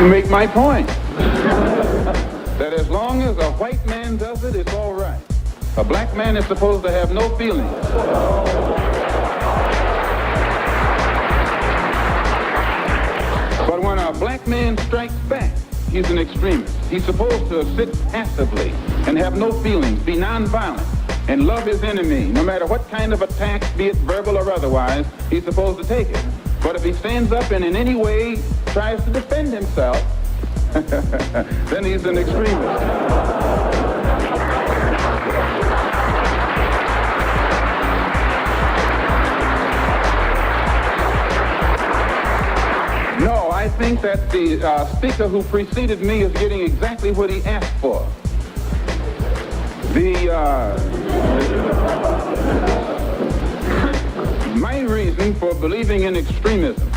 You make my point. That as long as a white man does it, it's all right. A black man is supposed to have no feelings. But when a black man strikes back, he's an extremist. He's supposed to sit passively and have no feelings, be nonviolent, and love his enemy. No matter what kind of attack, be it verbal or otherwise, he's supposed to take it. But if he stands up and in any way tries to defend himself, then he's an extremist. No, I think that the speaker who preceded me is getting exactly what he asked for. My reason for believing in extremism,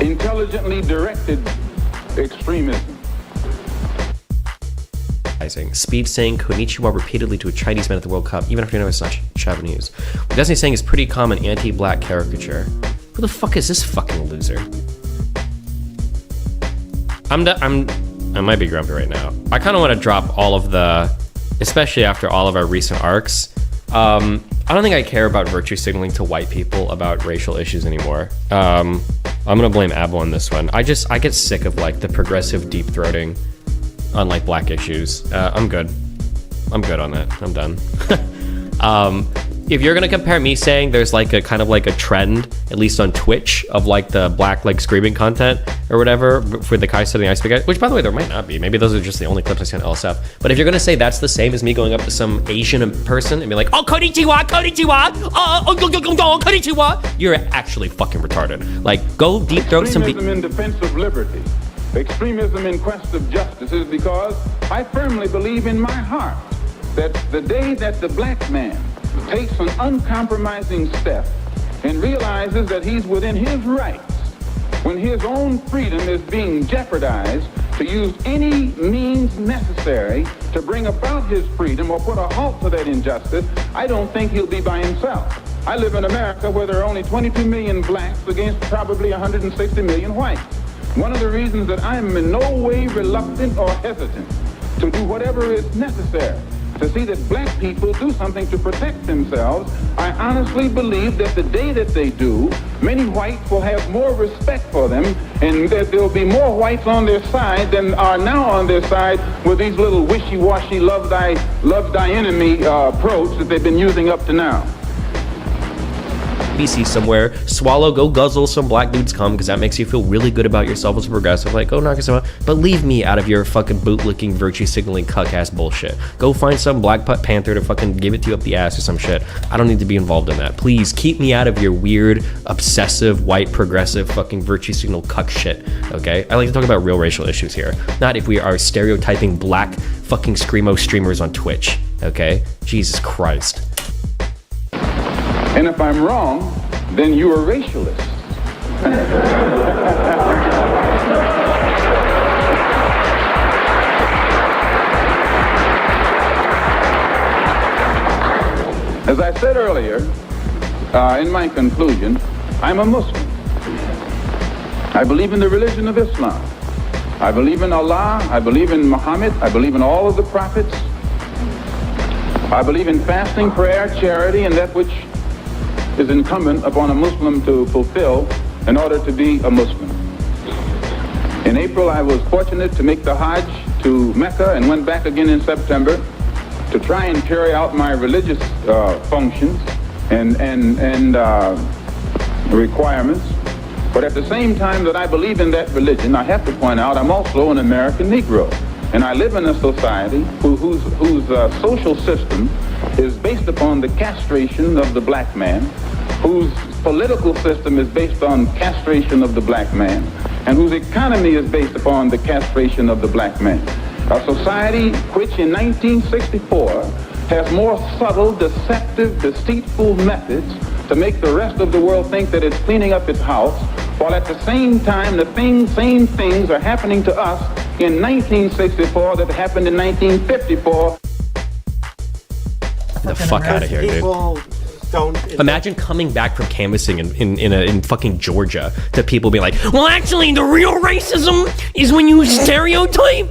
intelligently directed extremism. Speed saying konnichiwa repeatedly to a Chinese man at the World Cup, even after you know it's not Japanese. What Destiny saying is pretty common anti-black caricature. Who the fuck is this fucking loser? I might be grumpy right now. I kind of want to drop all of the, especially after all of our recent arcs. I don't think I care about virtue signaling to white people about racial issues anymore. I'm gonna blame Abel on this one. I get sick of like the progressive deep throating on like black issues. I'm good on that. I'm done. If you're gonna compare me saying there's like a kind of like a trend, at least on Twitch, of like the black like screaming content or whatever for the Kai studying ice pick, which by the way there might not be. Maybe those are just the only clips I see on LSF. But if you're gonna say that's the same as me going up to some Asian person and be like, oh konnichiwa, konnichiwa, konnichiwa, you're actually fucking retarded. Like go deep throat some people. Extremism in defense of liberty, extremism in quest of justice is because I firmly believe in my heart that the day that the black man takes an uncompromising step and realizes that he's within his rights, when his own freedom is being jeopardized, to use any means necessary to bring about his freedom or put a halt to that injustice, I don't think he'll be by himself. I live in America where there are only 22 million blacks against probably 160 million whites. One of the reasons that I'm in no way reluctant or hesitant to do whatever is necessary to see that black people do something to protect themselves, I honestly believe that the day that they do, many whites will have more respect for them, and that there'll be more whites on their side than are now on their side with these little wishy-washy love thy enemy approach that they've been using up to now. BC somewhere, swallow, go guzzle some black dudes cum, because that makes you feel really good about yourself as a progressive, like go knock yourself out, but leave me out of your fucking bootlicking, virtue signaling, cuck ass bullshit. Go find some black panther to fucking give it to you up the ass or some shit. I don't need to be involved in that. Please keep me out of your weird, obsessive, white, progressive, fucking virtue signal cuck shit, okay? I like to talk about real racial issues here, not if we are stereotyping black fucking screamo streamers on Twitch, okay? Jesus Christ. And if I'm wrong, then you're a racialist. As I said earlier, in my conclusion, I'm a Muslim. I believe in the religion of Islam. I believe in Allah. I believe in Muhammad. I believe in all of the prophets. I believe in fasting, prayer, charity, and that which is incumbent upon a Muslim to fulfill in order to be a Muslim. In April, I was fortunate to make the Hajj to Mecca and went back again in September to try and carry out my religious functions and requirements. But at the same time that I believe in that religion, I have to point out I'm also an American Negro. And I live in a society whose social system is based upon the castration of the black man, whose political system is based on castration of the black man, and whose economy is based upon the castration of the black man. A society which in 1964 has more subtle, deceptive, deceitful methods to make the rest of the world think that it's cleaning up its house, while at the same time the same things are happening to us in 1964 that happened in 1954. Get the fuck out of here, dude. Don't. Imagine coming back from canvassing in fucking Georgia to people being like, well, actually, the real racism is when you stereotype.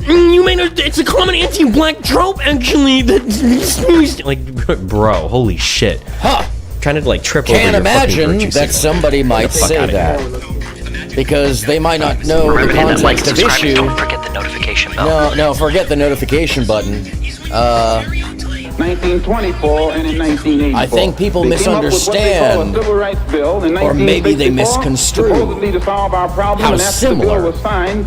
It's a common anti-black trope, actually. Like, bro, holy shit. Huh. Trying to, like, trip over your Can't fucking imagine virtue that signal. somebody might Get the fuck say outta that. Because they might not know Remember the to hit that like, context of subscribe, and issue. don't forget the notification bell. No, forget the notification button. 1924 and in 1984. I think people They came up with what they call a misunderstand, Civil Rights Bill in or maybe they 1964, misconstrue supposedly to solve our problem, how and after the similar bill was signed,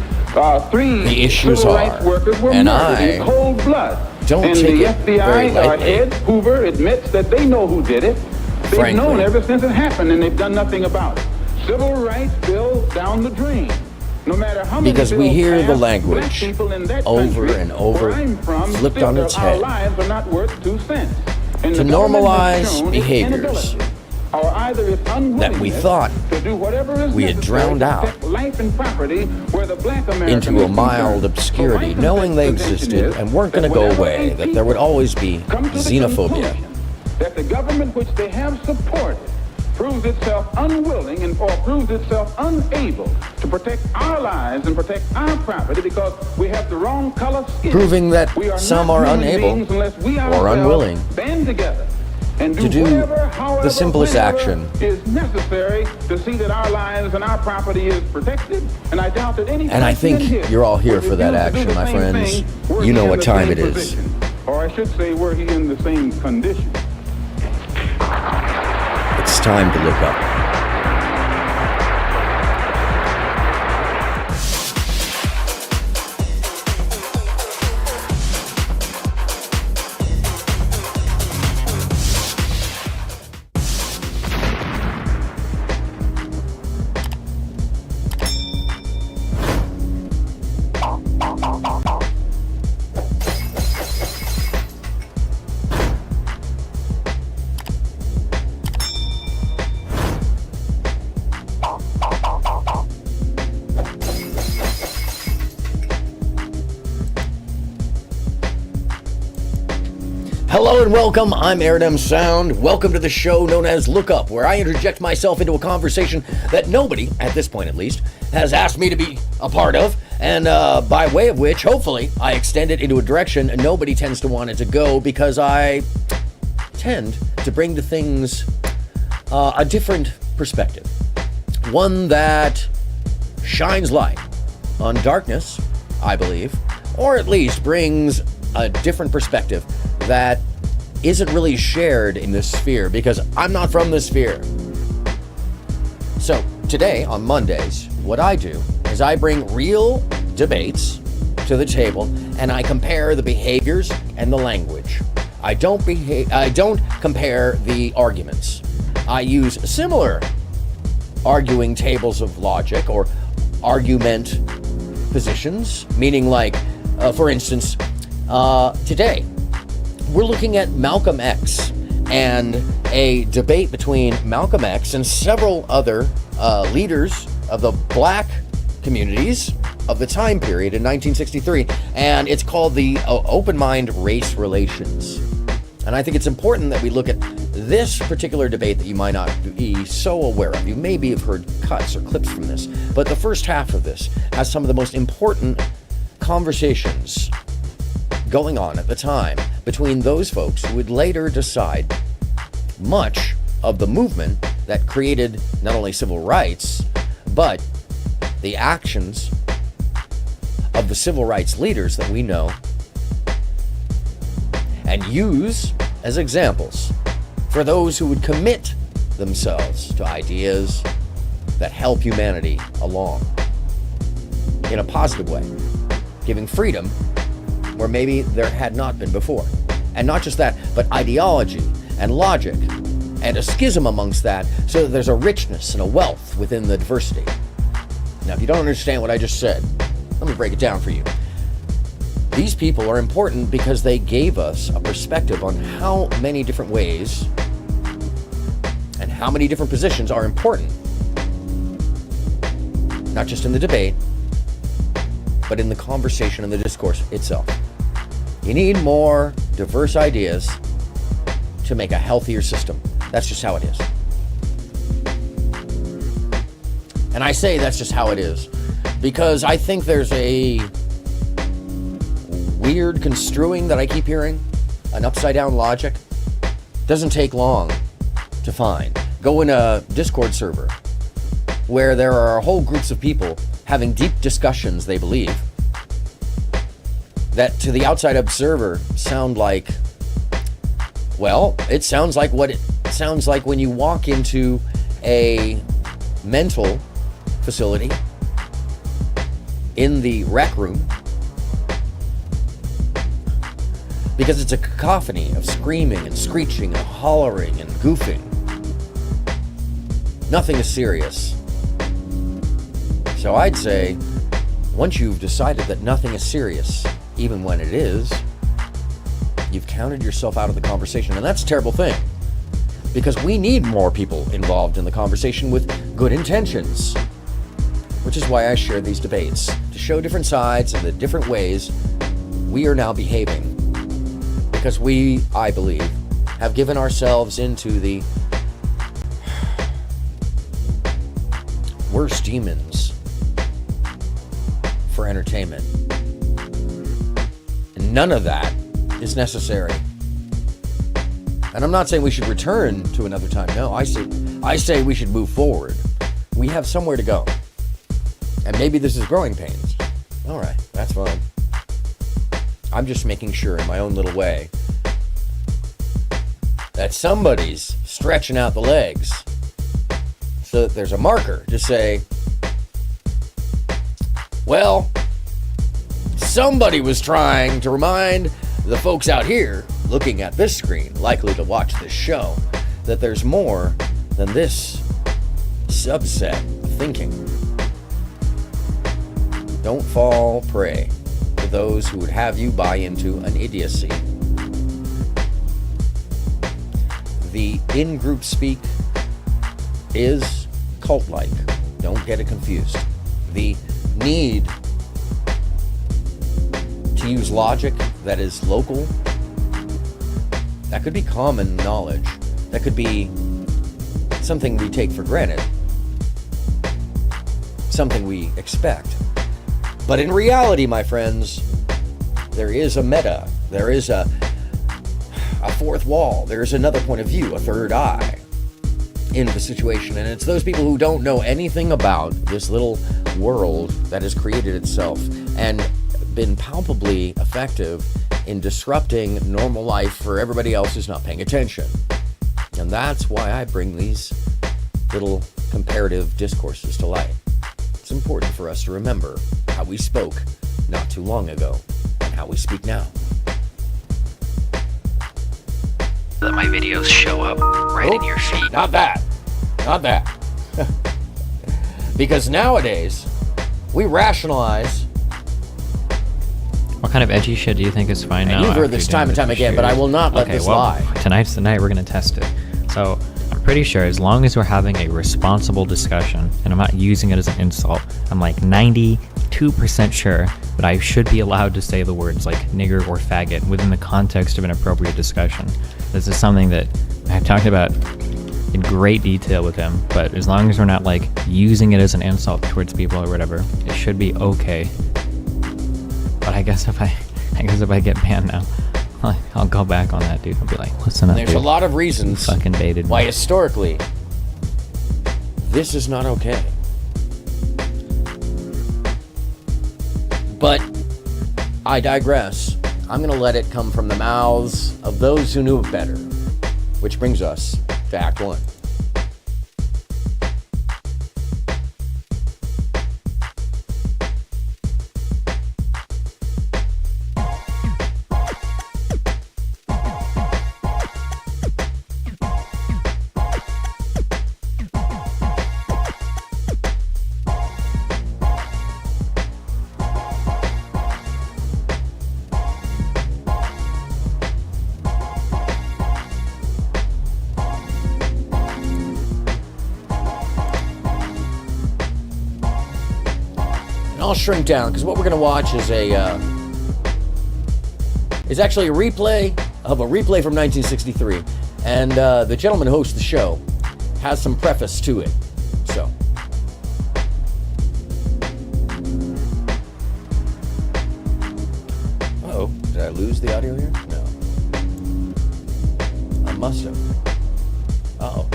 three the issues civil are. rights workers were And murdered I in cold blood. don't and take the it very FBI, lightly. Ed Hoover admits that they know who did it. They've Frankly. known ever since it happened, and they've done nothing about it. Civil rights bill down the drain. No matter how many Because we bills hear the passed, language black people in that over country, and over, where I'm from, flipped still on its our head. lives are not worth 2 cents. And To the government normalize has shown its behaviors inability, or either its that we unwillingness thought to do whatever is we had necessary drowned to out protect life and property where the black American into a is mild concerned. obscurity, So my knowing they contention existed is and weren't going to that go whenever away, a that there would people always be come to the xenophobia. conclusion that the government which they have supported proves itself unwilling or proves itself unable to protect our lives and protect our property because we have the wrong color skin. Proving that We are some not are human unable beings unless we or ourselves unwilling band together and to do whatever, however, the simplest whenever action is necessary to see that our lives and our property is protected. And I doubt that any And I person think in here you're all here would for that refuse to do action, the my same friends. thing were You know he in what the time same it is. position. Or I should say, were he in the same condition. It's time to look up. Hello and welcome, I'm aronmsound. Welcome to the show known as Lookup, where I interject myself into a conversation that nobody, at this point at least, has asked me to be a part of, and by way of which, hopefully, I extend it into a direction nobody tends to want it to go, because I tend to bring to things a different perspective. One that shines light on darkness, I believe, or at least brings a different perspective that isn't really shared in this sphere, because I'm not from this sphere. So today, on Mondays, what I do is I bring real debates to the table and I compare the behaviors and the language. I don't compare the arguments. I use similar arguing tables of logic or argument positions, meaning like, for instance, today, we're looking at Malcolm X and a debate between Malcolm X and several other leaders of the black communities of the time period in 1963, and it's called the Open Mind Race Relations. And I think it's important that we look at this particular debate that you might not be so aware of. You maybe have heard cuts or clips from this, but the first half of this has some of the most important conversations going on at the time between those folks who would later decide much of the movement that created not only civil rights, but the actions of the civil rights leaders that we know and use as examples for those who would commit themselves to ideas that help humanity along in a positive way, giving freedom where maybe there had not been before. And not just that, but ideology and logic and a schism amongst that, so that there's a richness and a wealth within the diversity. Now, if you don't understand what I just said, let me break it down for you. These people are important because they gave us a perspective on how many different ways and how many different positions are important. Not just in the debate, but in the conversation and the discourse itself. You need more diverse ideas to make a healthier system. That's just how it is. And I say that's just how it is because I think there's a weird construing that I keep hearing, an upside down logic. Doesn't take long to find. Go in a Discord server where there are whole groups of people having deep discussions, they believe, that to the outside observer sound like, well, it sounds like what it sounds like when you walk into a mental facility in the rec room, because it's a cacophony of screaming and screeching and hollering and goofing. Nothing is serious. So I'd say, once you've decided that nothing is serious, even when it is, you've counted yourself out of the conversation. And that's a terrible thing, because we need more people involved in the conversation with good intentions, which is why I share these debates, to show different sides and the different ways we are now behaving, because we, I believe, have given ourselves into the worst demons for entertainment. And none of that is necessary. And I'm not saying we should return to another time. No, I say we should move forward. We have somewhere to go. And maybe this is growing pains. All right, that's fine. I'm just making sure in my own little way that somebody's stretching out the legs so that there's a marker to say, well, somebody was trying to remind the folks out here looking at this screen, likely to watch this show, that there's more than this subset of thinking. Don't fall prey to those who would have you buy into an idiocy. The in-group speak is cult-like. Don't get it confused. The need to use logic that is local, that could be common knowledge. That could be something we take for granted, something we expect. But in reality, my friends, there is a meta. There is a fourth wall. There is another point of view, a third eye in the situation. And it's those people who don't know anything about this little world that has created itself and been palpably effective in disrupting normal life for everybody else who's not paying attention. And that's why I bring these little comparative discourses to light. It's important for us to remember how we spoke not too long ago and how we speak now. That my videos show up right in your feed. Not that. Because nowadays, we rationalize. What kind of edgy shit do you think is fine now? You've heard this time and time again, but I will not let this lie. Tonight's the night we're going to test it. So I'm pretty sure as long as we're having a responsible discussion, and I'm not using it as an insult, I'm like 92% sure that I should be allowed to say the words like nigger or faggot within the context of an appropriate discussion. This is something that I've talked about in great detail with him, but as long as we're not like using it as an insult towards people or whatever, it should be okay. But I guess if I get banned now, I'll go back on that dude. I'll be like, listen up, There's a lot of reasons fucking baited why historically this is not okay. But I digress. I'm going to let it come from the mouths of those who knew it better, which brings us to Act 1. I'll shrink down because what we're going to watch is actually a replay of a replay from 1963, And the gentleman who hosts the show has some preface to it. So. Uh-oh. Did I lose the audio here? No. I must have. Uh-oh.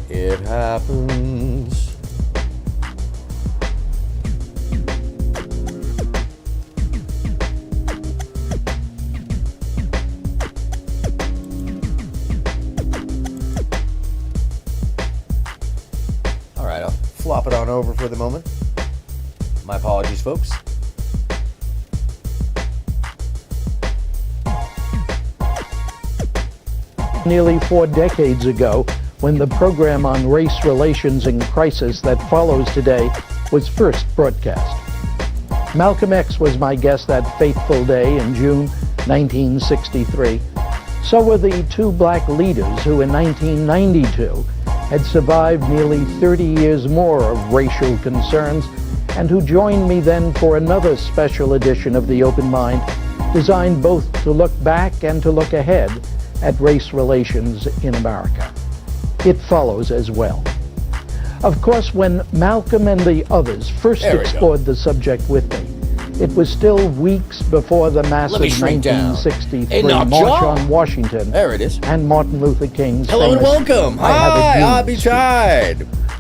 It happens. All right, I'll flop it on over for the moment. My apologies, folks. Nearly 4 decades ago, when the program on race relations in crisis that follows today was first broadcast. Malcolm X was my guest that fateful day in June 1963. So were the 2 black leaders who in 1992 had survived nearly 30 years more of racial concerns and who joined me then for another special edition of The Open Mind, designed both to look back and to look ahead at race relations in America. It follows as well. Of course, when Malcolm and the others first explored the subject with me, it was still weeks before the massive 1963 March on Washington There it is. and Martin Luther King's Hello and famous welcome. I Have a Hi, Dream I'll be speech. tied.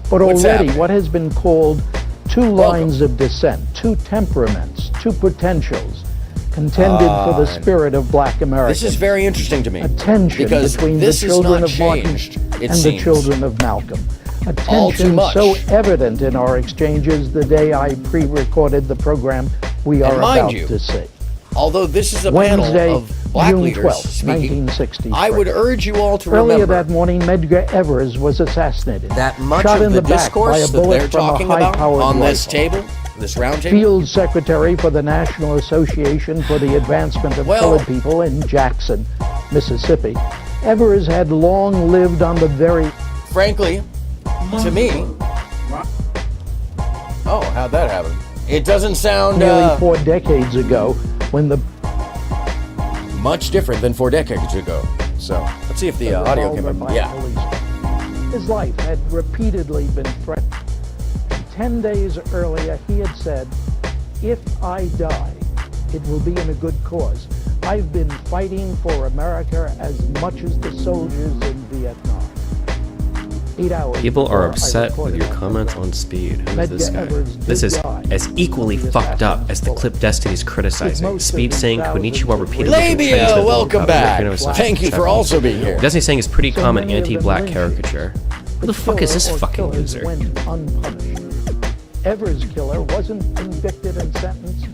But What's already happening? what has been called 2 lines of dissent, 2 temperaments, 2 potentials, contended for the spirit of black America. This is very interesting to me. A tension because between the this has children not of Martin changed, it and the seems. children of Malcolm. A All too tension much. so evident in our exchanges the day I pre-recorded the program we are And mind about you, to see. Although this is a Wednesday, panel of black June leaders 12th, speaking, 1963. I would urge you all to Earlier remember that morning, Medgar Evers was assassinated. that much shot of in the the back by discourse a that bullet they're from a talking about high-powered on this rifle. table, this round table, Field Secretary for the National Association for the Advancement of Well- Colored People in Jackson, Mississippi, Evers had long lived on the very... frankly, to me, oh, how'd that happen? It doesn't sound nearly 4 decades ago when the much different than 4 decades ago. So let's see if the audio came revolver up. by Yeah. policemen. His life had repeatedly been threatened. 10 days earlier, he had said, "If I die, it will be in a good cause. I've been fighting for America as much as the soldiers in Vietnam." 8 hours People before are I upset with recorded your that comments program. on speed. Who is this Medgar guy? Evers did This is die as equally from the fucked up as the assassin's clip Destiny's criticizing. With most Speed of saying the Konnichiwa thousands repeatedly. of Labia, welcome back. Thank you for also being here. Destiny saying is pretty So common many of them anti-black lynched. caricature. Who the The fuck is this killer or fucking killers loser? went unpunished. Evers' killer wasn't convicted and sentenced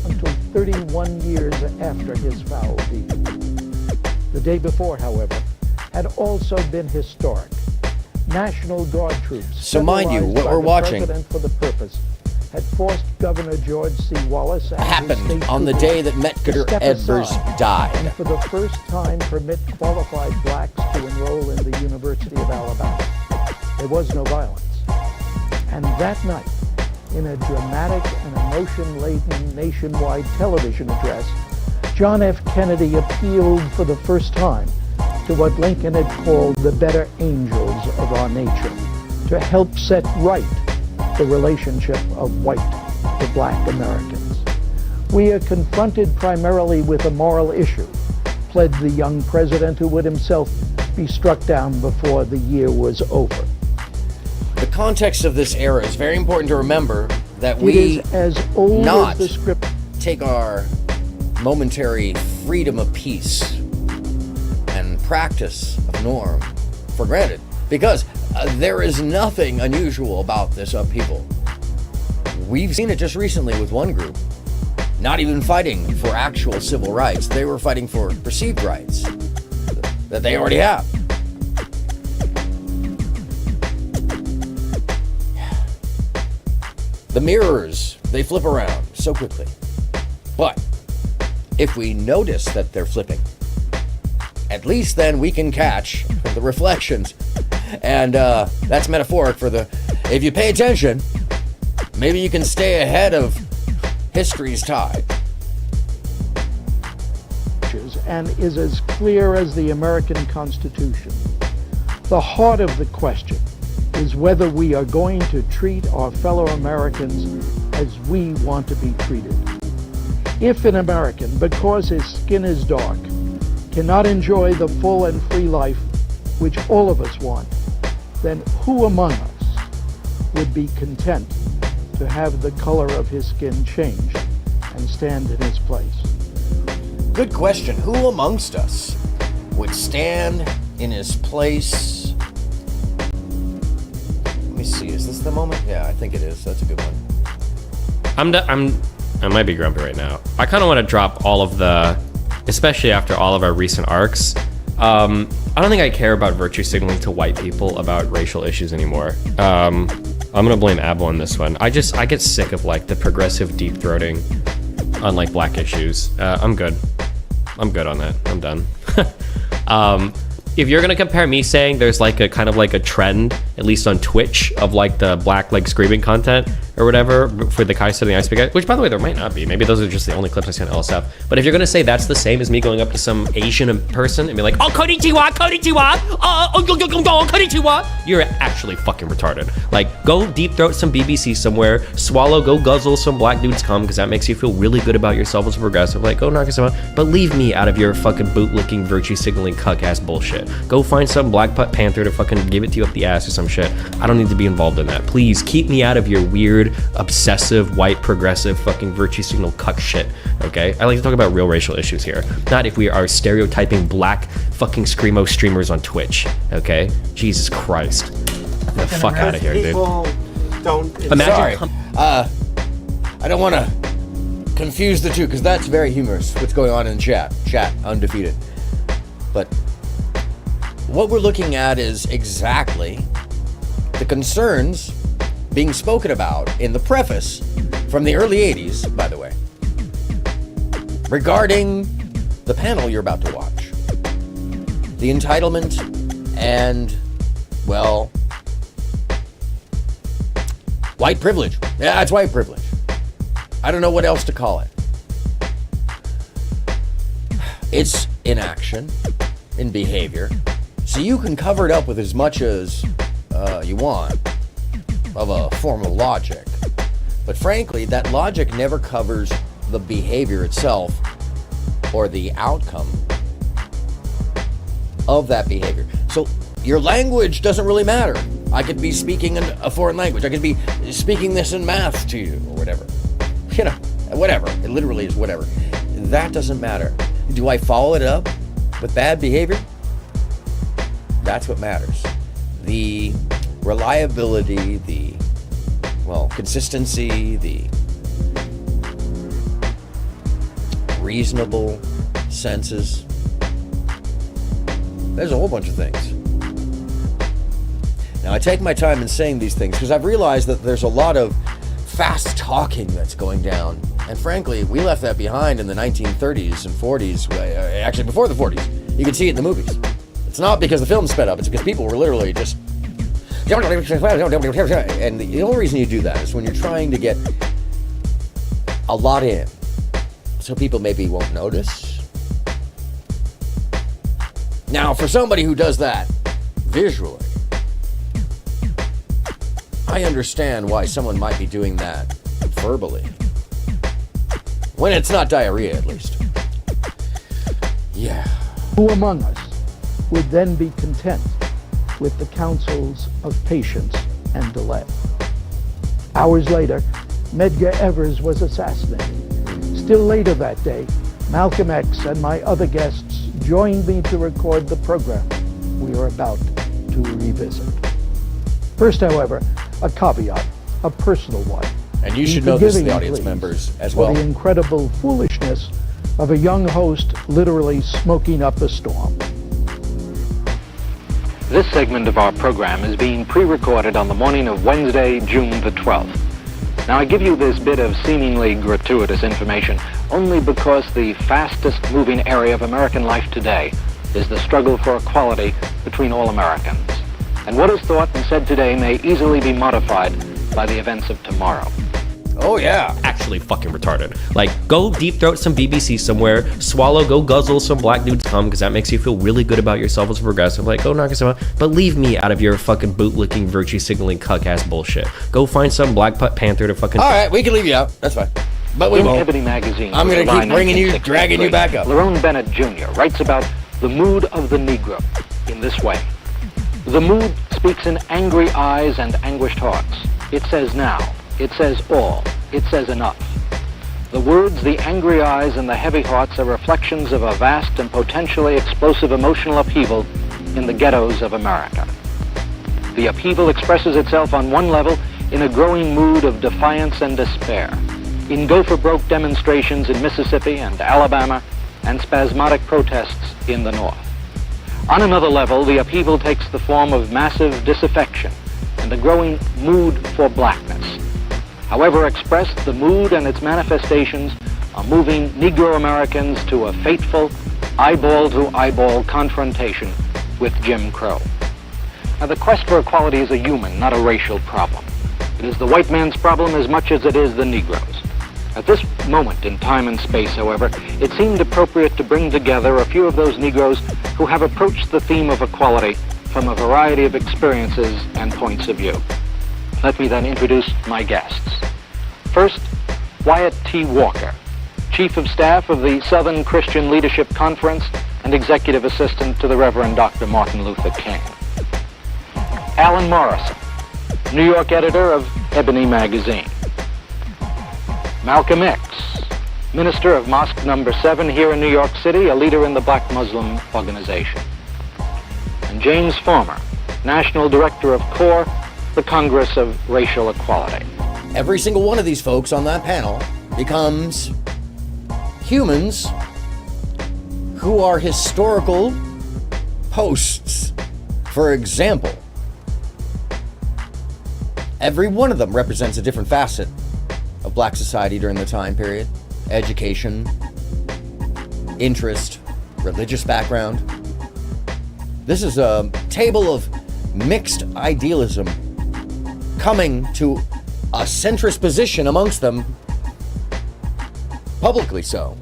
until 31 years after his foul deed. The day before, however, had also been historic. National Guard troops, So mind you, federalized what by we're the watching president for the purpose, had forced Governor George C. Wallace and his Happened state on the troopers day that to Medgar step Evers aside and died. for the first time permit qualified blacks to enroll in the University of Alabama. There was no violence. And that night, in a dramatic and emotion-laden nationwide television address, John F. Kennedy appealed for the first time to what Lincoln had called the better angels of our nature, to help set right the relationship of white to black Americans. We are confronted primarily with a moral issue, pled the young president who would himself be struck down before the year was over. The context of this era is very important to remember that It we is as old not as the script. take our momentary freedom of peace and practice of norm for granted, because there is nothing unusual about this upheaval. We've seen it just recently with one group, not even fighting for actual civil rights. They were fighting for perceived rights that they already have. The mirrors, they flip around so quickly. But if we notice that they're flipping, at least then we can catch the reflections. And that's metaphoric for the, if you pay attention, maybe you can stay ahead of history's tide. stretches and is as clear as the American Constitution. The heart of the question is whether we are going to treat our fellow Americans as we want to be treated. If an American, because his skin is dark, cannot enjoy the full and free life which all of us want, then who among us would be content to have the color of his skin changed and stand in his place? Good question. Who amongst us would stand in his place? Let me see. Is this the moment? Yeah, I think it is. That's a good one. I might be grumpy right now. I kind of want to drop all of the, especially after all of our recent arcs. I don't think I care about virtue signaling to white people about racial issues anymore. I'm gonna blame Abel on this one. I get sick of like the progressive deep throating on like black issues. I'm good on that. I'm done. If you're gonna compare me saying there's like a kind of like a trend, at least on Twitch, of like the black like screaming content or whatever for the Kaiser and the Ice Pick Guy, which by the way there might not be. Maybe those are just the only clips I see on LSF. But if you're gonna say that's the same as me going up to some Asian person and be like, oh konnichiwa, konnichiwa, you're actually fucking retarded. Like go deep throat some BBC somewhere, swallow, go guzzle some black dude's cum because that makes you feel really good about yourself as a progressive. Like go knock yourself out. But leave me out of your fucking bootlicking virtue signaling cuck ass bullshit. Go find some black panther to fucking give it to you up the ass or some shit. I don't need to be involved in that. Please keep me out of your weird, obsessive, white, progressive, fucking virtue signal cuck shit, okay? I like to talk about real racial issues here. Not if we are stereotyping black fucking screamo streamers on Twitch, okay? Jesus Christ. Get the fuck out of here, dude. Sorry. I don't want to confuse the two because that's very humorous, what's going on in chat. Chat, undefeated. But what we're looking at is exactly the concerns being spoken about in the preface from the early 80s, by the way, regarding the panel you're about to watch. The entitlement and, well, white privilege. Yeah, it's white privilege. I don't know what else to call it. It's inaction, in behavior. So you can cover it up with as much as you want of a form of logic. But frankly, that logic never covers the behavior itself or the outcome of that behavior. So your language doesn't really matter. I could be speaking a foreign language. I could be speaking this in math to you or whatever. You know, whatever. It literally is whatever. That doesn't matter. Do I follow it up with bad behavior? That's what matters. The reliability, the, well, consistency, the reasonable senses. There's a whole bunch of things. Now, I take my time in saying these things because I've realized that there's a lot of fast talking that's going down. And frankly, we left that behind in the 1930s and 40s, actually before the 40s. You can see it in the movies. It's not because the film sped up, it's because people were literally just... And the only reason you do that is when you're trying to get a lot in, so people maybe won't notice. Now, for somebody who does that visually, I understand why someone might be doing that verbally. When it's not diarrhea, at least. Yeah. Who among us would then be content with the counsels of patience and delay? Hours later, Medgar Evers was assassinated. Still later that day, Malcolm X and my other guests joined me to record the program we are about to revisit. First, however, a caveat, a personal one. And you should know this, the audience members, as well. For the incredible foolishness of a young host literally smoking up a storm. This segment of our program is being pre-recorded on the morning of Wednesday, June the 12th. Now, I give you this bit of seemingly gratuitous information only because the fastest moving area of American life today is the struggle for equality between all Americans. And what is thought and said today may easily be modified by the events of tomorrow. Oh, yeah. Actually fucking retarded. Like, go deep throat some BBC somewhere, go guzzle some black dude's cum, because that makes you feel really good about yourself as a progressive. Like, go knock yourself out. But leave me out of your fucking bootlicking, virtue signaling, cuck-ass bullshit. Go find some Black Panther to fucking... All right, we can leave you out. That's fine. But we In won't. Ebony magazine, I'm going to keep bringing you, 1963, dragging you back up. Lerone Bennett Jr. writes about the mood of the Negro in this way. The mood speaks in angry eyes and anguished hearts. It says now. It says all. It says enough. The words, the angry eyes, and the heavy hearts are reflections of a vast and potentially explosive emotional upheaval in the ghettos of America. The upheaval expresses itself on one level in a growing mood of defiance and despair, in go-for-broke demonstrations in Mississippi and Alabama, and spasmodic protests in the North. On another level, the upheaval takes the form of massive disaffection and a growing mood for blackness. However expressed, the mood and its manifestations are moving Negro Americans to a fateful, eyeball-to-eyeball confrontation with Jim Crow. Now, the quest for equality is a human, not a racial problem. It is the white man's problem as much as it is the Negro's. At this moment in time and space, however, it seemed appropriate to bring together a few of those Negroes who have approached the theme of equality from a variety of experiences and points of view. Let me then introduce my guests. First, Wyatt T. Walker, Chief of Staff of the Southern Christian Leadership Conference and Executive Assistant to the Reverend Dr. Martin Luther King. Alan Morrison, New York editor of Ebony magazine. Malcolm X, minister of Mosque Number 7 here in New York City, a leader in the Black Muslim organization. And James Farmer, national director of CORE, the Congress of Racial Equality. Every single one of these folks on that panel becomes humans who are historical posts. For example, every one of them represents a different facet of black society during the time period. Education, interest, religious background. This is a table of mixed idealism coming to a centrist position amongst them, publicly so,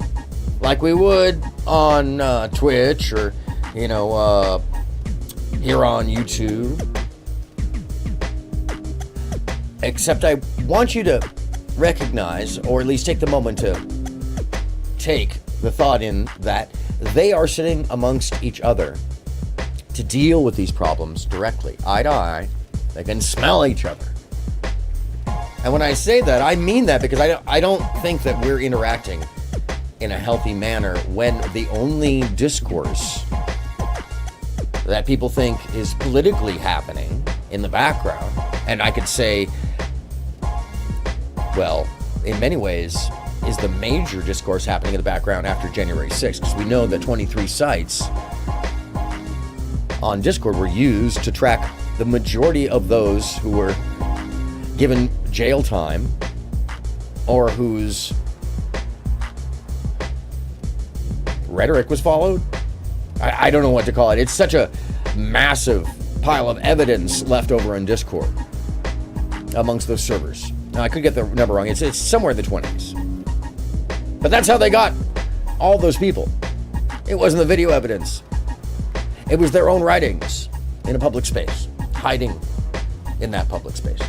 like we would on Twitch or, here on YouTube. Except I want you to recognize, or at least take the moment to take the thought in that they are sitting amongst each other to deal with these problems directly, eye to eye. They can smell each other. And when I say that, I mean that because I don't think that we're interacting in a healthy manner when the only discourse that people think is politically happening in the background, and I could say, well, in many ways, is the major discourse happening in the background after January 6th, because we know that 23 sites on Discord were used to track the majority of those who were given jail time or whose rhetoric was followed. I don't know what to call it. It's such a massive pile of evidence left over in Discord amongst those servers. Now, I could get the number wrong. It's somewhere in the 20s. But that's how they got all those people. It wasn't the video evidence. It was their own writings in a public space, hiding in that public space.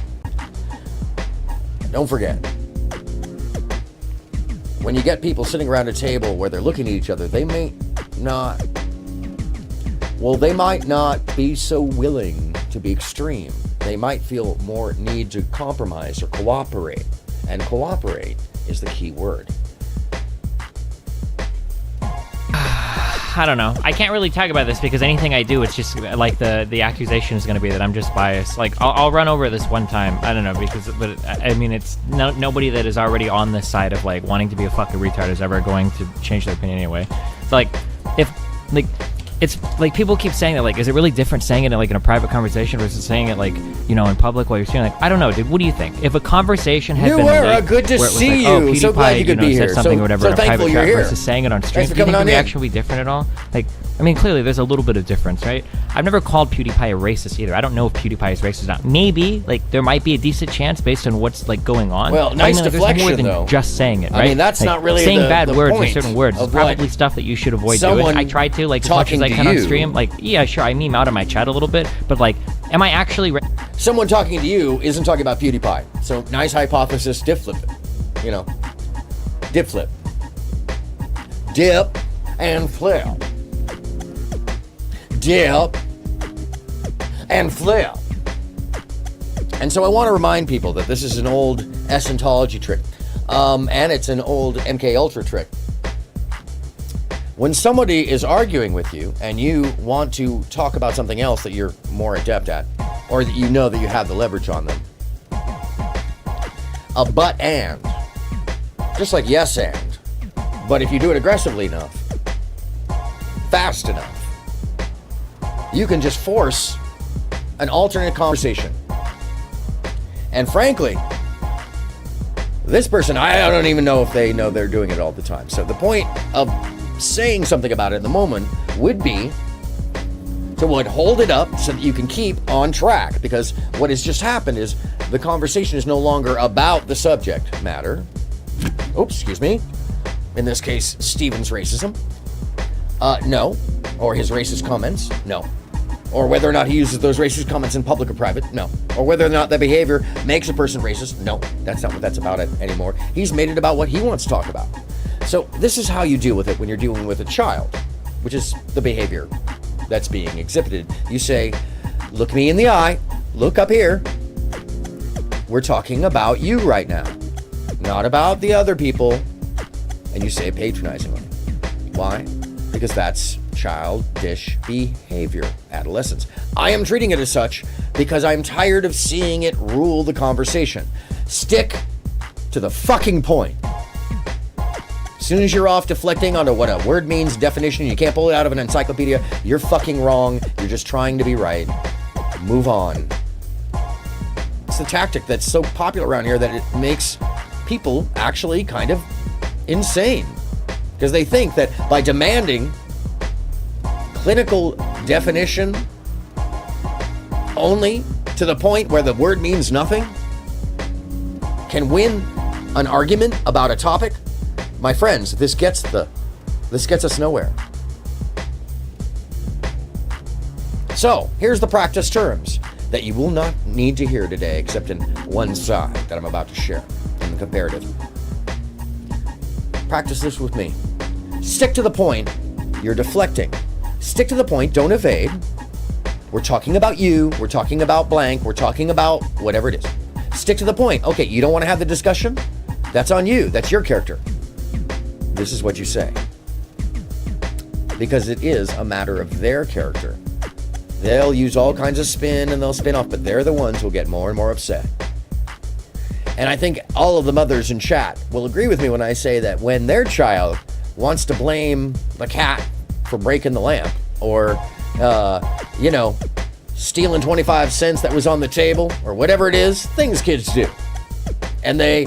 Don't forget, when you get people sitting around a table where they're looking at each other, they might not be so willing to be extreme. They might feel more need to compromise or cooperate. And cooperate is the key word. I don't know. I can't really talk about this because anything I do, it's just like the accusation is going to be that I'm just biased. Like I'll run over this one time. I don't know but I mean it's nobody that is already on this side of like wanting to be a fucking retard is ever going to change their opinion anyway. It's like if like it's like people keep saying that like is it really different saying it like in a private conversation versus saying it like in public while you're saying like I don't know, dude. What do you think? If a conversation had been like, good to see like, you. So glad you could be here. Said something or whatever in a private chat versus saying it on stream, do you think the on reaction would be different at all? Like I mean, clearly there's a little bit of difference, right? I've never called PewDiePie a racist either. I don't know if PewDiePie is racist or not. Maybe, like, there might be a decent chance based on what's, like, going on. Well, But nice there's deflection, more than though. just saying it, right? I mean, that's Like, not really saying the bad words or point certain words is of probably what stuff that you should avoid doing. someone I try to, like, as much as I talking can to on you- stream. Like, yeah, sure, I meme out of my chat a little bit, but, like, am I actually... Someone talking to you isn't talking about PewDiePie. So nice hypothesis, dip flip it. You know, dip flip. Dip and flip. Dip and flip. And so I want to remind people that this is an old Essentology trick. And it's an old MK Ultra trick. When somebody is arguing with you and you want to talk about something else that you're more adept at, or that you know that you have the leverage on them, a but and, just like yes and, but if you do it aggressively enough, fast enough, you can just force an alternate conversation. And frankly, this person, I don't even know if they know they're doing it all the time. So the point of saying something about it in the moment would be to hold it up so that you can keep on track, because what has just happened is the conversation is no longer about the subject matter. Oops, excuse me. In this case, Steven's racism. No. Or his racist comments. No. Or whether or not he uses those racist comments in public or private. No. Or whether or not that behavior makes a person racist. No. That's not what that's about anymore. He's made it about what he wants to talk about. So this is how you deal with it when you're dealing with a child, which is the behavior that's being exhibited. You say, look me in the eye, look up here. We're talking about you right now, not about the other people. And you say it patronizingly. Why? Because that's childish behavior, adolescence. I am treating it as such because I'm tired of seeing it rule the conversation. Stick to the fucking point. As soon as you're off deflecting onto what a word means, definition, you can't pull it out of an encyclopedia, you're fucking wrong. You're just trying to be right. Move on. It's the tactic that's so popular around here that it makes people actually kind of insane. Because they think that by demanding clinical definition only to the point where the word means nothing can win an argument about a topic. My friends, this gets us nowhere. So, here's the practice terms that you will not need to hear today except in one side that I'm about to share in the comparative. Practice this with me. Stick to the point. You're deflecting. Stick to the point. Don't evade. We're talking about you. We're talking about blank. We're talking about whatever it is. Stick to the point. Okay, you don't want to have the discussion? That's on you. That's your character. This is what you say. Because it is a matter of their character. They'll use all kinds of spin and they'll spin off, but they're the ones who'll get more and more upset. And I think all of the mothers in chat will agree with me when I say that when their child wants to blame the cat for breaking the lamp or, stealing 25 cents that was on the table or whatever it is, things kids do, and they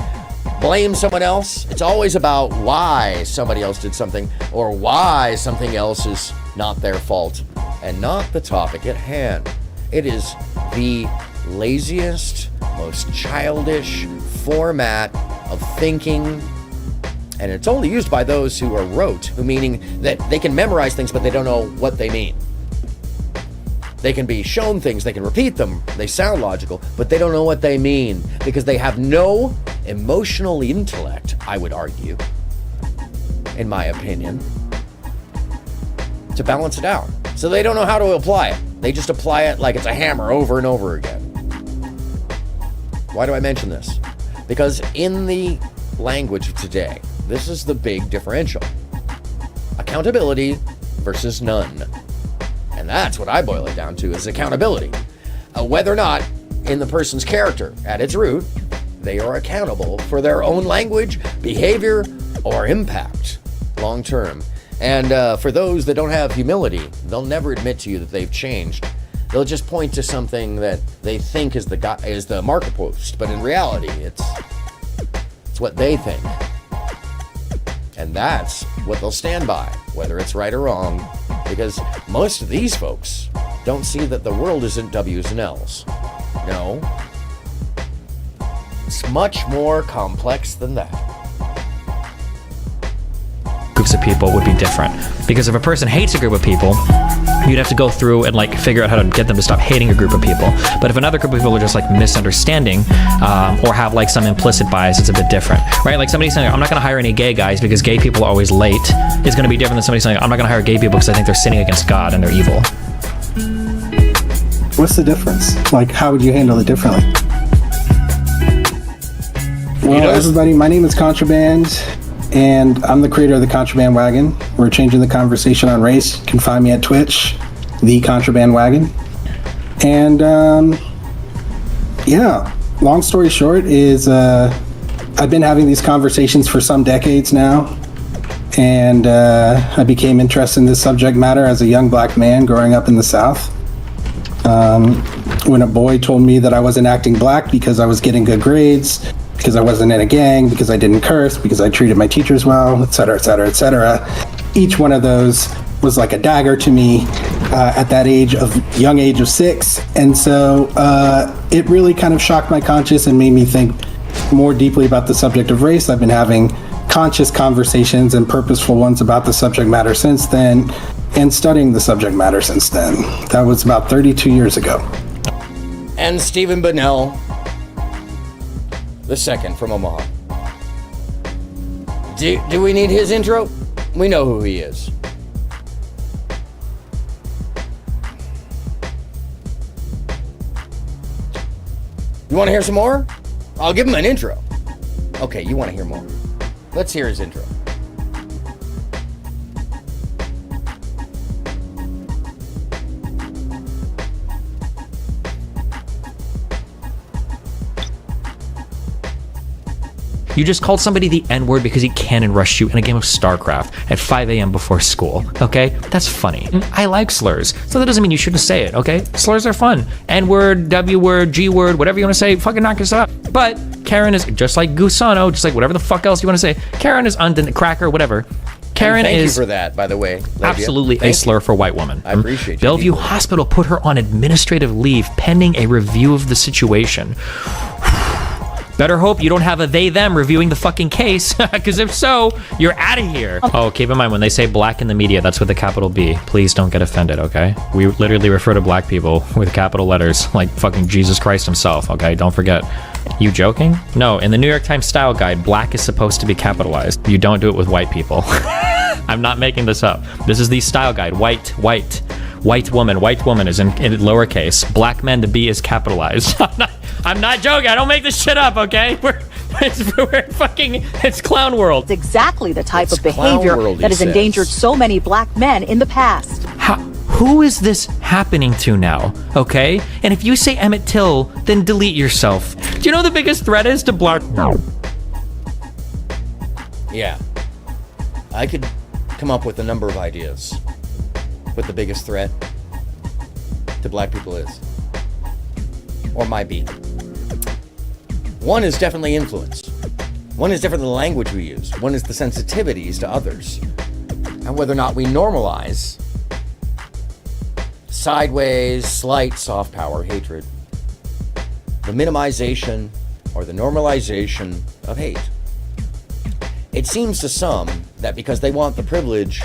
blame someone else, it's always about why somebody else did something or why something else is not their fault and not the topic at hand. It is the laziest, most childish format of thinking, and it's only used by those who are rote, meaning that they can memorize things but they don't know what they mean. They can be shown things, they can repeat them, they sound logical, but they don't know what they mean because they have no emotional intellect, I would argue, in my opinion, to balance it out. So they don't know how to apply it. They just apply it like it's a hammer over and over again. Why do I mention this? Because in the language of today, this is the big differential. Accountability versus none. And that's what I boil it down to, is accountability. Whether or not, in the person's character, at its root, they are accountable for their own language, behavior, or impact long term. And for those that don't have humility, they'll never admit to you that they've changed. They'll just point to something that they think is the marker post, but in reality, it's what they think. And that's what they'll stand by, whether it's right or wrong, because most of these folks don't see that the world isn't W's and L's. No. It's much more complex than that. Groups of people would be different, because if a person hates a group of people, you'd have to go through and like figure out how to get them to stop hating a group of people. But if another group of people are just like misunderstanding or have like some implicit bias, it's a bit different, right? Like somebody saying, I'm not going to hire any gay guys because gay people are always late, is going to be different than somebody saying, I'm not going to hire gay people because I think they're sinning against God and they're evil. What's the difference? Like, how would you handle it differently? Well, everybody, my name is Contraband, and I'm the creator of the Contraband Wagon. We're changing the conversation on race. You can find me at Twitch, the Contraband Wagon. And yeah, long story short is I've been having these conversations for some decades now, and I became interested in this subject matter as a young black man growing up in the South. When a boy told me that I wasn't acting black because I was getting good grades, because I wasn't in a gang, because I didn't curse, because I treated my teachers well, etc., etc., etc. Each one of those was like a dagger to me at that young age of 6. And so it really kind of shocked my conscience and made me think more deeply about the subject of race. I've been having conscious conversations and purposeful ones about the subject matter since then, and studying the subject matter since then. That was about 32 years ago. And Stephen Bunnell, the second from Omaha. Do we need his intro? We know who he is. You want to hear some more? I'll give him an intro. Okay, you want to hear more. Let's hear his intro. You just called somebody the N-word because he cannon rushed you in a game of StarCraft at 5 a.m. before school, okay? That's funny. I like slurs, so that doesn't mean you shouldn't say it, okay? Slurs are fun. N-word, W-word, G-word, whatever you want to say, fucking knock us up. But Karen is just like Gusano, just like whatever the fuck else you want to say. Karen is cracker, whatever. Karen thank is you for that, by the way, Lydia. Absolutely a slur for white woman. I appreciate you. Bellevue Hospital put her on administrative leave pending a review of the situation. Better hope you don't have a they-them reviewing the fucking case, because if so, you're out of here. Oh, keep in mind, when they say black in the media, that's with a capital B. Please don't get offended, okay? We literally refer to black people with capital letters, like fucking Jesus Christ himself, okay? Don't forget. You joking? No, in the New York Times style guide, black is supposed to be capitalized. You don't do it with white people. I'm not making this up. This is the style guide. White woman is in lowercase. Black men, the B is capitalized. I'm not joking. I don't make this shit up, okay? It's clown world. It's exactly the type of behavior that has endangered so many black men in the past. Who is this happening to now, okay? And if you say Emmett Till, then delete yourself. Do you know the biggest threat is to black? Yeah. I could come up with a number of ideas what the biggest threat to black people is. Or might be. One is definitely influence. One is definitely the language we use. One is the sensitivities to others. And whether or not we normalize sideways, slight, soft power, hatred. The minimization or the normalization of hate. It seems to some that because they want the privilege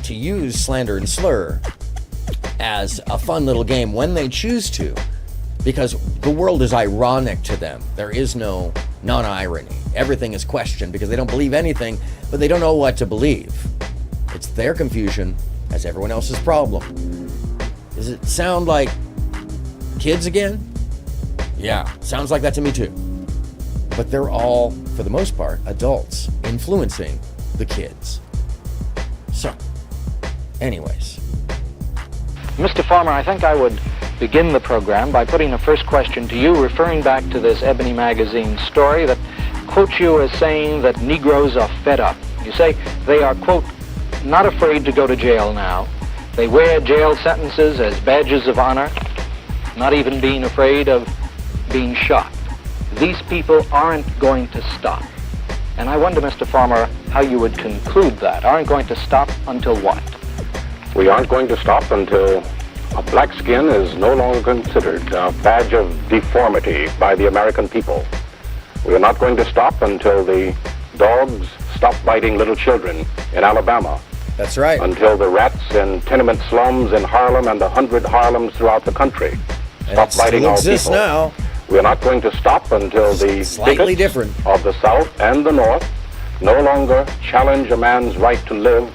to use slander and slur as a fun little game when they choose to, because the world is ironic to them. There is no non-irony. Everything is questioned because they don't believe anything, but they don't know what to believe. It's their confusion as everyone else's problem. Does it sound like kids again? Yeah, sounds like that to me too. But they're all, for the most part, adults influencing the kids. So, anyways. Mr. Farmer, I think I would begin the program by putting the first question to you, referring back to this Ebony magazine story that quotes you as saying that Negroes are fed up. You say they are, quote, not afraid to go to jail now. They wear jail sentences as badges of honor, not even being afraid of being shot. These people aren't going to stop. And I wonder, Mr. Farmer, how you would conclude that. Aren't going to stop until what? We aren't going to stop until Black skin is no longer considered a badge of deformity by the American people. We are not going to stop until the dogs stop biting little children in Alabama. That's right. Until the rats in tenement slums in Harlem and 100 Harlems throughout the country stop biting our people. Now. We are not going to stop until the Slightly bigots different. of the South and the North no longer challenge a man's right to live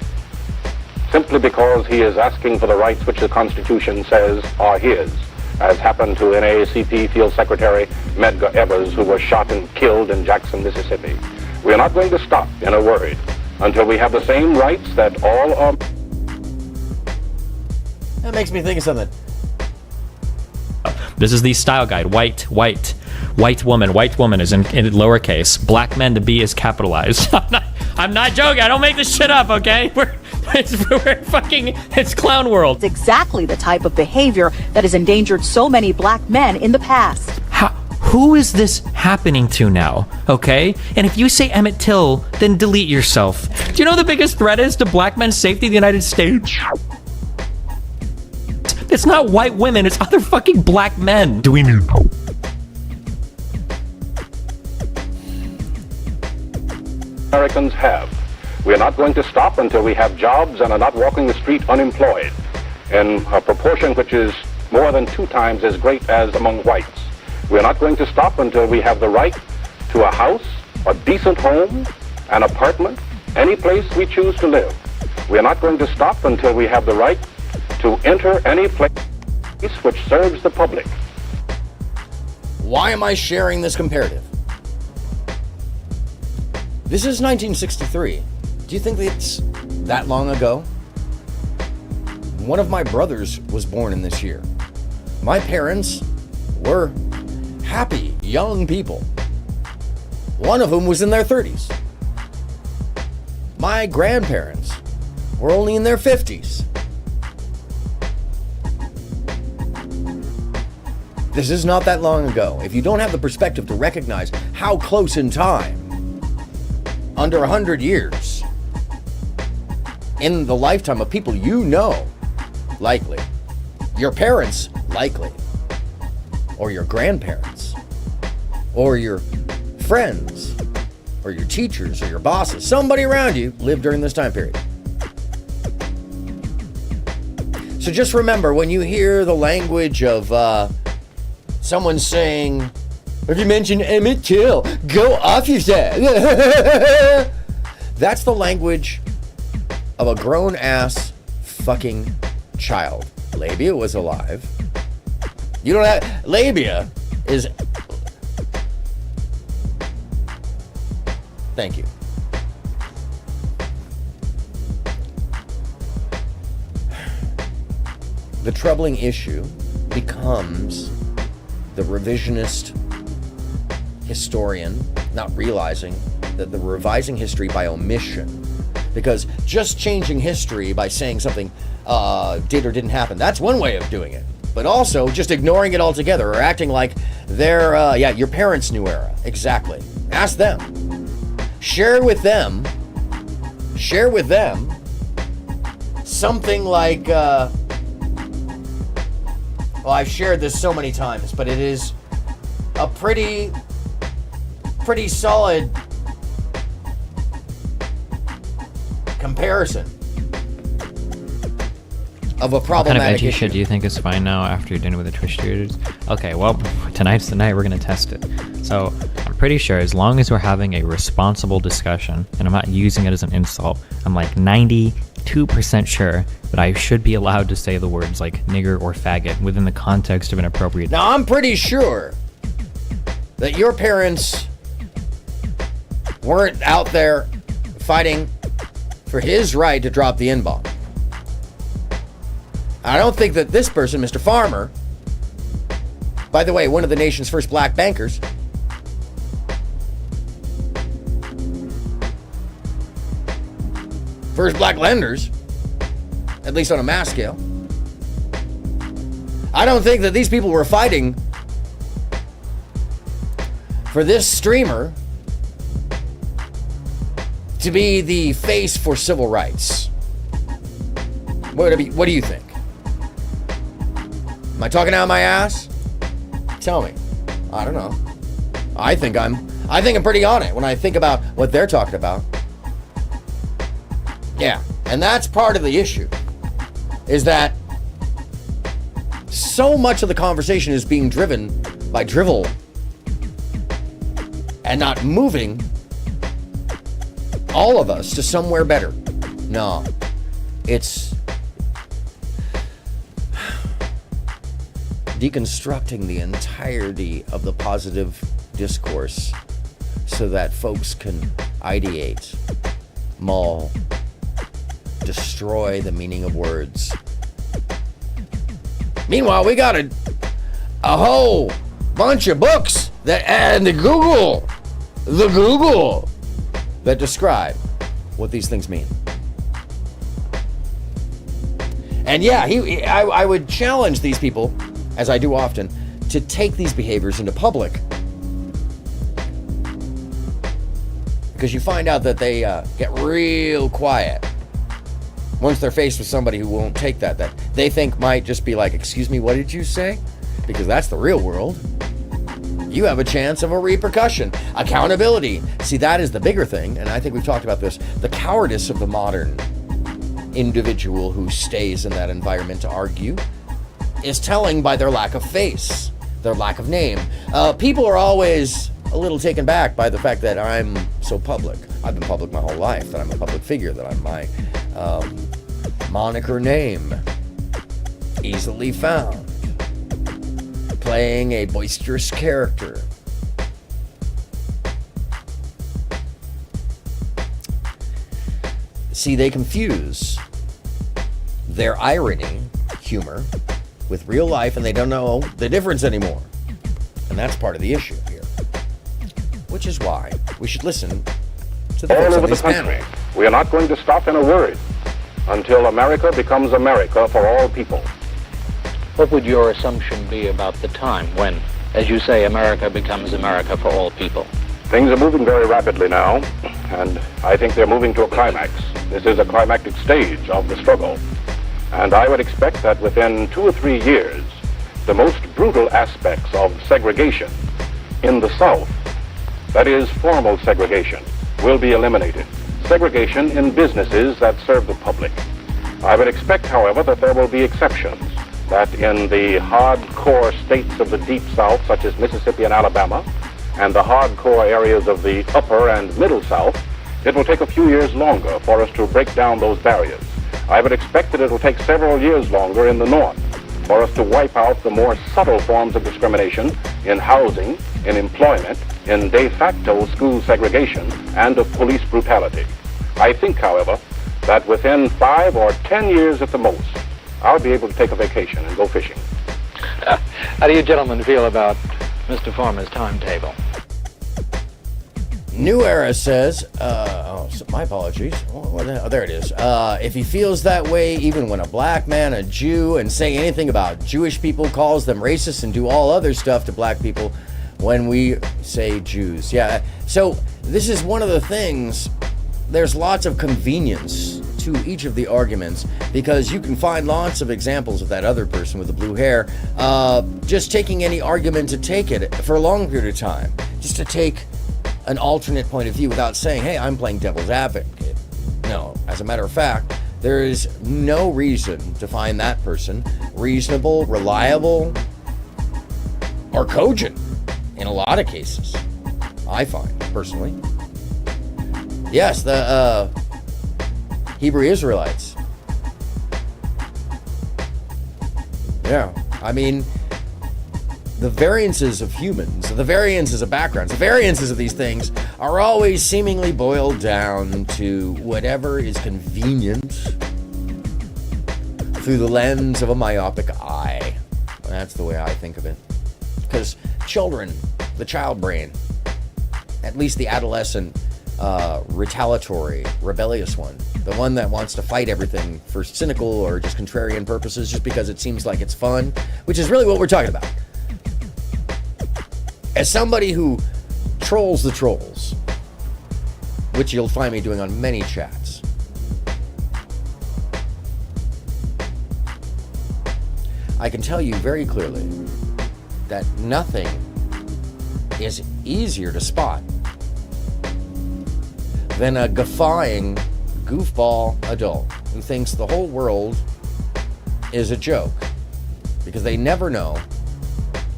simply because he is asking for the rights which the Constitution says are his, as happened to NAACP Field Secretary Medgar Evers, who was shot and killed in Jackson, Mississippi. We are not going to stop, in a word, until we have the same rights that all are. That makes me think of something. This is the style guide. White woman. White woman is in lowercase. Black men, the B is capitalized. I'm not joking. I don't make this shit up, okay? It's clown world. It's exactly the type of behavior that has endangered so many black men in the past. Who is this happening to now, okay? And if you say Emmett Till, then delete yourself. Do you know the biggest threat is to black men's safety in the United States? It's not white women, it's other fucking black men. Do we need hope? Americans have. We are not going to stop until we have jobs and are not walking the street unemployed in a proportion which is more than 2 times as great as among whites. We are not going to stop until we have the right to a house, a decent home, an apartment, any place we choose to live. We are not going to stop until we have the right to enter any place which serves the public. Why am I sharing this comparative? This is 1963. Do you think it's that long ago? One of my brothers was born in this year. My parents were happy, young people. One of whom was in their 30s. My grandparents were only in their 50s. This is not that long ago. If you don't have the perspective to recognize how close in time, under 100 years, in the lifetime of people you know, likely, your parents, likely, or your grandparents, or your friends, or your teachers, or your bosses, somebody around you lived during this time period. So just remember, when you hear the language of someone saying, if you mention Emmett Till, go off yourself. That's the language of a grown-ass fucking child. Labia was alive. You don't have... Labia is... Thank you. The troubling issue becomes the revisionist historian not realizing that the revising history by omission, because just changing history by saying something did or didn't happen, that's one way of doing it. But also just ignoring it altogether or acting like they're, your parents' new era. Exactly. Ask them. Share with them something like, well, I've shared this so many times, but it is a pretty solid comparison of a problematic what kind of edgy issue. shit do you think is fine now after you're done with the Twitch dudes? Okay, well, tonight's the night we're gonna test it. So I'm pretty sure as long as we're having a responsible discussion, and I'm not using it as an insult, I'm like 92% sure that I should be allowed to say the words like nigger or faggot within the context of an appropriate... Now, I'm pretty sure that your parents weren't out there fighting for his right to drop the N-bomb. I don't think that this person, Mr. Farmer, by the way, one of the nation's first black bankers, first black lenders, at least on a mass scale, I don't think that these people were fighting for this streamer to be the face for civil rights. What do you think? Am I talking out of my ass? Tell me. I don't know. I think I'm pretty on it when I think about what they're talking about. Yeah, and that's part of the issue, is that so much of the conversation is being driven by drivel and not moving all of us to somewhere better. No, it's deconstructing the entirety of the positive discourse so that folks can ideate, maul, destroy the meaning of words. Meanwhile, we got a whole bunch of books and the Google that describe what these things mean. And yeah, I would challenge these people, as I do often, to take these behaviors into public. Because you find out that they get real quiet once they're faced with somebody who won't take that they think might just be like, excuse me, what did you say? Because that's the real world. You have a chance of a repercussion. Accountability. See, that is the bigger thing, and I think we've talked about this. The cowardice of the modern individual who stays in that environment to argue is telling by their lack of face, their lack of name. People are always a little taken back by the fact that I'm so public. I've been public my whole life, that I'm a public figure, that I'm my moniker name, easily found, playing a boisterous character. See, they confuse their irony, humor, with real life, and they don't know the difference anymore. And that's part of the issue here. Which is why we should listen to the all folks over on the this country. panel. We are not going to stop in a word until America becomes America for all people. What would your assumption be about the time when, as you say, America becomes America for all people? Things are moving very rapidly now, and I think they're moving to a climax. This is a climactic stage of the struggle. And I would expect that within 2 or 3 years, the most brutal aspects of segregation in the South, that is formal segregation, will be eliminated. Segregation in businesses that serve the public. I would expect, however, that there will be exceptions, that in the hardcore states of the Deep South, such as Mississippi and Alabama, and the hardcore areas of the Upper and Middle South, it will take a few years longer for us to break down those barriers. I would expect that it will take several years longer in the North for us to wipe out the more subtle forms of discrimination in housing, in employment, in de facto school segregation, and of police brutality. I think, however, that within 5 or 10 years at the most, I'll be able to take a vacation and go fishing. How do you gentlemen feel about Mr. Farmer's timetable? New Era says, my apologies. There it is. If he feels that way, even when a black man, a Jew, and say anything about Jewish people, calls them racist and do all other stuff to black people when we say Jews. Yeah, so this is one of the things. There's lots of convenience to each of the arguments because you can find lots of examples of that other person with the blue hair just taking any argument to take it for a long period of time, just to take an alternate point of view without saying, hey, I'm playing devil's advocate. No, as a matter of fact, there is no reason to find that person reasonable, reliable, or cogent in a lot of cases, I find, personally. Yes, the Hebrew Israelites. Yeah, I mean, the variances of humans, the variances of backgrounds, the variances of these things are always seemingly boiled down to whatever is convenient through the lens of a myopic eye. That's the way I think of it. Because children, the child brain, at least the adolescent, retaliatory, rebellious one, the one that wants to fight everything for cynical or just contrarian purposes just because it seems like it's fun, which is really what we're talking about. As somebody who trolls the trolls, which you'll find me doing on many chats, I can tell you very clearly that nothing is easier to spot than a guffawing goofball adult who thinks the whole world is a joke, because they never know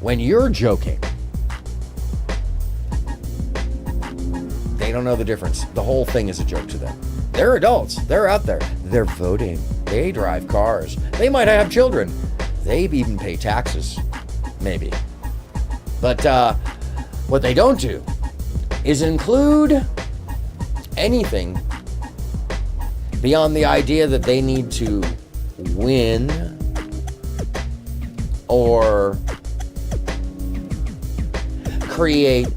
when you're joking. They don't know the difference. The whole thing is a joke to them. They're adults. They're out there. They're voting. They drive cars. They might have children. They even pay taxes. Maybe. But what they don't do is include anything beyond the idea that they need to win or create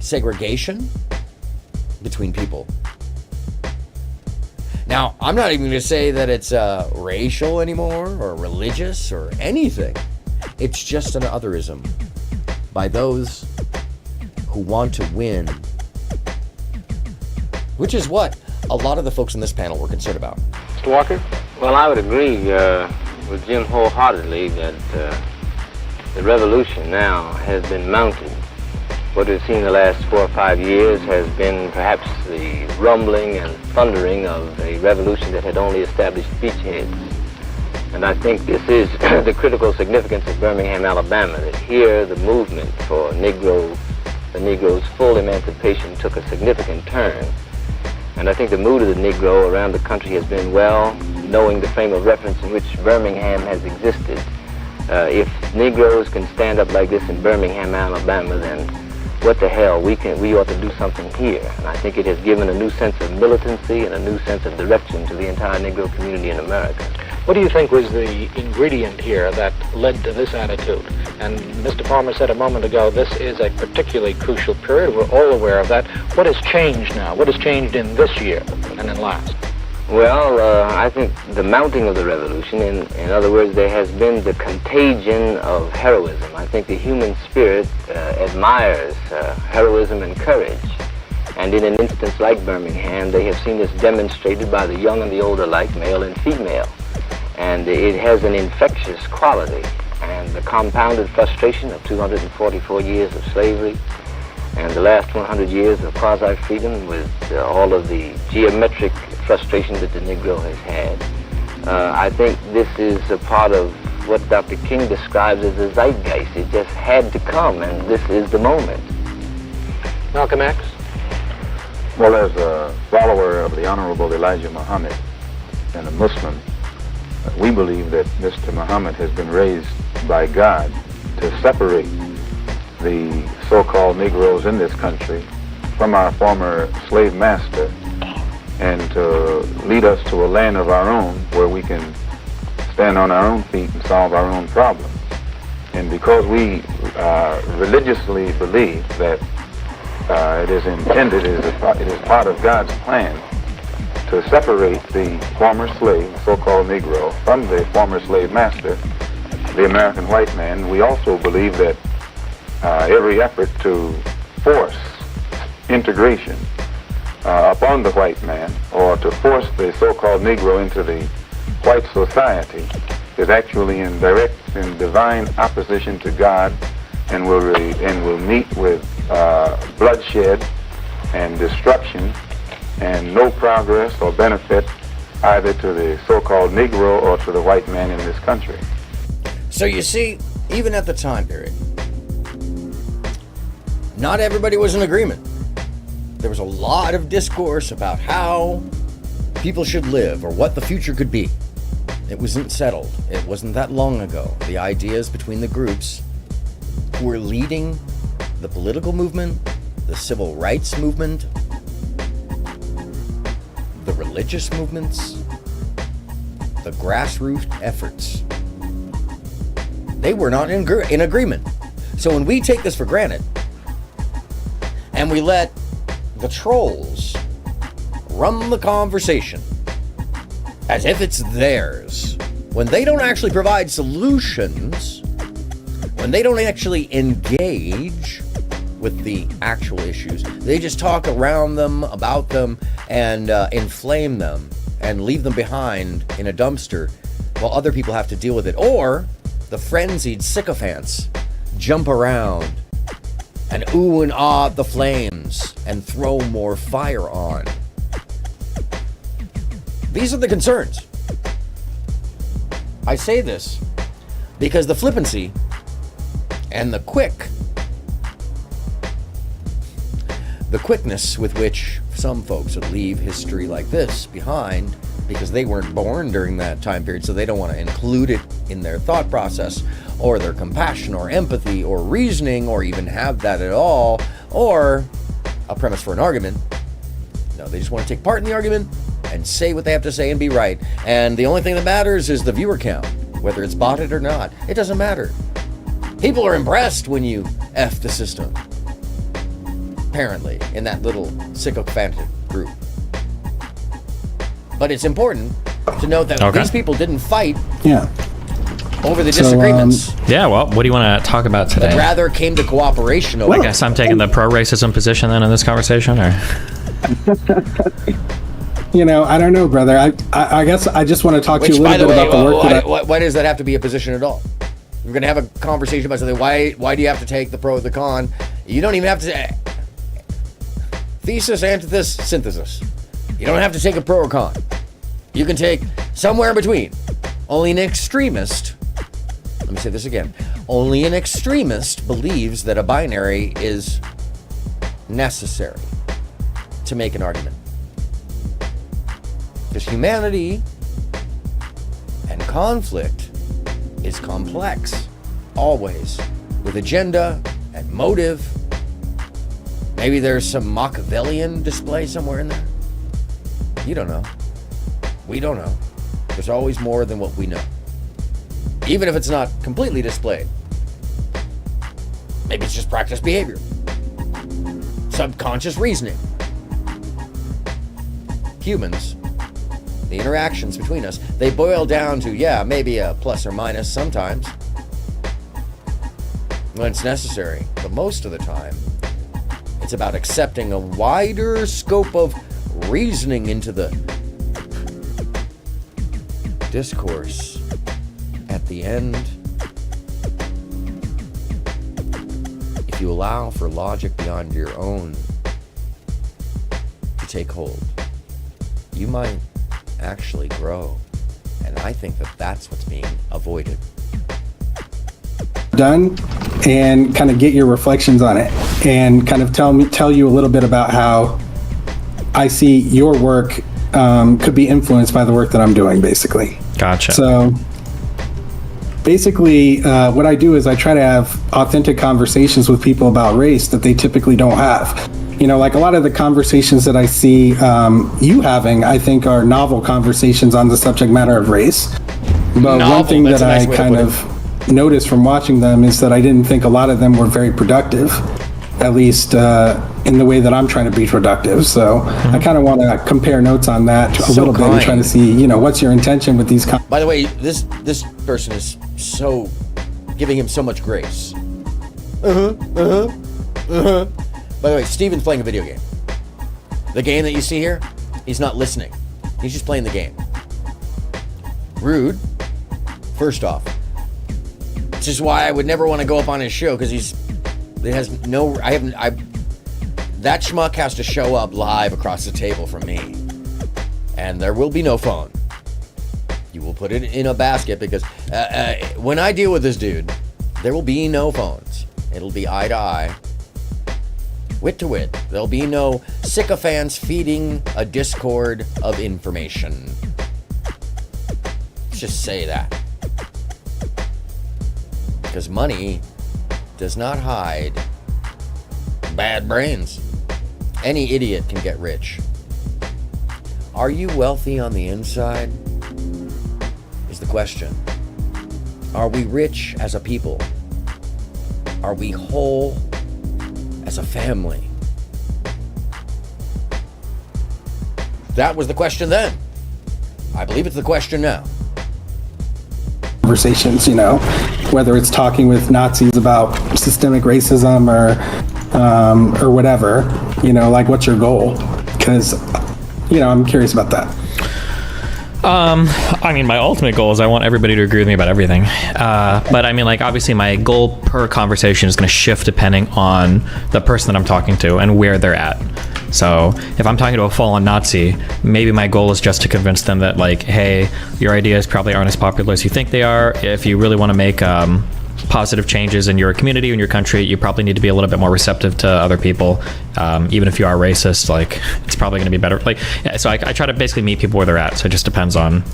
segregation between people. Now, I'm not even going to say that it's racial anymore or religious or anything. It's just an otherism by those who want to win, which is what a lot of the folks in this panel were concerned about. Mr. Walker? Well, I would agree with Jim wholeheartedly that the revolution now has been mounted. What we've seen the last 4 or 5 years has been perhaps the rumbling and thundering of a revolution that had only established beachheads. And I think this is the critical significance of Birmingham, Alabama, that here the movement for the Negro's full emancipation took a significant turn. And I think the mood of the Negro around the country has been, well, knowing the frame of reference in which Birmingham has existed. If Negroes can stand up like this in Birmingham, Alabama, then what the hell, we ought to do something here. And I think it has given a new sense of militancy and a new sense of direction to the entire Negro community in America. What do you think was the ingredient here that led to this attitude? And Mr. Palmer said a moment ago, this is a particularly crucial period. We're all aware of that. What has changed now? What has changed in this year and in last? Well, I think the mounting of the revolution, in other words, there has been the contagion of heroism. I think the human spirit admires heroism and courage. And in an instance like Birmingham, they have seen this demonstrated by the young and the old alike, male and female. And it has an infectious quality. And the compounded frustration of 244 years of slavery and the last 100 years of quasi-freedom with all of the geometric frustration that the Negro has had. I think this is a part of what Dr. King describes as a zeitgeist. It just had to come, and this is the moment. Malcolm X? Well, as a follower of the Honorable Elijah Muhammad and a Muslim, we believe that Mr. Muhammad has been raised by God to separate the so-called Negroes in this country from our former slave master and to lead us to a land of our own where we can stand on our own feet and solve our own problems. And because we religiously believe that it is intended, it is part of God's plan to separate the former slave, so-called Negro, from the former slave master, the American white man, we also believe that every effort to force integration upon the white man or to force the so-called Negro into the white society is actually in direct and divine opposition to God and will meet with bloodshed and destruction and no progress or benefit either to the so-called Negro or to the white man in this country. So you see, even at the time period, not everybody was in agreement. There was a lot of discourse about how people should live or what the future could be. It wasn't settled. It wasn't that long ago. The ideas between the groups who were leading the political movement, the civil rights movement, the religious movements, the grassroots efforts, they were not in agreement. So when we take this for granted and we let the trolls run the conversation as if it's theirs, when they don't actually provide solutions, when they don't actually engage with the actual issues, they just talk around them, about them, and inflame them and leave them behind in a dumpster while other people have to deal with it. Or the frenzied sycophants jump around and ooh and ah the flames and throw more fire on. These are the concerns. I say this because the flippancy and the quickness with which some folks would leave history like this behind because they weren't born during that time period, so they don't want to include it in their thought process or their compassion or empathy or reasoning or even have that at all, or a premise for an argument. No, they just want to take part in the argument and say what they have to say and be right. And the only thing that matters is the viewer count, whether it's botted or not. It doesn't matter. People are impressed when you F the system. Apparently, in that little sycophantic group. But it's important to note that these people didn't fight over the disagreements. Yeah, well, what do you want to talk about today? But rather came to cooperation over. I guess I'm taking the pro-racism position then in this conversation, or? I don't know, brother. I guess I just want to talk to you a little bit about the work why does that have to be a position at all? We're going to have a conversation about something. Why do you have to take the pro or the con? You don't even have to... Thesis, antithesis, synthesis. You don't have to take a pro or con. You can take somewhere in between. Only an extremist, let me say this again, only an extremist believes that a binary is necessary to make an argument. Because humanity and conflict is complex, always, with agenda and motive. Maybe there's some Machiavellian display somewhere in there. You don't know. We don't know. There's always more than what we know. Even if it's not completely displayed. Maybe it's just practice behavior. Subconscious reasoning. Humans, the interactions between us, they boil down to, maybe a plus or minus sometimes. When it's necessary. But most of the time, it's about accepting a wider scope of reasoning into the discourse at the end. If you allow for logic beyond your own to take hold, you might actually grow. And I think that that's what's being avoided. Done, and kind of get your reflections on it, and kind of tell you a little bit about how I see your work could be influenced by the work that I'm doing, basically. Gotcha. So basically, what I do is I try to have authentic conversations with people about race that they typically don't have. Like a lot of the conversations that I see you having, I think are novel conversations on the subject matter of race. But one thing that I kind of noticed from watching them is that I didn't think a lot of them were very productive, at least in the way that I'm trying to be productive. So I kind of want to compare notes on that a little bit and try to see, what's your intention with these. By the way, this person is so giving him so much grace. By the way, Steven's playing a video game. The game that you see here, he's not listening. He's just playing the game. Rude, first off. Which is why I would never want to go up on his show, because that schmuck has to show up live across the table from me. And there will be no phone. You will put it in a basket, because when I deal with this dude, there will be no phones. It'll be eye to eye. Wit to wit. There'll be no sycophants feeding a discord of information. Let's just say that. Because money does not hide bad brains. Any idiot can get rich. Are you wealthy on the inside? Is the question. Are we rich as a people? Are we whole as a family? That was the question then. I believe it's the question now. Conversations, whether it's talking with Nazis about systemic racism or whatever, like what's your goal? Because, I'm curious about that. I mean, my ultimate goal is I want everybody to agree with me about everything. But I mean, like, obviously my goal per conversation is going to shift depending on the person that I'm talking to and where they're at. So if I'm talking to a full-on Nazi, maybe my goal is just to convince them that, like, hey, your ideas probably aren't as popular as you think they are. If you really want to make positive changes in your community, in your country, you probably need to be a little bit more receptive to other people. Even if you are racist, like, it's probably going to be better. Like, yeah, so I try to basically meet people where they're at. So it just depends on,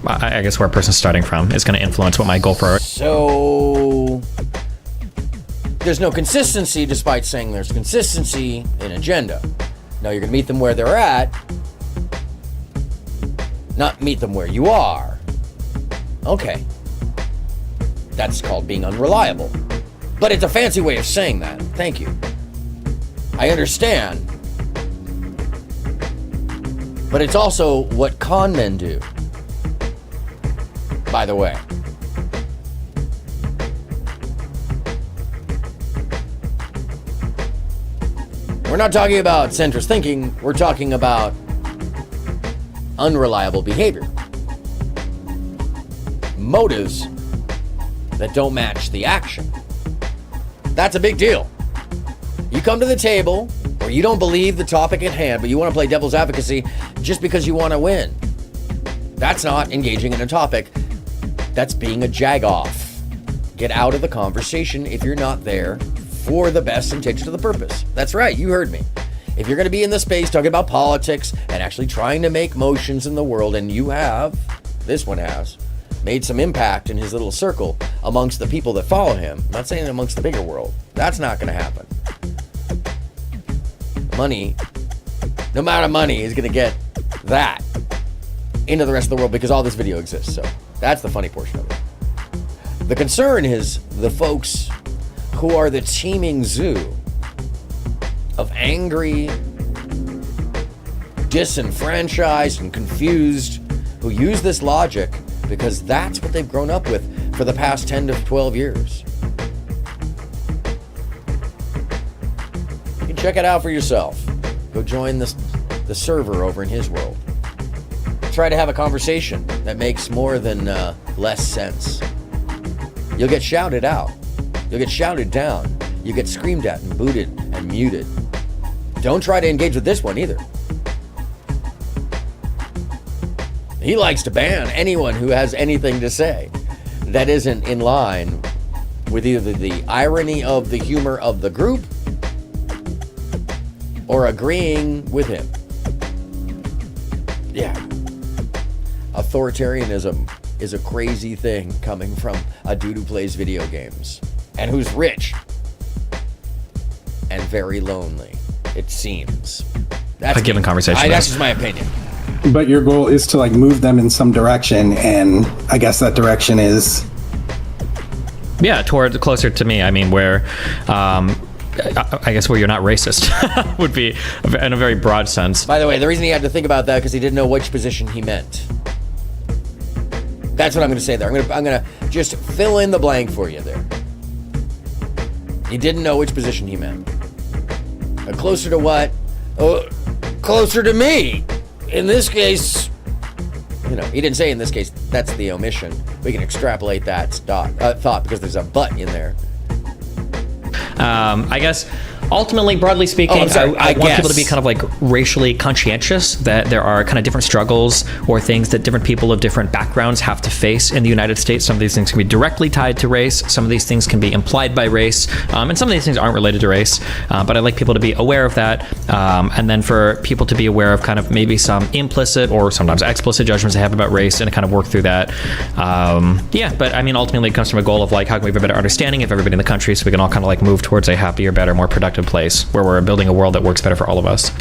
I guess, where a person's starting from is going to influence what my goal for. So there's no consistency, despite saying there's consistency in agenda. No, you're going to meet them where they're at, not meet them where you are. Okay. That's called being unreliable. But it's a fancy way of saying that. Thank you. I understand. But it's also what con men do. By the way. We're not talking about centrist thinking. We're talking about unreliable behavior. Motives that don't match the action. That's a big deal. You come to the table or you don't believe the topic at hand, but you want to play devil's advocacy just because you want to win. That's not engaging in a topic. That's being a jagoff. Get out of the conversation if you're not there for the best intention of the purpose. That's right, you heard me. If you're going to be in the space talking about politics and actually trying to make motions in the world, and you have, this one has, made some impact in his little circle amongst the people that follow him. I'm not saying amongst the bigger world. That's not going to happen. Money, no amount of money is going to get that into the rest of the world because all this video exists. So that's the funny portion of it. The concern is the folks who are the teeming zoo of angry, disenfranchised, and confused who use this logic because that's what they've grown up with for the past 10 to 12 years. You can check it out for yourself. Go join the server over in his world. Try to have a conversation that makes more than less sense. You'll get shouted out. You'll get shouted down. You get screamed at and booted and muted. Don't try to engage with this one either. He likes to ban anyone who has anything to say that isn't in line with either the irony of the humor of the group or agreeing with him. Yeah. Authoritarianism is a crazy thing coming from a dude who plays video games and who's rich and very lonely, it seems. That's a given conversation. That's just my opinion. But your goal is to like move them in some direction, and I guess that direction is toward closer to me. I mean, where I guess where you're not racist would be in a very broad sense. By the way, the reason he had to think about that because he didn't know which position he meant. That's what I'm going to say there. I'm going to just fill in the blank for you there. He didn't know which position he meant. Closer to what? Closer to me. In this case, he didn't say in this case. That's the omission. We can extrapolate that thought because there's a but in there. I guess ultimately, broadly speaking, I want people to be kind of like racially conscientious, that there are kind of different struggles or things that different people of different backgrounds have to face in the United States. Some of these things can be directly tied to race. Some of these things can be implied by race. And some of these things aren't related to race. But I'd like people to be aware of that. And then for people to be aware of kind of maybe some implicit or sometimes explicit judgments they have about race and to kind of work through that. But I mean, ultimately it comes from a goal of like, how can we have a better understanding of everybody in the country so we can all kind of like move towards a happier, better, more productive place where we're building a world that works better for all of us.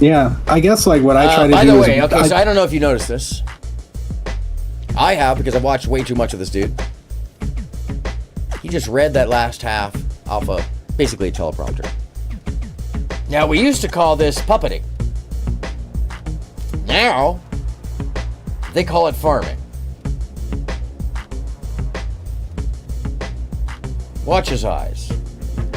Yeah, I guess like what I try to do. By the way, so I don't know if you noticed this. I have, because I've watched way too much of this dude. He just read that last half off of basically a teleprompter. Now, we used to call this puppeting. Now, they call it farming. Watch his eyes.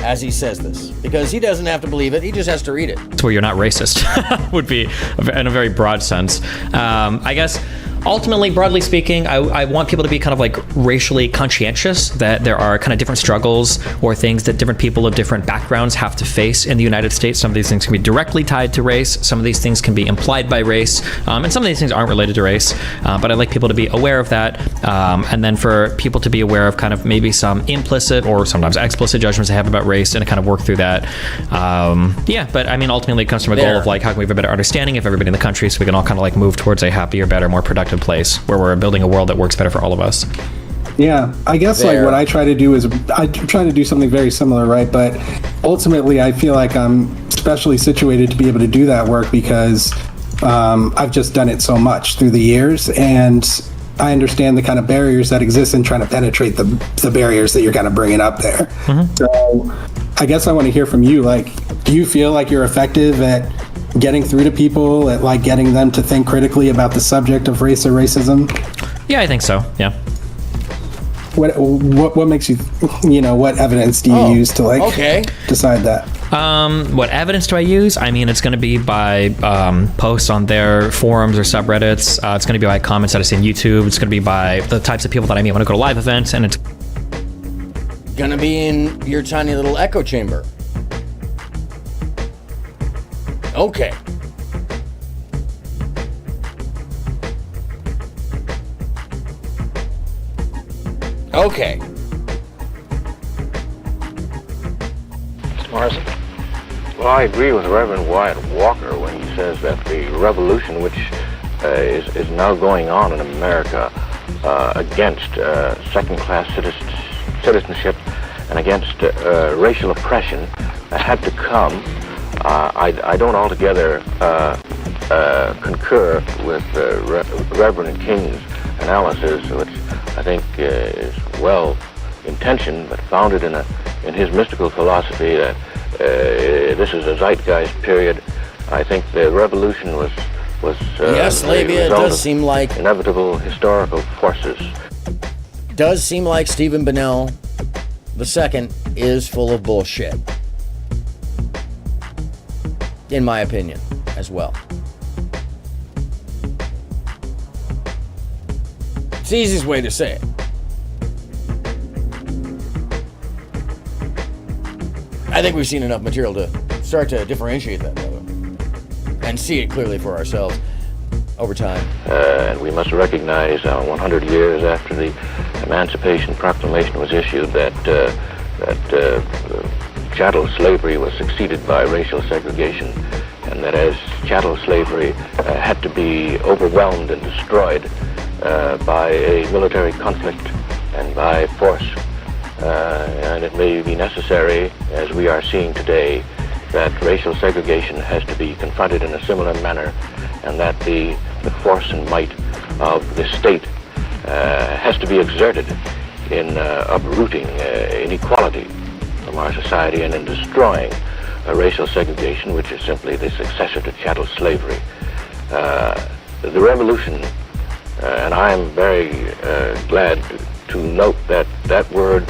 as he says this, because he doesn't have to believe it. He just has to read it. It's where you're not racist would be in a very broad sense. I guess ultimately, broadly speaking, I want people to be kind of like racially conscientious, that there are kind of different struggles or things that different people of different backgrounds have to face in the United States. Some of these things can be directly tied to race. Some of these things can be implied by race. And some of these things aren't related to race. But I'd like people to be aware of that. And then for people to be aware of kind of maybe some implicit or sometimes explicit judgments they have about race and to kind of work through that. But I mean, ultimately it comes from a goal of like, how can we have a better understanding of everybody in the country so we can all kind of like move towards a happier, better, more productive place where we're building a world that works better for all of us. Yeah, I guess like what I try to do is I try to do something very similar, right? But ultimately I feel like I'm specially situated to be able to do that work because I've just done it so much through the years, and I understand the kind of barriers that exist in trying to penetrate the barriers that you're kind of bringing up there. Mm-hmm. So I guess I want to hear from you. Like, do you feel like you're effective at getting through to people, at like getting them to think critically about the subject of race or racism? Yeah, I think so. Yeah. What makes you, what evidence do you use to like decide that? What evidence do I use? I mean, it's going to be by posts on their forums or subreddits. It's going to be by comments that I see on YouTube. It's going to be by the types of people that I meet when I go to live events, and it's going to be in your tiny little echo chamber. Okay. Okay. Mr. Morrison? Well, I agree with Reverend Wyatt Walker when he says that the revolution which is now going on in America against second-class citizenship and against racial oppression had to come. I don't altogether concur with Reverend King's analysis, which I think is well intentioned but founded in his mystical philosophy that this is a zeitgeist period. I think the revolution was yes, Labia, it does seem like inevitable historical forces. Does seem like Stephen Bennell II is full of bullshit, in my opinion, as well. It's the easiest way to say it. I think we've seen enough material to start to differentiate that, brother, and see it clearly for ourselves over time. And we must recognize 100 years after the Emancipation Proclamation was issued that chattel slavery was succeeded by racial segregation, and that as chattel slavery had to be overwhelmed and destroyed by a military conflict and by force, and it may be necessary, as we are seeing today, that racial segregation has to be confronted in a similar manner, and that the force and might of the state has to be exerted in uprooting inequality from our society and in destroying racial segregation, which is simply the successor to chattel slavery. The revolution, and I am very glad to note that that word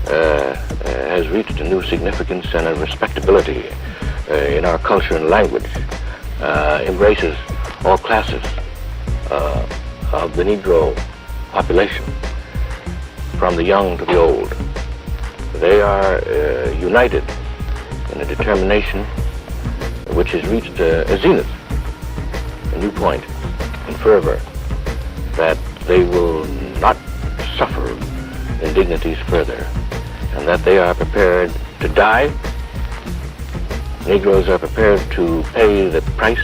has reached a new significance and a respectability in our culture and language, embraces all classes of the Negro population, from the young to the old. They are united in a determination which has reached a zenith, a new point in fervor, that they will not suffer indignities further, and that they are prepared to die. Negroes are prepared to pay the price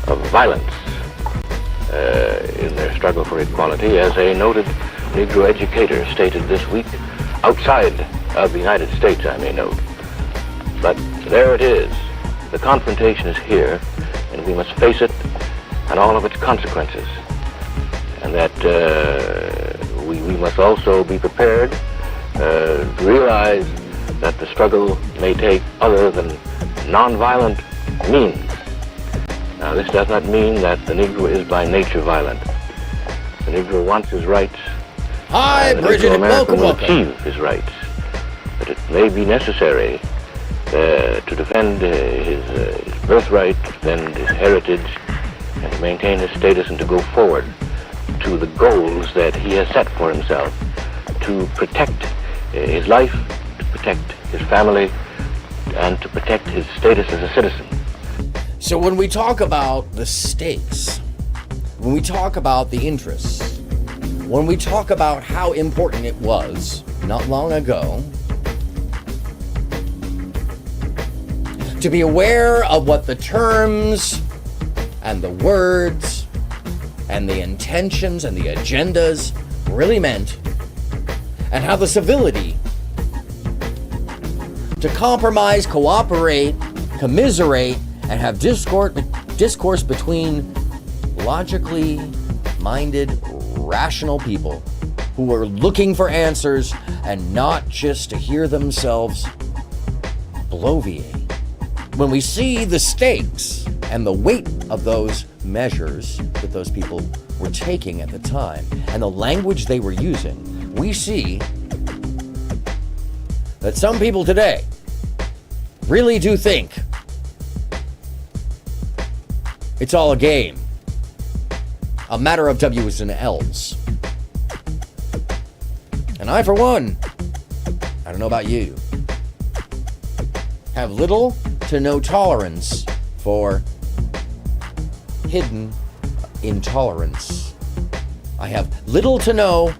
of violence in their struggle for equality, as a noted Negro educator stated this week, outside of the United States, I may note. But there it is. The confrontation is here, and we must face it and all of its consequences. And that we must also be prepared to realize that the struggle may take other than nonviolent means. Now, this does not mean that the Negro is by nature violent. The Negro wants his rights. Hi, the Bridget, Negro American welcome. will achieve his rights. The that it may be necessary to defend his birthright, to defend his heritage, and to maintain his status, and to go forward to the goals that he has set for himself, to protect his life, to protect his family, and to protect his status as a citizen. So when we talk about the stakes, when we talk about the interests, when we talk about how important it was not long ago to be aware of what the terms and the words and the intentions and the agendas really meant, and how the civility to compromise, cooperate, commiserate, and have discourse between logically minded, rational people who are looking for answers and not just to hear themselves bloviate. When we see the stakes and the weight of those measures that those people were taking at the time and the language they were using, we see that some people today really do think it's all a game, a matter of W's and L's. And I, for one, I don't know about you, have little to no tolerance for hidden intolerance. I have little to no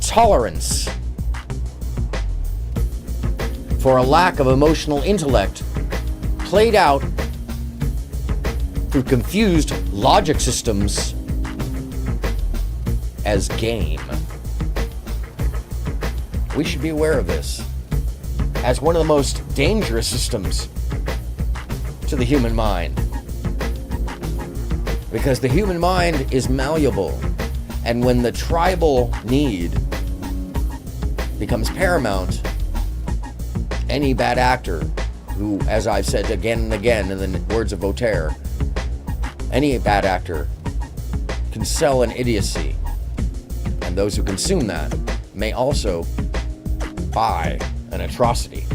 tolerance for a lack of emotional intellect played out through confused logic systems as game. We should be aware of this as one of the most dangerous systems to the human mind. Because the human mind is malleable, and when the tribal need becomes paramount, any bad actor who, as I've said again and again in the words of Voltaire, any bad actor can sell an idiocy, and those who consume that may also buy an atrocity.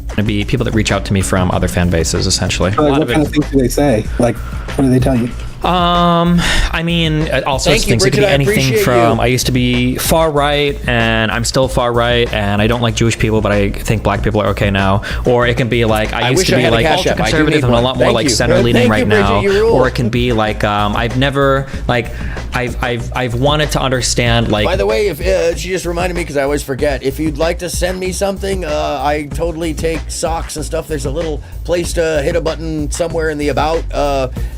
To be people that reach out to me from other fan bases, essentially. What kind of things do they say? Like, what do they tell you? I mean, all sorts of things. It could be anything from I used to be far right and I'm still far right and I don't like Jewish people, but I think black people are okay now. Or it can be like I used to be like ultra conservative and a lot more like center leaning right now. Or it can be like I've never like I've wanted to understand like. By the way, if she just reminded me because I always forget. If you'd like to send me something, I totally take socks and stuff. There's a little place to hit a button somewhere in the about,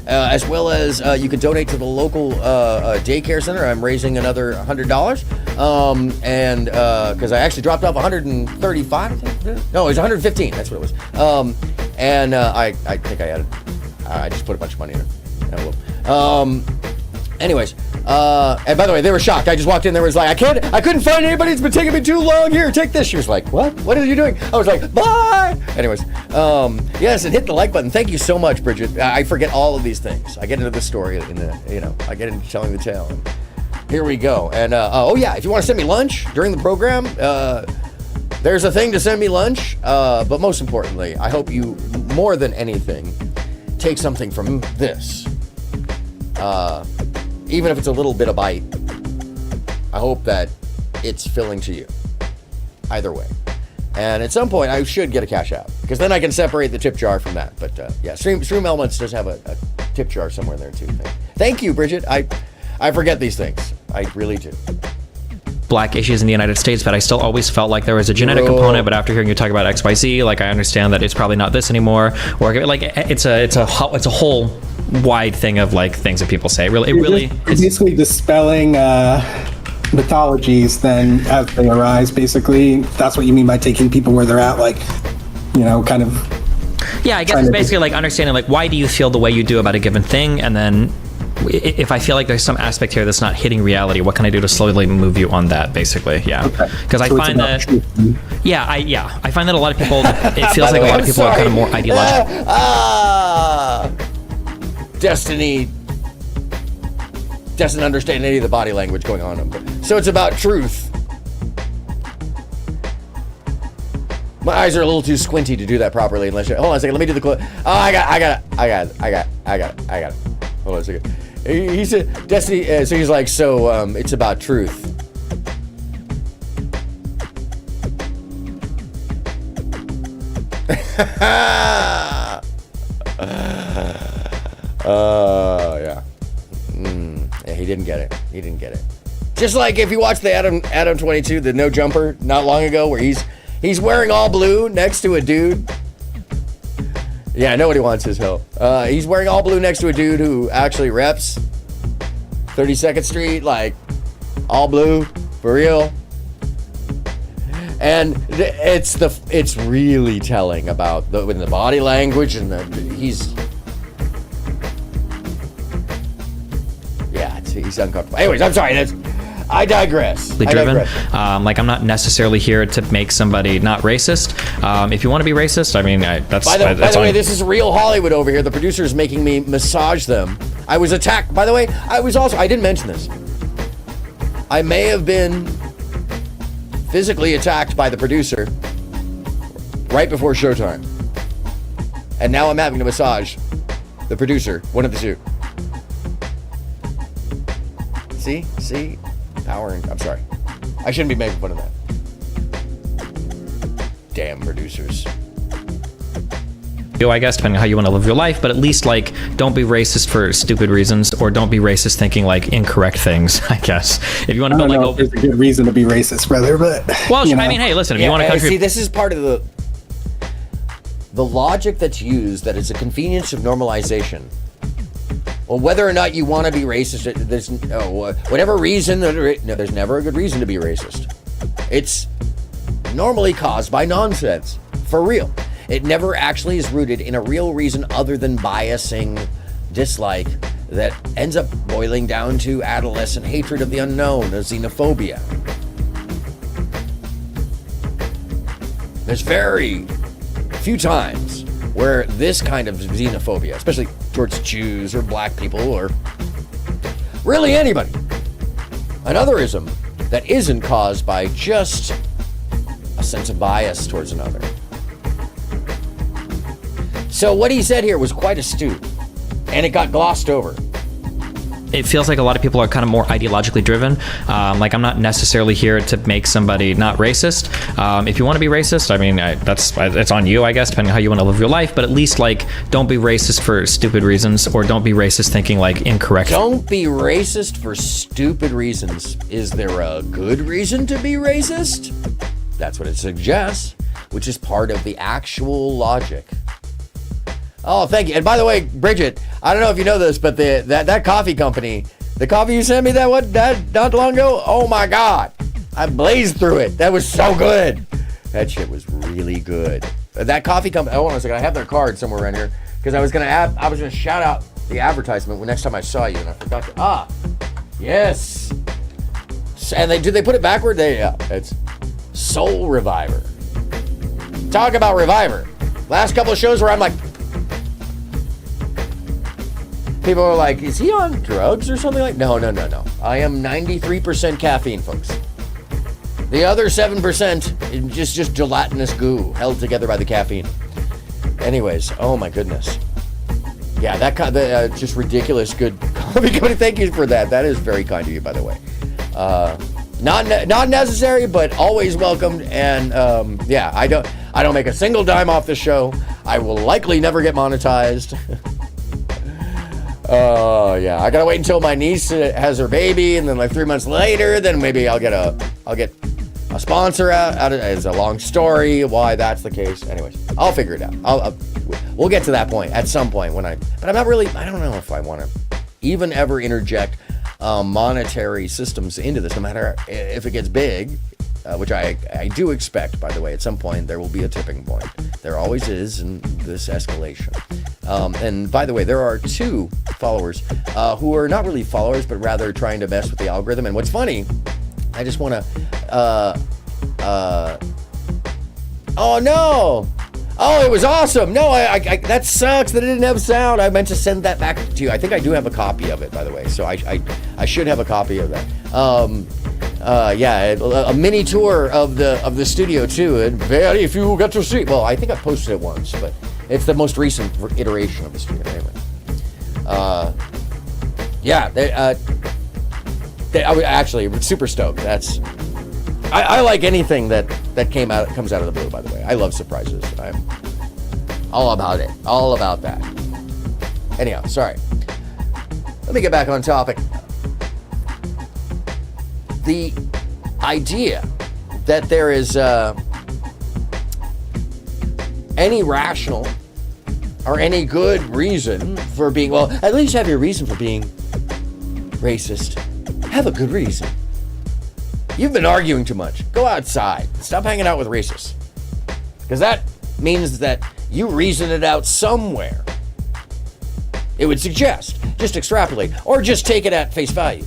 as well as you can donate to the local daycare center. I'm raising another $100, and because I actually dropped off 135, I think. No, it was 115. That's what it was. And I think I added. I just put a bunch of money in it. Anyways, and by the way, they were shocked. I just walked in. There was like, I couldn't find anybody. It's been taking me too long. Here, take this. She was like, what? What are you doing? I was like, bye. Anyways, yes, and hit the like button. Thank you so much, Bridget. I forget all of these things. I get into the story, I get into telling the tale. And here we go. And oh yeah, if you want to send me lunch during the program, there's a thing to send me lunch. But most importantly, I hope you, more than anything, take something from this. Even if it's a little bit of bite, I hope that it's filling to you. Either way. And at some point, I should get a cash app, because then I can separate the tip jar from that. But yeah, Stream Elements does have a tip jar somewhere there too. Thank you, Bridget. I forget these things. I really do. Black issues in the United States, but I still always felt like there was a genetic component. But after hearing you talk about XYZ, like I understand that it's probably not this anymore, or like it's a whole wide thing of like things that people say. You're basically dispelling mythologies then as they arise. Basically, that's what you mean by taking people where they're at, like kind of. Yeah, I guess it's basically like understanding like why do you feel the way you do about a given thing, and then if I feel like there's some aspect here that's not hitting reality, what can I do to slowly move you on that, basically? Yeah. Because I find that I find that a lot of people, it feels like a lot of people are kind of more ideological. Destiny doesn't understand any of the body language going on. So it's about truth. My eyes are a little too squinty to do that properly unless you... Hold on a second, let me do the... Oh, I got it. Hold on a second. He said, Destiny, so he's like, it's about truth. Yeah. Yeah, he didn't get it. Just like if you watch the Adam 22, the No Jumper, not long ago, where he's wearing all blue next to a dude. Yeah, nobody wants his help. He's wearing all blue next to a dude who actually reps 32nd Street, like all blue for real. And it's really telling about the body language and he's uncomfortable. Anyways, I'm sorry. I digress. Like, I'm not necessarily here to make somebody not racist. If you want to be racist, I mean, that's... By the way, this is real Hollywood over here. The producer is making me massage them. I was attacked. By the way, I didn't mention this. I may have been physically attacked by the producer right before showtime. And now I'm having to massage the producer, one of the two. See? Power and... I'm sorry. I shouldn't be making fun of that. Damn producers. I guess, depending on how you want to live your life, but at least, like, don't be racist for stupid reasons, or don't be racist thinking, like, incorrect things, I guess. If you want to build, like... There's a good reason to be racist, brother, but... Well, I mean, hey, listen, if you want to country... See, this is part of the logic that's used, that is a convenience of normalization. Well, whether or not you want to be racist, there's whatever reason, there's never a good reason to be racist. It's normally caused by nonsense, for real. It never actually is rooted in a real reason other than biasing dislike that ends up boiling down to adolescent hatred of the unknown, of xenophobia. There's very few times where this kind of xenophobia, especially towards Jews or black people or really anybody, an otherism that isn't caused by just a sense of bias towards another. So what he said here was quite astute, and it got glossed over. It feels like a lot of people are kind of more ideologically driven. Like, I'm not necessarily here to make somebody not racist. If you want to be racist, I mean, it's on you, I guess, depending on how you want to live your life. But at least, like, don't be racist for stupid reasons, or don't be racist thinking, like, incorrect. Don't be racist for stupid reasons. Is there a good reason to be racist? That's what it suggests, which is part of the actual logic. Oh, thank you. And by the way, Bridget, I don't know if you know this, but that coffee company, the coffee you sent me that not long ago, oh my God, I blazed through it. That was so good. That shit was really good. That coffee company, hold on a second, I have their card somewhere around here, because I was gonna shout out the advertisement when next time I saw you, and I forgot to, yes. And they put it backward? It's Soul Reviver. Talk about Reviver. Last couple of shows where I'm like, people are like, is he on drugs or something like? No. I am 93% caffeine, folks. The other 7% is just gelatinous goo held together by the caffeine. Anyways, oh my goodness. Yeah, that just ridiculous good coffee company. Thank you for that. That is very kind of you, by the way. Not necessary, but always welcomed. And yeah, I don't make a single dime off the show. I will likely never get monetized. Oh yeah, I gotta wait until my niece has her baby, and then like 3 months later, then maybe I'll get a sponsor out of it. It's a long story why that's the case. Anyways, I'll figure it out. We'll get to that point at some point but I'm not really. I don't know if I want to even ever interject monetary systems into this, no matter if it gets big, which I do expect. By the way, at some point there will be a tipping point. There always is in this escalation. And by the way, there are 2 followers who are not really followers, but rather trying to mess with the algorithm. And what's funny, I just want to... oh, no! Oh, it was awesome! No, I that sucks that it didn't have sound. I meant to send that back to you. I think I do have a copy of it, by the way. So I should have a copy of that. Yeah, a mini tour of the studio too, and very few get to see. Well, I think I posted it once, but it's the most recent iteration of the studio. Anyway, I was actually super stoked. I like anything that comes out of the blue. By the way, I love surprises. I'm all about it. All about that. Anyhow, sorry. Let me get back on topic. The idea that there is any rational or any good reason for being, well, at least have your reason for being racist. Have a good reason. You've been arguing too much. Go outside. Stop hanging out with racists. Because that means that you reason it out somewhere. It would suggest. Just extrapolate. Or just take it at face value.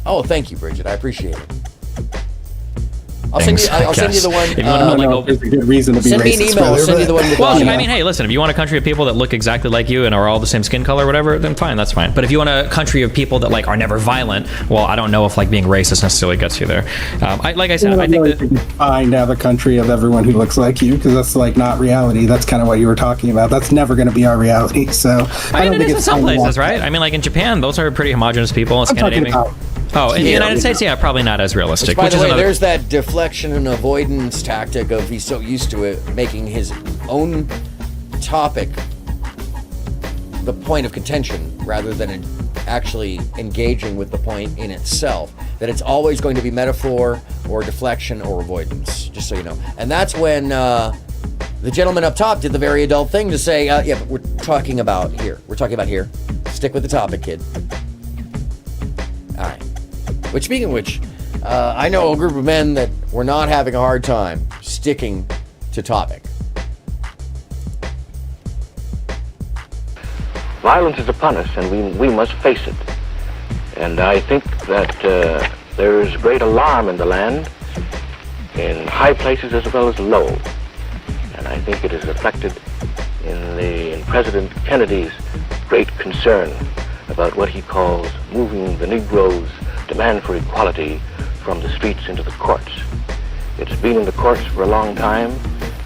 Oh, thank you, Bridget. I appreciate it. I'll send you the one. If you want to know, there's a good reason to be send me racist, an email. I'll send you the one. Well, I mean, hey, listen. If you want a country of people that look exactly like you and are all the same skin color, or whatever, then fine, that's fine. But if you want a country of people that like are never violent, well, I don't know if like being racist necessarily gets you there. Like I said, I think that find have a country of everyone who looks like you, because that's like not reality. That's kind of what you were talking about. That's never going to be our reality. So I mean, it is in some places, right? I mean, like in Japan, those are pretty homogenous people. Scandinavian. Oh, in the United States, yeah, probably not as realistic. By the way, there's that deflection and avoidance tactic of he's so used to it, making his own topic the point of contention rather than actually engaging with the point in itself. That it's always going to be metaphor or deflection or avoidance, just so you know. And that's when the gentleman up top did the very adult thing to say, yeah, but we're talking about here. We're talking about here. Stick with the topic, kid. All right. Which, speaking of which, I know a group of men that were not having a hard time sticking to topic. Violence is upon us, and we must face it. And I think that there is great alarm in the land, in high places as well as low. And I think it is reflected in President Kennedy's great concern about what he calls moving the Negroes' demand for equality from the streets into the courts. It's been in the courts for a long time,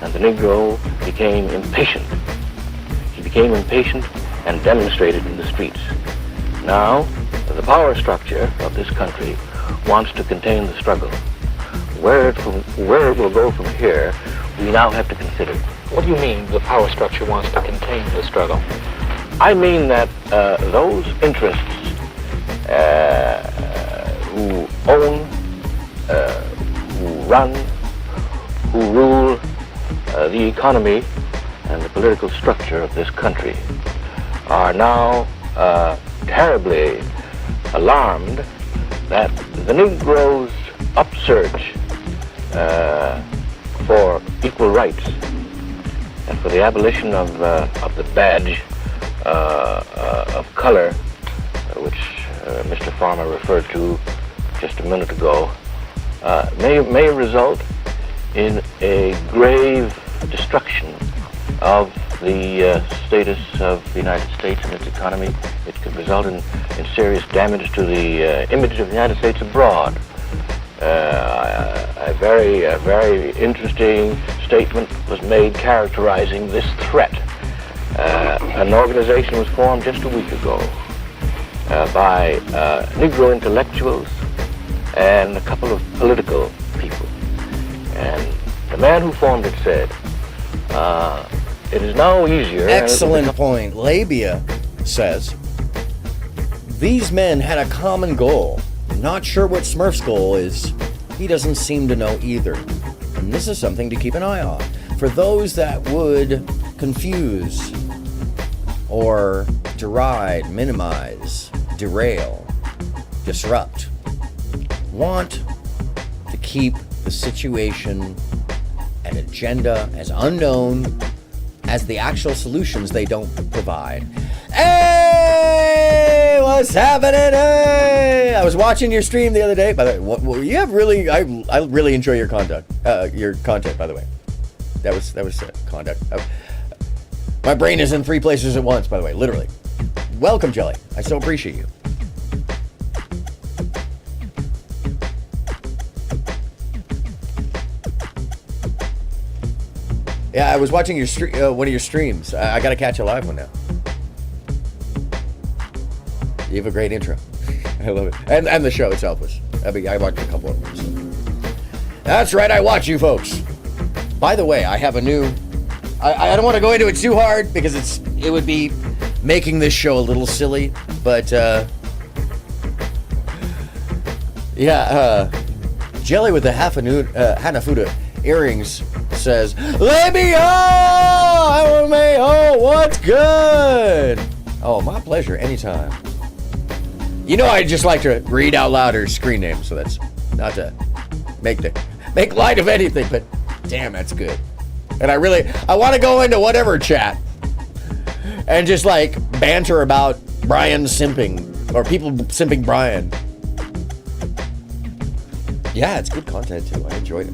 and the Negro became impatient. He became impatient and demonstrated in the streets. Now, the power structure of this country wants to contain the struggle. Where it will go from here, we now have to consider. What do you mean the power structure wants to contain the struggle? I mean that those interests who own, who run, who rule the economy and the political structure of this country are now terribly alarmed that the Negroes' upsurge for equal rights and for the abolition of the badge of color, which Mr. Farmer referred to just a minute ago, may result in a grave destruction of the status of the United States and its economy. It could result in serious damage to the image of the United States abroad. A very interesting statement was made characterizing this threat. An organization was formed just a week ago by Negro intellectuals and a couple of political people. And the man who formed it said, it is now easier... Excellent point. Labia says, these men had a common goal. Not sure what Smurf's goal is. He doesn't seem to know either. And this is something to keep an eye on. For those that would confuse or deride, minimize, derail, disrupt, want to keep the situation and agenda as unknown as the actual solutions they don't provide. Hey, what's happening? Hey, I was watching your stream the other day. By the way, you have really, I really enjoy your content. By the way, that was conduct. My brain is in 3 places at once. By the way, literally. Welcome, Jelly. I so appreciate you. Yeah, I was watching your one of your streams. I got to catch a live one now. You have a great intro. I love it. And the show itself was. I watched a couple of them. So. That's right, I watch you folks. By the way, I have a new... I don't want to go into it too hard because it would be making this show a little silly, but Jelly with the Hanafuda earrings says, "Let me oh, what's good?" Oh, my pleasure, anytime. You know, I just like to read out loud her screen name, so that's not to make light of anything, but damn, that's good. And I want to go into whatever chat and just like banter about Brian simping or people simping Brian. Yeah, it's good content too. I enjoyed it.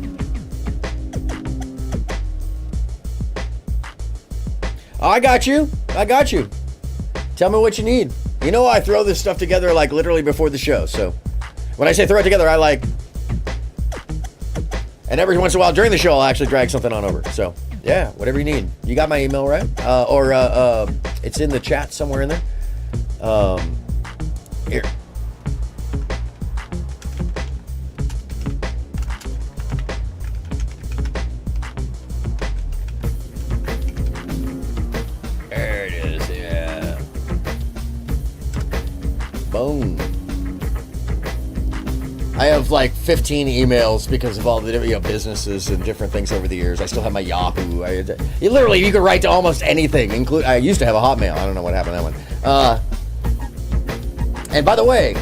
I got you. Tell me what you need. You know, I throw this stuff together like literally before the show. So when I say throw it together, I like... And every once in a while during the show, I'll actually drag something on over. So, yeah, whatever you need. You got my email, right? Or it's in the chat somewhere in there. Here. There it is, yeah. Boom. I have like 15 emails because of all the different businesses and different things over the years. I still have my Yahoo. You could write to almost anything. I used to have a Hotmail. I don't know what happened to that one. And by the way,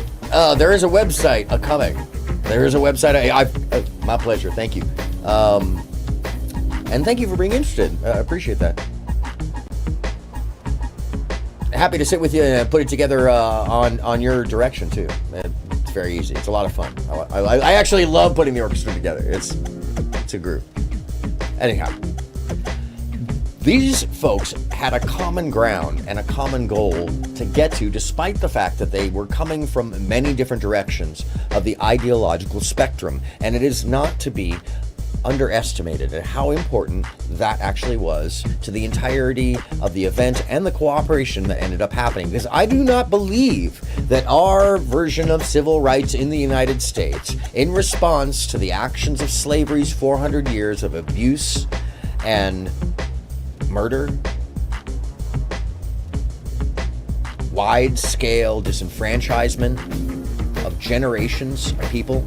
there is a website coming. There is a website. My pleasure. Thank you. And thank you for being interested. I appreciate that. Happy to sit with you and put it together on your direction too. It's very easy. It's a lot of fun. I actually love putting the orchestra together. It's a group. Anyhow, these folks had a common ground and a common goal to get to, despite the fact that they were coming from many different directions of the ideological spectrum. And it is not to be underestimated at how important that actually was to the entirety of the event and the cooperation that ended up happening. Because I do not believe that our version of civil rights in the United States, in response to the actions of slavery's 400 years of abuse and murder, wide-scale disenfranchisement of generations of people,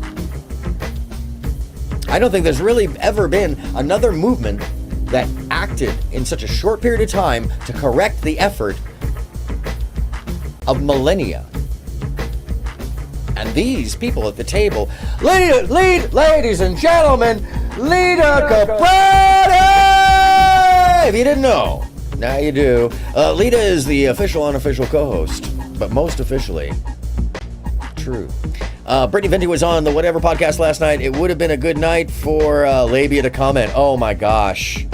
I don't think there's really ever been another movement that acted in such a short period of time to correct the effort of millennia. And these people at the table, ladies and gentlemen, Lita Caprati! If you didn't know, now you do. Lita is the official, unofficial co-host, but most officially, true. Brittany Venti was on the Whatever podcast last night. It would have been a good night for Labia to comment. Oh my gosh.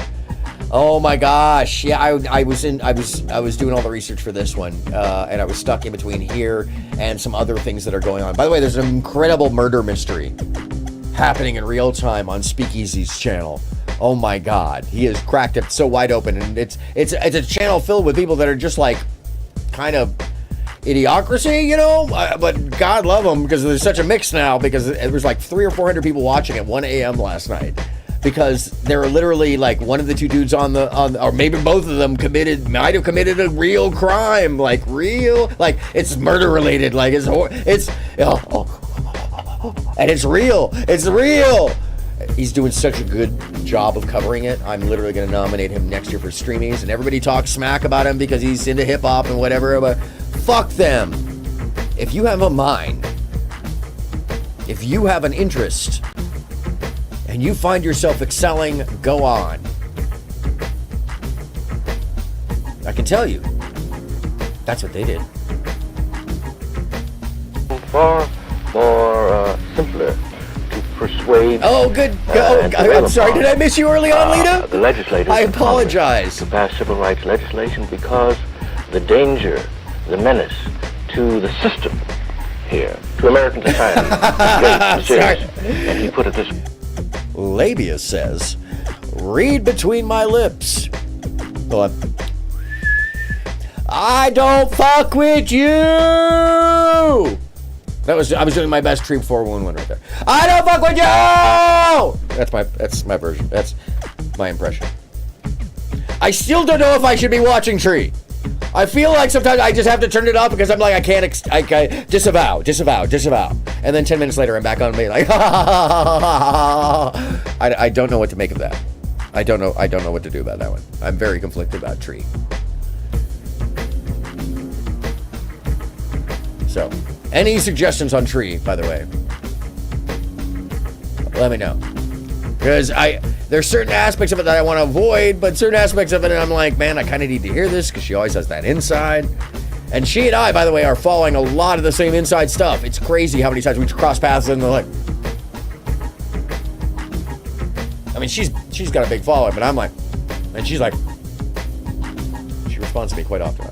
Yeah, I was doing all the research for this one, and I was stuck in between here and some other things that are going on. By the way, there's an incredible murder mystery happening in real time on Speakeasy's channel. Oh my God, he has cracked it so wide open, and it's a channel filled with people that are just like kind of idiocracy, you know, but God love them, because there's such a mix now, because there was like 300 or 400 people watching at 1 a.m. last night, because there were literally like one of the two dudes on or maybe both of them might have committed a real crime, like it's murder related, like and it's real. He's doing such a good job of covering it. I'm literally going to nominate him next year for Streamies, and everybody talks smack about him because he's into hip hop and whatever, but fuck them. If you have a mind, if you have an interest, and you find yourself excelling, go on. I can tell you, that's what they did. Far more simpler to persuade. Oh, good. I'm sorry. Did I miss you early on, Lita? The legislators. I apologize. To pass civil rights legislation, because the danger, the menace to the system here, to American society, is great, serious. And he put it this way. Labia says, Read between my lips. Go on. I don't fuck with you. I was doing my best Tree 411 right there. I don't fuck with you. That's my version. That's my impression. I still don't know if I should be watching Tree. I feel like sometimes I just have to turn it off because I'm like, I can't disavow. And then 10 minutes later, I'm back on me like, I don't know what to make of that. I don't know what to do about that one. I'm very conflicted about Tree. So, any suggestions on Tree, by the way, let me know. Because there's certain aspects of it that I want to avoid, but certain aspects of it, I'm like, man, I kind of need to hear this because she always has that inside. And she and I, by the way, are following a lot of the same inside stuff. It's crazy how many times we cross paths and they're like, I mean, she's got a big following, but I'm like, and she's like, she responds to me quite often.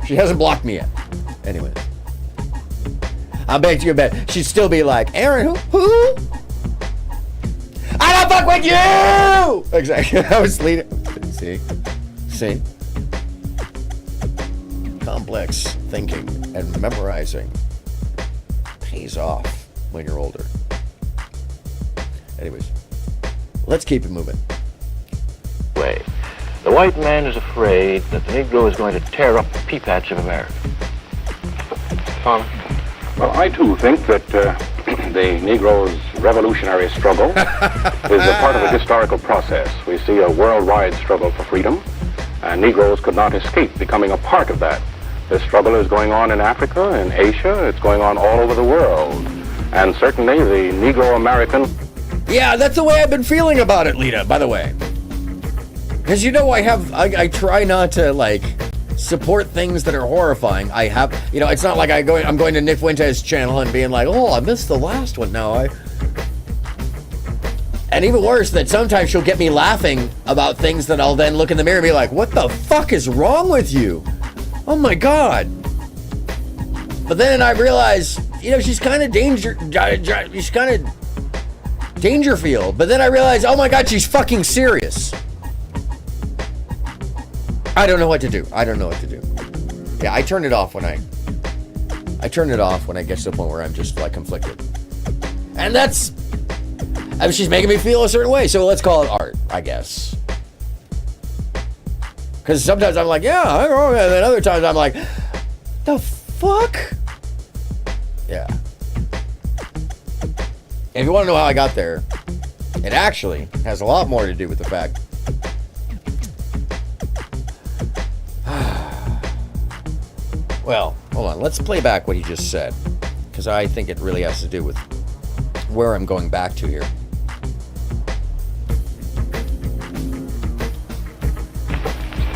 She hasn't blocked me yet. Anyway, I bet you she'd still be like, Aaron, who? I don't fuck with you! Exactly. I was leading. See? Complex thinking and memorizing pays off when you're older. Anyways, let's keep it moving. Way. The white man is afraid that the Negro is going to tear up the pea patch of America. Well, I too think that the Negro's revolutionary struggle is a part of a historical process. We see a worldwide struggle for freedom, and Negroes could not escape becoming a part of that. This struggle is going on in Africa, in Asia, it's going on all over the world. And certainly the Negro-American... Yeah, that's the way I've been feeling about it, Lita, by the way. Because I try not to, like, support things that are horrifying. It's not like I'm going to Nick Fuentes' channel and being like, oh, I missed the last one. No, and even worse, that sometimes she'll get me laughing about things that I'll then look in the mirror and be like, what the fuck is wrong with you? Oh my God. But then I realize, she's kind of Dangerfield. But then I realize, oh my God, she's fucking serious. I don't know what to do. Yeah, I turn it off when I get to the point where I'm just like conflicted. And she's making me feel a certain way. So let's call it art, I guess. Because sometimes I'm like, yeah, and then other times I'm like, the fuck? Yeah. And if you want to know how I got there, it actually has a lot more to do with the fact. Well, hold on. Let's play back what he just said, because I think it really has to do with where I'm going back to here.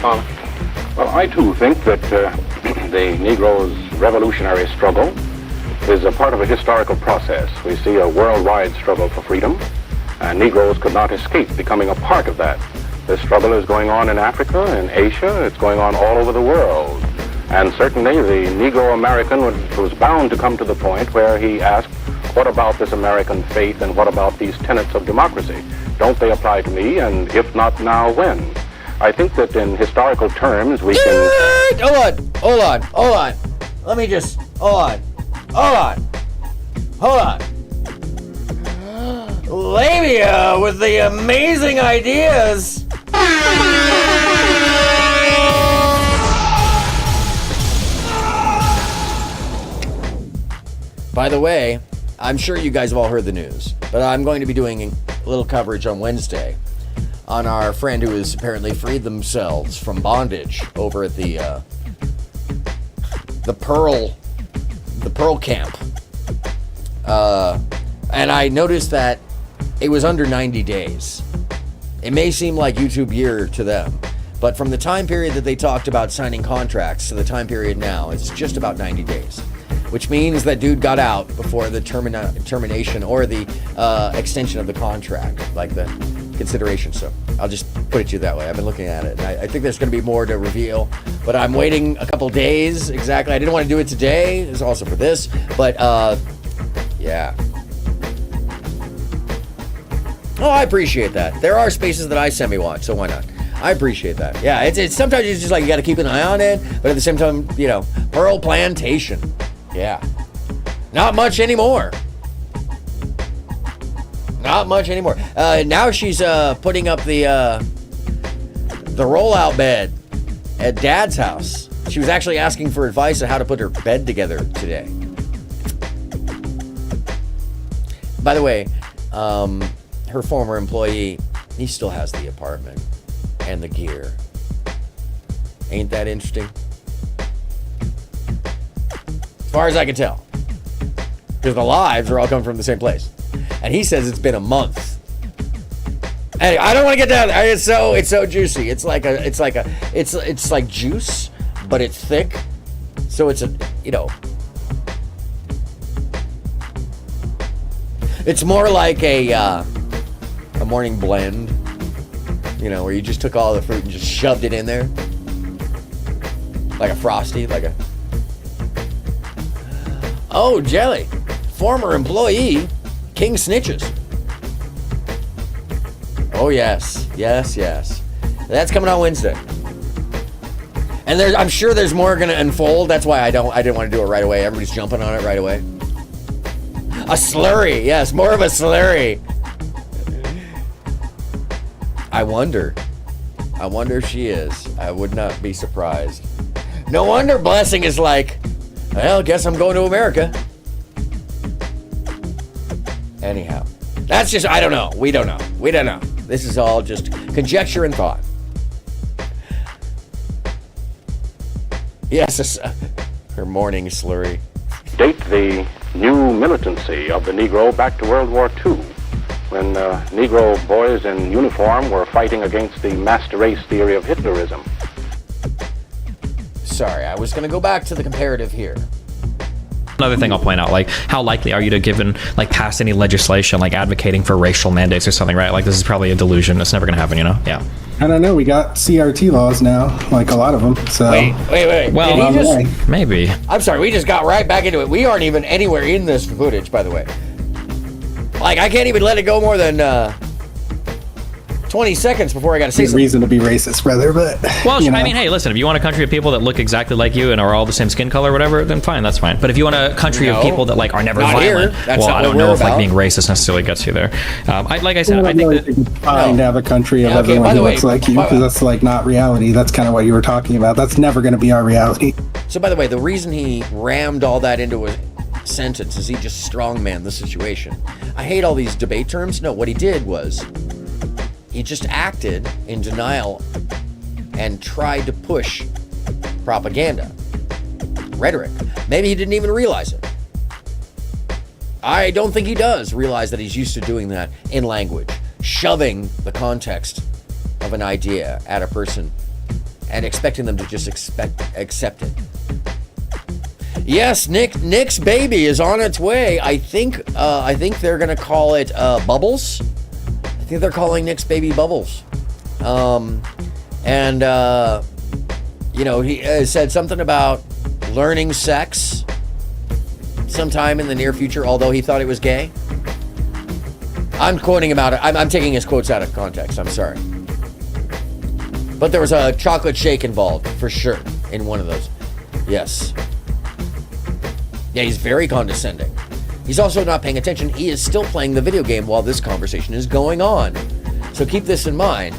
Well, I too think that the Negro's revolutionary struggle is a part of a historical process. We see a worldwide struggle for freedom, and Negroes could not escape becoming a part of that. This struggle is going on in Africa, in Asia, it's going on all over the world. And certainly the Negro-American was bound to come to the point where he asked, what about this American faith and what about these tenets of democracy? Don't they apply to me? And if not now, when? I think that in historical terms we can... Hold on. Let me just... Hold on. Labia with the amazing ideas. By the way, I'm sure you guys have all heard the news, but I'm going to be doing a little coverage on Wednesday on our friend who has apparently freed themselves from bondage over at the Pearl camp. And I noticed that it was under 90 days. It may seem like YouTube year to them, but from the time period that they talked about signing contracts to the time period now, it's just about 90 days. Which means that dude got out before the termination or the extension of the contract, like the consideration. So I'll just put it to you that way. I've been looking at it, and I think there's going to be more to reveal, but I'm waiting a couple days exactly. I didn't want to do it today. It's also for this, but yeah. Oh, I appreciate that. There are spaces that I semi-watch, so why not? I appreciate that. Yeah, it's sometimes it's just like you got to keep an eye on it, but at the same time, you know, Pearl Plantation. Yeah. Not much anymore. Not much anymore. Now she's putting up the rollout bed at Dad's house. She was actually asking for advice on how to put her bed together today. By the way, her former employee, he still has the apartment and the gear. Ain't that interesting? As far as I can tell. Because the lives are all coming from the same place. And he says it's been a month. Hey, I don't want to get down there. It's so juicy. It's like juice, but it's thick. So it's it's more like a morning blend, where you just took all the fruit and just shoved it in there. Like a Frosty, oh, jelly. Former employee, King Snitches. Oh, yes. That's coming on Wednesday. And I'm sure there's more going to unfold. That's why I didn't want to do it right away. Everybody's jumping on it right away. A slurry. Yes, more of a slurry. I wonder if she is. I would not be surprised. No wonder Blessing is like, well, guess I'm going to America. Anyhow, that's just, I don't know. We don't know. This is all just conjecture and thought. Yes, her morning slurry. Date the new militancy of the Negro back to World War II, when Negro boys in uniform were fighting against the master race theory of Hitlerism. Sorry, I was going to go back to the comparative here. Another thing I'll point out, how likely are you to pass any legislation advocating for racial mandates or something, right? This is probably a delusion. It's never going to happen, Yeah. I don't know. We got CRT laws now, a lot of them. So wait. Well, maybe. I'm sorry. We just got right back into it. We aren't even anywhere in this footage, by the way. I can't even let it go more than 20 seconds before I got to say something. Reason to be racist, brother, but... Well, I mean, hey, listen, if you want a country of people that look exactly like you and are all the same skin color or whatever, then fine, that's fine. But if you want a country of people that, are never violent, I don't know if, being racist necessarily gets you there. I said, I think that... It's fine to have a country of everyone who looks like you, because that's, not reality. That's kind of what you were talking about. That's never going to be our reality. So, by the way, the reason he rammed all that into a sentence is he just strongman the situation. I hate all these debate terms. No, what he did was... he just acted in denial and tried to push propaganda, rhetoric. Maybe he didn't even realize it. I don't think he does realize that he's used to doing that in language, shoving the context of an idea at a person and expecting them to just accept it. Yes, Nick's baby is on its way. I think they're gonna call it Bubbles. I think they're calling Nick's baby Bubbles. He said something about learning sex sometime in the near future, although he thought it was gay. I'm quoting him out. I'm taking his quotes out of context. I'm sorry. But there was a chocolate shake involved, for sure, in one of those. Yes. Yeah, he's very condescending. He's also not paying attention. He is still playing the video game while this conversation is going on. So keep this in mind.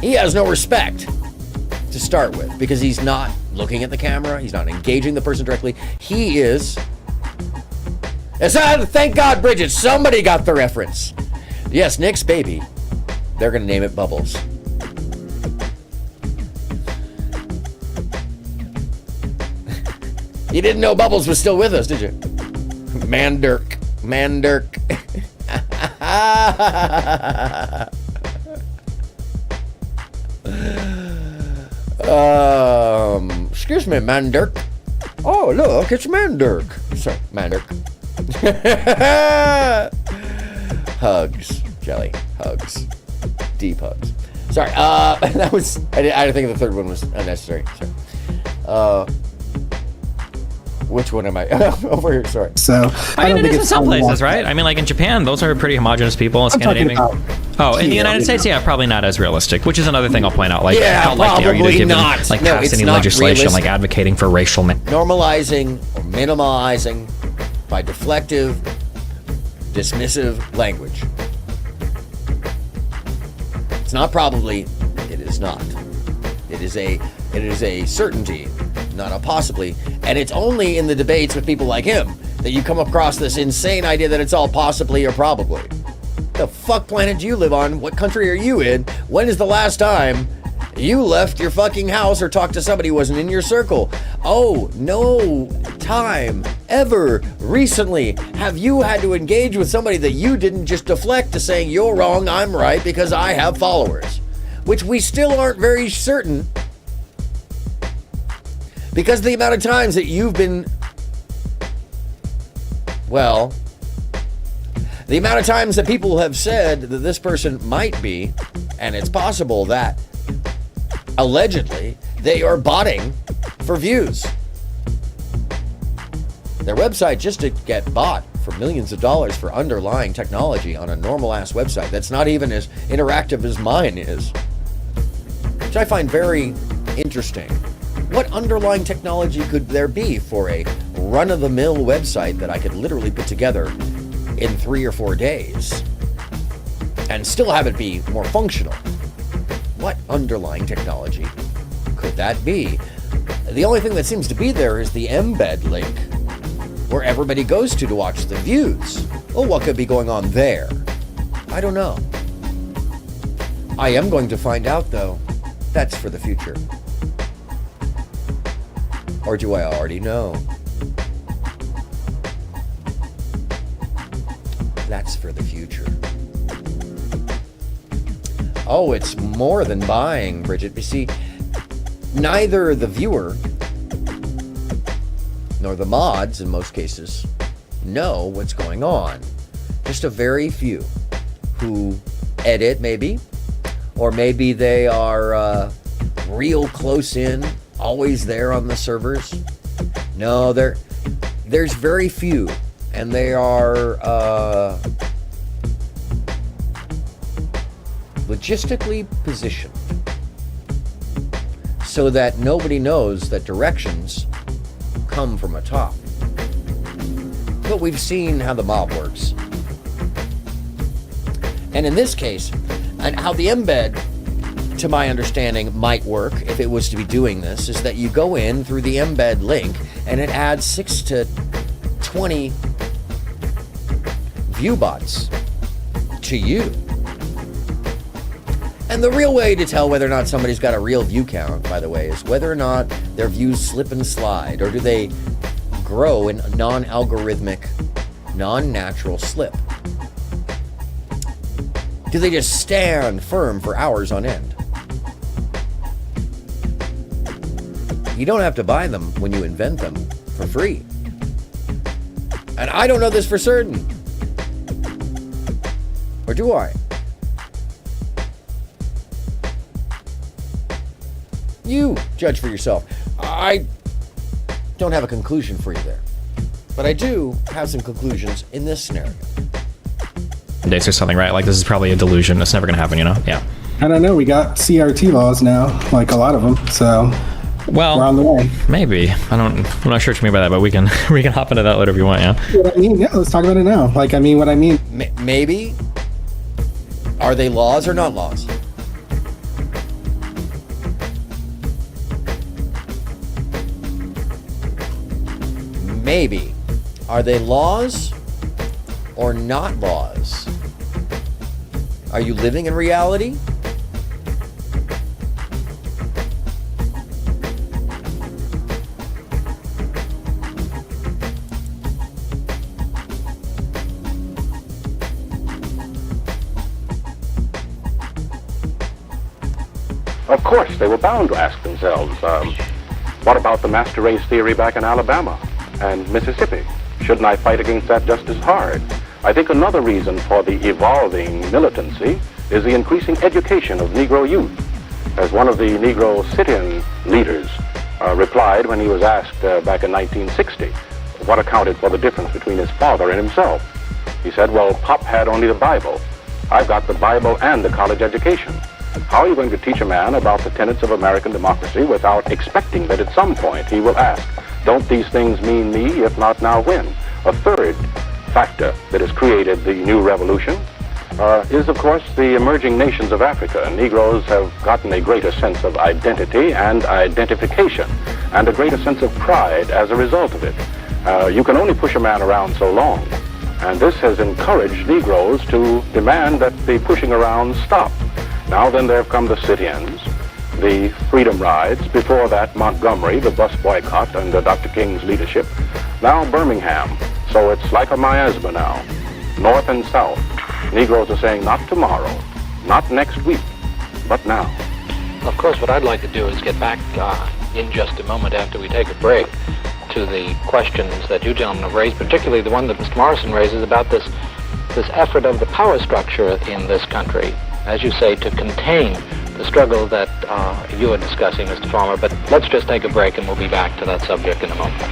He has no respect to start with because he's not looking at the camera. He's not engaging the person directly. He is... Thank God, Bridget, somebody got the reference. Yes, Nick's baby. They're going to name it Bubbles. You didn't know Bubbles was still with us, did you? Mandirk. Excuse me, Mandirk. Oh, look, it's Mandirk. Sorry, Mandirk. Hugs, Jelly. Hugs. Deep hugs. Sorry, that was... I think the third one was unnecessary. Sorry. Which one am I? Over here, sorry. So I mean, it is in some places, right? I mean, like in Japan, those are pretty homogenous people. In Scandinavian. In the United States, probably not as realistic. Which is another thing I'll point out. Like, how likely are you to give them, like, pass any legislation like advocating for racial normalizing or minimalizing by deflective, dismissive language. It's not probably. It is not. It is a certainty, not a possibly. And it's only in the debates with people like him that you come across this insane idea that it's all possibly or probably. The fuck planet do you live on? What country are you in? When is the last time you left your fucking house or talked to somebody who wasn't in your circle? Oh, no time ever recently have you had to engage with somebody that you didn't just deflect to saying you're wrong, I'm right, because I have followers. Which we still aren't very certain, because the amount of times that you've been, well, the amount of times that people have said that this person might be, and it's possible that allegedly they are botting for views. Their website just to get bought for millions of dollars for underlying technology on a normal ass website that's not even as interactive as mine is. Which I find very interesting. What underlying technology could there be for a run-of-the-mill website that I could literally put together in 3 or 4 days and still have it be more functional? What underlying technology could that be? The only thing that seems to be there is the embed link where everybody goes to watch the views. Oh, what could be going on there? I don't know. I am going to find out, though. That's for the future. Or do I already know? That's for the future. Oh, it's more than buying, Bridget. You see, neither the viewer nor the mods, in most cases, know what's going on. Just a very few who edit, maybe, or maybe they are real close in, always there on the servers. No, there's very few, and they are logistically positioned so that nobody knows that directions come from atop. But we've seen how the mob works. And in this case, and how the embed, to my understanding, might work if it was to be doing this, is that you go in through the embed link and it adds 6 to 20 view bots to you. And the real way to tell whether or not somebody's got a real view count, by the way, is whether or not their views slip and slide, or do they grow in non-algorithmic, non-natural slip? Do they just stand firm for hours on end? You don't have to buy them when you invent them for free. And I don't know this for certain. Or do I? You judge for yourself. I don't have a conclusion for you there. But I do have some conclusions in this scenario. Dates or something, right? Like, this is probably a delusion. It's never going to happen, you know? Yeah. I don't know. We got CRT laws now, like a lot of them. So, well, we're on the way. Maybe. I'm not sure what you mean by that, but we can hop into that later if you want, yeah? What I mean, yeah, let's talk about it now. Like, I mean, what I mean. Maybe. Are they laws or not laws? Maybe. Are they laws or not laws? Are you living in reality? Of course, they were bound to ask themselves, what about the master race theory back in Alabama and Mississippi? Shouldn't I fight against that just as hard? I think another reason for the evolving militancy is the increasing education of Negro youth. As one of the Negro sit-in leaders replied when he was asked back in 1960 what accounted for the difference between his father and himself. He said, well, Pop had only the Bible. I've got the Bible and the college education. How are you going to teach a man about the tenets of American democracy without expecting that at some point he will ask, don't these things mean me? If not, now when? A third factor that has created the new revolution is, of course, the emerging nations of Africa. Negroes have gotten a greater sense of identity and identification and a greater sense of pride as a result of it. You can only push a man around so long. And this has encouraged Negroes to demand that the pushing around stop. Now then there have come the sit-ins, the freedom rides, before that Montgomery, the bus boycott under Dr. King's leadership, now Birmingham. So it's like a miasma now, north and south. Negroes are saying not tomorrow, not next week, but now. Of course, what I'd like to do is get back in just a moment after we take a break to the questions that you gentlemen have raised, particularly the one that Mr. Morrison raises about this effort of the power structure in this country, as you say, to contain the struggle that you are discussing, Mr. Farmer. But let's just take a break and we'll be back to that subject in a moment.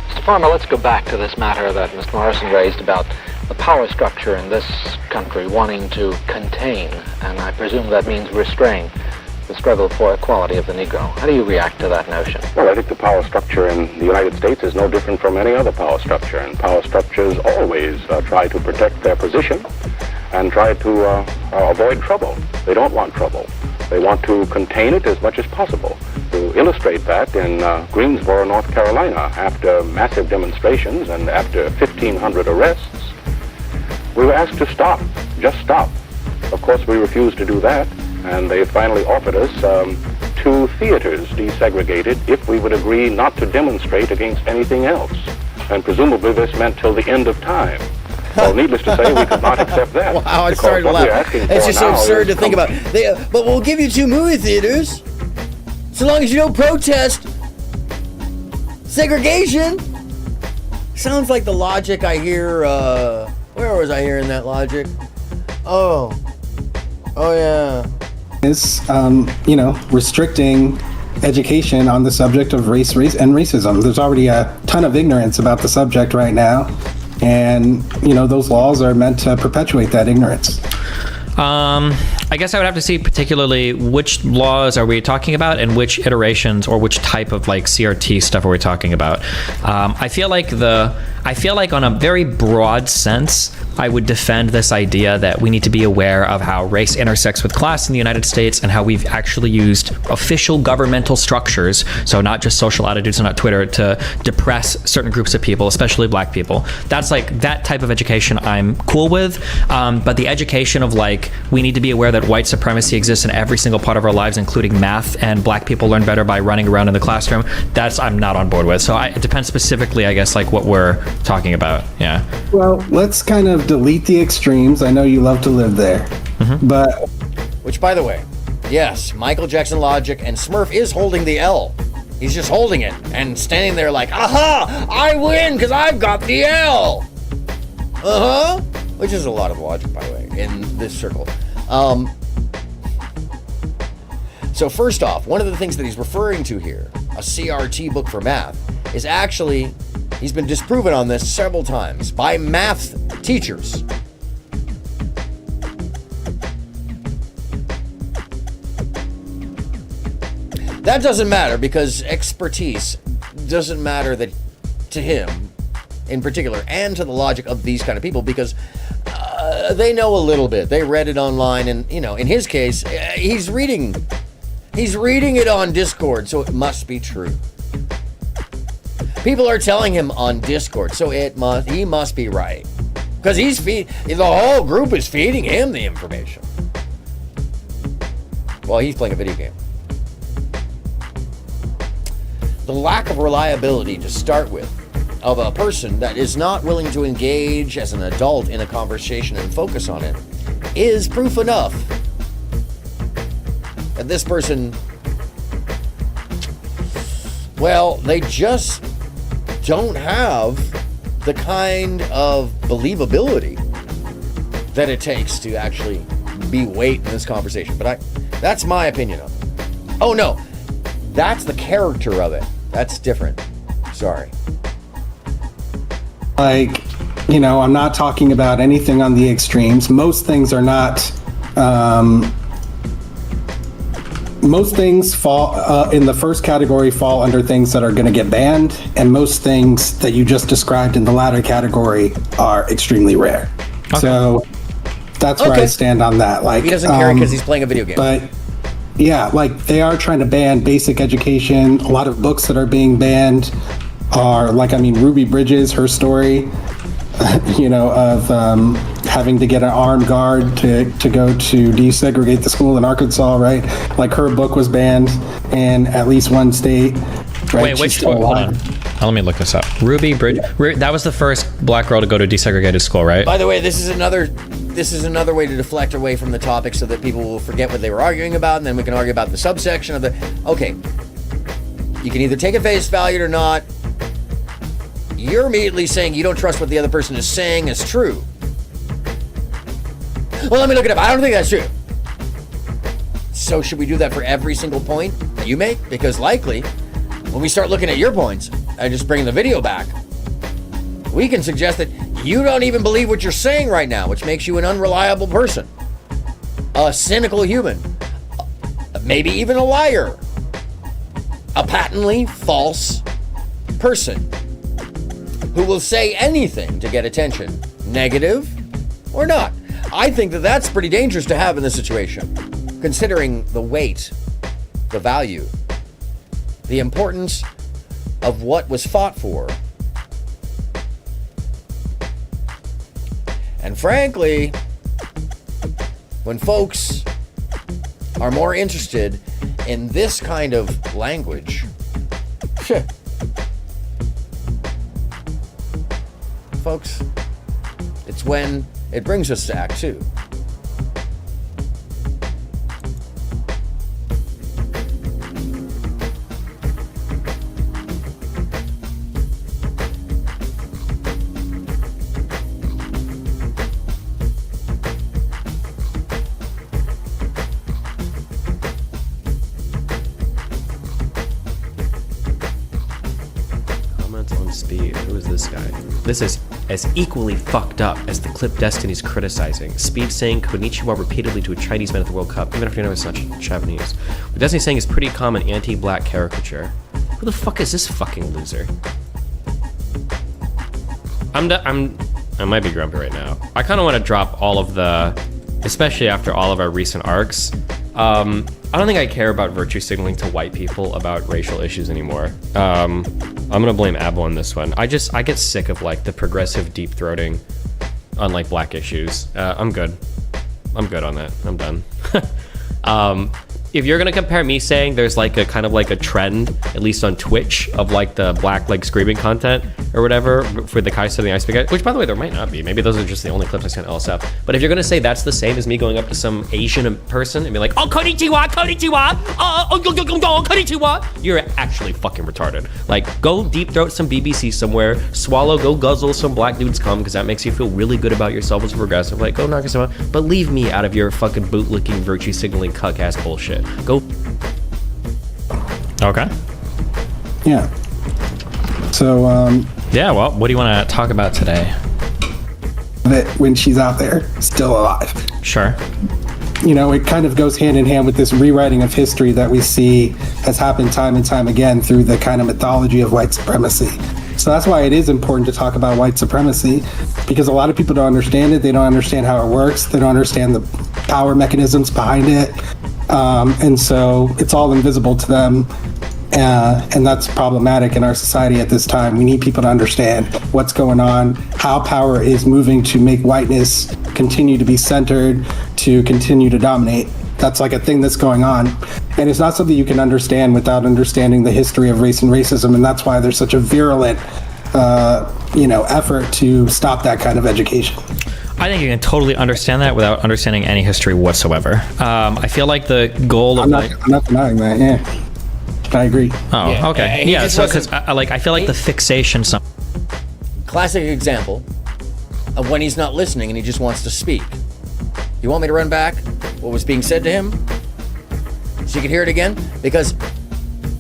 Mr. Farmer, let's go back to this matter that Mr. Morrison raised about the power structure in this country wanting to contain, and I presume that means restrain, the struggle for equality of the Negro. How do you react to that notion? Well, I think the power structure in the United States is no different from any other power structure, and power structures always try to protect their position and try to avoid trouble. They don't want trouble. They want to contain it as much as possible. To illustrate that, in Greensboro, North Carolina, after massive demonstrations and after 1,500 arrests, we were asked to stop, just stop. Of course, we refused to do that, and they finally offered us 2 theaters desegregated if we would agree not to demonstrate against anything else. And presumably this meant till the end of time. Well, needless to say, we could not accept that. Wow, I started to laugh. It's just so absurd to think about. But we'll give you 2 movie theaters, so long as you don't protest segregation. Sounds like the logic I hear, where was I hearing that logic? Oh yeah. Is, restricting education on the subject of race and racism. There's already a ton of ignorance about the subject right now, and, those laws are meant to perpetuate that ignorance. I guess I would have to see particularly which laws are we talking about and which iterations or which type of CRT stuff are we talking about. I feel like on a very broad sense, I would defend this idea that we need to be aware of how race intersects with class in the United States and how we've actually used official governmental structures, so not just social attitudes and not Twitter, to depress certain groups of people, especially black people. That's that type of education I'm cool with, but the education of we need to be aware that white supremacy exists in every single part of our lives, including math, and black people learn better by running around in the classroom, that's I'm not on board with. So it depends specifically, I guess, what we're talking about. Yeah. Well, let's kind of delete the extremes. I know you love to live there. Mm-hmm. But which, by the way, yes, Michael Jackson logic, and Smurf is holding the L. He's just holding it and standing there aha, I win because I've got the L. Which is a lot of logic, by the way, in this circle. So first off, one of the things that he's referring to here, a CRT book for math, is actually, he's been disproven on this several times by math teachers. That doesn't matter because expertise doesn't matter to him in particular, and to the logic of these kind of people, because they know a little bit. They read it online, and in his case, he's reading it on Discord, so it must be true. People are telling him on Discord, so he must be right, because the whole group is feeding him the information while he's playing a video game. The lack of reliability to start with of a person that is not willing to engage as an adult in a conversation and focus on it is proof enough that this person, well, they just don't have the kind of believability that it takes to actually be weight in this conversation. But that's my opinion of it. Oh, no. That's the character of it. That's different. Sorry. Like, you know, I'm not talking about anything on the extremes. Most things are not... most things fall in the first category, fall under things that are going to get banned, and most things that you just described in the latter category are extremely rare. Okay. So that's where I stand on that. Like, he doesn't care because he's playing a video game. But yeah, like they are trying to ban basic education. A lot of books that are being banned are like, I mean, Ruby Bridges, her story, you know, of having to get an armed guard to go to desegregate the school in Arkansas, right? Like her book was banned in at least one state. Right? Wait, which one? Hold on. Let me look this up. Ruby Bridge. That was the first black girl to go to desegregated school, right? By the way, this is another way to deflect away from the topic so that people will forget what they were arguing about, and then we can argue about the subsection of the... Okay. You can either take it face value or not. You're immediately saying you don't trust what the other person is saying is true. Well, let me look it up. I don't think that's true. So should we do that for every single point that you make? Because likely, when we start looking at your points, I just bring the video back, we can suggest that you don't even believe what you're saying right now, which makes you an unreliable person, a cynical human, maybe even a liar, a patently false person who will say anything to get attention, negative or not. I think that that's pretty dangerous to have in this situation, considering the weight, the value, the importance of what was fought for. And frankly, when folks are more interested in this kind of language, folks, it's when it brings us to Act 2. Comments on speed. Who is this guy? This is as equally fucked up as the clip Destiny's criticizing. Speed saying konnichiwa repeatedly to a Chinese man at the World Cup, even if you know it's not Japanese. What Destiny's saying is pretty common anti-black caricature. Who the fuck is this fucking loser? I might be grumpy right now. I kind of want to drop all of the, especially after all of our recent arcs. I don't think I care about virtue signaling to white people about racial issues anymore. I'm gonna blame Abel on this one. I get sick of like the progressive deep throating on like black issues. I'm good on that. I'm done. If you're gonna compare me saying there's like a kind of like a trend, at least on Twitch, of like the black like screaming content or whatever for the Kaiser and the Ice Pick, which by the way there might not be. Maybe those are just the only clips I see on LSF. But if you're gonna say that's the same as me going up to some Asian person and be like, oh konnichiwa, konnichiwa, konnichiwa, you're actually fucking retarded. Like go deep throat some BBC somewhere, swallow, go guzzle some black dude's cum because that makes you feel really good about yourself as a progressive. Like go knock yourself out, but leave me out of your fucking bootlicking virtue signaling cuck ass bullshit. Go. Okay. Yeah. So, yeah, well, what do you want to talk about today? That when she's out there, still alive. Sure. You know, it kind of goes hand in hand with this rewriting of history that we see has happened time and time again through the kind of mythology of white supremacy. So that's why it is important to talk about white supremacy, because a lot of people don't understand it. They don't understand how it works. They don't understand the power mechanisms behind it. And so it's all invisible to them. And that's problematic in our society at this time. We need people to understand what's going on, how power is moving to make whiteness continue to be centered, to continue to dominate. That's like a thing that's going on. And it's not something you can understand without understanding the history of race and racism. And that's why there's such a virulent, effort to stop that kind of education. I think you can totally understand that without understanding any history whatsoever. I feel like the goal of... I'm not denying that, yeah. I agree. Oh, yeah, okay. Yeah, so because I feel like the fixation... Classic example of when he's not listening and he just wants to speak. You want me to run back what was being said to him? So you can hear it again because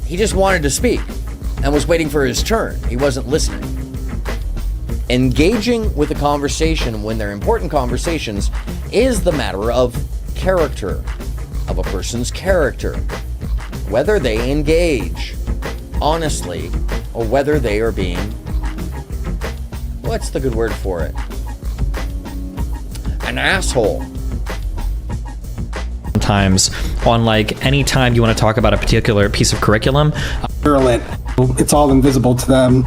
he just wanted to speak and was waiting for his turn. He wasn't listening. Engaging with a conversation when they're important conversations is the matter of character, of a person's character. Whether they engage honestly or whether they are being, what's the good word for it? An asshole. Sometimes on like any time you want to talk about a particular piece of curriculum, it's all invisible to them.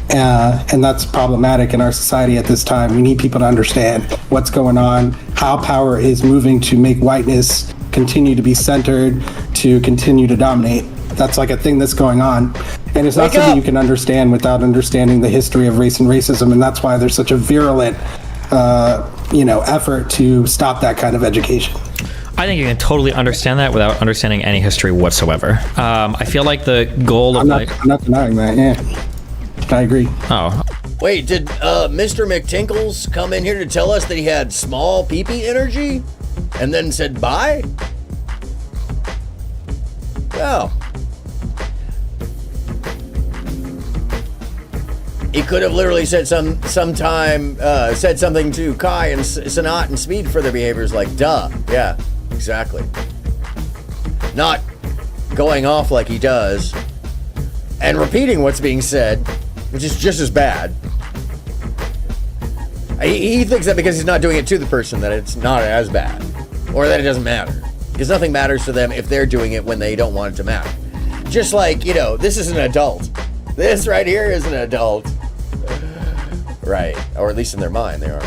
And that's problematic in our society at this time. We need people to understand what's going on, how power is moving to make whiteness continue to be centered, to continue to dominate. That's like a thing that's going on. And it's not something you can understand without understanding the history of race and racism. And that's why there's such a virulent, effort to stop that kind of education. I think you can totally understand that without understanding any history whatsoever. I feel like the goal of I'm not denying that, yeah. I agree. Oh. Wait, did Mr. McTinkles come in here to tell us that he had small pee-pee energy and then said bye? Oh. He could have literally said said something to Kai and Sanat and Speed for their behaviors like, duh. Yeah, exactly. Not going off like he does and repeating what's being said, which is just as bad. He thinks that because he's not doing it to the person that it's not as bad, or that it doesn't matter. Because nothing matters to them if they're doing it when they don't want it to matter. Just like, this is an adult. This right here is an adult. Right, or at least in their mind they are.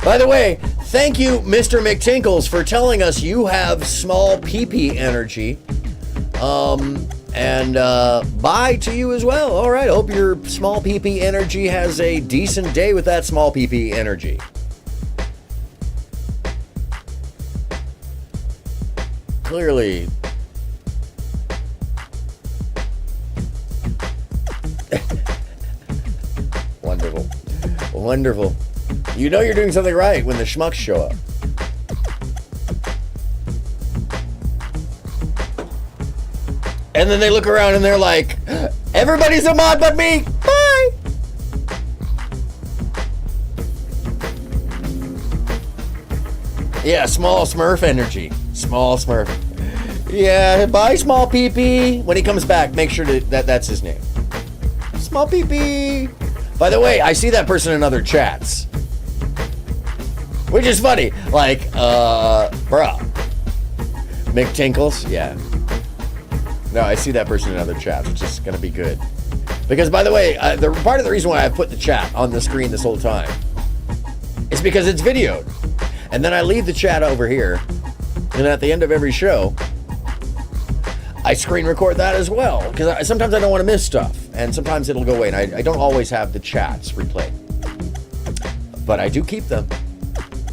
By the way, thank you, Mr. McTinkles, for telling us you have small pee-pee energy. And bye to you as well. All right, hope your small pee-pee energy has a decent day with that small pee-pee energy. Clearly. Wonderful. Wonderful. You know you're doing something right when the schmucks show up. And then they look around and they're like, everybody's a mod but me. Bye. Yeah, small Smurf energy. Small Smurf. Yeah, bye, small pee-pee. When he comes back, make sure that's his name. Small pee-pee. By the way, I see that person in other chats. Which is funny. Like, bruh. McTinkles? Yeah. No, I see that person in other chats, which is going to be good. Because, by the way, the part of the reason why I put the chat on the screen this whole time is because it's videoed. And then I leave the chat over here, and at the end of every show, I screen record that as well. Because sometimes I don't want to miss stuff, and sometimes it'll go away, and I don't always have the chats replayed. But I do keep them,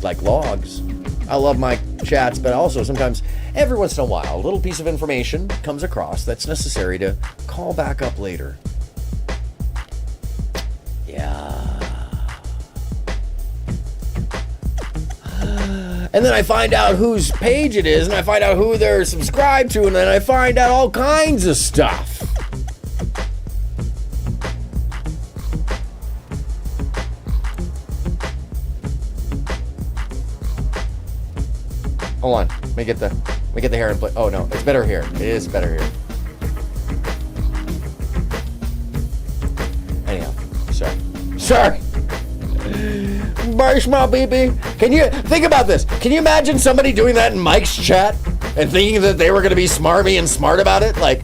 like logs. I love my chats, but also sometimes, every once in a while, a little piece of information comes across that's necessary to call back up later. Yeah. And then I find out whose page it is, and I find out who they're subscribed to, and then I find out all kinds of stuff. Hold on. Let me get the hair in place. Oh no, it's better here. It is better here. Anyhow, sorry. Bye, small baby. Can you think about this? Can you imagine somebody doing that in Mike's chat and thinking that they were going to be smarmy and smart about it? Like,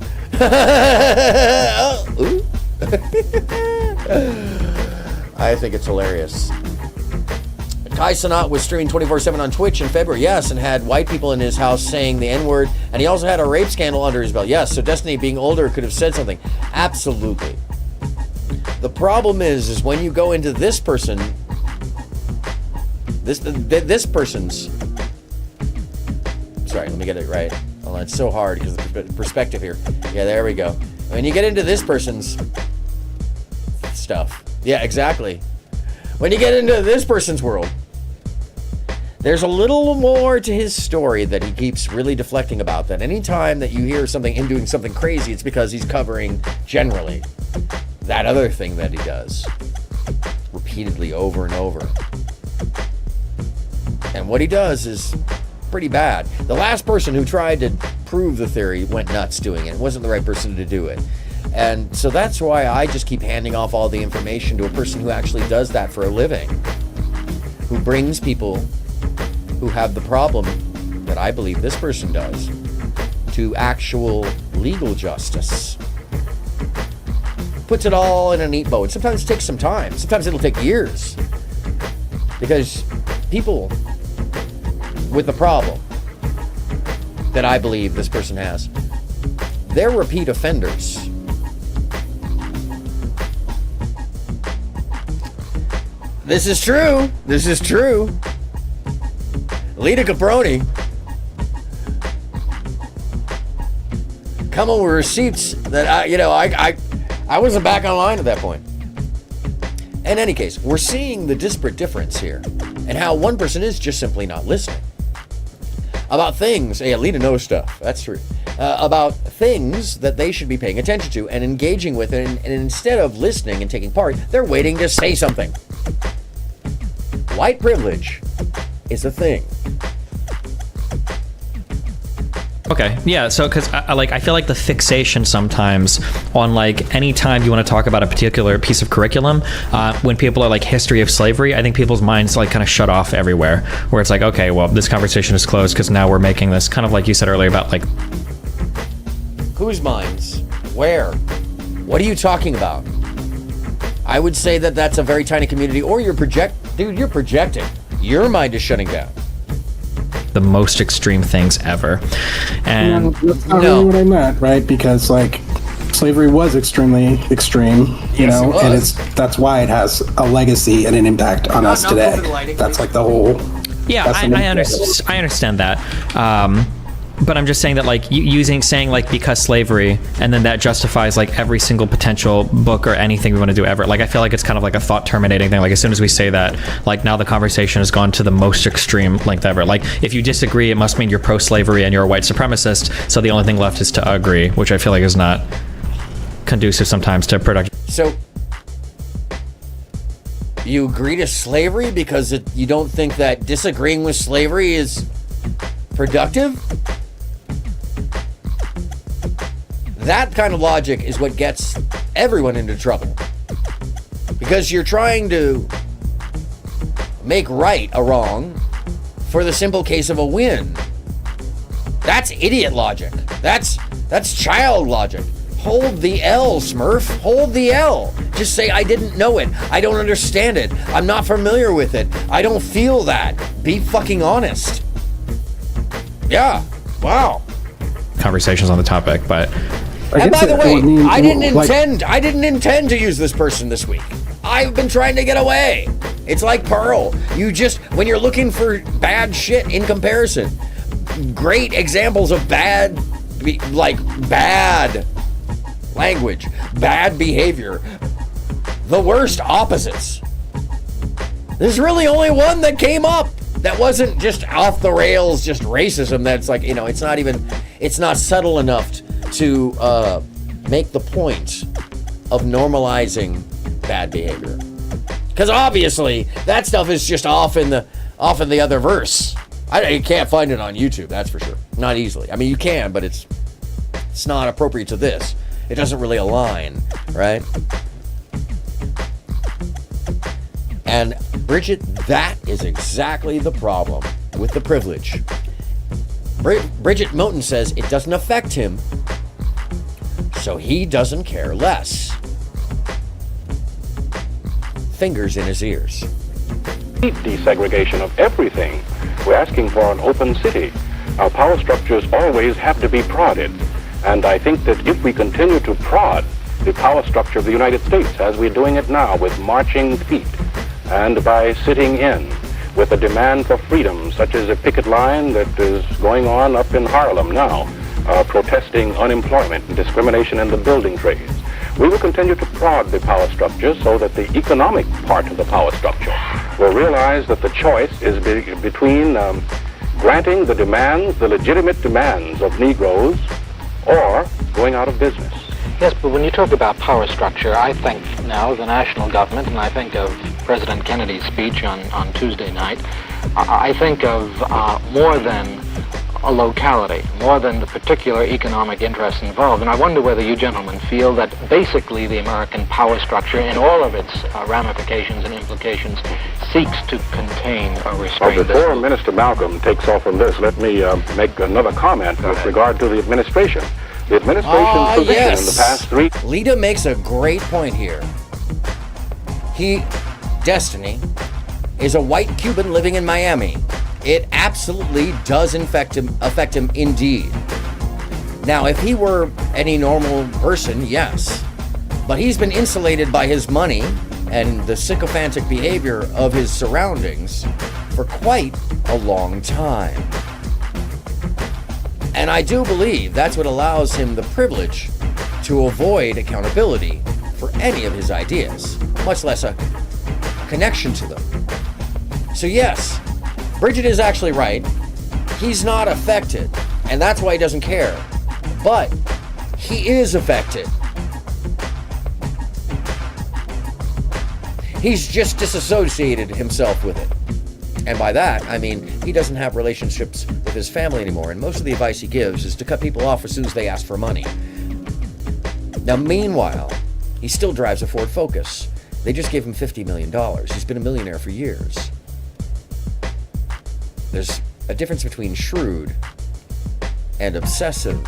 I think it's hilarious. Kai Sanat was streaming 24/7 on Twitch in February, yes, and had white people in his house saying the N-word, and he also had a rape scandal under his belt. Yes, so Destiny, being older, could have said something. Absolutely. The problem is when you go into this person, this person's, sorry, let me get it right. Oh, it's so hard because of the perspective here. Yeah, there we go. When you get into this person's stuff, yeah, exactly. When you get into this person's world, There's a little more to his story that he keeps really deflecting about. That anytime that you hear something him doing something crazy, it's because he's covering generally that other thing that he does repeatedly over and over. And what he does is pretty bad. The last person who tried to prove the theory went nuts doing it. It wasn't the right person to do it. And so that's why I just keep handing off all the information to a person who actually does that for a living, who brings people who have the problem that I believe this person does to actual legal justice. Puts it all in a neat bow. And sometimes it takes some time. Sometimes it'll take years. Because people with the problem that I believe this person has, they're repeat offenders. This is true. This is true. Lita Caproni coming with receipts that I wasn't back online at that point. In any case, we're seeing the disparate difference here and how one person is just simply not listening about things. Yeah, Lita knows stuff. That's true. About things that they should be paying attention to and engaging with, and instead of listening and taking part, they're waiting to say something. White privilege is a thing. Okay, yeah, so because I feel like the fixation sometimes on like any time you want to talk about a particular piece of curriculum, when people are like history of slavery, I think people's minds like kind of shut off everywhere, where it's like, okay, well, this conversation is closed because now we're making this kind of like you said earlier about like... Whose minds? Where? What are you talking about? I would say that that's a very tiny community, or you're projecting. Your mind is shutting down. The most extreme things ever. And that's not really what I meant, right? Because like slavery was extremely extreme, you know, and that's why it has a legacy and an impact on us today. That's like the whole. Yeah, I understand that. But I'm just saying that like saying like because slavery, and then that justifies like every single potential book or anything we want to do ever. Like I feel like it's kind of like a thought terminating thing. Like as soon as we say that, like now the conversation has gone to the most extreme length ever. Like if you disagree, it must mean you're pro-slavery and you're a white supremacist. So the only thing left is to agree, which I feel like is not conducive sometimes to production. So you agree to slavery because you don't think that disagreeing with slavery is productive? That kind of logic is what gets everyone into trouble. Because you're trying to make right a wrong for the simple case of a win. That's idiot logic. That's child logic. Hold the L, Smurf. Hold the L. Just say, I didn't know it. I don't understand it. I'm not familiar with it. I don't feel that. Be fucking honest. Yeah. Wow. Conversations on the topic, but... And by the way, I didn't intend to use this person this week. I've been trying to get away. It's like Pearl. When you're looking for bad shit in comparison, great examples of bad language, bad behavior, the worst opposites. There's really only one that came up that wasn't just off the rails, just racism. That's like, it's not subtle enough to make the point of normalizing bad behavior, because obviously that stuff is just off in the other verse. You can't find it on YouTube, that's for sure. Not easily. I mean, you can, but it's not appropriate to this. It doesn't really align, right? And Bridget, that is exactly the problem with the privilege. Bridget Moten says it doesn't affect him, so he doesn't care less. Fingers in his ears. Desegregation of everything. We're asking for an open city. Our power structures always have to be prodded. And I think that if we continue to prod the power structure of the United States, as we're doing it now with marching feet, and by sitting in with a demand for freedom, such as a picket line that is going on up in Harlem now, protesting unemployment and discrimination in the building trades. We will continue to prod the power structure so that the economic part of the power structure will realize that the choice is between granting the demands, the legitimate demands of Negroes, or going out of business. Yes, but when you talk about power structure, I think now of the national government, and I think of President Kennedy's speech on Tuesday night. I think of more than a locality, more than the particular economic interests involved. And I wonder whether you gentlemen feel that basically the American power structure in all of its ramifications and implications seeks to contain or restrain Well, before this. Minister Malcolm takes off from this, let me make another comment with regard to the administration. The administration's position in the past 3... Lita makes a great point here. Destiny, is a white Cuban living in Miami. It absolutely does affect him indeed. Now, if he were any normal person, yes. But he's been insulated by his money and the sycophantic behavior of his surroundings for quite a long time. And I do believe that's what allows him the privilege to avoid accountability for any of his ideas, much less a connection to them. So yes, Bridget is actually right. He's not affected, and that's why he doesn't care. But he is affected. He's just disassociated himself with it. And by that, I mean he doesn't have relationships with his family anymore, and most of the advice he gives is to cut people off as soon as they ask for money. Now, meanwhile, he still drives a Ford Focus. They just gave him $50 million. He's been a millionaire for years. There's a difference between shrewd and obsessive,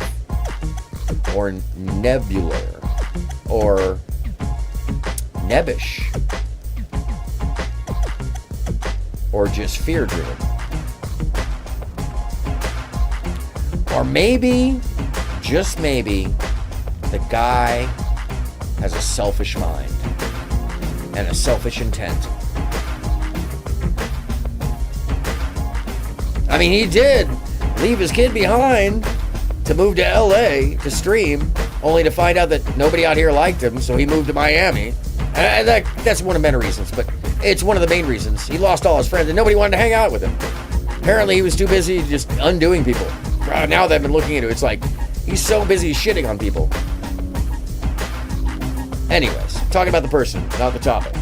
or nebular, or nebbish, or just fear-driven. Or maybe, just maybe, the guy has a selfish mind and a selfish intent. I mean, he did leave his kid behind to move to LA to stream, only to find out that nobody out here liked him, so he moved to Miami. And that's one of many reasons, but it's one of the main reasons. He lost all his friends and nobody wanted to hang out with him. Apparently he was too busy just undoing people. Now that I've been looking into it, it's like he's so busy shitting on people. Anyways, talking about the person, not the topic.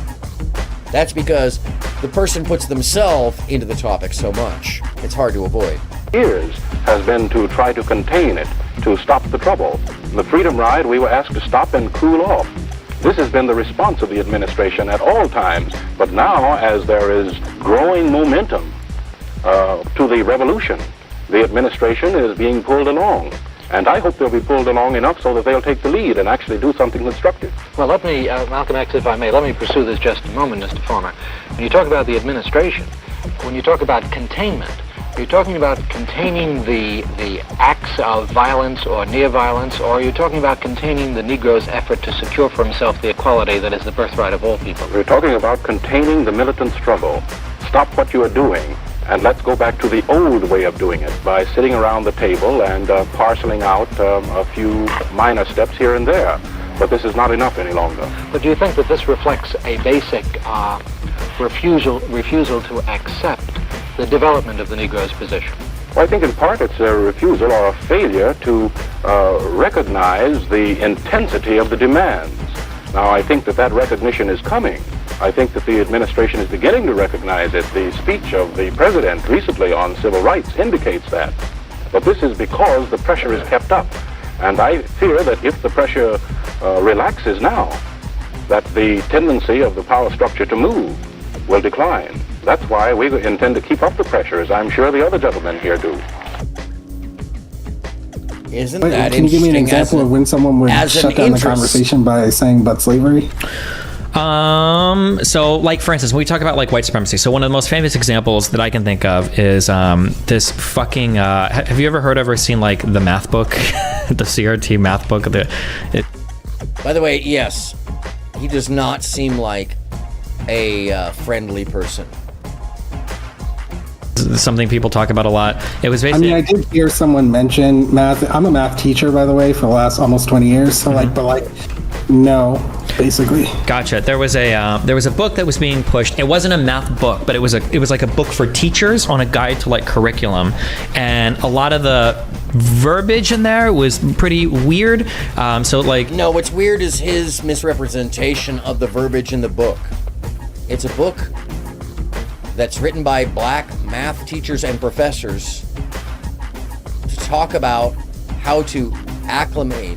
That's because the person puts themselves into the topic so much, it's hard to avoid. Years has been to try to contain it, to stop the trouble. In the Freedom Ride, we were asked to stop and cool off. This has been the response of the administration at all times, but now, as there is growing momentum to the revolution, the administration is being pulled along. And I hope they'll be pulled along enough so that they'll take the lead and actually do something constructive. Well, let me, Malcolm X, if I may, let me pursue this just a moment, Mr. Farmer. When you talk about the administration, when you talk about containment, are you talking about containing the acts of violence or near violence, or are you talking about containing the Negro's effort to secure for himself the equality that is the birthright of all people? We're talking about containing the militant struggle. Stop what you are doing, and let's go back to the old way of doing it by sitting around the table and parceling out a few minor steps here and there. But this is not enough any longer. But do you think that this reflects a basic refusal to accept the development of the Negro's position? Well, I think in part it's a refusal or a failure to recognize the intensity of the demands. Now, I think that recognition is coming. I think that the administration is beginning to recognize it. The speech of the president recently on civil rights indicates that. But this is because the pressure is kept up. And I fear that if the pressure relaxes now, that the tendency of the power structure to move will decline. That's why we intend to keep up the pressure, as I'm sure the other gentlemen here do. Isn't that Can you give me an example of when someone would shut down the conversation by saying but slavery? So like for instance, when we talk about like white supremacy, so one of the most famous examples that I can think of is this fucking have you ever heard of or seen like the math book, the CRT math book? By the way, yes, he does not seem like a friendly person. Something people talk about a lot. It was basically, I did hear someone mention math. I'm a math teacher, by the way, for the last almost 20 years. So but No, basically. Gotcha. There was a book that was being pushed. It wasn't a math book, but it was like a book for teachers on a guide to like curriculum, and a lot of the verbiage in there was pretty weird. So like, no, what's weird is his misrepresentation of the verbiage in the book. It's a book that's written by black math teachers and professors to talk about how to acclimate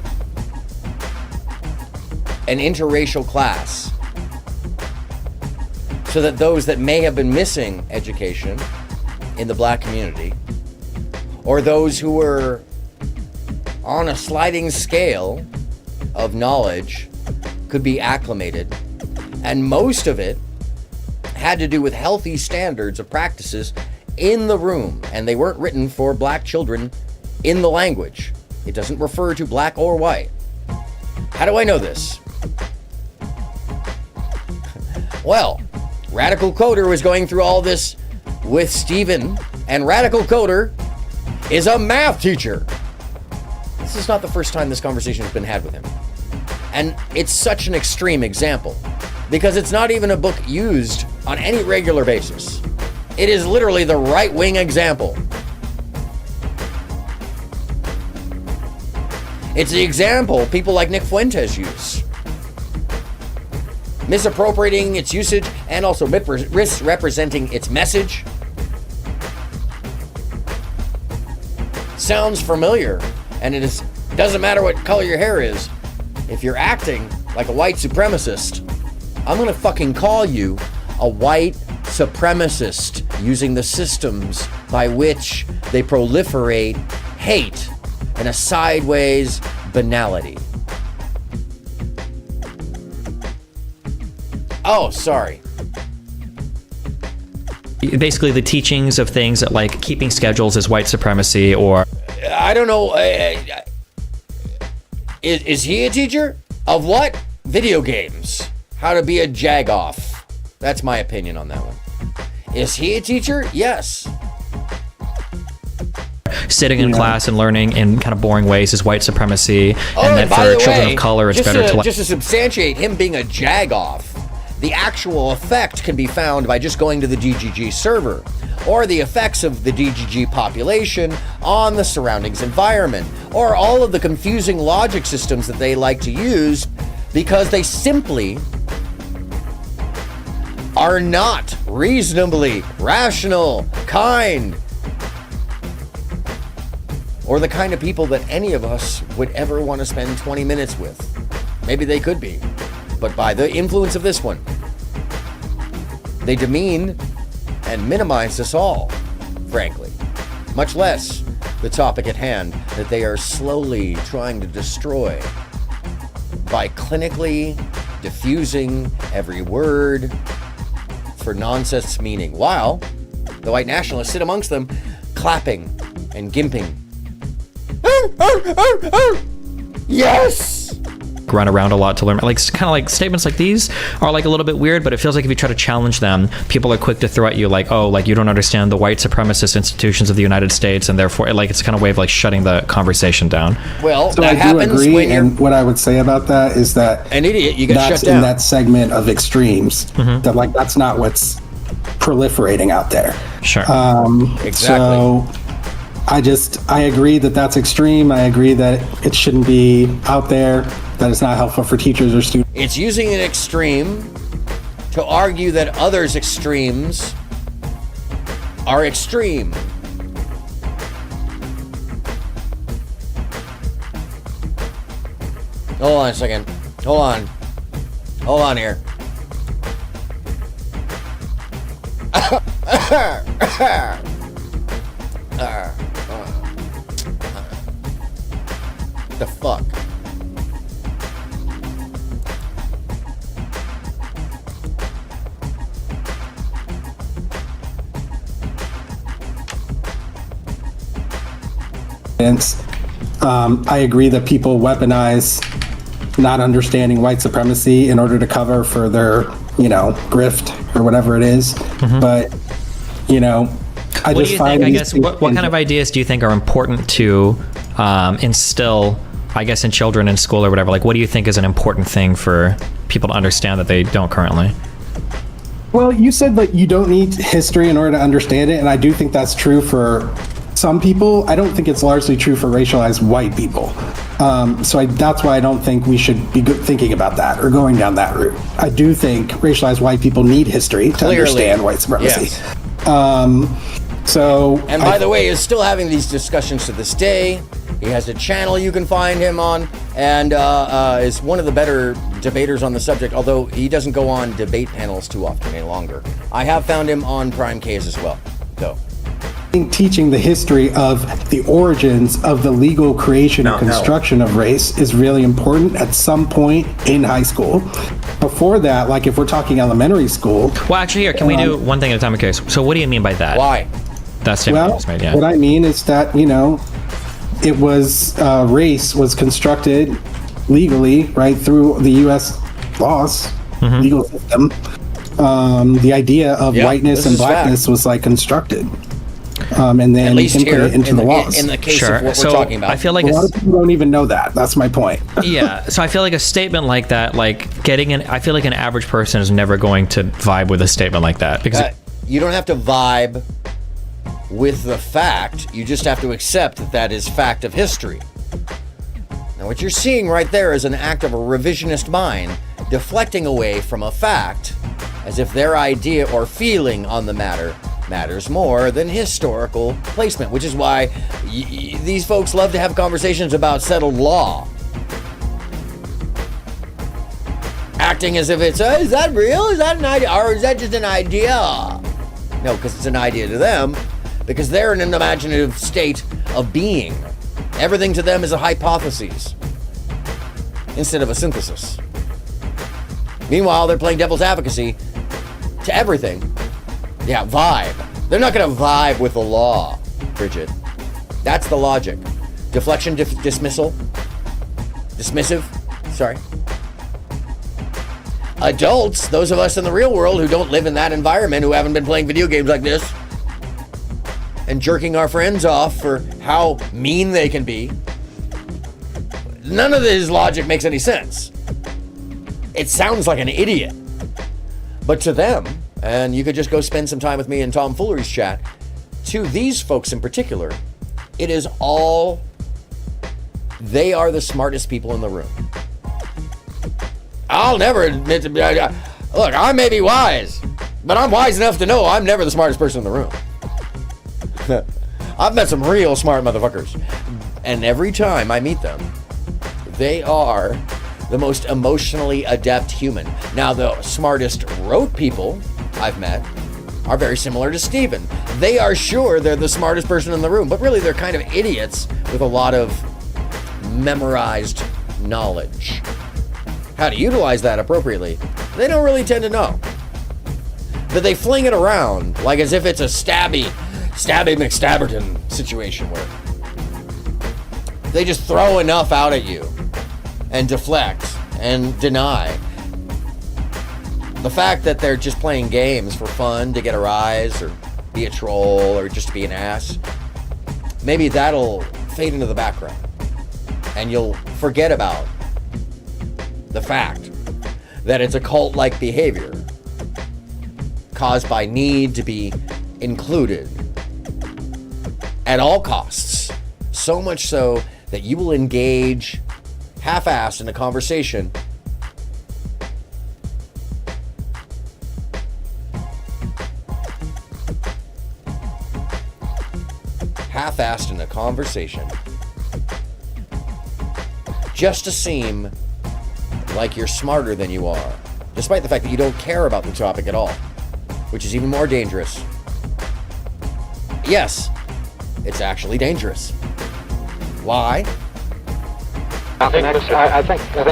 an interracial class so that those that may have been missing education in the black community, or those who were on a sliding scale of knowledge, could be acclimated. And most of it had to do with healthy standards of practices in the room, and they weren't written for black children in the language. It doesn't refer to black or white. How do I know this? Well, Radical Coder was going through all this with Steven, and Radical Coder is a math teacher. This is not the first time this conversation has been had with him. And it's such an extreme example, because it's not even a book used on any regular basis. It is literally the right-wing example. It's the example people like Nick Fuentes use. Misappropriating its usage and also misrepresenting its message. Sounds familiar, and it doesn't matter what color your hair is. If you're acting like a white supremacist, I'm gonna fucking call you a white supremacist, using the systems by which they proliferate hate and a sideways banality. Oh, sorry. basically the teachings of things that like keeping schedules is white supremacy, or I don't know. Is he a teacher of what? Video games. How to be a jagoff. That's my opinion on that one. Is he a teacher? Yes. Sitting in class and learning in kind of boring ways is white supremacy, and that for children of color it's better to just to substantiate him being a jagoff. The actual effect can be found by just going to the DGG server, or the effects of the DGG population on the surroundings environment, or all of the confusing logic systems that they like to use because they simply are not reasonably rational, kind, or the kind of people that any of us would ever want to spend 20 minutes with. Maybe they could be, but by the influence of this one, they demean and minimize us all, frankly. Much less the topic at hand that they are slowly trying to destroy by clinically diffusing every word for nonsense meaning, while the white nationalists sit amongst them, clapping and gimping. Yes! Run around a lot to learn. Like, kind of like statements like these are like a little bit weird, but it feels like if you try to challenge them, people are quick to throw at you like, oh, like you don't understand the white supremacist institutions of the United States, and therefore like it's kind of way of like shutting the conversation down. Well, so that I happens do agree, when you're and what I would say about that is that an idiot, you get that's shut down in that segment of extremes. That like that's not what's proliferating out there. Sure. Exactly. So I agree that that's extreme. I agree that it shouldn't be out there, that it's not helpful for teachers or students. It's using an extreme to argue that others' extremes are extreme. Hold on a second. Hold on. Hold on here. The fuck? I agree that people weaponize not understanding white supremacy in order to cover for their, grift or whatever it is. But, I what just do you find think, I guess, what kind of ideas do you think are important to instill I guess in children in school or whatever, like what do you think is an important thing for people to understand that they don't currently? Well, you said that you don't need history in order to understand it, and I do think that's true for some people. I don't think it's largely true for racialized white people. That's why I don't think we should be thinking about that or going down that route. I do think racialized white people need history to understand white supremacy. Yes. And by the way, he's still having these discussions to this day. He has a channel you can find him on, and is one of the better debaters on the subject, although he doesn't go on debate panels too often any longer. I have found him on Prime Ks as well, though. I think teaching the history of the origins of the legal creation and construction of race is really important at some point in high school. Before that, like if we're talking elementary school... Well, actually, here, can we do one thing at a time? Okay, so what do you mean by that? Why? That statement was made, yeah. What I mean is that, it was, race was constructed legally, right, through the U.S. laws, legal system. The idea of whiteness and blackness was like constructed. And then inputted into the laws. In the case of what we're talking about. I feel like a lot of people don't even know that. That's my point. Yeah, so I feel like a statement like that, like I feel like an average person is never going to vibe with a statement like that. Because you don't have to vibe with the fact, you just have to accept that that is fact of history. Now what you're seeing right there is an act of a revisionist mind deflecting away from a fact as if their idea or feeling on the matter matters more than historical placement, which is why these folks love to have conversations about settled law. Acting as if it's, is that real? Is that an idea? Or is that just an idea? No, because it's an idea to them, because they're in an imaginative state of being. Everything to them is a hypothesis instead of a synthesis. Meanwhile, they're playing devil's advocacy to everything. Yeah, vibe. They're not going to vibe with the law, Bridget. That's the logic. Deflection, dismissive. Sorry. Adults, those of us in the real world who don't live in that environment, who haven't been playing video games like this, and jerking our friends off for how mean they can be. None of his logic makes any sense. It sounds like an idiot. But to them, and you could just go spend some time with me in Tom Fullery's chat, to these folks in particular, it is all, they are the smartest people in the room. I'll never admit to be, look, I may be wise, but I'm wise enough to know I'm never the smartest person in the room. I've met some real smart motherfuckers, and every time I meet them, they are the most emotionally adept human. Now, the smartest rote people I've met are very similar to Steven. They are sure they're the smartest person in the room, but really they're kind of idiots with a lot of memorized knowledge. How to utilize that appropriately, they don't really tend to know. But they fling it around like as if it's a Stabby McStabberton situation where they just throw enough out at you and deflect and deny. The fact that they're just playing games for fun to get a rise or be a troll or just to be an ass, maybe that'll fade into the background and you'll forget about the fact that it's a cult-like behavior caused by need to be included at all costs, so much so that you will engage half-assed in a conversation just to seem like you're smarter than you are, despite the fact that you don't care about the topic at all, which is even more dangerous. Yes, it's actually dangerous. Why? I think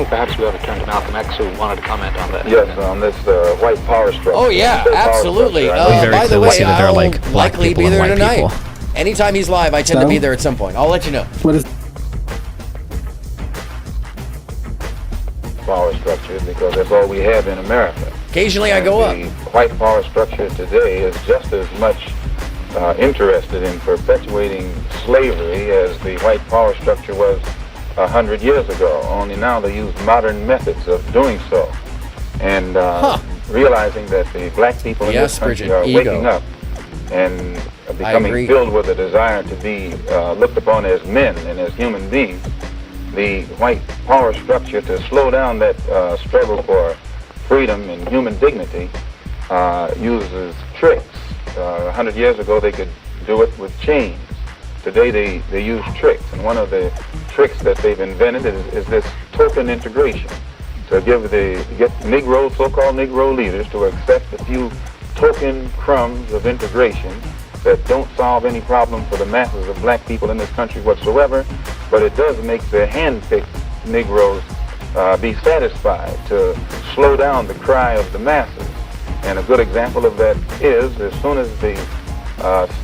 perhaps we ought to turn to Malcolm X, who wanted to comment on that. Yes, on this white power structure. Oh yeah, absolutely. By the way, I'll likely be there tonight. Anytime he's live, I tend to be there at some point. I'll let you know. What is power structure? Because that's all we have in America. Occasionally I go up. The white power structure today is just as much interested in perpetuating slavery as the white power structure was 100 years ago, only now they use modern methods of doing so. And realizing that the black people in this country are waking up and becoming filled with a desire to be looked upon as men and as human beings, the white power structure, to slow down that struggle for freedom and human dignity, uses tricks. 100 years ago they could do it with chains. Today they use tricks, and one of the tricks that they've invented is this token integration, to get Negro, so-called Negro leaders to accept a few token crumbs of integration that don't solve any problem for the masses of black people in this country whatsoever, but it does make the hand-picked Negroes be satisfied, to slow down the cry of the masses. And a good example of that is, as soon as the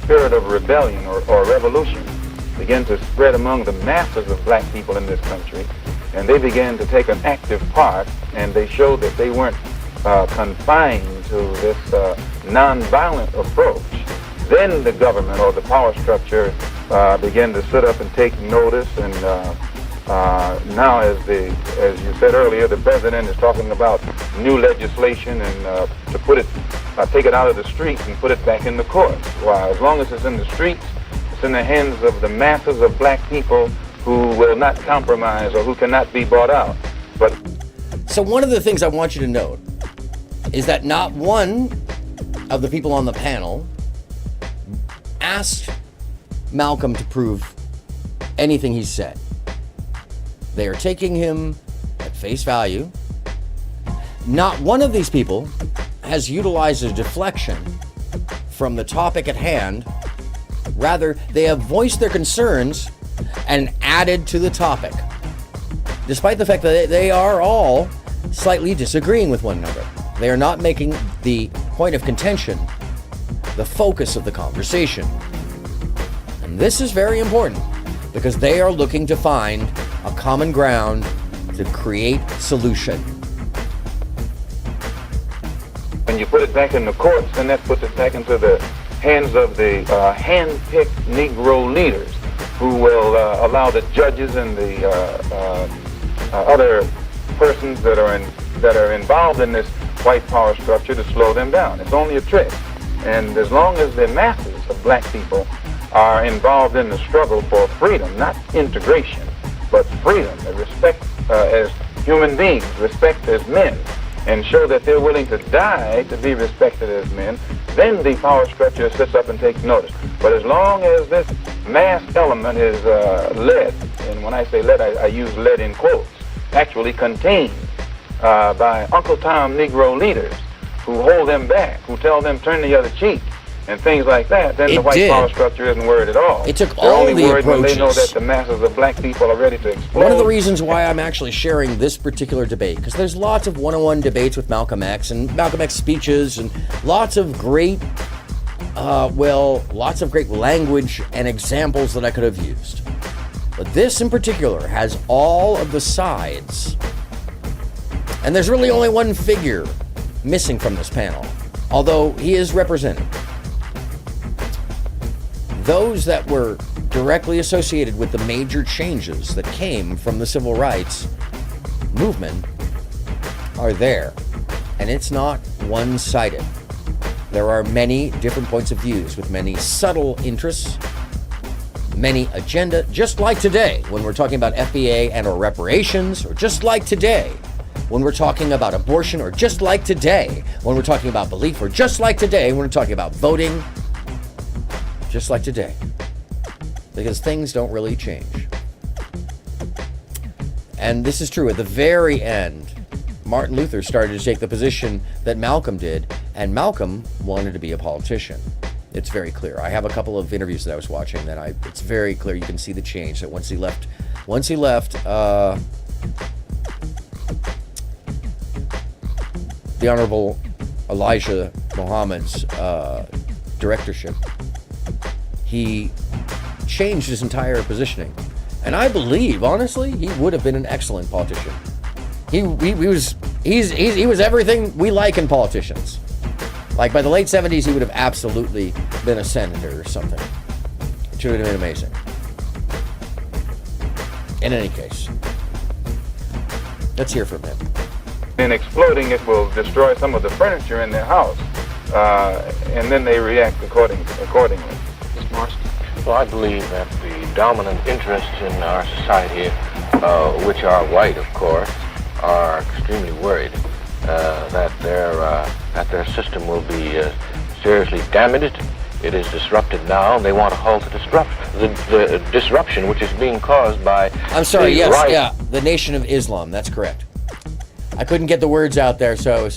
spirit of rebellion or revolution began to spread among the masses of black people in this country, and they began to take an active part, and they showed that they weren't confined to this nonviolent approach, then the government or the power structure began to sit up and take notice. And now, as you said earlier, the president is talking about new legislation and to put it, take it out of the streets and put it back in the courts. Why, as long as it's in the streets, it's in the hands of the masses of black people who will not compromise or who cannot be bought out. But so one of the things I want you to note is that not one of the people on the panel asked Malcolm to prove anything he said. They are taking him at face value. Not one of these people has utilized a deflection from the topic at hand. Rather, they have voiced their concerns and added to the topic, despite the fact that they are all slightly disagreeing with one another. They are not making the point of contention the focus of the conversation. And this is very important, because they are looking to find a common ground to create solution. When you put it back in the courts, then that puts it back into the hands of the hand-picked Negro leaders, who will allow the judges and the other persons that are involved in this white power structure to slow them down. It's only a trick. And as long as the masses of black people are involved in the struggle for freedom, not integration, but freedom, and respect as human beings, respect as men, and show that they're willing to die to be respected as men, then the power structure sits up and takes notice. But as long as this mass element is led, and when I say led, I use led in quotes, actually contained by Uncle Tom Negro leaders who hold them back, who tell them turn the other cheek, and things like that, then the white power structure isn't worried at all. It took They're all only the worried approaches. when they know that the masses of black people are ready to explode. One of the reasons why I'm actually sharing this particular debate, because there's lots of one-on-one debates with Malcolm X and Malcolm X speeches and lots of great language and examples that I could have used. But this in particular has all of the sides. And there's really only one figure missing from this panel, although he is represented. Those that were directly associated with the major changes that came from the civil rights movement are there. And it's not one-sided. There are many different points of views with many subtle interests, many agenda, just like today when we're talking about FBA and or reparations, or just like today when we're talking about abortion, or just like today when we're talking about belief, or just like today when we're talking about voting, just like today. Because things don't really change. And this is true. At the very end, Martin Luther started to take the position that Malcolm did, and Malcolm wanted to be a politician. It's very clear. I have a couple of interviews that I was watching that it's very clear. You can see the change that once he left the Honorable Elijah Muhammad's directorship, he changed his entire positioning. And I believe, honestly, he would have been an excellent politician. He was everything we like in politicians. Like by the late 70s, he would have absolutely been a senator or something. It would have been amazing. In any case, let's hear from him. In exploding, it will destroy some of the furniture in their house, and then they react accordingly. Mr. Morrison? Well, I believe that the dominant interests in our society, which are white, of course, are extremely worried that their system will be seriously damaged. It is disrupted now. They want to halt the disruption, which is being caused by. I'm sorry. Yes, yeah, the Nation of Islam. That's correct. I couldn't get the words out there, so.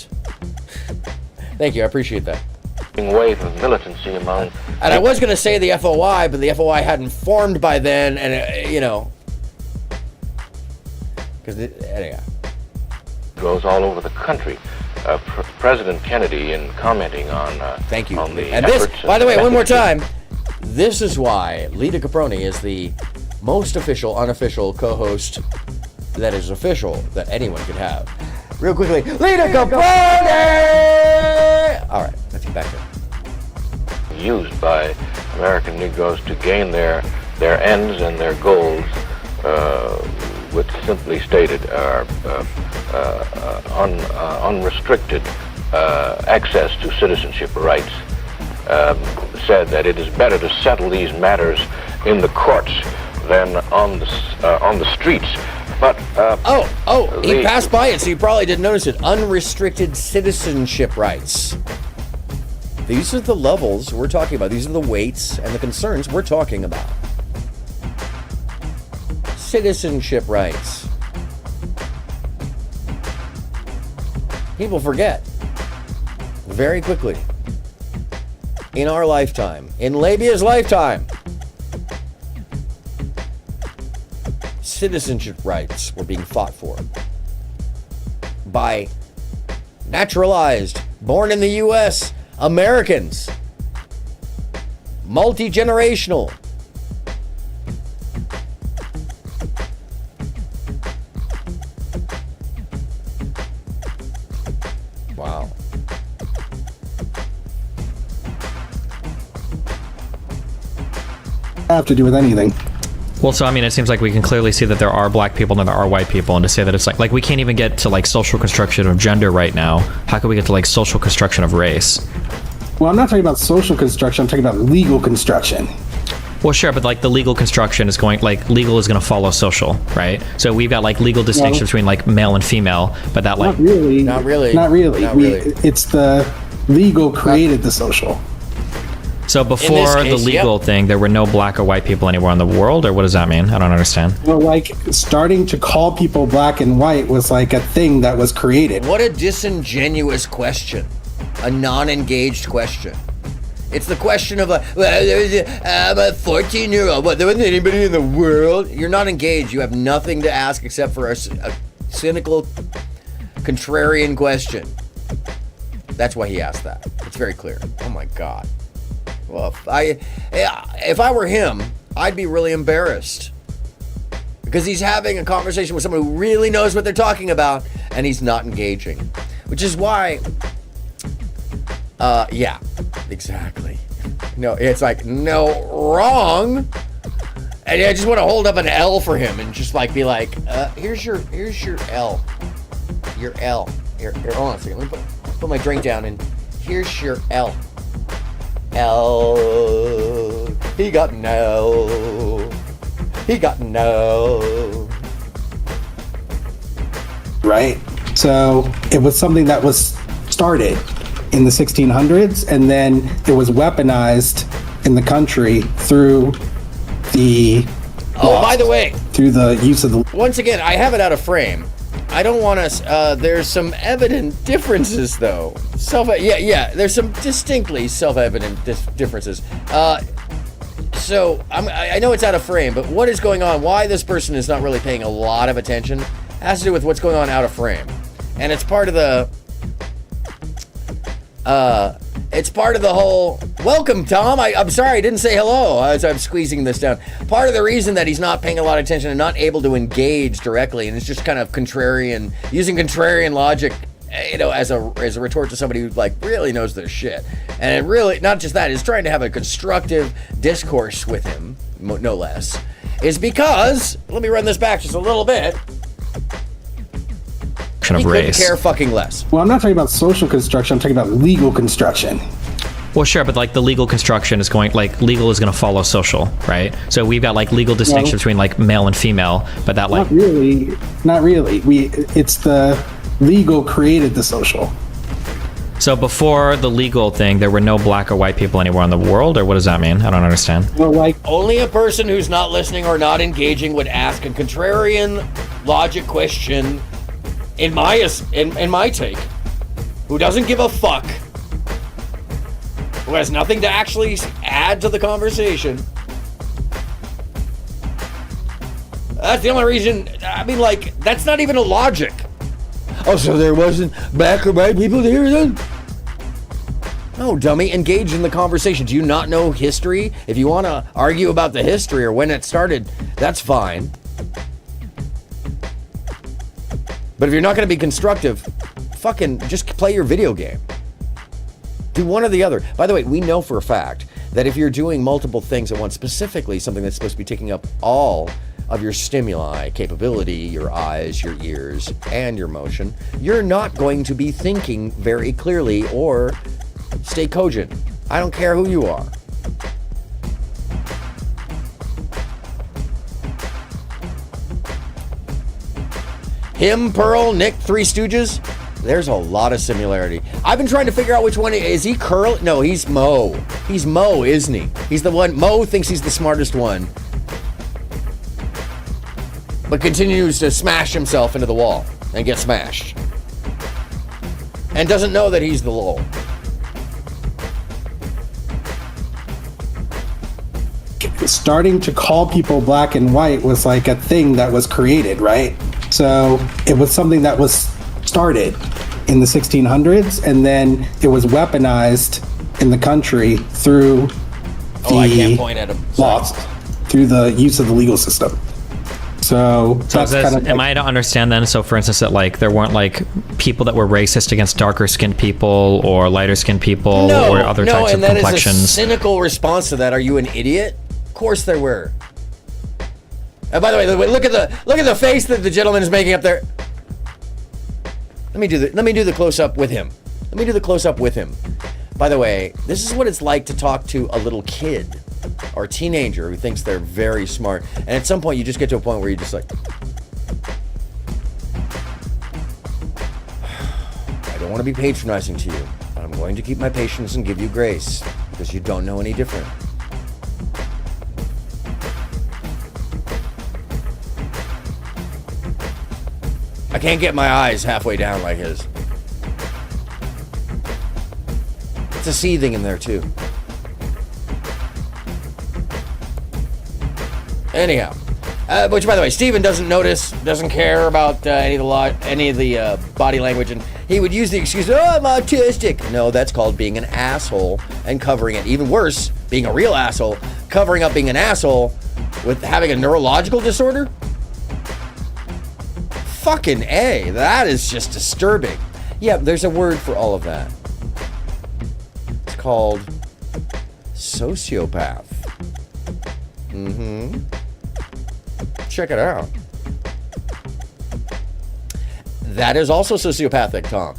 Thank you. I appreciate that. Wave of militancy among. And I was going to say the FOI, but the FOI hadn't formed by then, and because anyhow. Goes all over the country. President Kennedy, in commenting on thank you on the and efforts this, by the way, one more time, this is why Lita Caproni is the most official, unofficial co-host that is official that anyone could have. Real quickly, Lita Caproni! All right, let's get back to it. Used by American Negroes to gain their ends and their goals, which simply stated are unrestricted access to citizenship rights. Said that it is better to settle these matters in the courts than on the streets. But he passed by it, so you probably didn't notice it. Unrestricted citizenship rights. These are the levels we're talking about. These are the weights and the concerns we're talking about. Citizenship rights. People forget very quickly. In our lifetime, in Labia's lifetime, citizenship rights were being fought for by naturalized, born in the U.S. Americans, multi-generational. Wow. Have to do with anything. Well, so I mean, it seems like we can clearly see that there are black people and there are white people, and to say that it's like we can't even get to like social construction of gender right now. How can we get to like social construction of race? Well, I'm not talking about social construction. I'm talking about legal construction. Well, sure, but like the legal construction is going, like legal is going to follow social, right? So we've got like legal distinctions between like male and female, but that like not really. Not really. It's the legal created the social. So before case, the legal thing, there were no black or white people anywhere in the world, or what does that mean? I don't understand. Well, like starting to call people black and white was like a thing that was created. What a disingenuous question. A non-engaged question. It's the question of I'm a 14-year-old, but there wasn't anybody in the world. You're not engaged. You have nothing to ask except for a cynical, contrarian question. That's why he asked that. It's very clear. Oh my God. Well, if I were him, I'd be really embarrassed. Because he's having a conversation with someone who really knows what they're talking about, and he's not engaging. Which is why, yeah, exactly. No, it's like, no, wrong. And I just want to hold up an L for him and just like be like, here's your L. Your L. Here, hold on a second. Let me put my drink down and here's your L. L. He got an L. He got an L. Right? So it was something that was started in the 1600s, and then it was weaponized in the country through the by the way, through the use of the. Once again, I have it out of frame. I don't want to. There's some evident differences, though. There's some distinctly self-evident differences. So I know it's out of frame, but what is going on? Why this person is not really paying a lot of attention has to do with what's going on out of frame, and it's part of the. It's part of the whole. Welcome, Tom. I'm sorry I didn't say hello as I'm squeezing this down. Part of the reason that he's not paying a lot of attention and not able to engage directly, and it's just kind of contrarian, using contrarian logic, as a retort to somebody who like really knows their shit. And it really, not just that, is trying to have a constructive discourse with him, no less. is because, let me run this back just a little bit, of he race. couldn't care fucking less. Well, I'm not talking about social construction. I'm talking about legal construction. Well, sure, but like the legal construction is going, like legal is going to follow social, right? So we've got like legal distinction between like male and female, but that like... Not really. It's the legal created the social. So before the legal thing, there were no black or white people anywhere in the world, or what does that mean? I don't understand. Well, like... Only a person who's not listening or not engaging would ask a contrarian logic question, in my take, who doesn't give a fuck, who has nothing to actually add to the conversation. That's the only reason. I mean, like, that's not even a logic. Oh, so there wasn't black or white people here then? No, dummy, engage in the conversation. Do you not know history? If you want to argue about the history or when it started, that's fine. But if you're not going to be constructive, fucking just play your video game. Do one or the other. By the way, we know for a fact that if you're doing multiple things at once, specifically something that's supposed to be taking up all of your stimuli, capability, your eyes, your ears, and your motion, you're not going to be thinking very clearly or stay cogent. I don't care who you are. Him, Pearl, Nick, Three Stooges, there's a lot of similarity. I've been trying to figure out which one. Is he Curl? No, he's Mo. He's Mo, isn't he? He's the one. Mo thinks he's the smartest one, but continues to smash himself into the wall and get smashed. And doesn't know that he's the lol. Starting to call people black and white was like a thing that was created, right? So it was something that was started in the 1600s, and then it was weaponized in the country through I can't point at him. Laws, through the use of the legal system. So that's kind of. Am I to understand then? So, for instance, that like there weren't like people that were racist against darker skinned people or lighter skinned people or other types of complexions. No, and that is a cynical response to that. Are you an idiot? Of course there were. By the way, look at the face that the gentleman is making up there. Let me do the close up with him. By the way, this is what it's like to talk to a little kid or teenager who thinks they're very smart. And at some point you just get to a point where you're just like, I don't want to be patronizing to you, but I'm going to keep my patience and give you grace because you don't know any different. I can't get my eyes halfway down like his. It's a seething in there too. Anyhow, which by the way, Steven doesn't notice, doesn't care about any of the body language, and he would use the excuse, "Oh, I'm autistic." No, that's called being an asshole and covering it. Even worse, being a real asshole, covering up being an asshole with having a neurological disorder. Fucking A, that is just disturbing. Yeah, there's a word for all of that. It's called sociopath. Check it out. That is also sociopathic, Tom.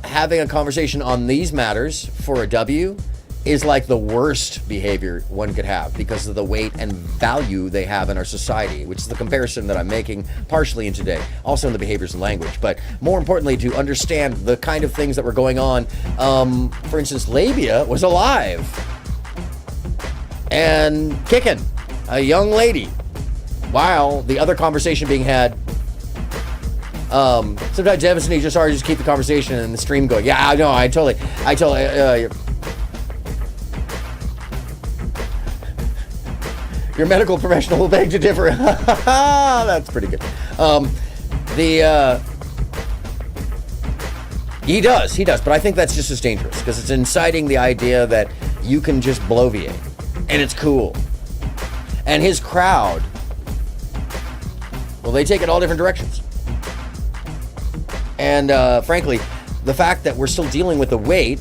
Having a conversation on these matters for a W is like the worst behavior one could have because of the weight and value they have in our society, which is the comparison that I'm making partially in today, also in the behaviors and language, but more importantly to understand the kind of things that were going on. For instance, Labia was alive and kicking a young lady while the other conversation being had. Sometimes Evanston, you just keep the conversation and the stream going. Yeah, I know, I totally your medical professional will beg to differ. That's pretty good. He does, but I think that's just as dangerous because it's inciting the idea that you can just bloviate and it's cool. And his crowd, well, they take it all different directions. And frankly, the fact that we're still dealing with the weight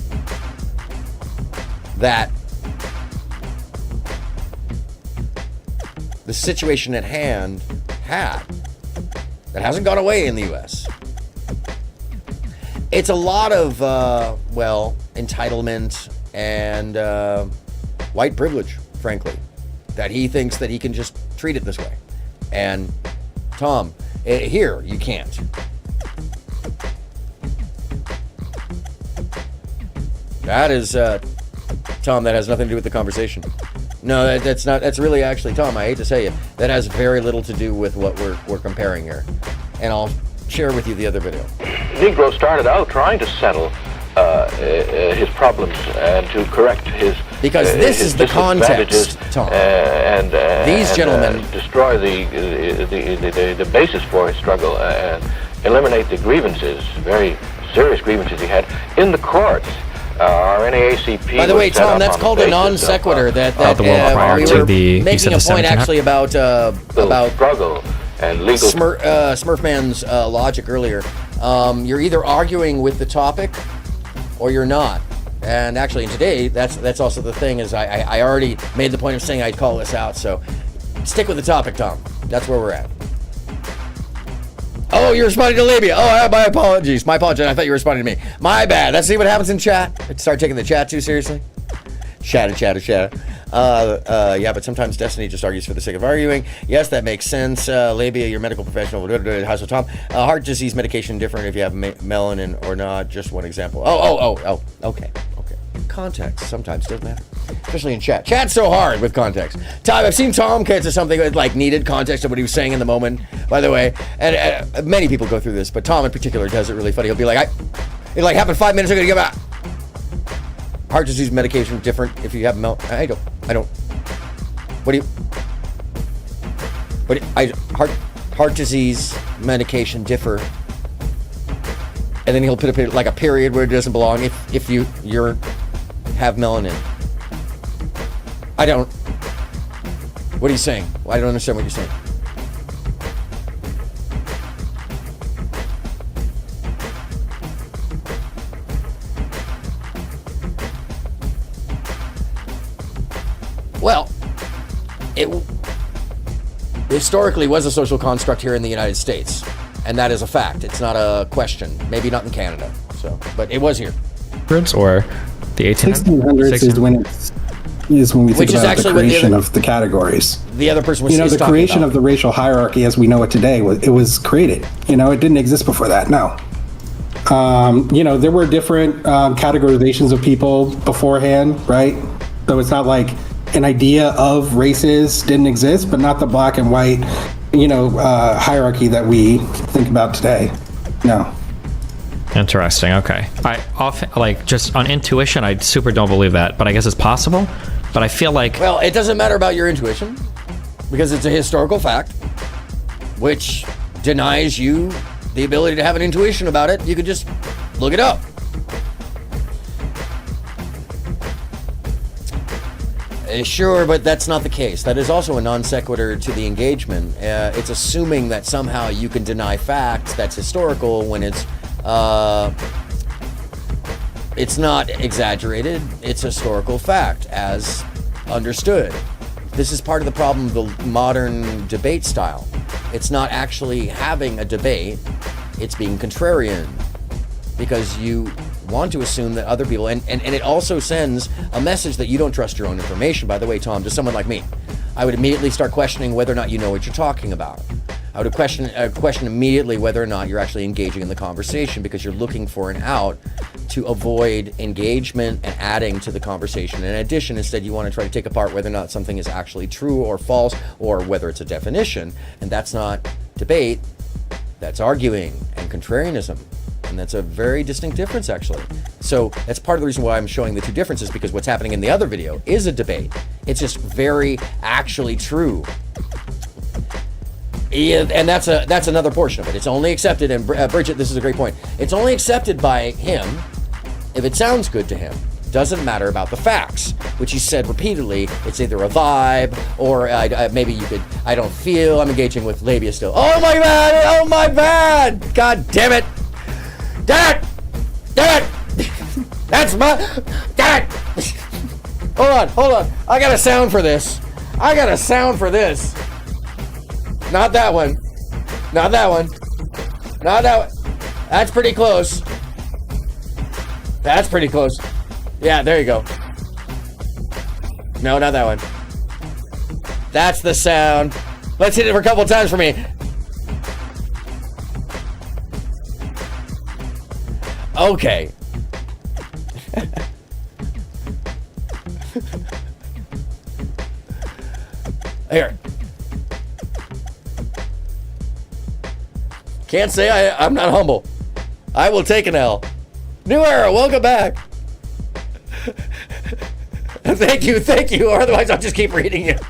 the situation at hand had that hasn't gone away in the U.S. It's a lot of, entitlement and white privilege, frankly, that he thinks that he can just treat it this way. And Tom, here, you can't. That is, Tom, that has nothing to do with the conversation. No, that's really actually, Tom, I hate to say it, that has very little to do with what we're comparing here. And I'll share with you the other video. Negro started out trying to settle his problems and to correct his because this is the context, Tom. These gentlemen destroy the basis for his struggle and eliminate the grievances, very serious grievances he had in the courts. Our NAACP. By the way, Tom, that's called a non sequitur. The one prior to the making a point actually about struggle and legal Smurfman's logic earlier. You're either arguing with the topic or you're not. And actually, today, that's also the thing is I already made the point of saying I'd call this out. So stick with the topic, Tom. That's where we're at. Oh, you're responding to Labia. Oh, my apologies. My apologies. I thought you were responding to me. My bad. Let's see what happens in chat. Start taking the chat too seriously. Chatter. Yeah, but sometimes Destiny just argues for the sake of arguing. Yes, that makes sense. Labia, you're a medical professional. How's it, Tom? Heart disease medication different if you have melanin or not. Just one example. Oh. Okay. Context sometimes does matter, especially in chat. Chat's so hard with context. Tom, I've seen Tom answer something with like needed context of what he was saying in the moment, by the way, and many people go through this, but Tom in particular does it really funny. He'll be like, it like happened 5 minutes ago. To give out heart disease medication different if you have I don't. Heart disease medication differ, and then he'll put a period where it doesn't belong if you're have melanin. What are you saying? I don't understand what you're saying. Well, it historically was a social construct here in the United States, and that is a fact. It's not a question. Maybe not in Canada, but it was here. Or the 1600s is when we think about the creation of the categories. The other person was the creation of the racial hierarchy as we know it today. It was created. It didn't exist before that. No. There were different categorizations of people beforehand, right? So it's not like an idea of races didn't exist, but not the black and white, hierarchy that we think about today. No. Interesting. Okay. I often just on intuition, I super don't believe that, but I guess it's possible. But I feel like it doesn't matter about your intuition because it's a historical fact, which denies you the ability to have an intuition about it. You could just look it up. Sure, but that's not the case. That is also a non sequitur to the engagement. It's assuming that somehow you can deny facts that's historical when it's not exaggerated. It's historical fact as understood. This is part of the problem of the modern debate style. It's not actually having a debate. It's being contrarian because you want to assume that other people, and it also sends a message that you don't trust your own information. By the way, Tom, to someone like me, I would immediately start questioning whether or not you know what you're talking about. I would question immediately whether or not you're actually engaging in the conversation because you're looking for an out to avoid engagement and adding to the conversation. In addition, instead, you want to try to take apart whether or not something is actually true or false or whether it's a definition. And that's not debate, that's arguing and contrarianism. And that's a very distinct difference, actually. So that's part of the reason why I'm showing the two differences, because what's happening in the other video is a debate. It's just very actually true. And that's another portion of it. It's only accepted, and Bridget, this is a great point. It's only accepted by him if it sounds good to him. Doesn't matter about the facts, which he said repeatedly. It's either a vibe or maybe you could. I don't feel. I'm engaging with labia still. Oh my bad! Oh my bad! God damn it! Damn it! That's my. Damn it! Hold on. I got a sound for this. Not that one. Not that one. Not that one. That's pretty close. That's pretty close. Yeah, there you go. No, not that one. That's the sound. Let's hit it for a couple times for me. Okay. Here. Can't say I'm not humble. I will take an L. New Era, welcome back. Thank you, or otherwise I'll just keep reading it.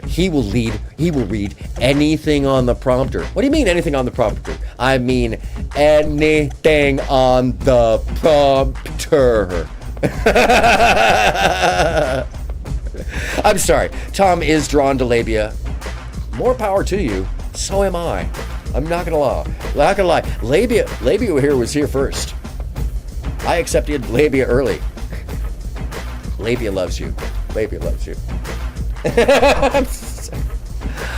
He will read anything on the prompter. What do you mean anything on the prompter? I mean anything on the prompter. I'm sorry. Tom is drawn to labia. More power to you. So am I. I'm not gonna lie. Labia was here first. I accepted labia early. Labia loves you. Labia loves you.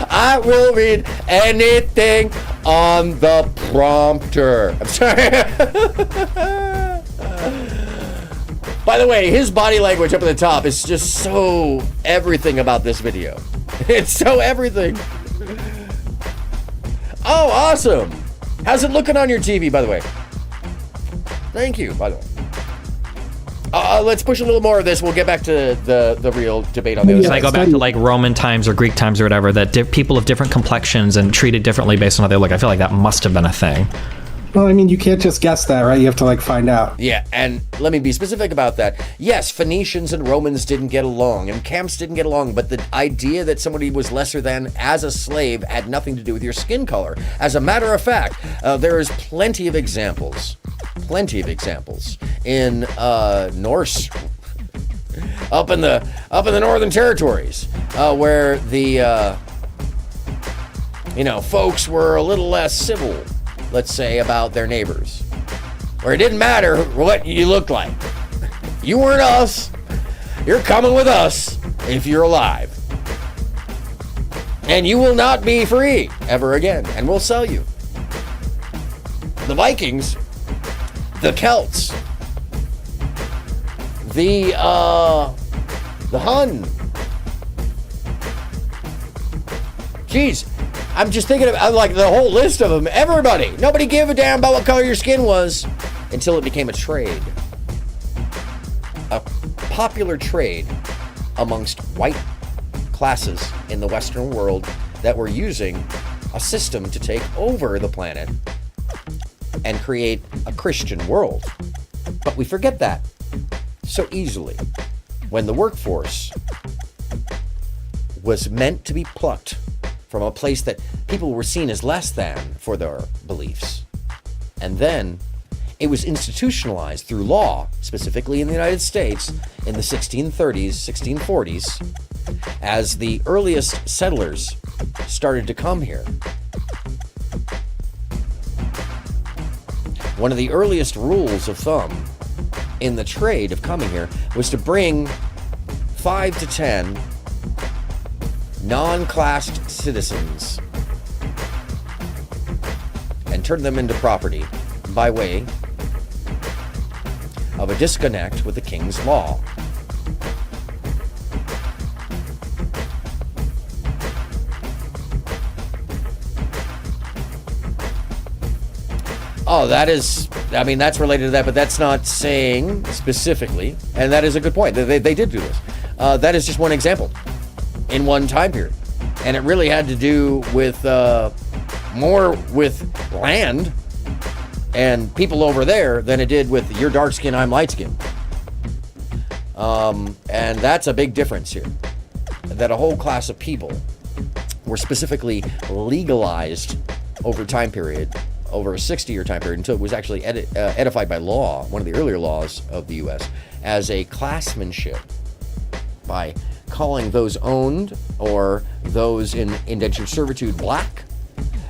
I will read anything on the prompter. I'm sorry. By the way, his body language up at the top is just so everything about this video. It's so everything. Oh, awesome. How's it looking on your TV, by the way? Thank you, by the way. Let's push a little more of this. We'll get back to the real debate on the other So side. I go back to like Roman times or Greek times or whatever, that people of different complexions and treated differently based on how they look. I feel like that must have been a thing. Well, I mean, you can't just guess that, right? You have to like find out. Yeah, and let me be specific about that. Yes, Phoenicians and Romans didn't get along, and camps didn't get along, but the idea that somebody was lesser than as a slave had nothing to do with your skin color. As a matter of fact, there is plenty of examples in Norse, up in the Northern Territories, where the folks were a little less civil, let's say, about their neighbors, where it didn't matter what you looked like. You weren't us. You're coming with us if you're alive. And you will not be free ever again, and we'll sell you. The Vikings, the Celts, the Hun. Jeez. I'm just thinking of like the whole list of them. Everybody. Nobody gave a damn about what color your skin was until it became a trade. A popular trade amongst white classes in the Western world that were using a system to take over the planet and create a Christian world. But we forget that so easily when the workforce was meant to be plucked from a place that people were seen as less than for their beliefs. And then it was institutionalized through law, specifically in the United States in the 1630s, 1640s, as the earliest settlers started to come here. One of the earliest rules of thumb in the trade of coming here was to bring 5 to 10 non-classed citizens and turn them into property by way of a disconnect with the king's law. Oh, that's related to that, but that's not saying specifically, and that is a good point. They did do this. That is just one example in one time period. And it really had to do with more with land and people over there than it did with you're dark skin, I'm light skin. And that's a big difference here. That a whole class of people were specifically legalized over time period, over a 60-year time period, until it was actually edified by law, one of the earlier laws of the U.S., as a classmanship by calling those owned or those in indentured servitude black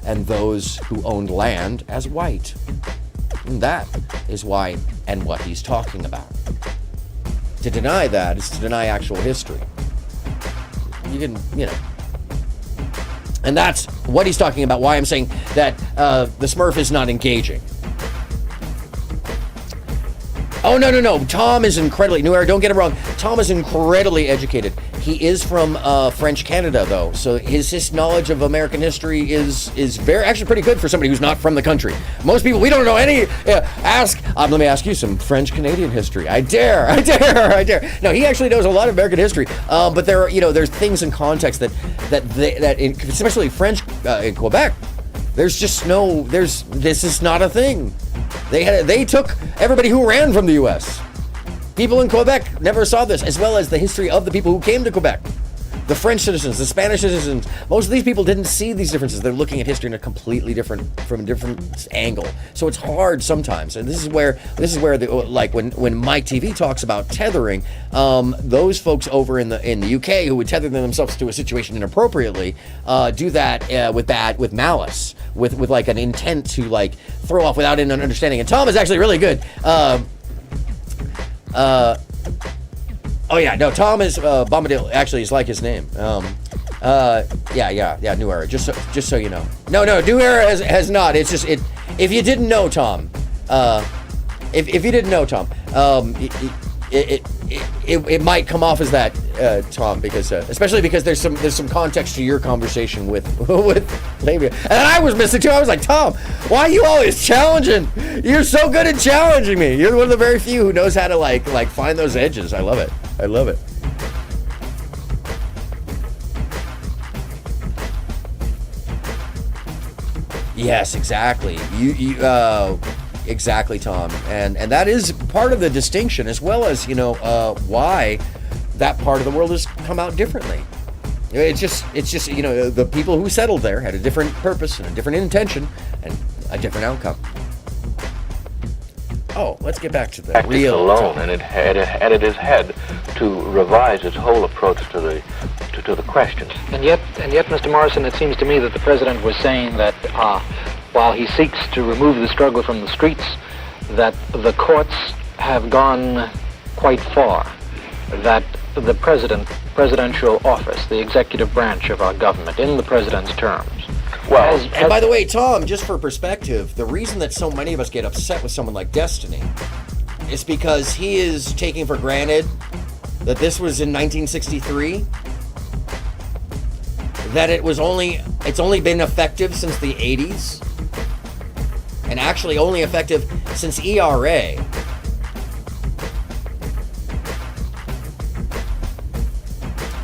and those who owned land as white. And that is why and what he's talking about. To deny that is to deny actual history. You can, And that's what he's talking about, why I'm saying that the Smurf is not engaging. Oh, no. Tom is incredibly, New Era, don't get it wrong. Tom is incredibly educated. He is from French Canada, though. So his knowledge of American history is very, actually pretty good for somebody who's not from the country. Most people, we don't know any, let me ask you some French Canadian history. I dare. No, he actually knows a lot of American history. But there are, there's things in context that especially French in Quebec, this is not a thing. They took everybody who ran from the U.S. People in Quebec never saw this, as well as the history of the people who came to Quebec. The French citizens, the Spanish citizens, most of these people didn't see these differences. They're looking at history in a completely different angle. So it's hard sometimes. And this is where when Mike TV talks about tethering, those folks over in the UK who would tether themselves to a situation inappropriately, do that with malice, with like an intent to like throw off without an understanding. And Tom is actually really good. Tom is Bombadil. Actually, is like his name. New Era. Just so you know. No, New Era has not. It's just it. If you didn't know Tom, if you didn't know Tom, it might come off as that, Tom, because especially because there's some context to your conversation with Labia, and I was missing too. I was like, Tom, why are you always challenging? You're so good at challenging me. You're one of the very few who knows how to like find those edges. I love it. Yes, exactly. Exactly, Tom, and that is part of the distinction, as well as why that part of the world has come out differently. It's just the people who settled there had a different purpose and a different intention and a different outcome. Oh, let's get back to the real alone, and it had his head to revise its whole approach to the questions. And yet, Mr. Morrison, it seems to me that the president was saying that while he seeks to remove the struggle from the streets, that the courts have gone quite far, that the presidential office, the executive branch of our government, in the president's terms. Well, and by the way, Tom, just for perspective, the reason that so many of us get upset with someone like Destiny is because he is taking for granted that this was in 1963, that it's only been effective since the 80s, and actually only effective since ERA.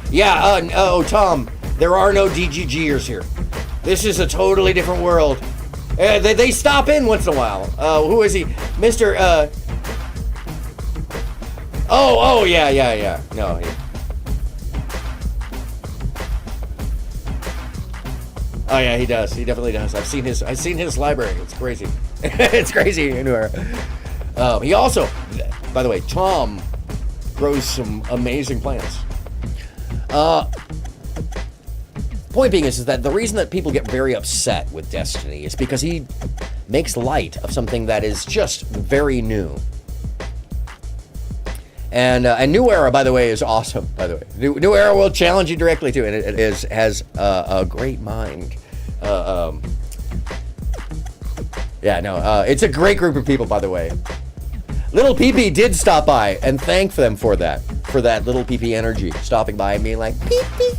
Yeah, Tom, there are no DGGers here. This is a totally different world. They stop in once in a while. Who is he? Mr. Yeah. No. Oh yeah, he does. He definitely does. I've seen his library. It's crazy. It's crazy anywhere. He also, by the way, Tom grows some amazing plants. Point being is that the reason that people get very upset with Destiny is because he makes light of something that is just very new. And New Era, by the way, is awesome. By the way, New Era will challenge you directly too, and it has a great mind. It's a great group of people, by the way. Little PP did stop by, and thank them for that little PP energy, stopping by and being like, peep, peep.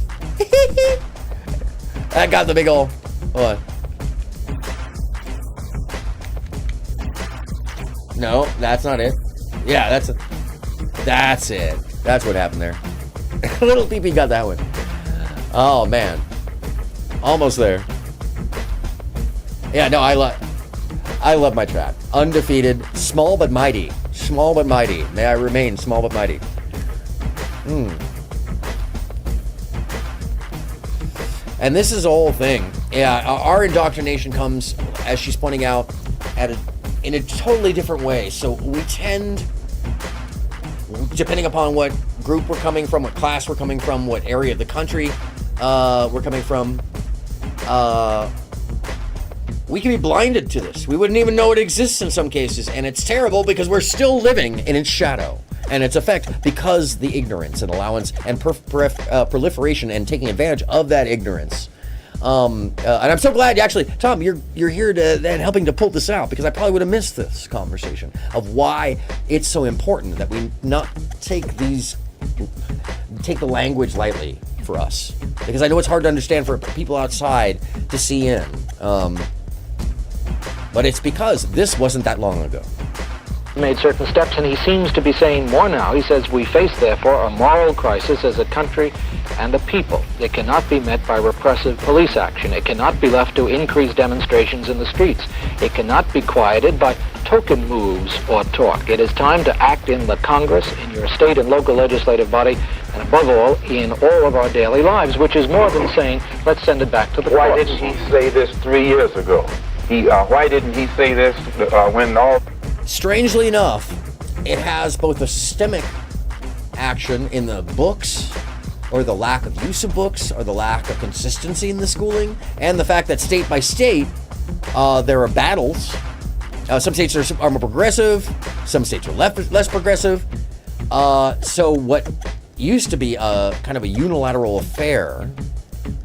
That got the big ol'. Hold on. No, that's not it. Yeah, that's it. That's what happened there. Little PP got that one. Oh man, almost there. Yeah, no, I love my trap. Undefeated, small but mighty. Small but mighty. May I remain small but mighty. And this is the whole thing. Yeah, our indoctrination comes, as she's pointing out, in a totally different way. So we tend, depending upon what group we're coming from, what class we're coming from, what area of the country we're coming from, we can be blinded to this. We wouldn't even know it exists in some cases, and it's terrible because we're still living in its shadow and its effect because the ignorance and allowance and proliferation and taking advantage of that ignorance And I'm so glad, actually, Tom, you're here and helping to pull this out, because I probably would have missed this conversation of why it's so important that we not take the language lightly for us, because I know it's hard to understand for people outside to see in. But it's because this wasn't that long ago. Made certain steps, and he seems to be saying more now. He says, we face, therefore, a moral crisis as a country and a people. It cannot be met by repressive police action. It cannot be left to increase demonstrations in the streets. It cannot be quieted by token moves or talk. It is time to act in the Congress, in your state and local legislative body, and above all, in all of our daily lives, which is more than saying, let's send it back to the Why courts. didn't he say this 3 years ago? Why didn't he say this when all... Strangely enough, it has both a systemic action in the books, or the lack of use of books, or the lack of consistency in the schooling, and the fact that state by state, there are battles. Some states are more progressive, some states are less progressive. So what used to be a kind of a unilateral affair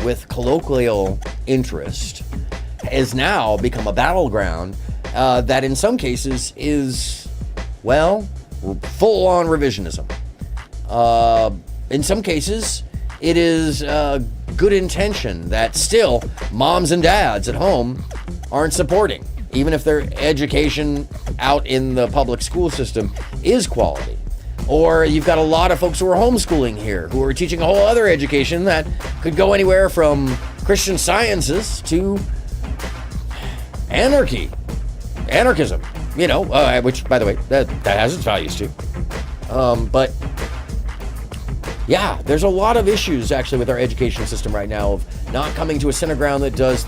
with colloquial interest has now become a battleground that in some cases is, well, full-on revisionism. In some cases, it is good intention that still moms and dads at home aren't supporting, even if their education out in the public school system is quality. Or you've got a lot of folks who are homeschooling here, who are teaching a whole other education that could go anywhere from Christian Sciences to anarchism, which, by the way, that has its values too. But yeah, there's a lot of issues actually with our education system right now of not coming to a center ground that does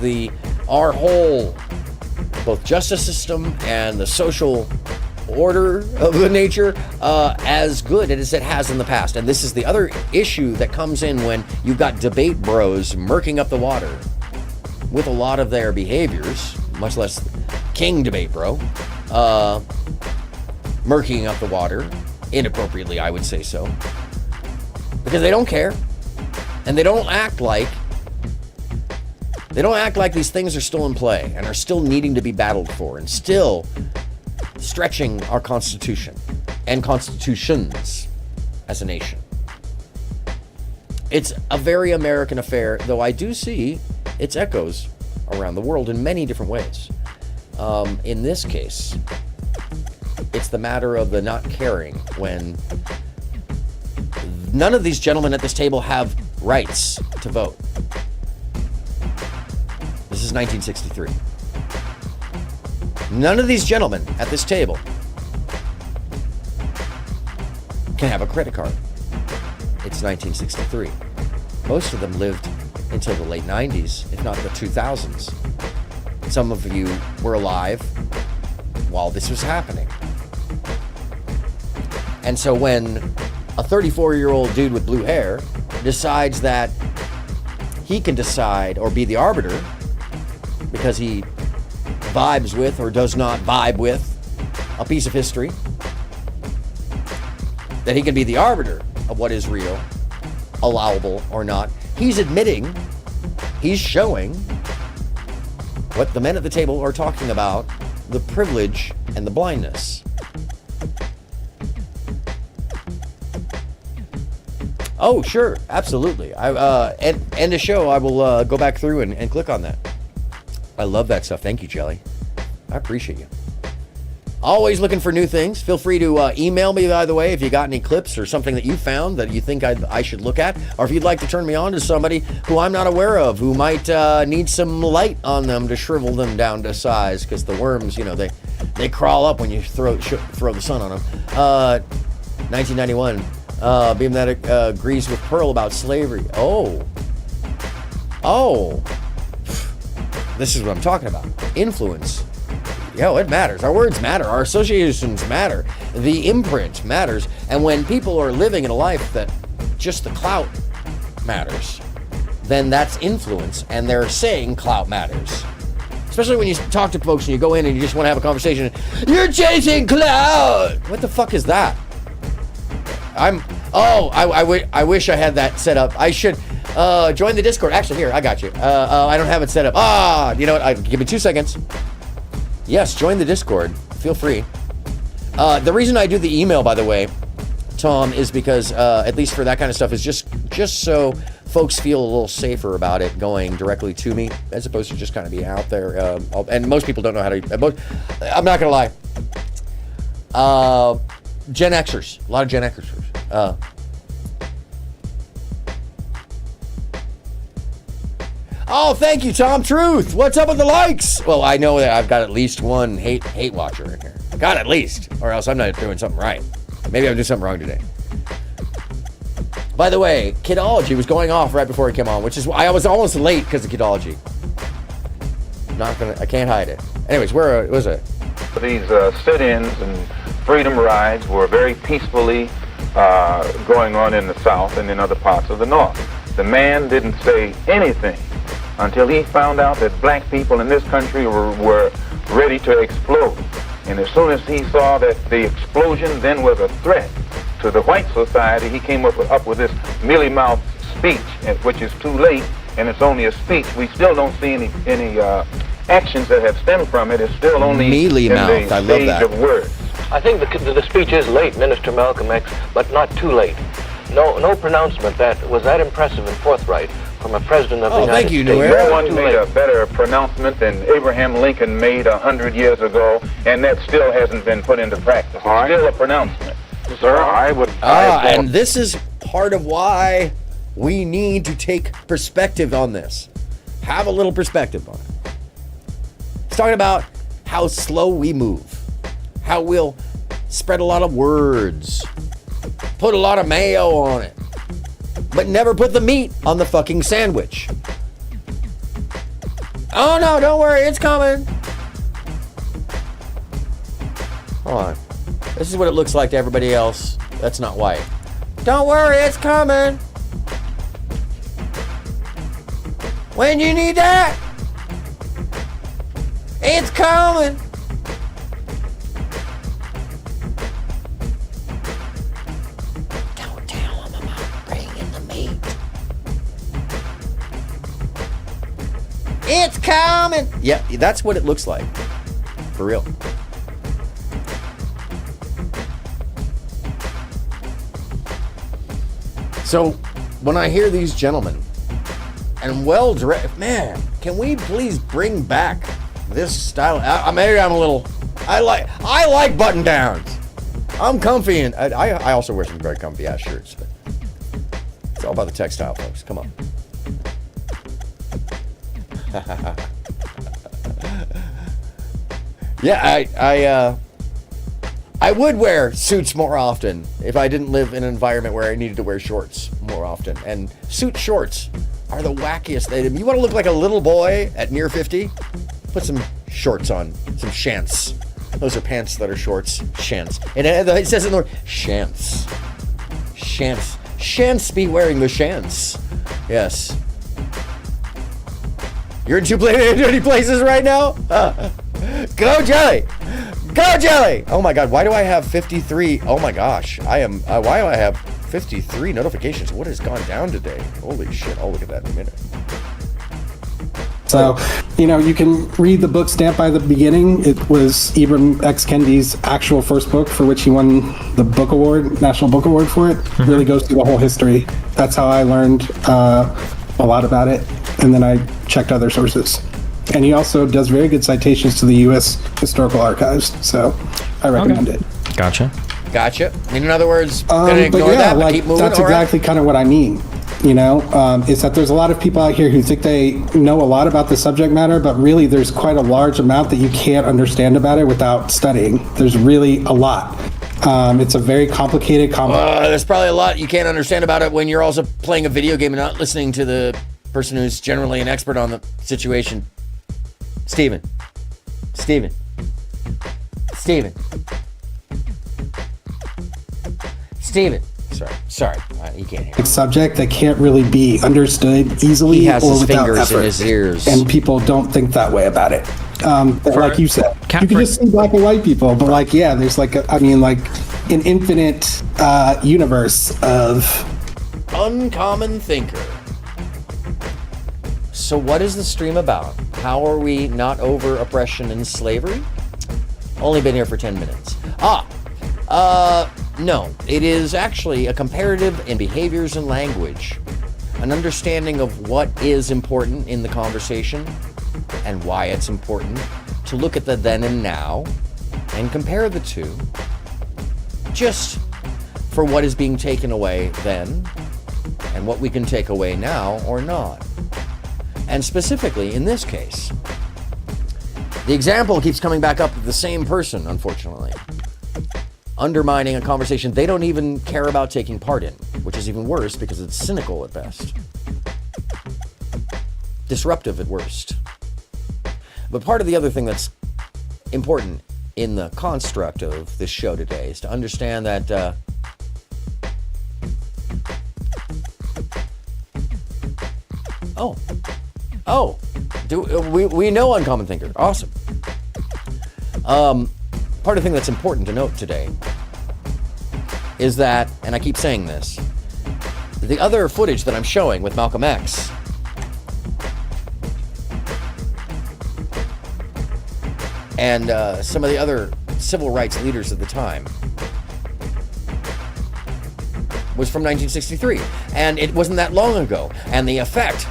our whole, both justice system and the social order of the nature as good as it has in the past. And this is the other issue that comes in when you've got debate bros murking up the water with a lot of their behaviors, much less King debate bro, murking up the water inappropriately, I would say so, because they don't care, and they don't act like these things are still in play and are still needing to be battled for, and still stretching our Constitution and constitutions as a nation. It's a very American affair, though I do see its echoes around the world in many different ways. In this case, it's the matter of the not caring when none of these gentlemen at this table have rights to vote. This is 1963. None of these gentlemen at this table can have a credit card. It's 1963. Most of them lived until the late 90s, if not the 2000s. Some of you were alive while this was happening. And so when a 34-year-old dude with blue hair decides that he can decide or be the arbiter because he vibes with or does not vibe with a piece of history, that he can be the arbiter of what is real, allowable or not, he's admitting, he's showing what the men at the table are talking about, the privilege and the blindness. Oh, sure, absolutely. End the show, I will go back through and click on that. I love that stuff. Thank you, Jelly. I appreciate you. Always looking for new things. Feel free to email me, by the way, if you got any clips or something that you found that you think I should look at, or if you'd like to turn me on to somebody who I'm not aware of, who might need some light on them to shrivel them down to size, because the worms, they crawl up when you throw the sun on them. 1991. Beam that agrees with Pearl about slavery. Oh. This is what I'm talking about. Influence. It matters. Our words matter. Our associations matter. The imprint matters. And when people are living in a life that just the clout matters, then that's influence. And they're saying clout matters. Especially when you talk to folks and you go in and you just want to have a conversation. You're chasing clout! What the fuck is that? I wish I had that set up. Join the Discord. Actually, here, I got you. I don't have it set up. You know what? Give me 2 seconds. Yes, join the Discord. Feel free. The reason I do the email, by the way, Tom, is because, at least for that kind of stuff, is just so folks feel a little safer about it going directly to me, as opposed to just kind of being out there. And most people don't know how to... I'm not going to lie. Gen Xers. A lot of Gen Xers. Oh, thank you, Tom Truth. What's up with the likes? Well, I know that I've got at least one hate watcher in here. Got at least, or else I'm not doing something right. Maybe I'm doing something wrong today. By the way, Kidology was going off right before he came on, which is why I was almost late because of Kidology. I can't hide it. Anyways, where was it? These sit-ins and freedom rides were very peacefully going on in the South and in other parts of the North. The man didn't say anything until he found out that black people in this country were ready to explode. And as soon as he saw that the explosion then was a threat to the white society, he came up with this mealy-mouthed speech, which is too late, and it's only a speech. We still don't see any actions that have stemmed from it. It's still only mealy-mouthed. I love that. Of words. I think the speech is late, Minister Malcolm X, but not too late. No pronouncement that was that impressive and forthright from a president of the United States. No one made a better pronouncement than Abraham Lincoln made 100 years ago, and that still hasn't been put into practice. It's still a pronouncement. Sir, I would... and this is part of why we need to take perspective on this. Have a little perspective on it. It's talking about how slow we move, how we'll spread a lot of words, put a lot of mayo on it, but never put the meat on the fucking sandwich. Oh no, don't worry, it's coming. Hold on. This is what it looks like to everybody else that's not white. Don't worry, it's coming. When you need that, it's coming. Don't tell them about bringing the meat. It's coming. Yeah, that's what it looks like. For real. So, when I hear these gentlemen, and well-dressed, man, can we please bring back this style? Maybe I'm a little, I like button-downs. I'm comfy, and I also wear some very comfy ass shirts, but it's all about the textile, folks. Come on. Yeah, I would wear suits more often if I didn't live in an environment where I needed to wear shorts more often. And suit shorts are the wackiest thing. You want to look like a little boy at near 50? Put some shorts on, some shants. Those are pants that are shorts, shants. And it says in the word, shants. Shants. Shants be wearing the shants. Yes. You're in too many places right now? Go Jelly! Go Jelly! Oh my God, why do I have 53? Oh my gosh, why do I have 53 notifications? What has gone down today? Holy shit, I'll look at that in a minute. So, you can read the book Stamped by the Beginning. It was Ibram X. Kendi's actual first book for which he won the book award, National Book Award for it. It really goes through the whole history. That's how I learned a lot about it. And then I checked other sources. And he also does very good citations to the U.S. Historical Archives. So I recommend it. Gotcha. In other words, gonna ignore that, but keep moving. That's exactly kind of what I mean. Is that there's a lot of people out here who think they know a lot about the subject matter, but really there's quite a large amount that you can't understand about it without studying. There's really a lot. It's a very complicated. There's probably a lot you can't understand about it when you're also playing a video game and not listening to the person who's generally an expert on the situation. Steven. Sorry. You can't hear. Subject that can't really be understood easily. He has or his without fingers effort. in his ears. And people don't think that way about it. Like you said, you can just see black and white people, but there's an infinite universe of uncommon thinker. So what is the stream about? How are we not over oppression and slavery? Only been here for 10 minutes. No. It is actually a comparative in behaviors and language. An understanding of what is important in the conversation and why it's important. To look at the then and now and compare the two. Just for what is being taken away then and what we can take away now or not. And specifically, in this case, the example keeps coming back up with the same person, unfortunately. Undermining a conversation they don't even care about taking part in, which is even worse because it's cynical at best. Disruptive at worst. But part of the other thing that's important in the construct of this show today is to understand that we know Uncommon Thinker. Awesome. Part of the thing that's important to note today is that, and I keep saying this, the other footage that I'm showing with Malcolm X and some of the other civil rights leaders at the time was from 1963. And it wasn't that long ago. And the effect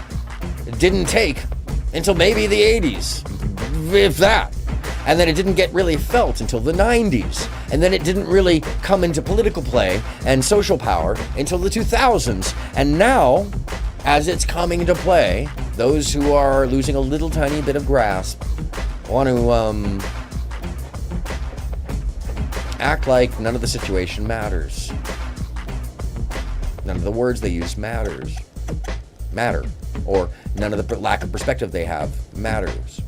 didn't take until maybe the 80s, if that. And then it didn't get really felt until the 90s. And then it didn't really come into political play and social power until the 2000s. And now, as it's coming into play, those who are losing a little tiny bit of grasp want to act like none of the situation matters. None of the words they use matter. Or none of the lack of perspective they have matters.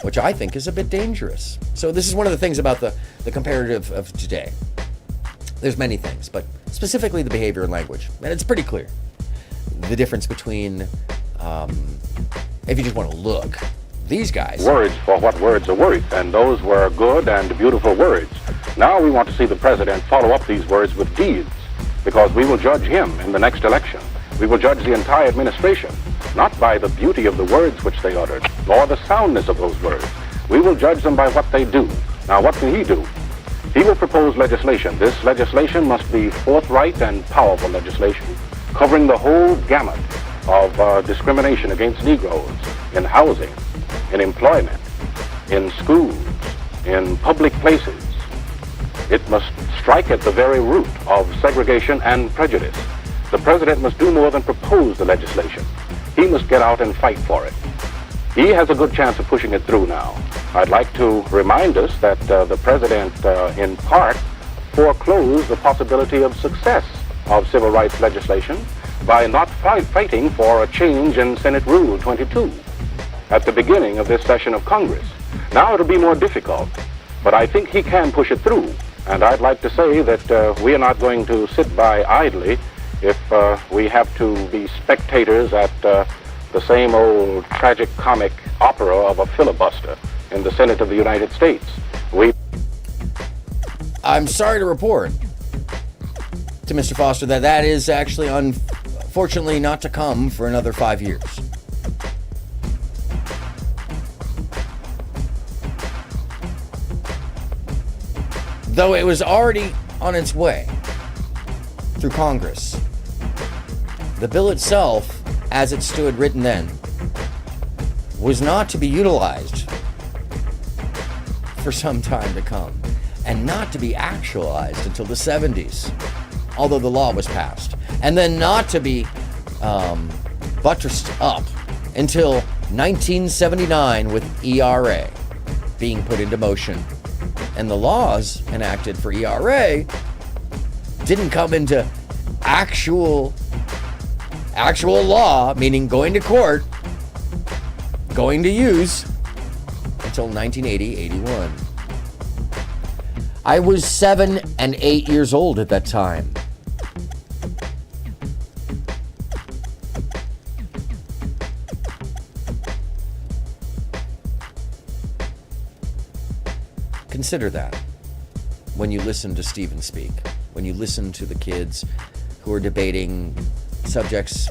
Which I think is a bit dangerous. So this is one of the things about the comparative of today. There's many things, but specifically the behavior and language. And it's pretty clear. The difference between, if you just want to look, these guys. Words for what words are worth, and those were good and beautiful words. Now we want to see the president follow up these words with deeds, because we will judge him in the next election. We will judge the entire administration, not by the beauty of the words which they uttered, nor the soundness of those words. We will judge them by what they do. Now, what will he do? He will propose legislation. This legislation must be forthright and powerful legislation, covering the whole gamut of discrimination against Negroes in housing, in employment, in schools, in public places. It must strike at the very root of segregation and prejudice. The president must do more than propose the legislation. He must get out and fight for it. He has a good chance of pushing it through now. I'd like to remind us that the president, in part, foreclosed the possibility of success of civil rights legislation by not fighting for a change in Senate Rule 22 at the beginning of this session of Congress. Now it'll be more difficult, but I think he can push it through. And I'd like to say that we are not going to sit by idly if we have to be spectators at the same old tragic comic opera of a filibuster in the Senate of the United States. I'm sorry to report to Mr. Foster that is actually unfortunately not to come for another 5 years. Though it was already on its way through Congress. The bill itself, as it stood written then, was not to be utilized for some time to come, and not to be actualized until the 70s, although the law was passed, and then not to be buttressed up until 1979 with ERA being put into motion. And the laws enacted for ERA didn't come into actual law, meaning going to court, going to use, until 1980-81. I was 7 and 8 years old at that time. Consider that when you listen to Stephen speak, when you listen to the kids who are debating subjects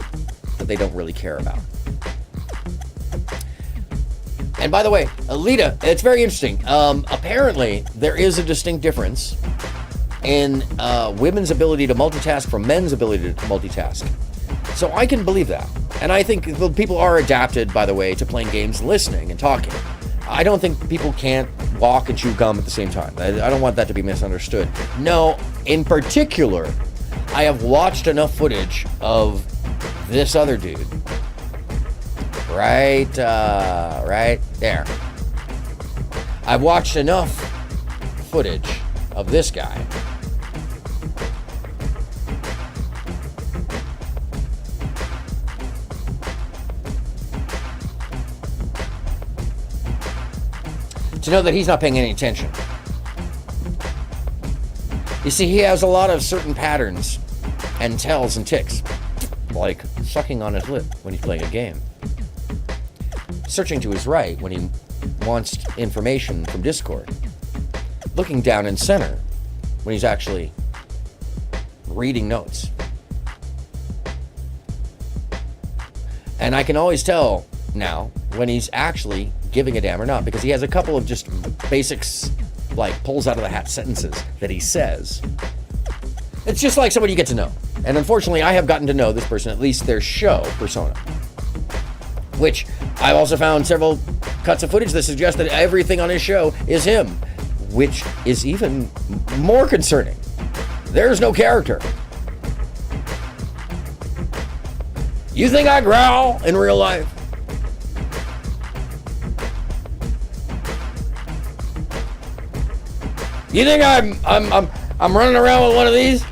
that that they don't really care about. And by the way, Alita, it's very interesting. Apparently, there is a distinct difference in women's ability to multitask from men's ability to multitask. So I can believe that. And I think people are adapted, by the way, to playing games, listening, and talking. I don't think people can't walk and chew gum at the same time. I don't want that to be misunderstood. No, in particular, I have watched enough footage of this other dude. Right there. I've watched enough footage of this guy to know that he's not paying any attention. You see, he has a lot of certain patterns and tells and ticks, like sucking on his lip when he's playing a game, searching to his right when he wants information from Discord, looking down in center when he's actually reading notes. And I can always tell now when he's actually giving a damn or not, because he has a couple of just basics, like pulls out of the hat sentences that he says. It's just like someone you get to know. And unfortunately, I have gotten to know this person, at least their show persona, which I've also found several cuts of footage that suggest that everything on his show is him, which is even more concerning. There's no character. You think I growl in real life? You think I'm running around with one of these?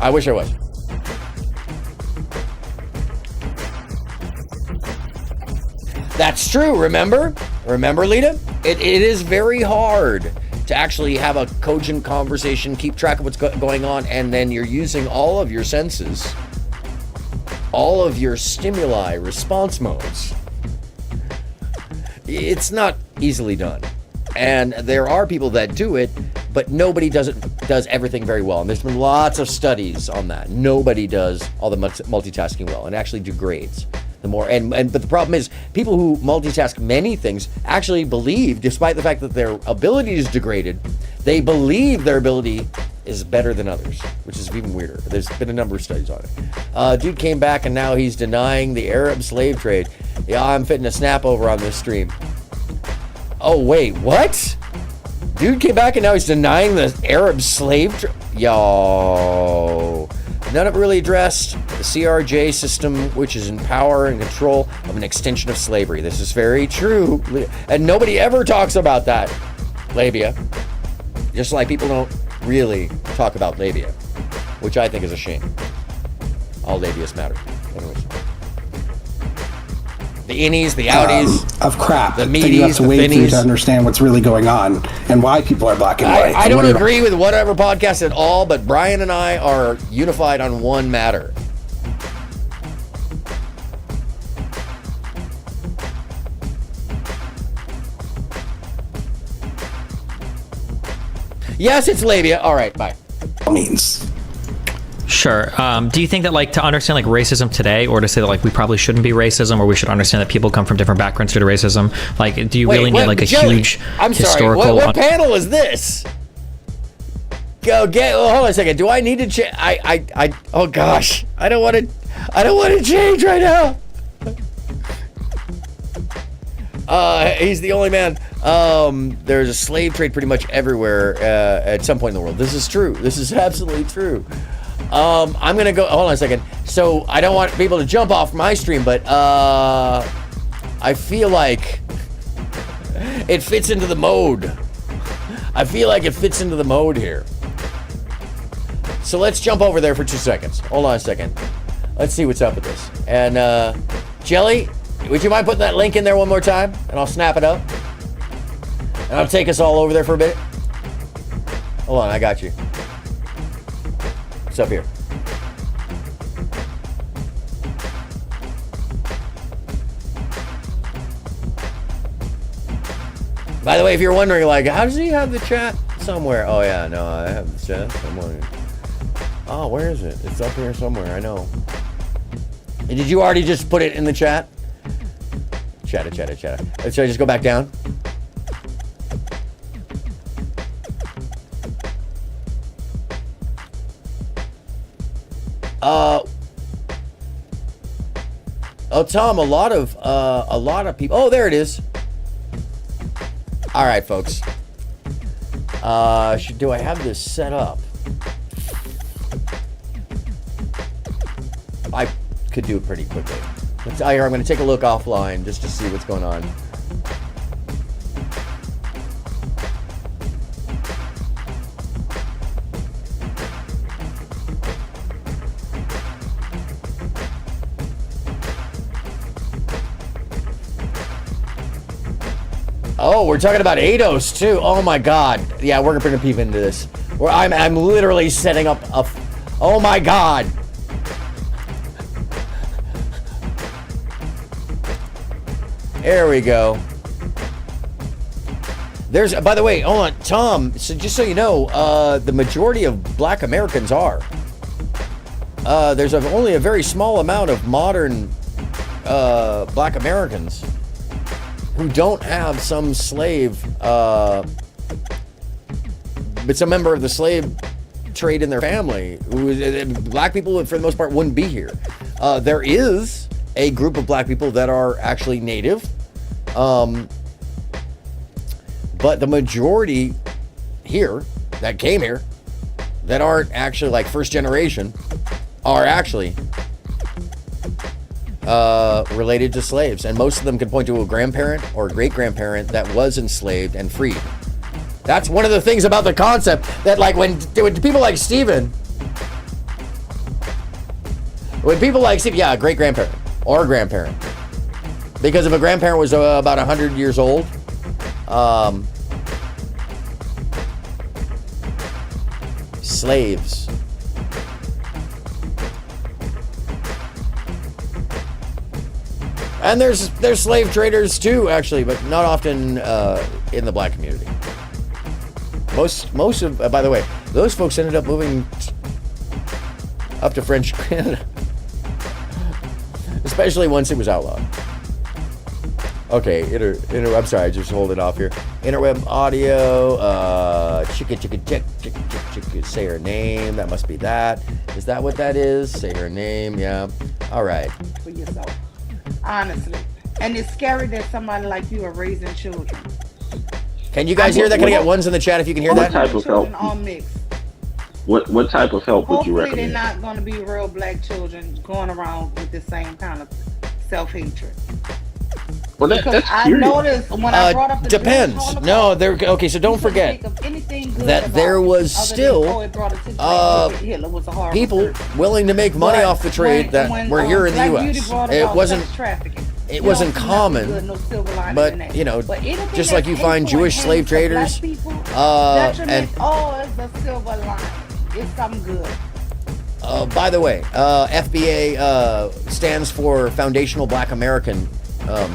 I wish I was. That's true, remember? Remember, Lita? It is very hard to actually have a cogent conversation, keep track of what's going on, and then you're using all of your senses, all of your stimuli, response modes. It's not easily done. And there are people that do it, but nobody does everything very well. And there's been lots of studies on that. Nobody does all the multitasking well, and actually degrades. But the problem is, people who multitask many things actually believe, despite the fact that their ability is degraded, they believe their ability is better than others, which is even weirder. There's been a number of studies on it. Dude came back and now he's denying the Arab slave trade. Yeah, I'm fitting a snap over on this stream. Oh, wait, what? Dude came back and now he's denying the Arab slave trade? Yo. None of it really addressed the CRJ system, which is in power and control of an extension of slavery. This is very true. And nobody ever talks about that, labia. Just like people don't really talk about labia, which I think is a shame. All labias matter. Anyways. The innies, the outies, of crap. The meaties, you have to wait for you to finnies. understand what's really going on and why people are black and white. I don't agree with whatever podcast at all, but Brian and I are unified on one matter. Yes, it's labia. All right, bye. Means. Sure. Do you think that, like, to understand, like, racism today, or to say that, like, we probably shouldn't be racism, or we should understand that people come from different backgrounds due to racism, like, do you really need, like, a huge historical... Sorry, what panel is this? Hold on a second. Do I need to change? Oh gosh, I don't want to change right now. He's the only man. There's a slave trade pretty much everywhere at some point in the world. This is true. This is absolutely true. I'm gonna go. Hold on a second. So I don't want people to jump off my stream, but I feel like it fits into the mode. I feel like it fits into the mode here. So let's jump over there for 2 seconds. Hold on a second. Let's see what's up with this. And Jelly, would you mind putting that link in there one more time? And I'll snap it up. And I'll take us all over there for a bit. Hold on, I got you. What's up here? By the way, if you're wondering, like, how does he have the chat somewhere? Oh yeah, no, I have the chat somewhere. Oh, where is it? It's up here somewhere, I know. Did you already just put it in the chat? Chatter. Should I just go back down? Oh, Tom, a lot of people. Oh, there it is. All right, folks. Do I have this set up? I could do it pretty quickly. I'm going to take a look offline just to see what's going on. Oh, we're talking about ADOS too. Oh my God. Yeah, we're gonna peep into this. I'm literally setting up a. Oh my God. There we go. There's, by the way, hold on, Tom. So just so you know, the majority of Black Americans are. There's only a very small amount of modern Black Americans who don't have some slave, but some member of the slave trade in their family. Black people, for the most part, wouldn't be here. There is a group of Black people that are actually native, but the majority here that came here that aren't actually like first generation are actually related to slaves, and most of them can point to a grandparent or a great-grandparent that was enslaved and freed. That's one of the things about the concept that, like, when people like Steven, yeah, a great-grandparent or a grandparent, because if a grandparent was about 100 years old, slaves. And there's slave traders too, actually, but not often in the Black community. Most of, by the way, those folks ended up moving up to French Canada, especially once it was outlawed. Okay, I'm sorry, just hold it off here. Interweb audio, chicka, say her name. That must be that. Is that what that is? Say her name. Yeah. All right. For yourself. Honestly. And it's scary that somebody like you are raising children. Can you guys hear that? Can I get ones in the chat if you can hear that? What type of help? All mixed. What type of help would you recommend? Hopefully they're not going to be real Black children going around with the same kind of self-hatred. Well, that's I noticed when I brought up the depends. No, okay. So don't forget that there was still people willing to make money off the trade that were here in the U.S. It wasn't common, but you know, just like you find Jewish slave traders, and it's a silver line. It's something good. By the way, FBA stands for Foundational Black American.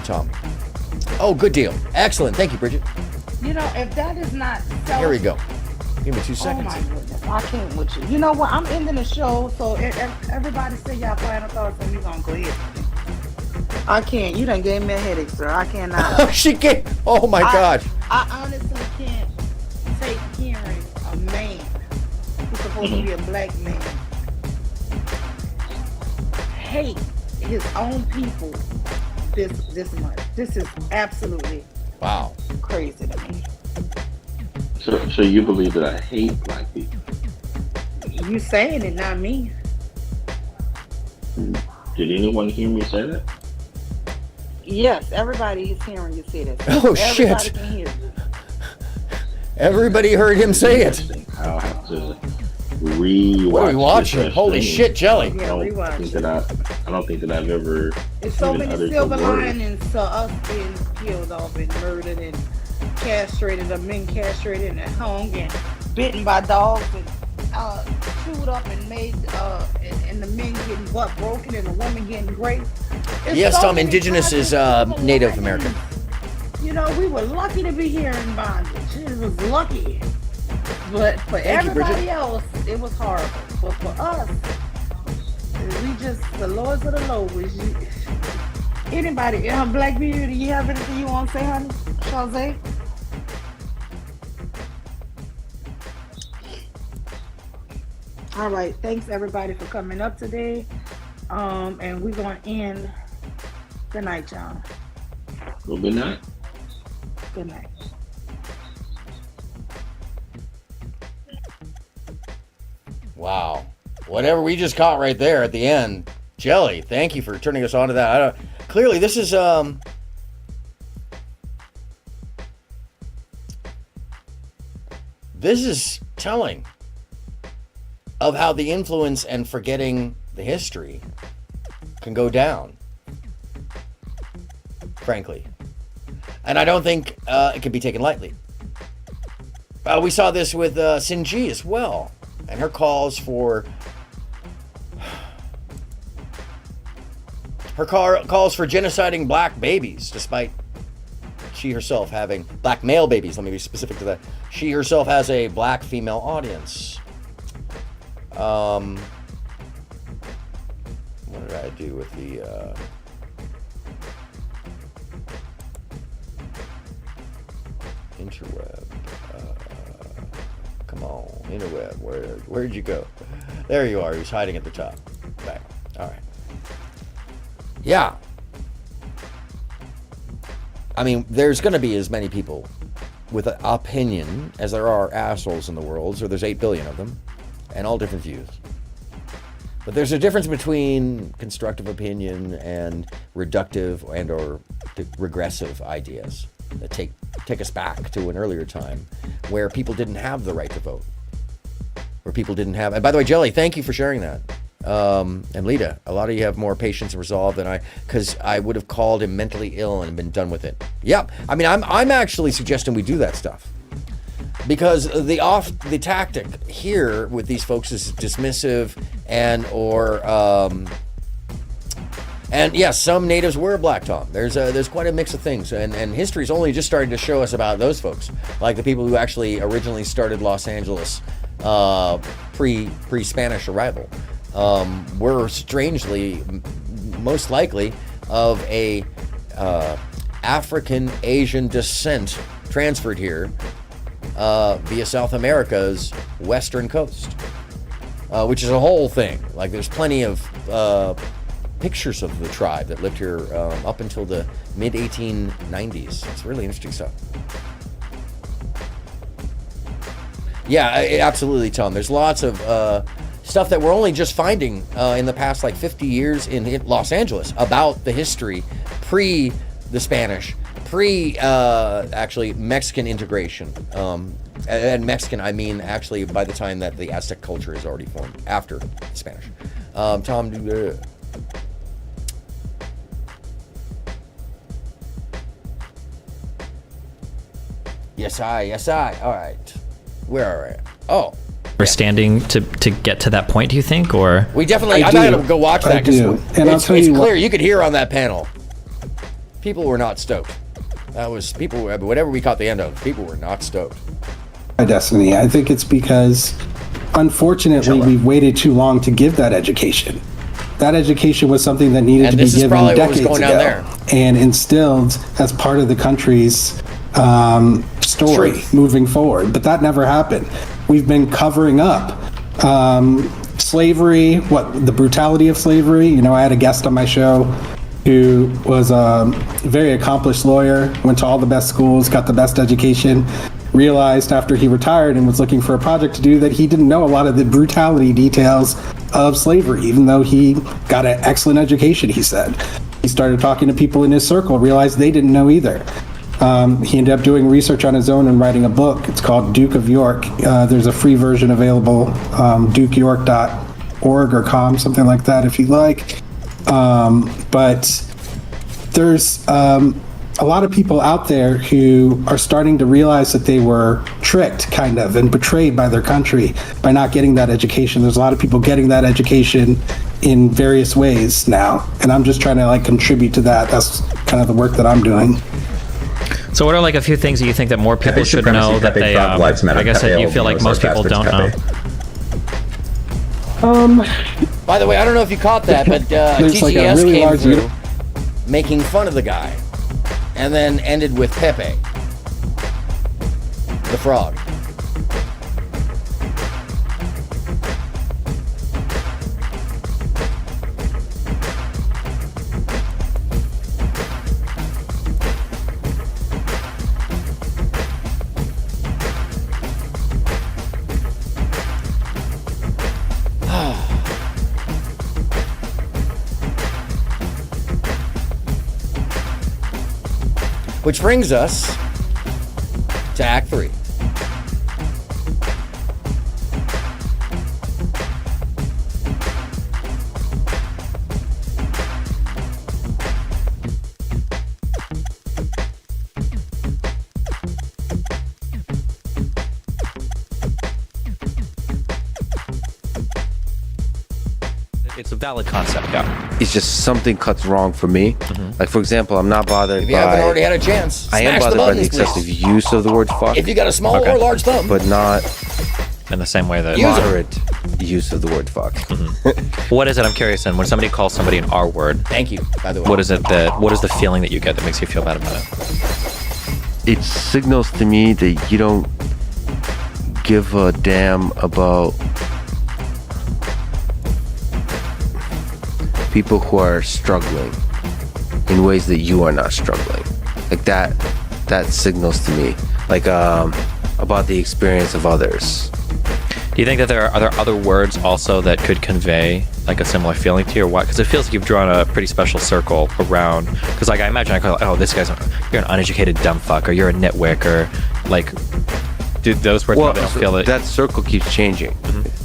Tom. Oh, good deal. Excellent. Thank you, Bridget. You know, if that is not Here we go. Give me 2 seconds. Oh, my goodness. I can't with you. You know what? I'm ending the show, so everybody say y'all final thoughts, and we're going to go ahead. I can't. You done gave me a headache, sir. I cannot. She can't. Oh, my God. I honestly can't take hearing a man who's supposed to be a Black man hate his own people this much. This is absolutely crazy to me. So you believe that I hate Black people? You saying it, not me. Did anyone hear me say that? Yes, everybody is hearing you say that. Oh, everybody shit. Can hear you. Everybody heard him say it. I'll have to rewatch. What are we watching? Holy shit, Jelly. Yeah, I don't think that I've ever. It's so many silver linings to us being killed off and murdered and castrated, or men castrated and hung and bitten by dogs and chewed up and made, and the men getting butt broken and the women getting raped. Yes, Tom, indigenous is Native American. You know, we were lucky to be here in bondage. It was lucky. But for Thank you, everybody Bridget. else, it was horrible. But for us, we just the lords of the lowest. Anybody, Black Beauty, do you have anything you want to say, honey? Jose? All right, thanks everybody for coming up today. And we're gonna end the night, y'all. Well, good night. Good night. Wow. Whatever we just caught right there at the end. Jelly, thank you for turning us on to that. Clearly this is telling of how the influence and forgetting the history can go down, frankly. And I don't think it can be taken lightly. We saw this with Sinji as well, and her calls for genociding black babies, despite she herself having black male babies. Let me be specific to that. She herself has a black female audience. What did I do with the interweb? Come on, interweb. Where'd you go? There you are. He was hiding at the top. Back. All right. Yeah. I mean, there's going to be as many people with an opinion as there are assholes in the world, so there's 8 billion of them, and all different views. But there's a difference between constructive opinion and reductive and or regressive ideas that take us back to an earlier time where people didn't have the right to vote. Where people didn't have... And by the way, Jelly, thank you for sharing that. And Lita, a lot of you have more patience and resolve than I, because I would have called him mentally ill and been done with it. Yep. I mean, I'm actually suggesting we do that stuff. Because the tactic here with these folks is dismissive and yes, some natives were black, Tom. There's quite a mix of things, and history's only just starting to show us about those folks, like the people who actually originally started Los Angeles pre-Spanish arrival. Were strangely, most likely, of a African Asian descent transferred here via South America's western coast, which is a whole thing. Like, there's plenty of pictures of the tribe that lived here up until the mid-1890s. It's really interesting stuff. Yeah, absolutely, Tom. There's lots of stuff that we're only just finding in the past, like 50 years in Los Angeles about the history pre the Spanish, actually Mexican integration. And Mexican, I mean, actually, by the time that the Aztec culture is already formed, after the Spanish. Tom, yes, I. All right. Where are we? Oh. We're standing to get to that point, do you think? Or we definitely, I gotta go watch that. It's clear. You could hear on that panel. People were not stoked. Whatever we caught the end of, people were not stoked. My destiny. I think it's because, unfortunately, we've waited too long to give that education. That education was something that needed to be given decades ago and instilled as part of the country's story moving forward. But that never happened. We've been covering up slavery, the brutality of slavery. You know, I had a guest on my show who was a very accomplished lawyer, went to all the best schools, got the best education, realized after he retired and was looking for a project to do that he didn't know a lot of the brutality details of slavery, even though he got an excellent education, he said. He started talking to people in his circle, realized they didn't know either. He ended up doing research on his own and writing a book. It's called Duke of York. There's a free version available, dukeyork.org or com, something like that if you like. But there's a lot of people out there who are starting to realize that they were tricked, kind of, and betrayed by their country by not getting that education. There's a lot of people getting that education in various ways now, and I'm just trying to contribute to that. That's kind of the work that I'm doing. So what are like a few things that you think that more people Pepe should supremacy, know that Pepe they, Frog Lives Matter, I guess Pepe that you feel like Elvio, most people don't know? By the way, I don't know if you caught that, but There's like a TGS really came large through making fun of the guy, and then ended with Pepe, the frog. Which brings us to Act 3. It's a valid concept, yeah. It's just something cuts wrong for me. Like, for example, I'm not bothered If you haven't already had a chance, I am smash the bothered by the buttons, excessive please. use of the word fuck. If you got a small or large thumb. But not in the same way that moderate use of the word fuck. What is it? I'm curious. And when somebody calls somebody an R word, thank you. By the way, what is it that? What is the feeling that you get that makes you feel bad about it? It signals to me that you don't give a damn about people who are struggling in ways that you are not struggling. Like that signals to me, like about the experience of others. Do you think that are there other words also that could convey like a similar feeling to you, or what? Because it feels like you've drawn a pretty special circle around. Because like I imagine I call, oh, this guy's you're an uneducated dumb fuck, or you're a nitwick, or like, do those words probably don't feel it. That circle keeps changing.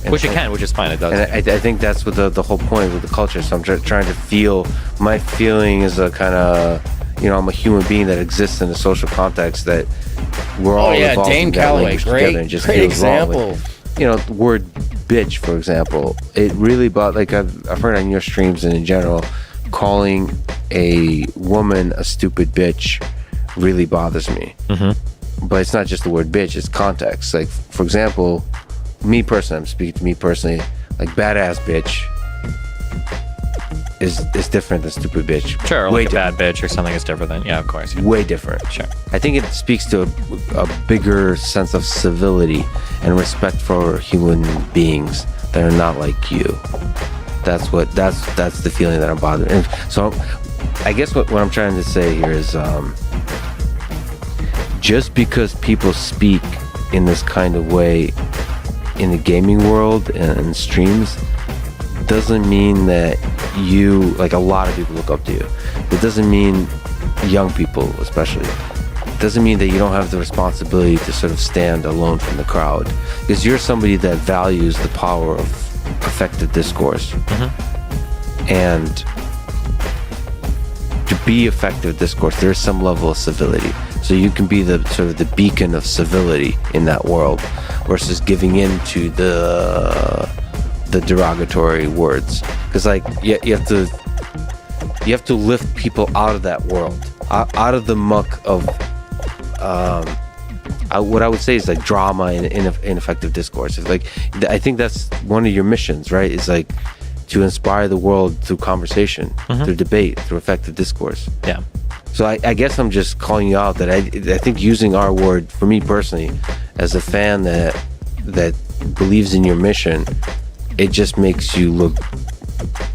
Which it can, which is fine. It does. And I think that's what the whole point with the culture. So I'm trying to feel. My feeling is a kind of, I'm a human being that exists in a social context that we're all involved Dane in that Calloway, language together and just feels example. wrong. The word bitch, for example, it really like I've heard on your streams and in general, calling a woman a stupid bitch really bothers me. But it's not just the word bitch, it's context. Like, for example, me personally, I'm speaking to me personally, like badass bitch is different than stupid bitch. Sure, like a bad bitch or something is different than, yeah, of course. Yeah. Way different. Sure. I think it speaks to a bigger sense of civility and respect for human beings that are not like you. That's the feeling that I'm bothered. And so I guess what I'm trying to say here is just because people speak in this kind of way in the gaming world and streams doesn't mean that you, like a lot of people look up to you. It doesn't mean young people especially. It doesn't mean that you don't have the responsibility to sort of stand alone from the crowd, because you're somebody that values the power of effective discourse. And to be effective discourse, there's some level of civility. So you can be the sort of the beacon of civility in that world versus giving in to the derogatory words. Because like you have to lift people out of that world, out of the muck of what I would say is like drama and ineffective discourse. It's like, I think that's one of your missions, right? Is like to inspire the world through conversation, through debate, through effective discourse. Yeah. So I guess I'm just calling you out that I think using our word, for me personally, as a fan that believes in your mission, it just makes you look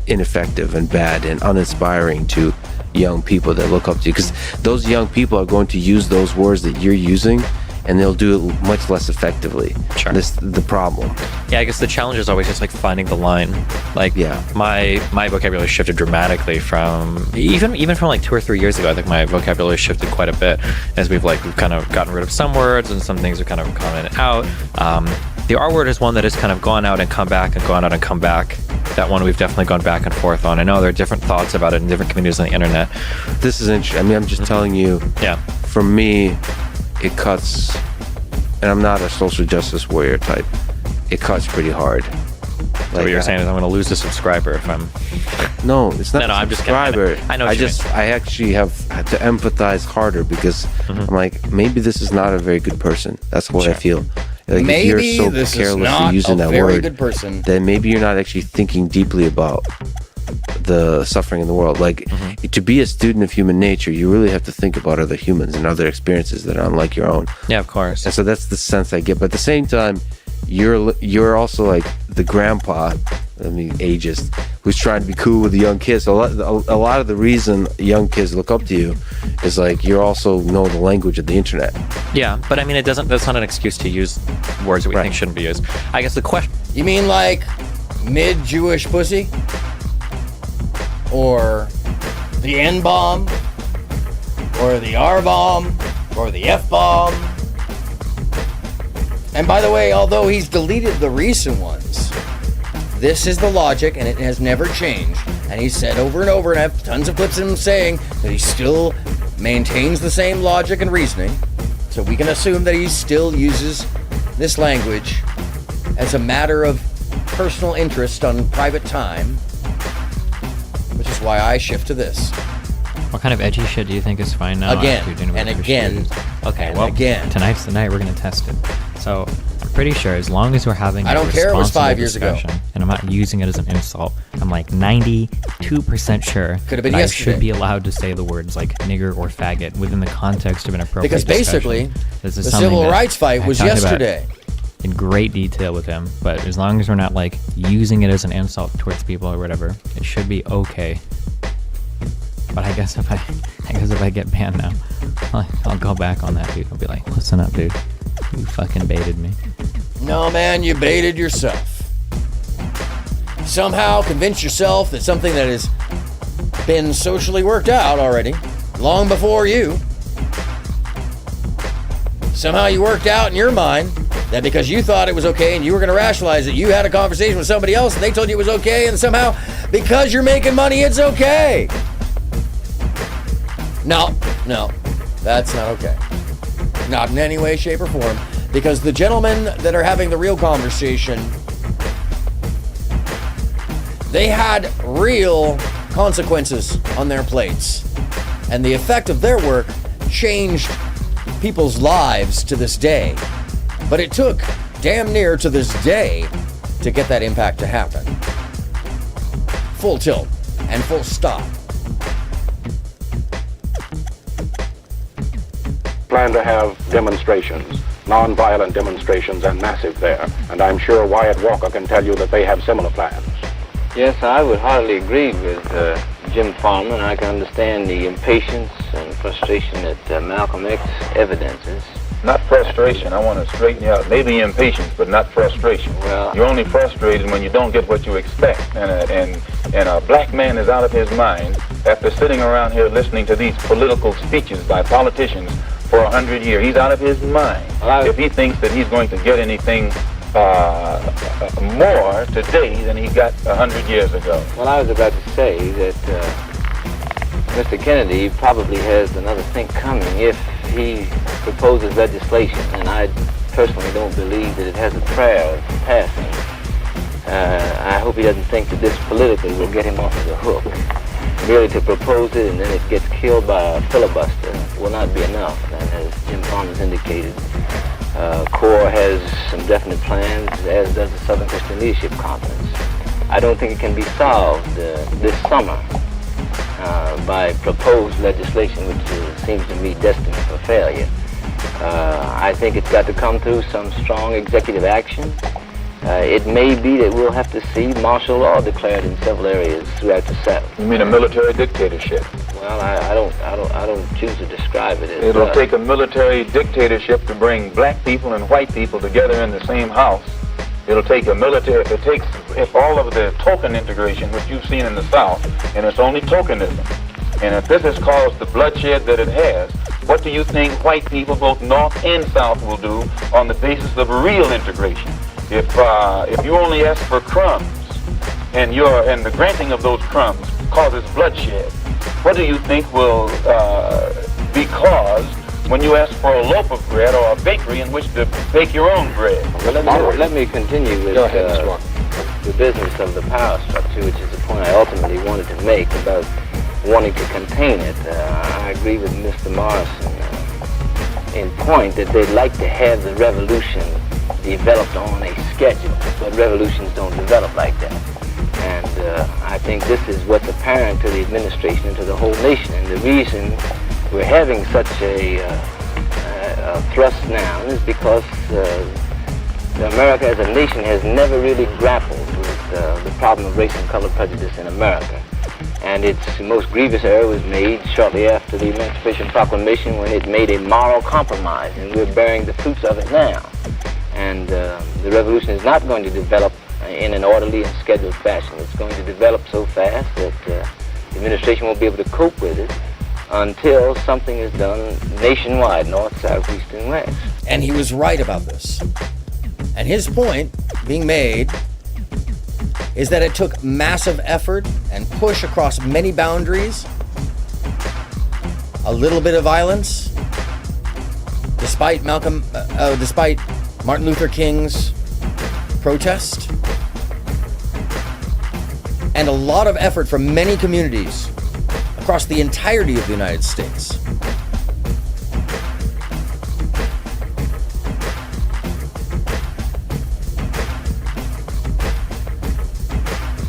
ineffective and bad and uninspiring to young people that look up to you, because those young people are going to use those words that you're using and they'll do it much less effectively. Sure. That's the problem. Yeah, I guess the challenge is always just like finding the line. Like, my vocabulary shifted dramatically from even from like 2 or 3 years ago. I think my vocabulary shifted quite a bit as we've kind of gotten rid of some words and some things have kind of come in and out. The R word is one that has kind of gone out and come back and gone out and come back. That one we've definitely gone back and forth on. I know there are different thoughts about it in different communities on the internet. This is interesting. I mean, I'm just telling you. Yeah. For me, it cuts, and I'm not a social justice warrior type. It cuts pretty hard. So what you're saying is I'm going to lose a subscriber if I'm... No, it's not No, a I'm just subscriber. kidding. I know what you mean. I actually have had to empathize harder because I'm like, maybe this is not a very good person. That's what I feel. Like, Maybe if you're so this is careless not in using a that very word, good person. then maybe you're not actually thinking deeply about the suffering in the world. Like, to be a student of human nature, you really have to think about other humans and other experiences that are unlike your own. Yeah, of course. And so that's the sense I get. But at the same time, you're also like the grandpa, ageist, who's trying to be cool with the young kids. So a lot of the reason young kids look up to you is like you also know the language of the internet. Yeah, but I mean, that's not an excuse to use words that we think shouldn't be used. I guess the question... You mean like mid-Jewish pussy? Or the N-bomb? Or the R-bomb? Or the F-bomb? And by the way, although he's deleted the recent ones, this is the logic and it has never changed. And he's said over and over, and I have tons of clips of him saying that he still maintains the same logic and reasoning. So we can assume that he still uses this language as a matter of personal interest on private time, which is why I shift to this. What kind of edgy shit do you think is fine now? Again, after doing and what again, we should? Okay, and well, again. Tonight's the night we're going to test it. So I'm pretty sure as long as we're having I don't care, it was 5 years ago. discussion, and I'm not using it as an insult, I'm like 92% sure Could have been that I yesterday. should be allowed to say the words like nigger or faggot within the context of an appropriate Because basically, discussion. This is the something civil that rights fight I was talked about yesterday. in great detail with him, but as long as we're not like using it as an insult towards people or whatever, it should be okay. But I guess if I get banned now, I'll go back on that dude. I'll be like, listen up, dude. You fucking baited me. No, man, you baited yourself. Somehow convince yourself that something that has been socially worked out already, long before you, somehow you worked out in your mind that because you thought it was okay and you were going to rationalize it, you had a conversation with somebody else and they told you it was okay, and somehow because you're making money, it's okay. No, that's not okay. Not in any way, shape, or form. Because the gentlemen that are having the real conversation, they had real consequences on their plates. And the effect of their work changed people's lives to this day. But it took damn near to this day to get that impact to happen. Full tilt and full stop. Plan to have demonstrations, non-violent demonstrations, and massive there. And I'm sure Wyatt Walker can tell you that they have similar plans. Yes, I would hardly agree with Jim Farmer, and I can understand the impatience and frustration that Malcolm X evidences. Not frustration. I want to straighten you out. Maybe impatience, but not frustration. Well, you're only frustrated when you don't get what you expect. And a black man is out of his mind after sitting around here listening to these political speeches by politicians for 100 years. He's out of his mind if he thinks that he's going to get anything more today than he got 100 years ago. Well, I was about to say that Mr. Kennedy probably has another think coming if he proposes legislation, and I personally don't believe that it has a prayer of passing. I hope he doesn't think that this politically will get him off of the hook. Merely to propose it and then it gets killed by a filibuster will not be enough. And as Jim Farmer's indicated, CORE has some definite plans, as does the Southern Christian Leadership Conference. I don't think it can be solved this summer by proposed legislation, which seems to me destined for failure. I think it's got to come through some strong executive action. It may be that we'll have to see martial law declared in several areas throughout the South. You mean a military dictatorship? Well, I don't choose to describe it as. It'll take a military dictatorship to bring black people and white people together in the same house. It'll take a military. If all of the token integration, which you've seen in the South, and it's only tokenism, and if this has caused the bloodshed that it has, what do you think white people, both North and South, will do on the basis of real integration? If you only ask for crumbs and the granting of those crumbs causes bloodshed, what do you think will be caused when you ask for a loaf of bread or a bakery in which to bake your own bread? Well, let me continue with the business of the power structure, which is the point I ultimately wanted to make about wanting to contain it. I agree with Mr. Morrison in point that they'd like to have the revolution developed on a schedule, but revolutions don't develop like that. And I think this is what's apparent to the administration and to the whole nation. And the reason we're having such a thrust now is because America as a nation has never really grappled with the problem of race and color prejudice in America. And its most grievous error was made shortly after the Emancipation Proclamation, when it made a moral compromise, and we're bearing the fruits of it now. And the revolution is not going to develop in an orderly and scheduled fashion. It's going to develop so fast that the administration won't be able to cope with it until something is done nationwide, north, south, east, and west. And he was right about this. And his point being made is that it took massive effort and push across many boundaries, a little bit of violence, despite Martin Luther King's protest, and a lot of effort from many communities across the entirety of the United States.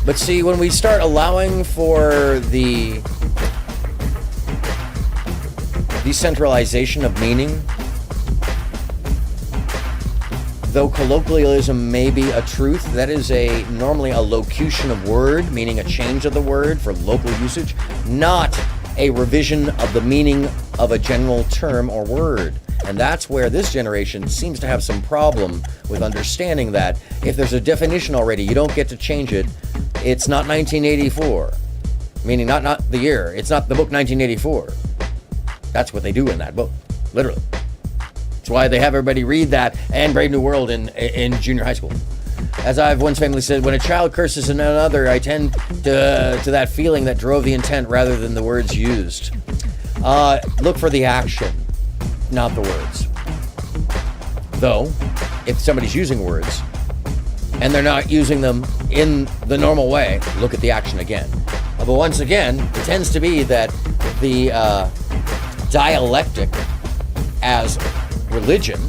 But see, when we start allowing for the decentralization of meaning, though colloquialism may be a truth, that is normally a locution of word, meaning a change of the word for local usage, not a revision of the meaning of a general term or word. And that's where this generation seems to have some problem with understanding that if there's a definition already, you don't get to change it. It's not 1984, meaning not the year. It's not the book 1984. That's what they do in that book, literally. That's why they have everybody read that and Brave New World in junior high school. As I've once famously said, when a child curses another, I tend to that feeling that drove the intent rather than the words used. Look for the action, not the words. Though, if somebody's using words and they're not using them in the normal way, look at the action again. But once again, it tends to be that the dialectic as religion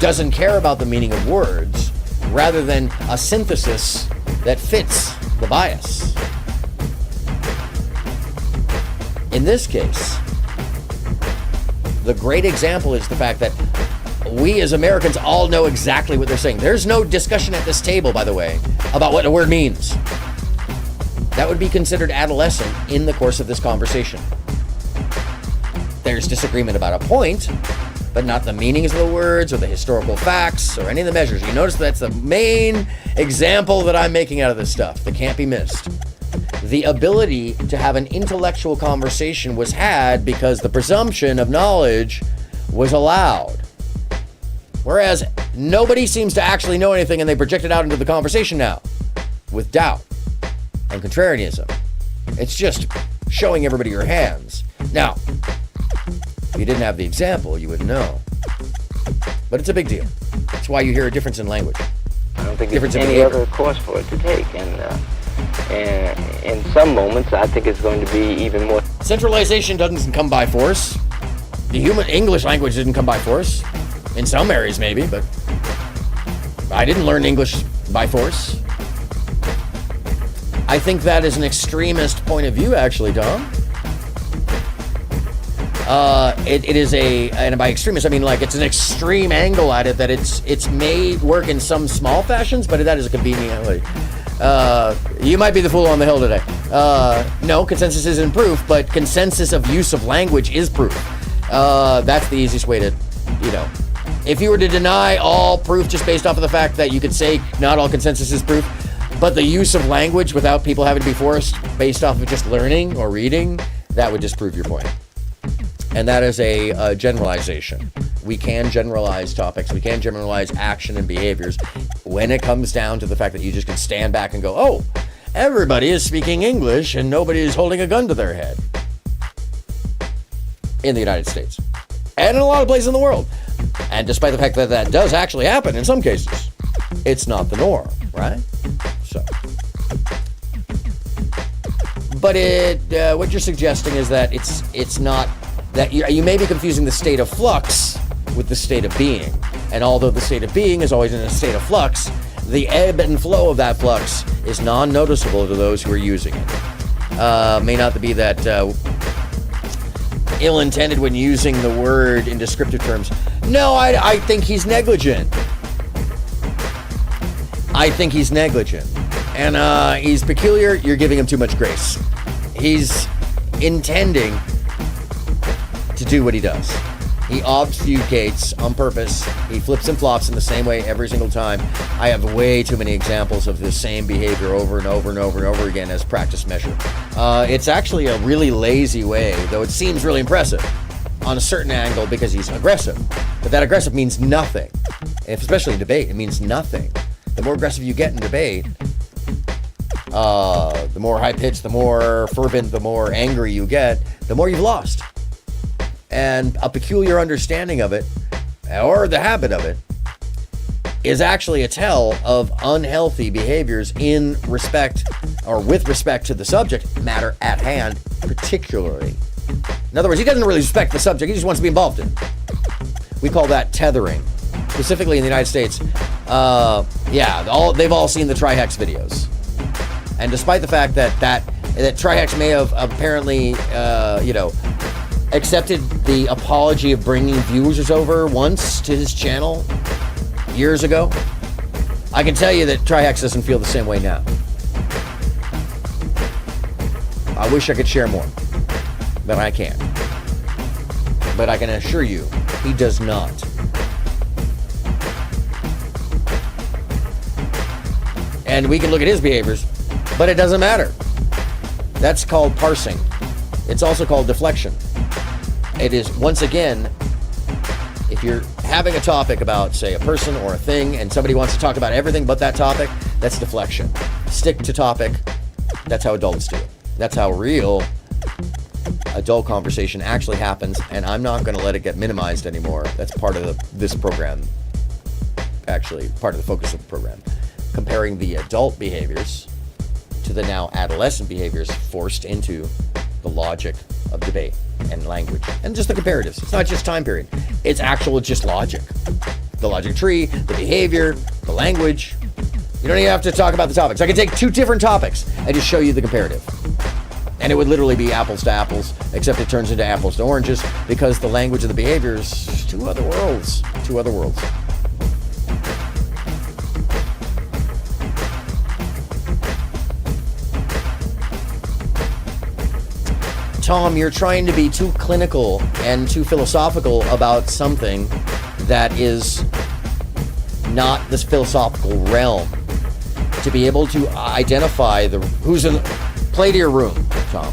doesn't care about the meaning of words rather than a synthesis that fits the bias. In this case, the great example is the fact that we as Americans all know exactly what they're saying. There's no discussion at this table, by the way, about what a word means. That would be considered adolescent in the course of this conversation. There's disagreement about a point, but not the meanings of the words or the historical facts or any of the measures. You notice that's the main example that I'm making out of this stuff that can't be missed. The ability to have an intellectual conversation was had because the presumption of knowledge was allowed. Whereas nobody seems to actually know anything, and they project it out into the conversation now with doubt and contrarianism. It's just showing everybody your hands. Now, if you didn't have the example, you wouldn't know. But it's a big deal. That's why you hear a difference in language. I don't think there's any other course for it to take. And in some moments, I think it's going to be even more. Centralization doesn't come by force. The human English language didn't come by force. In some areas, maybe, but I didn't learn English by force. I think that is an extremist point of view, actually, Tom. It is and by extremist, I mean like it's an extreme angle at it that it's made work in some small fashions, but that is a convenient way. You might be the fool on the hill today. No, consensus isn't proof, but consensus of use of language is proof. That's the easiest way to, if you were to deny all proof just based off of the fact that you could say not all consensus is proof, but the use of language without people having to be forced based off of just learning or reading, that would disprove your point. And that is a generalization. We can generalize topics. We can generalize action and behaviors when it comes down to the fact that you just can stand back and go, oh, everybody is speaking English and nobody is holding a gun to their head. In the United States. And in a lot of places in the world. And despite the fact that that does actually happen in some cases, it's not the norm, right? So, but what you're suggesting is that it's not that you may be confusing the state of flux with the state of being, and although the state of being is always in a state of flux, the ebb and flow of that flux is non-noticeable to those who are using it. May not be that ill-intended when using the word in descriptive terms. No, I think he's negligent. I think he's negligent. And he's peculiar. You're giving him too much grace. He's intending to do what he does. He obfuscates on purpose. He flips and flops in the same way every single time. I have way too many examples of the same behavior over and over and over and over again as practice measure. It's actually a really lazy way, though it seems really impressive on a certain angle because he's aggressive. But that aggressive means nothing. If, especially in debate, it means nothing. The more aggressive you get in debate, the more high-pitched, the more fervent, the more angry you get, the more you've lost. And a peculiar understanding of it, or the habit of it, is actually a tell of unhealthy behaviors in respect, or with respect to the subject matter at hand, particularly. In other words, he doesn't really respect the subject, he just wants to be involved in it. We call that tethering. Specifically in the United States, they've all seen the Trihex videos. And despite the fact that Trihex may have apparently, accepted the apology of bringing viewers over once to his channel years ago, I can tell you that Trihex doesn't feel the same way now. I wish I could share more, but I can't. But I can assure you, he does not. And we can look at his behaviors, but it doesn't matter. That's called parsing. It's also called deflection. It is, once again, if you're having a topic about, say, a person or a thing, and somebody wants to talk about everything but that topic, that's deflection. Stick to topic. That's how adults do it. That's how real adult conversation actually happens, and I'm not going to let it get minimized anymore. That's part of this program. Actually, part of the focus of the program. Comparing the adult behaviors to the now adolescent behaviors forced into the logic of debate and language. And just the comparatives. It's not just time period. It's actual just logic. The logic tree, the behavior, the language. You don't even have to talk about the topics. I can take two different topics and just show you the comparative. And it would literally be apples to apples, except it turns into apples to oranges because the language of the behavior is two other worlds. Two other worlds. Tom, you're trying to be too clinical and too philosophical about something that is not this philosophical realm. To be able to identify who's in play to your room, Tom.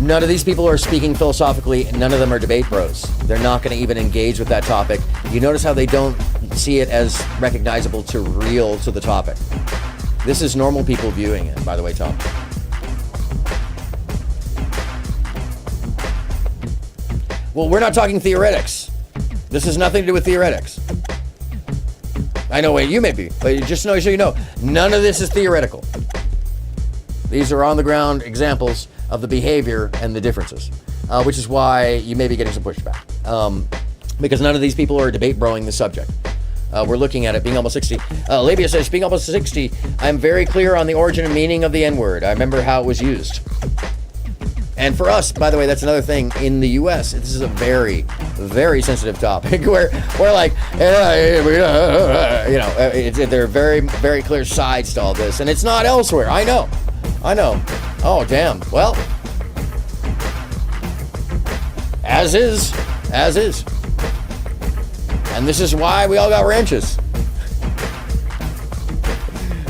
None of these people are speaking philosophically, and none of them are debate bros. They're not going to even engage with that topic. You notice how they don't see it as recognizable to real to the topic. This is normal people viewing it, by the way, Tom. Well, we're not talking theoretics. This has nothing to do with theoretics. I know you may be, but just so you know, none of this is theoretical. These are on-the-ground examples of the behavior and the differences, which is why you may be getting some pushback. Because none of these people are debate broing the subject. We're looking at it, being almost 60. Labia says, being almost 60, I'm very clear on the origin and meaning of the N-word. I remember how it was used. And for us, by the way, that's another thing in the U.S. This is a very, very sensitive topic where we're like, there are very, very clear sides to all this, and it's not elsewhere. I know. Oh, damn. Well, as is. And this is why we all got wrenches.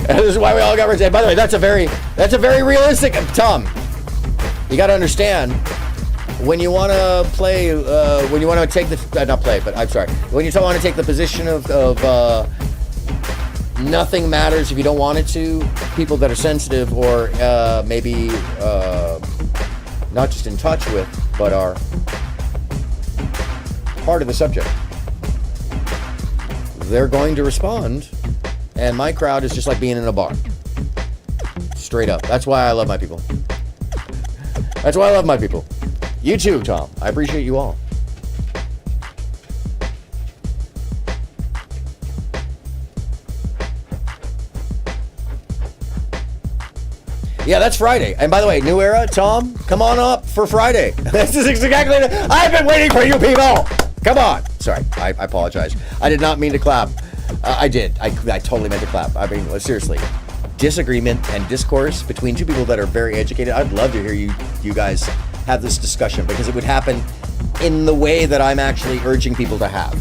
And this is why we all got wrenches. And by the way, that's a very realistic, Tom. You got to understand, when you want to play, when you want to take the, not play, but I'm sorry, when you want to take the position of nothing matters if you don't want it to, people that are sensitive or maybe not just in touch with, but are part of the subject, they're going to respond And my crowd is just like being in a bar. Straight up. That's why I love my people. That's why I love my people. You too, Tom. I appreciate you all. Yeah, that's Friday. And by the way, New Era, Tom, come on up for Friday. This is exactly I've been waiting for you people. Come on. Sorry, I apologize. I did not mean to clap. I did. I totally meant to clap. I mean, seriously. Disagreement and discourse between two people that are very educated. I'd love to hear you guys have this discussion because it would happen in the way that I'm actually urging people to have.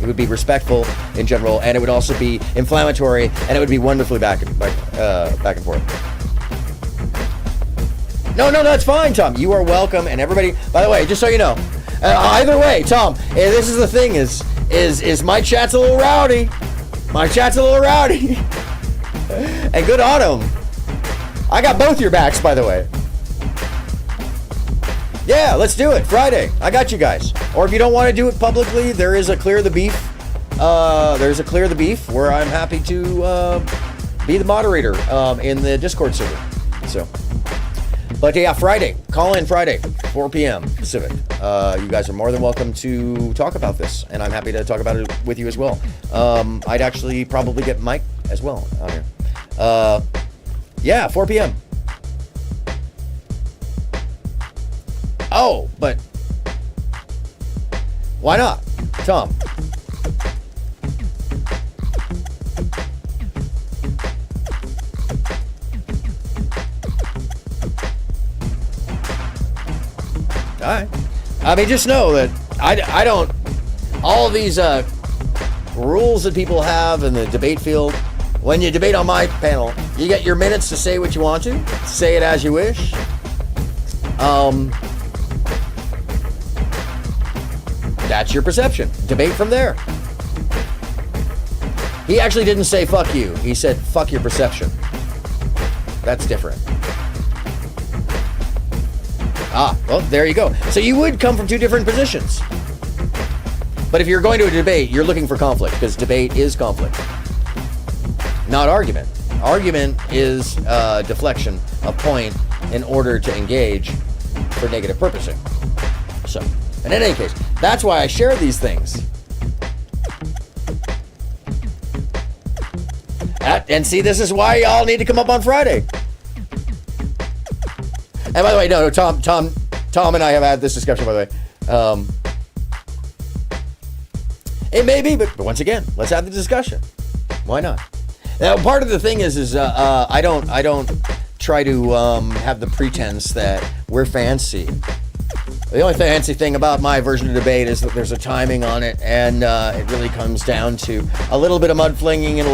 It would be respectful in general, and it would also be inflammatory, and it would be wonderfully back and forth. No, that's fine, Tom. You are welcome, and everybody. By the way, just so you know, either way, Tom, this is the thing: is my chat's a little rowdy. My chat's a little rowdy, and good on him. I got both your backs, by the way. Yeah, let's do it Friday. I got you guys. Or if you don't want to do it publicly, there is a Clear the Beef. There's a Clear the Beef where I'm happy to be the moderator in the Discord server. So. But yeah, Friday. Call in Friday, 4 p.m. Pacific. You guys are more than welcome to talk about this, and I'm happy to talk about it with you as well. I'd actually probably get Mike as well on here. Yeah, 4 p.m. Oh, but why not, Tom? All right. I mean, just know that I don't, all of these rules that people have in the debate field, when you debate on my panel, you get your minutes to say what you want to, say it as you wish. That's your perception. Debate from there. He actually didn't say fuck you. He said fuck your perception. That's different. Ah, well, there you go. So you would come from two different positions. But if you're going to a debate, you're looking for conflict, because debate is conflict, not argument. Argument is deflection, a point in order to engage for negative purposing. So, and in any case, that's why I share these things. And see, this is why y'all need to come up on Friday. And by the way, no, Tom and I have had this discussion, by the way. It may be, but once again, let's have the discussion. Why not? Now, part of the thing is I don't try to have the pretense that we're fancy. The only fancy thing about my version of debate is that there's a timing on it, and it really comes down to a little bit of mudflinging and a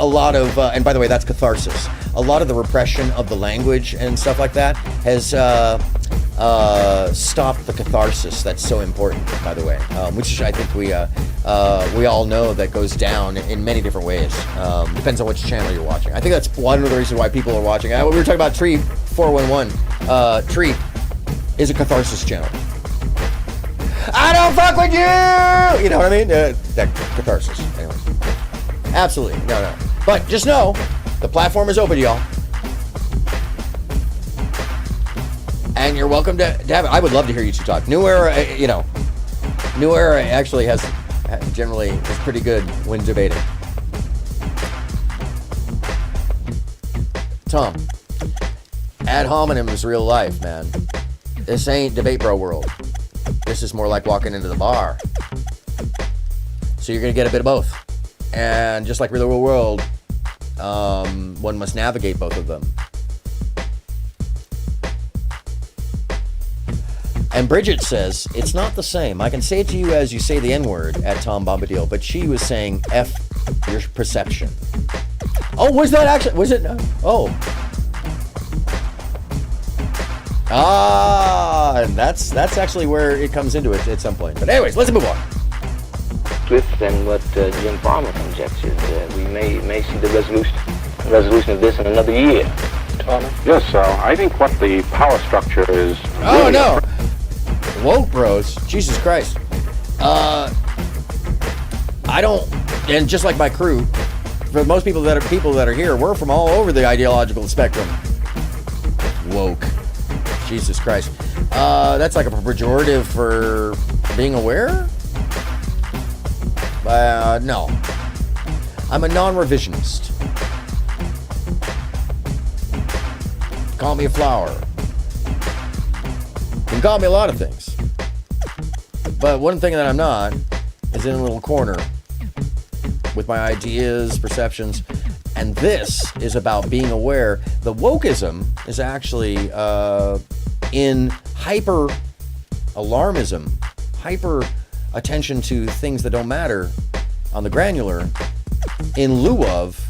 lot of, and by the way, that's catharsis. A lot of the repression of the language and stuff like that has stopped the catharsis that's so important, by the way, which I think we all know that goes down in many different ways. Depends on which channel you're watching. I think that's one of the reasons why people are watching. We were talking about Tree 411. Tree is a catharsis channel. I don't fuck with you! You know what I mean? That catharsis. Anyway. Absolutely. No. But just know, the platform is open to y'all. And you're welcome to have it. I would love to hear you two talk. New Era, New Era actually generally is pretty good when debating. Tom, ad hominem is real life, man. This ain't debate bro world. This is more like walking into the bar. So you're gonna get a bit of both. And just like real world, one must navigate both of them. And Bridget says, it's not the same. I can say it to you as you say the N-word at Tom Bombadil, but she was saying F your perception. Oh, was that actually, was it? Oh. And that's actually where it comes into it at some point. But anyways, let's move on. Than what Jim Farmer conjectured. We may see the resolution of this in another year. Farmer? Yes, I think what the power structure is... Oh, no. Woke bros. Jesus Christ. I don't... And just like my crew, for most people that are here, we're from all over the ideological spectrum. Woke. Jesus Christ. That's like a pejorative for being aware? No. I'm a non-revisionist. Call me a flower. You can call me a lot of things. But one thing that I'm not is in a little corner with my ideas, perceptions, and this is about being aware. The wokeism is actually in hyper alarmism, hyper attention to things that don't matter on the granular, in lieu of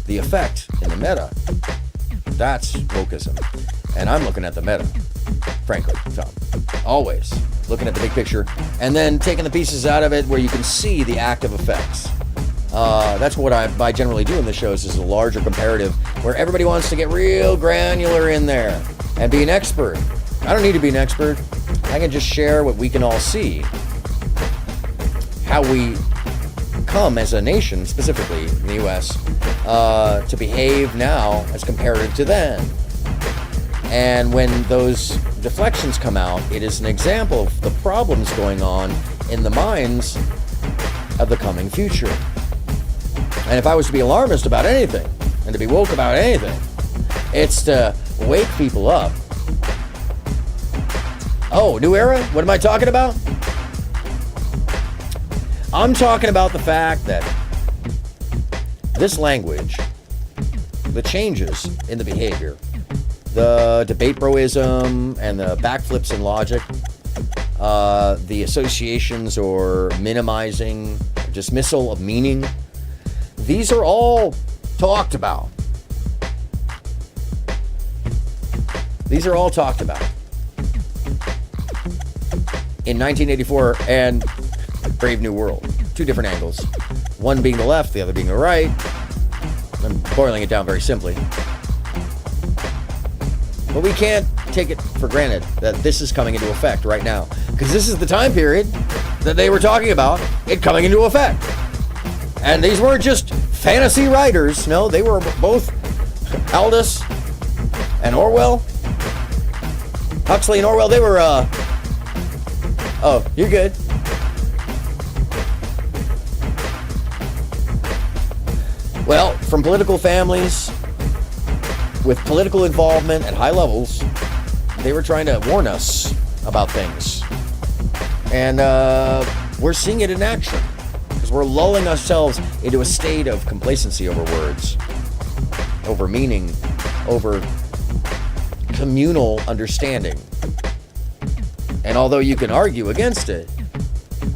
the effect in the meta. That's wokeism. And I'm looking at the meta, frankly, Tom. Always looking at the big picture and then taking the pieces out of it where you can see the active effects. That's what I generally do in the shows, is a larger comparative where everybody wants to get real granular in there and be an expert. I don't need to be an expert. I can just share what we can all see. How we come as a nation, specifically in the U.S., to behave now as compared to then. And when those deflections come out, it is an example of the problems going on in the minds of the coming future. And if I was to be alarmist about anything, and to be woke about anything, it's to wake people up. Oh, new era? What am I talking about? I'm talking about the fact that this language, the changes in the behavior, the debate broism and the backflips in logic, the associations or minimizing, dismissal of meaning, these are all talked about. These are all talked about. In 1984 and Brave New World. Two different angles. One being the left, the other being the right. I'm boiling it down very simply. But we can't take it for granted that this is coming into effect right now. Because this is the time period that they were talking about it coming into effect. And these weren't just fantasy writers. No, they were both Aldous and Orwell. Huxley and Orwell, they were, oh, you're good. Well, from political families with political involvement at high levels, they were trying to warn us about things. And we're seeing it in action because we're lulling ourselves into a state of complacency over words, over meaning, over communal understanding. And although you can argue against it,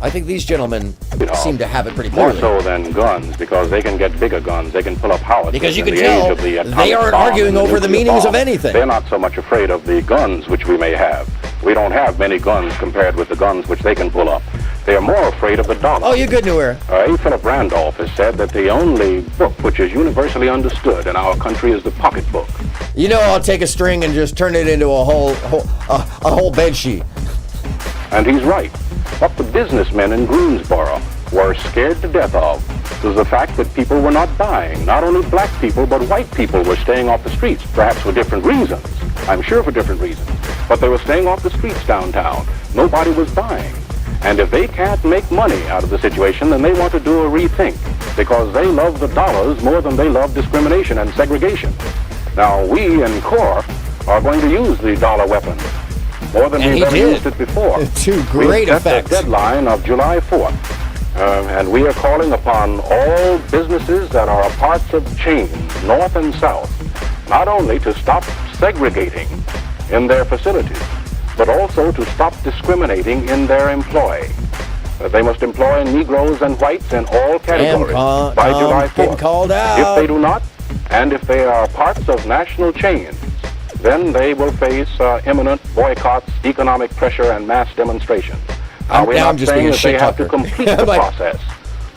I think these gentlemen seem to have it pretty clearly. More so than guns, because they can get bigger guns. They can pull up howitzers. Because you can tell they aren't arguing over the meanings of anything. They're not so much afraid of the guns which we may have. We don't have many guns compared with the guns which they can pull up. They are more afraid of the dollar. Oh, you're good, New Era. A. Philip Randolph has said that the only book which is universally understood in our country is the pocketbook. You know, I'll take a string and just turn it into a whole bed sheet. And he's right. What the businessmen in Greensboro were scared to death of was the fact that people were not buying. Not only black people, but white people were staying off the streets, perhaps for different reasons. I'm sure for different reasons. But they were staying off the streets downtown. Nobody was buying. And if they can't make money out of the situation, then they want to do a rethink, because they love the dollars more than they love discrimination and segregation. Now, we in CORE are going to use the dollar weapon more than we've ever used it before. To great effect. We set the deadline of July 4th. And we are calling upon all businesses that are parts of chains, north and south, not only to stop segregating in their facilities, but also to stop discriminating in their employ. They must employ Negroes and whites in all categories by July 4th. Called out. If they do not, and if they are parts of national chains, then they will face imminent boycotts, economic pressure, and mass demonstrations. Now, we're not saying that they have to complete the process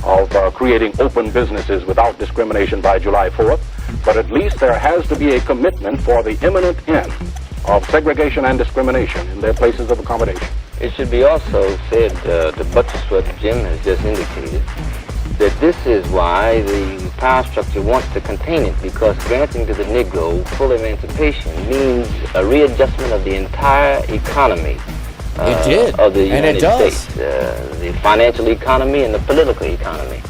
of creating open businesses without discrimination by July 4th, but at least there has to be a commitment for the imminent end of segregation and discrimination in their places of accommodation. It should be also said, to buttress what Jim has just indicated, that this is why the power structure wants to contain it because granting to the Negro full emancipation means a readjustment of the entire economy. It did, Of the and United it does. States, the financial economy and the political economy.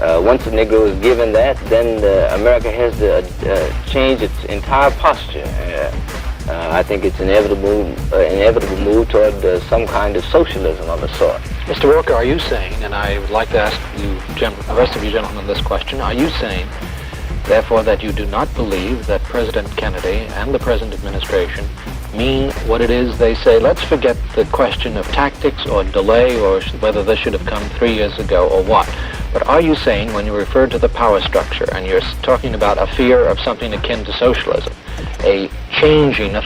Once the Negro is given that, then America has to change its entire posture. I think it's inevitable move toward some kind of socialism of a sort. Mr. Walker, are you saying, and I would like to ask you, the rest of you gentlemen, this question, are you saying, therefore, that you do not believe that President Kennedy and the present administration mean what it is they say? Let's forget the question of tactics or delay or whether this should have come 3 years ago or what. But are you saying, when you refer to the power structure and you're talking about a fear of something akin to socialism, a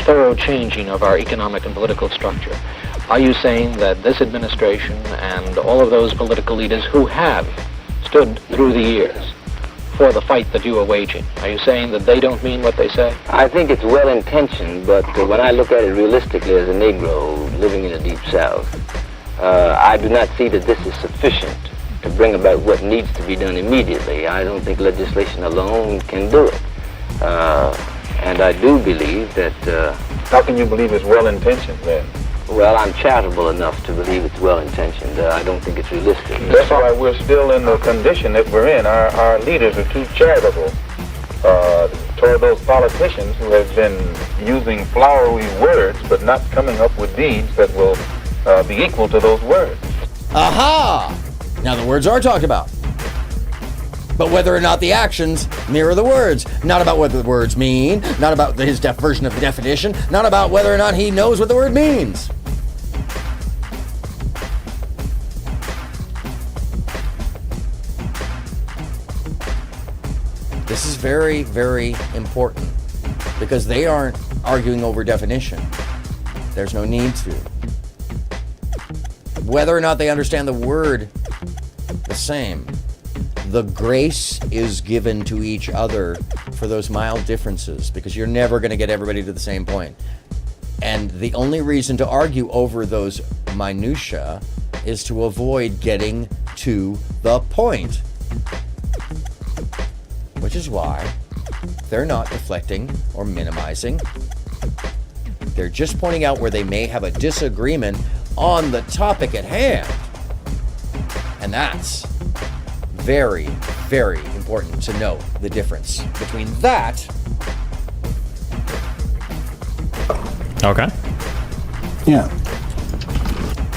thorough changing of our economic and political structure, are you saying that this administration and all of those political leaders who have stood through the years for the fight that you are waging, are you saying that they don't mean what they say? I think it's well-intentioned, but when I look at it realistically as a Negro living in the Deep South, I do not see that this is sufficient to bring about what needs to be done immediately. I don't think legislation alone can do it. And I do believe that... How can you believe it's well-intentioned then? Well, I'm charitable enough to believe it's well-intentioned. I don't think it's realistic. That's why we're still in the condition that we're in. Our leaders are too charitable toward those politicians who have been using flowery words but not coming up with deeds that will be equal to those words. Aha! Now the words are talked about. But whether or not the actions mirror the words. Not about what the words mean, not about his version of the definition, not about whether or not he knows what the word means. This is very, very important because they aren't arguing over definition. There's no need to. Whether or not they understand the word the same. The grace is given to each other for those mild differences because you're never going to get everybody to the same point. And the only reason to argue over those minutiae is to avoid getting to the point. Which is why they're not deflecting or minimizing. They're just pointing out where they may have a disagreement on the topic at hand. And that's very, very important to know the difference between that. Okay. Yeah.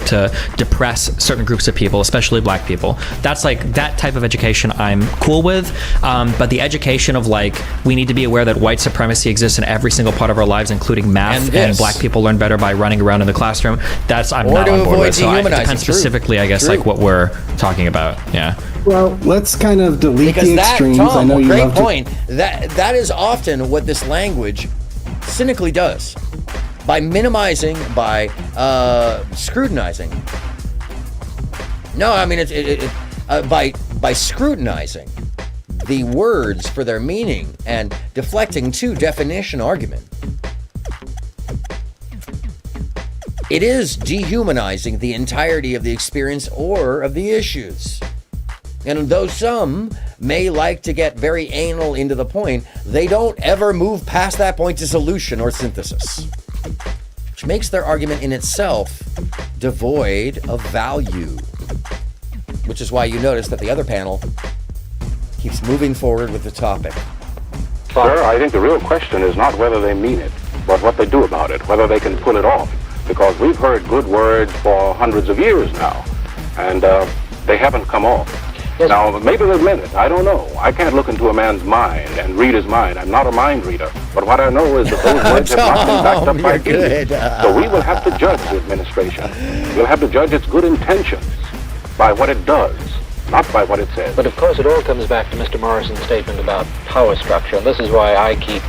To depress certain groups of people, especially black people. That's like that type of education I'm cool with. But the education of like, we need to be aware that white supremacy exists in every single part of our lives, including math, and black people learn better by running around in the classroom. That's I'm not on board with. So it depends specifically, I guess, like what we're talking about. Yeah. Well, let's kind of delete because the extremes. Tom, I know you great love point. That is often what this language cynically does. By minimizing, by scrutinizing. No, I mean by scrutinizing the words for their meaning and deflecting to definition argument. It is dehumanizing the entirety of the experience or of the issues. And though some may like to get very anal into the point, they don't ever move past that point to solution or synthesis. Which makes their argument in itself devoid of value. Which is why you notice that the other panel keeps moving forward with the topic. Sir, I think the real question is not whether they mean it, but what they do about it, whether they can pull it off. Because we've heard good words for hundreds of years now, and they haven't come off. Yes. Now, maybe they meant it. I don't know. I can't look into a man's mind and read his mind. I'm not a mind reader. But what I know is that those words have not been backed up by deeds. So we will have to judge the administration. We'll have to judge its good intentions by what it does, not by what it says. But of course, it all comes back to Mr. Morrison's statement about power structure. And this is why I keep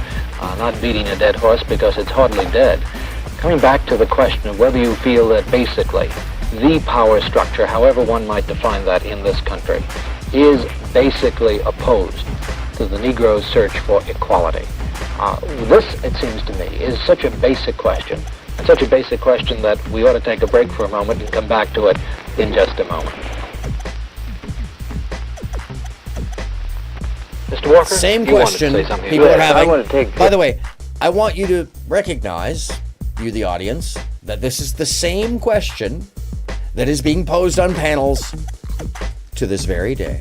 not beating a dead horse, because it's hardly dead. Coming back to the question of whether you feel that basically the power structure, however one might define that in this country, is basically opposed to the Negro's search for equality. This, it seems to me, is such a basic question. It's such a basic question that we ought to take a break for a moment and come back to it in just a moment. Mr. Walker? Same you question wanted to say something. people are Yes, I having. want to take- By the way, I want you to recognize, you the audience, that this is the same question that is being posed on panels to this very day.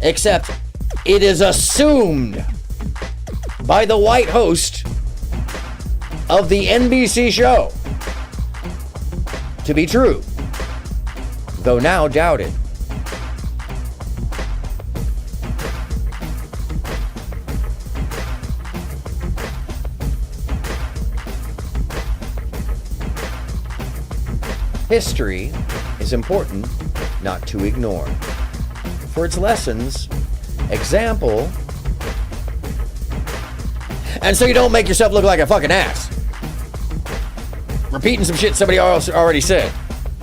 Except it is assumed by the white host of the NBC show to be true, though now doubted. History is important not to ignore. For its lessons, example, and so you don't make yourself look like a fucking ass. Repeating some shit somebody else already said.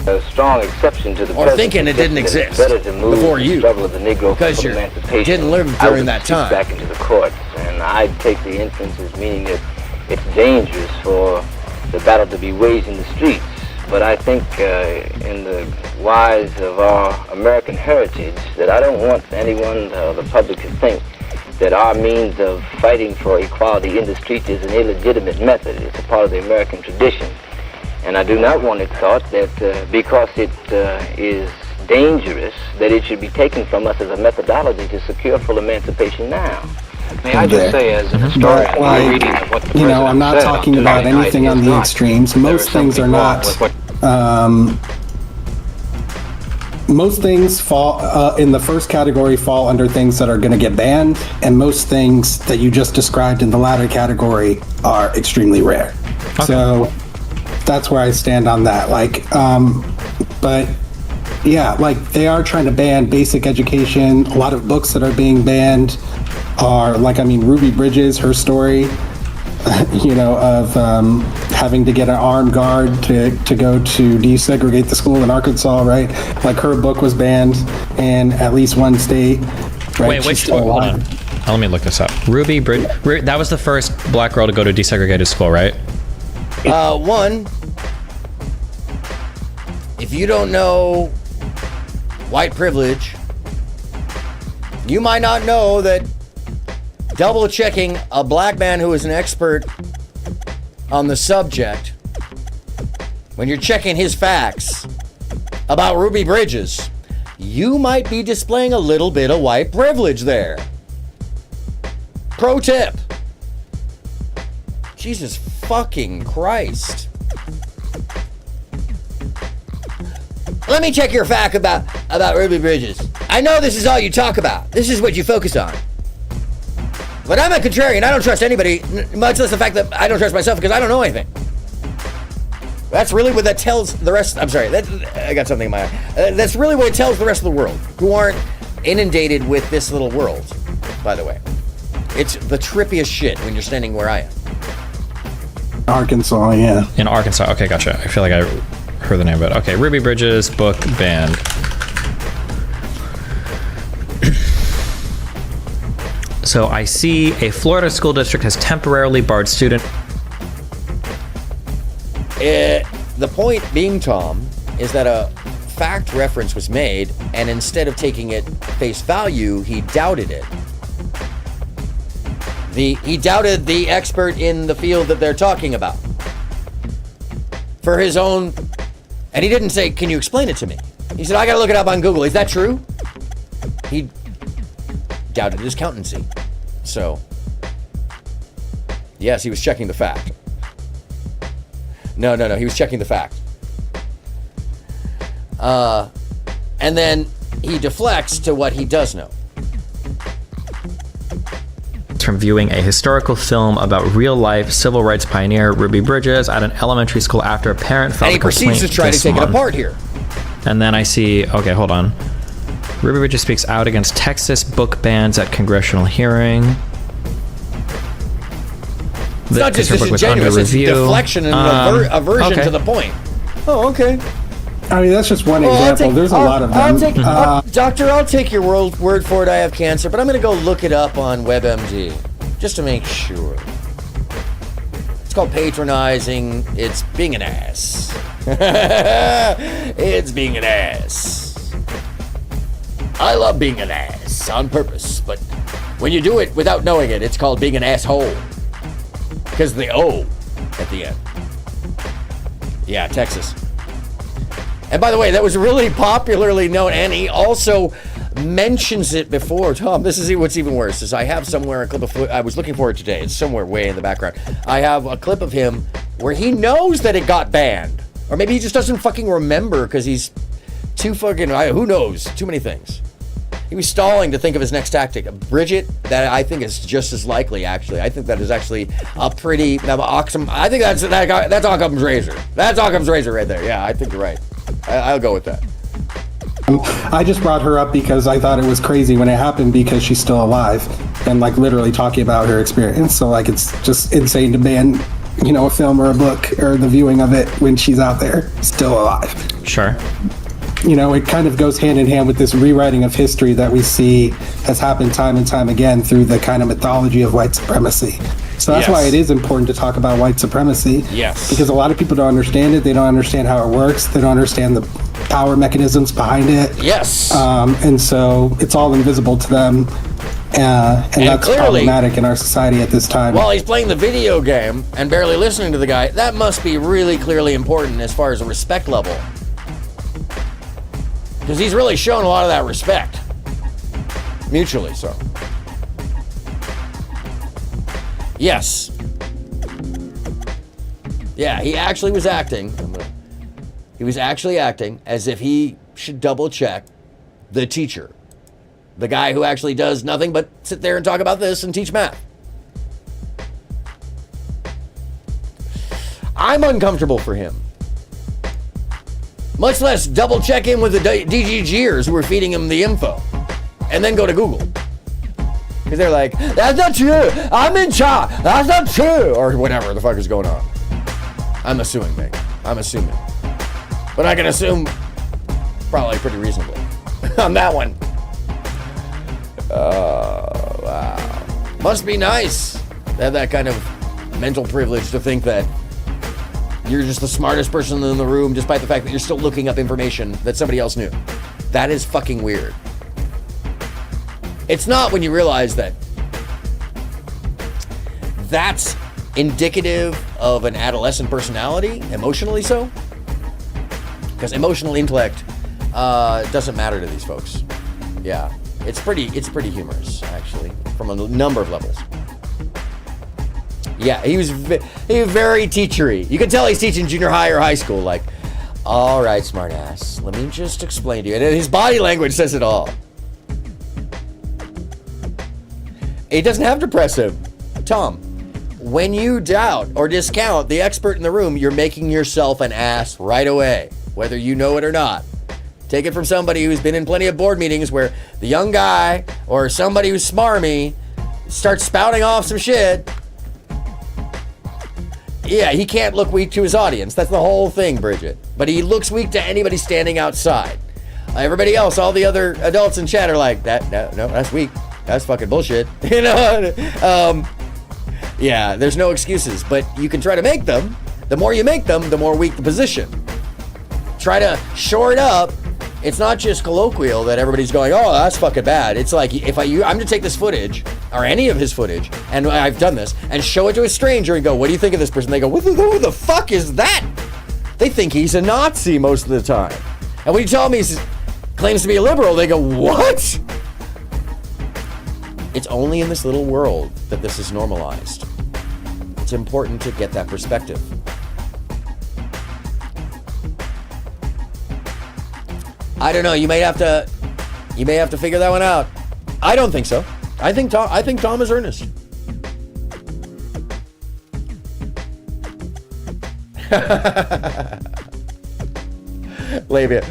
A strong exception to the Or thinking it didn't exist before you, struggle of the Negro because you emancipation didn't live out during of that the streets time. back into the courts, and I'd take the inference as meaning that it's dangerous for the battle to be waged in the streets. But I think in the wise of our American heritage that I don't want anyone or the public to think that our means of fighting for equality in the streets is an illegitimate method. It's a part of the American tradition. And I do not want it thought that because it is dangerous, that it should be taken from us as a methodology to secure full emancipation now. May I just say, as an historian, my reading of what the You know, president I'm not said talking on about Tuesday night anything is on the not. extremes. There Most is things are something wrong not. with what Most things fall in the first category, fall under things that are going to get banned, and most things that you just described in the latter category are extremely rare. So that's where I stand on that. Like, but yeah, like they are trying to ban basic education. A lot of books that are being banned are like, I mean, Ruby Bridges, her story, you know, of having to get an armed guard to go to desegregate the school in Arkansas, right? Like her book was banned in at least one state. Right? Wait, which one? Hold on. Let me look this up. Ruby Bridge. That was the first black girl to go to desegregated school, right? One, if you don't know white privilege, you might not know that double checking a black man who is an expert on the subject, when you're checking his facts about Ruby Bridges, you might be displaying a little bit of white privilege there. Pro tip. Jesus fucking Christ. Let me check your fact about Ruby Bridges. I know this is all you talk about. This is what you focus on. But I'm a contrarian. I don't trust anybody, much less the fact that I don't trust myself because I don't know anything. That's really what that tells the rest. I'm sorry. I got something in my eye. That's really what it tells the rest of the world who aren't inundated with this little world, by the way. It's the trippiest shit when you're standing where I am. Arkansas, yeah. In Arkansas. Okay, gotcha. I feel like I heard the name of it. Okay, Ruby Bridges book banned. So I see a Florida school district has temporarily barred student. The point being, Tom, is that a fact reference was made, and instead of taking it face value, he doubted it. He doubted the expert in the field that they're talking about for his own, and he didn't say, "Can you explain it to me?" He said, "I gotta look it up on Google. Is that true?" He doubted his countenancy. So, yes, he was checking the fact. No, he was checking the fact. And then he deflects to what he does know. From viewing a historical film about real-life civil rights pioneer Ruby Bridges at an elementary school after a parent filed And he a complaint proceeds to try to this take it month. apart here. And then I see, okay, hold on. Ruby Bridges speaks out against Texas book bans at congressional hearing. It's not just disingenuous, it's deflection and aversion to the point. Oh, okay. I mean, that's just one example. There's a lot of them. Doctor, I'll take your word for it. I have cancer, but I'm going to go look it up on WebMD just to make sure. It's called patronizing. It's being an ass. It's being an ass. I love being an ass on purpose, but when you do it without knowing it, it's called being an asshole. Because of the O at the end. Yeah, Texas. And by the way, that was really popularly known, and he also mentions it before. Tom, this is what's even worse, is I have somewhere a clip of, I was looking for it today, it's somewhere way in the background. I have a clip of him where he knows that it got banned. Or maybe he just doesn't fucking remember because he's too fucking, who knows, too many things. He was stalling to think of his next tactic. Bridget, that I think is just as likely, actually. I think that is actually a pretty, I think that's Occam's razor. That's Occam's razor right there. Yeah, I think you're right. I'll go with that. I just brought her up because I thought it was crazy when it happened because she's still alive and like literally talking about her experience. So like it's just insane to ban, you know, a film or a book or the viewing of it when she's out there still alive. Sure. You know, it kind of goes hand in hand with this rewriting of history that we see has happened time and time again through the kind of mythology of white supremacy. So that's why it is important to talk about white supremacy. Yes. Because a lot of people don't understand it. They don't understand how it works. They don't understand the power mechanisms behind it. Yes. And so it's all invisible to them. And that's clearly, problematic in our society at this time. While he's playing the video game and barely listening to the guy, that must be really clearly important as far as a respect level. Because he's really shown a lot of that respect. Mutually so. Yes. Yeah, he actually was acting. He was actually acting as if he should double check the teacher. The guy who actually does nothing but sit there and talk about this and teach math. I'm uncomfortable for him. Much less double check in with the DGGers who were feeding him the info. And then go to Google. Because they're like, that's not true. I'm in charge. That's not true. Or whatever the fuck is going on. I'm assuming, mate. I'm assuming. But I can assume probably pretty reasonably on that one. Oh, wow. Must be nice to have that kind of mental privilege to think that you're just the smartest person in the room despite the fact that you're still looking up information that somebody else knew. That is fucking weird. It's not when you realize that that's indicative of an adolescent personality, emotionally so. Because emotional intellect doesn't matter to these folks. Yeah, it's pretty humorous, actually, from a number of levels. Yeah, he was very teachery. You can tell he's teaching junior high or high school. Like, all right, smartass, let me just explain to you. And his body language says it all. It doesn't have to press him. Tom, when you doubt or discount the expert in the room, you're making yourself an ass right away, whether you know it or not. Take it from somebody who's been in plenty of board meetings where the young guy or somebody who's smarmy starts spouting off some shit. Yeah, he can't look weak to his audience. That's the whole thing, Bridget. But he looks weak to anybody standing outside. Everybody else, all the other adults in chat are like, no, that's weak. That's fucking bullshit. You know? Yeah, there's no excuses. But you can try to make them. The more you make them, the more weak the position. Try to shore it up. It's not just colloquial that everybody's going, oh, that's fucking bad. It's like, I'm going to take this footage, or any of his footage, and I've done this, and show it to a stranger and go, what do you think of this person? They go, who the fuck is that? They think he's a Nazi most of the time. And when you tell him he claims to be a liberal, they go, what? It's only in this little world that this is normalized. It's important to get that perspective. I don't know. You may have to figure that one out. I don't think so. I think Tom is earnest. Labia.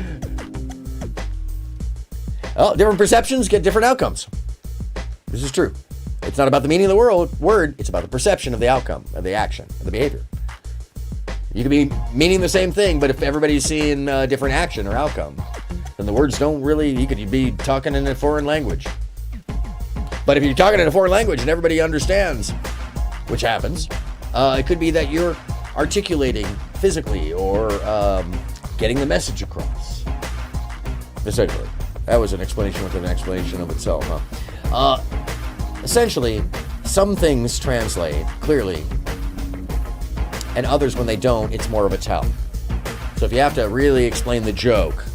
Oh, different perceptions get different outcomes. This is true. It's not about the meaning of the word. It's about the perception of the outcome, of the action, of the behavior. You could be meaning the same thing, but if everybody's seeing a different action or outcome, then the words don't really, you could be talking in a foreign language. But if you're talking in a foreign language and everybody understands, which happens, it could be that you're articulating physically or getting the message across. Physically. That was an explanation within an explanation of itself, huh? Essentially, some things translate clearly, and others, when they don't, it's more of a tell. So if you have to really explain the joke,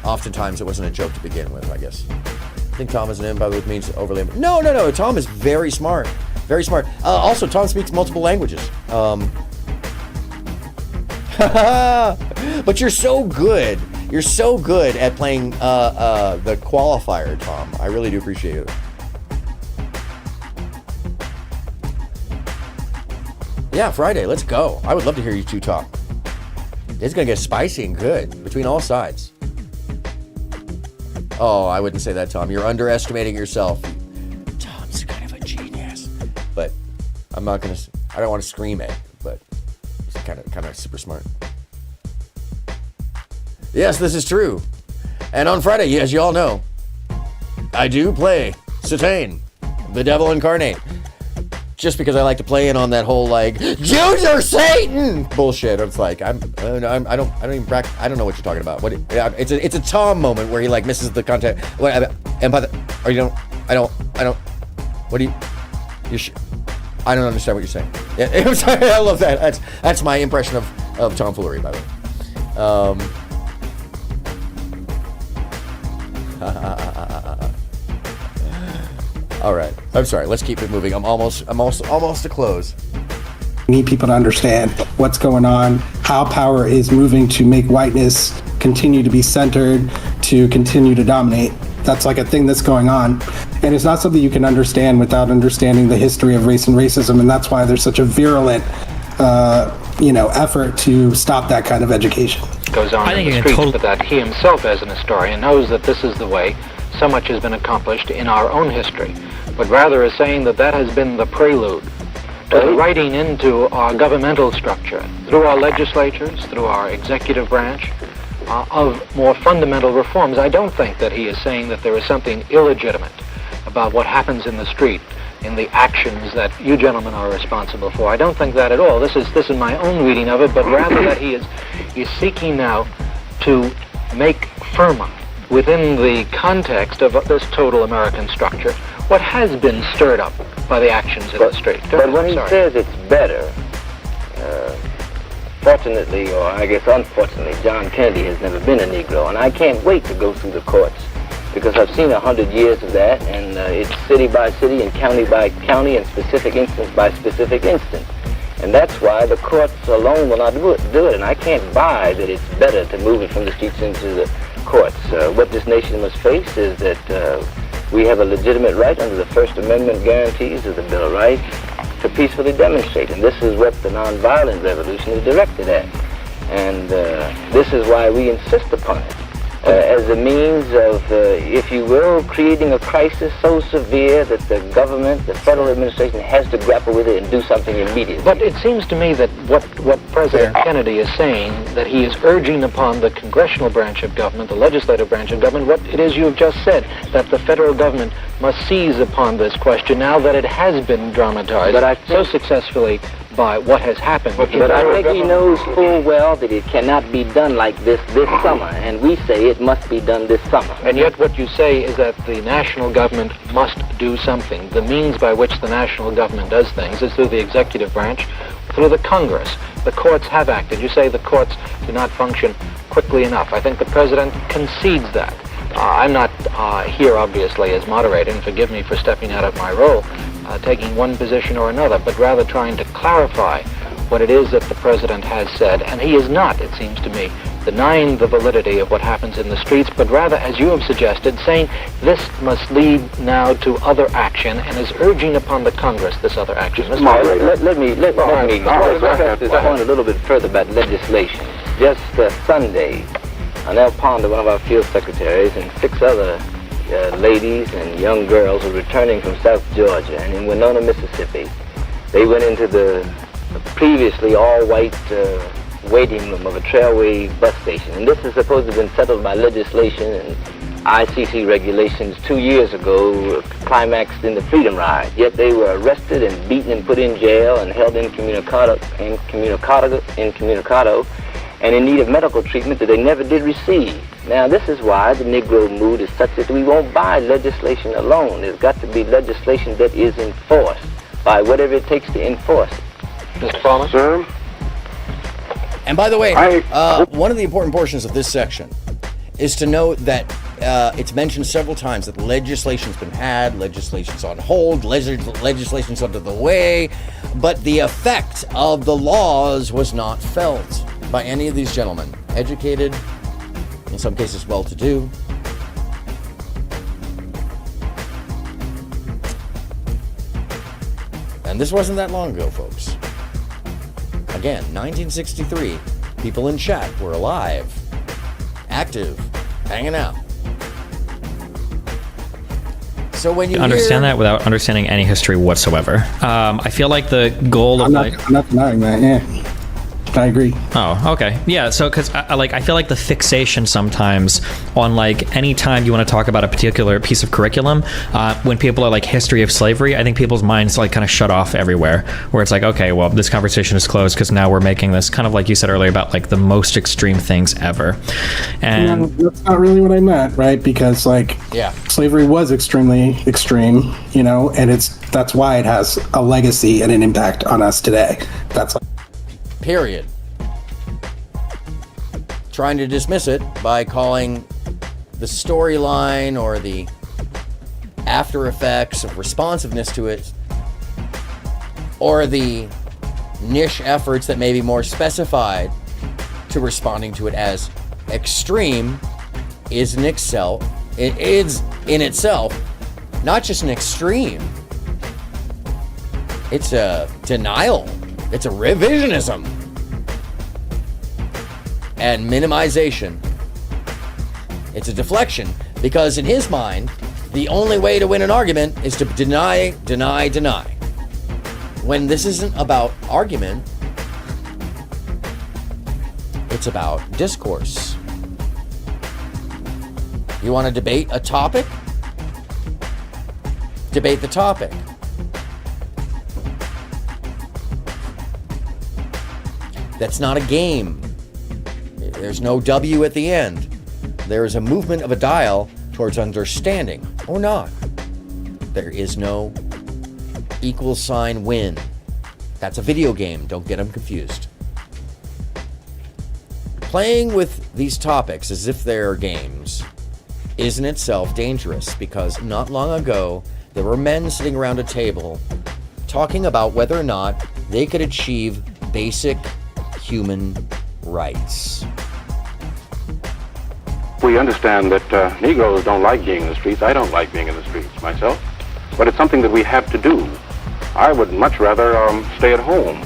oftentimes it wasn't a joke to begin with, I guess. I think Tom is an imp, which means overly... No. Tom is very smart. Very smart. Also, Tom speaks multiple languages. But you're so good. You're so good at playing the qualifier, Tom. I really do appreciate it. Yeah, Friday. Let's go. I would love to hear you two talk. It's going to get spicy and good between all sides. Oh, I wouldn't say that, Tom. You're underestimating yourself. Tom's kind of a genius. But I'm not going to... I don't want to scream it, but he's kind of super smart. Yes, this is true. And on Friday, as you all know, I do play Satane, the devil incarnate. Just because I like to play in on that whole like Jews are Satan bullshit. It's like I don't even practice. I don't know what you're talking about. It's a Tom moment where he like misses the content. Or you don't. I don't. What do you? I don't understand what you're saying. Yeah, I'm sorry. I love that. That's my impression of tomfoolery, by the way. All right. I'm sorry. Let's keep it moving. I'm almost to close. We need people to understand what's going on, how power is moving to make whiteness continue to be centered, to continue to dominate. That's like a thing that's going on. And it's not something you can understand without understanding the history of race and racism. And that's why there's such a virulent, effort to stop that kind of education. Goes on in the streets, but that he himself, as an historian, knows that this is the way so much has been accomplished in our own history, but rather is saying that that has been the prelude to the writing into our governmental structure, through our legislatures, through our executive branch, of more fundamental reforms. I don't think that he is saying that there is something illegitimate about what happens in the street, in the actions that you gentlemen are responsible for. I don't think that at all. This is my own reading of it, but rather that he is seeking now to make firmer within the context of this total American structure what has been stirred up by the actions in the street. But when he says it's better, fortunately, or I guess unfortunately, John Kennedy has never been a Negro, and I can't wait to go through the courts, because I've seen 100 years of that, and it's city by city and county by county and specific instance by specific instance. And that's why the courts alone will not do it. And I can't buy that it's better to move it from the streets into the courts. What this nation must face is that we have a legitimate right under the First Amendment guarantees of the Bill of Rights to peacefully demonstrate. And this is what the nonviolent revolution is directed at. And this is why we insist upon it. As a means of, if you will, creating a crisis so severe that the government, the federal administration, has to grapple with it and do something immediately. But it seems to me that what President Kennedy is saying, that he is urging upon the congressional branch of government, the legislative branch of government, what it is you have just said, that the federal government must seize upon this question now that it has been dramatized so successfully by what has happened. But I think he knows full well that it cannot be done like this summer, and we say it must be done this summer. And yet what you say is that the national government must do something. The means by which the national government does things is through the executive branch, through the Congress. The courts have acted. You say the courts do not function quickly enough. I think the president concedes that. I'm not here, obviously, as moderator, and forgive me for stepping out of my role, taking one position or another, but rather trying to clarify what it is that the president has said. And he is not, it seems to me, denying the validity of what happens in the streets, but rather, as you have suggested, saying this must lead now to other action, and is urging upon the Congress this other action. Let me press this point a little bit further about legislation. Just Sunday, Nell Ponder, one of our field secretaries, and 6 other ladies and young girls were returning from South Georgia, and in Winona, Mississippi, they went into the previously all-white waiting room of a Trailway bus station. And this is supposed to have been settled by legislation and ICC regulations 2 years ago, climaxed in the Freedom Ride. Yet they were arrested and beaten and put in jail and held incommunicado, and in need of medical treatment that they never did receive. Now, this is why the Negro mood is such that we won't buy legislation alone. There's got to be legislation that is enforced by whatever it takes to enforce it. Mr. Palmer? Sir? And by the way, one of the important portions of this section is to note that it's mentioned several times that legislation's been had, legislation's on hold, legislation's under the way, but the effect of the laws was not felt by any of these gentlemen. Educated, in some cases well-to-do. And this wasn't that long ago, folks. Again, 1963, people in chat were alive, active, hanging out. So when you understand that without understanding any history whatsoever, I feel like the goal of I'm not denying that. Yeah, I agree. Oh, okay. Yeah, so because I feel like the fixation sometimes on like any time you want to talk about a particular piece of curriculum, when people are like history of slavery, I think people's minds like kind of shut off everywhere, where it's like, okay, well, this conversation is closed because now we're making this kind of like you said earlier about like the most extreme things ever. And that's not really what I meant, right? Because like, slavery was extremely extreme, you know, and that's why it has a legacy and an impact on us today. That's period. Trying to dismiss it by calling the storyline or the after effects of responsiveness to it, or the niche efforts that may be more specified to responding to it as extreme, is in itself not just an extreme, it's a denial, it's a revisionism and minimization. It's a deflection, because in his mind, the only way to win an argument is to deny. When this isn't about argument, it's about discourse. You want to debate a topic? Debate the topic. That's not a game. There's no W at the end. There is a movement of a dial towards understanding, or not. There is no equal sign win. That's a video game. Don't get them confused. Playing with these topics as if they're games is in itself dangerous, because not long ago, there were men sitting around a table talking about whether or not they could achieve basic human rights. We understand that Negroes don't like being in the streets. I don't like being in the streets myself, but it's something that we have to do. I would much rather stay at home.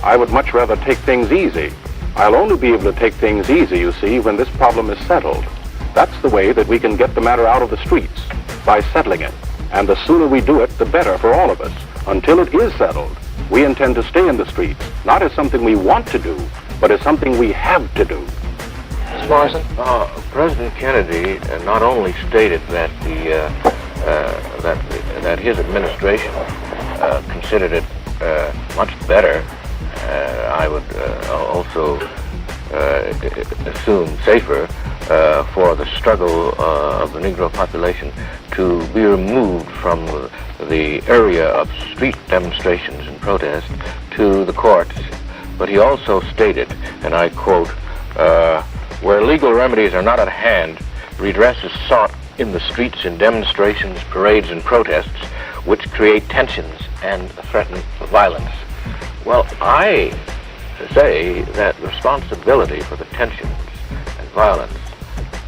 I would much rather take things easy. I'll only be able to take things easy, you see, when this problem is settled. That's the way that we can get the matter out of the streets, by settling it. And the sooner we do it, the better for all of us. Until it is settled, we intend to stay in the streets, not as something we want to do, but as something we have to do. Mr. Morrison? President Kennedy not only stated that that his administration considered it much better, I would also assume safer, for the struggle of the Negro population to be removed from the area of street demonstrations and protests to the courts. But he also stated, and I quote, where legal remedies are not at hand, redress is sought in the streets in demonstrations, parades, and protests, which create tensions and threaten violence. Well, I say that responsibility for the tensions and violence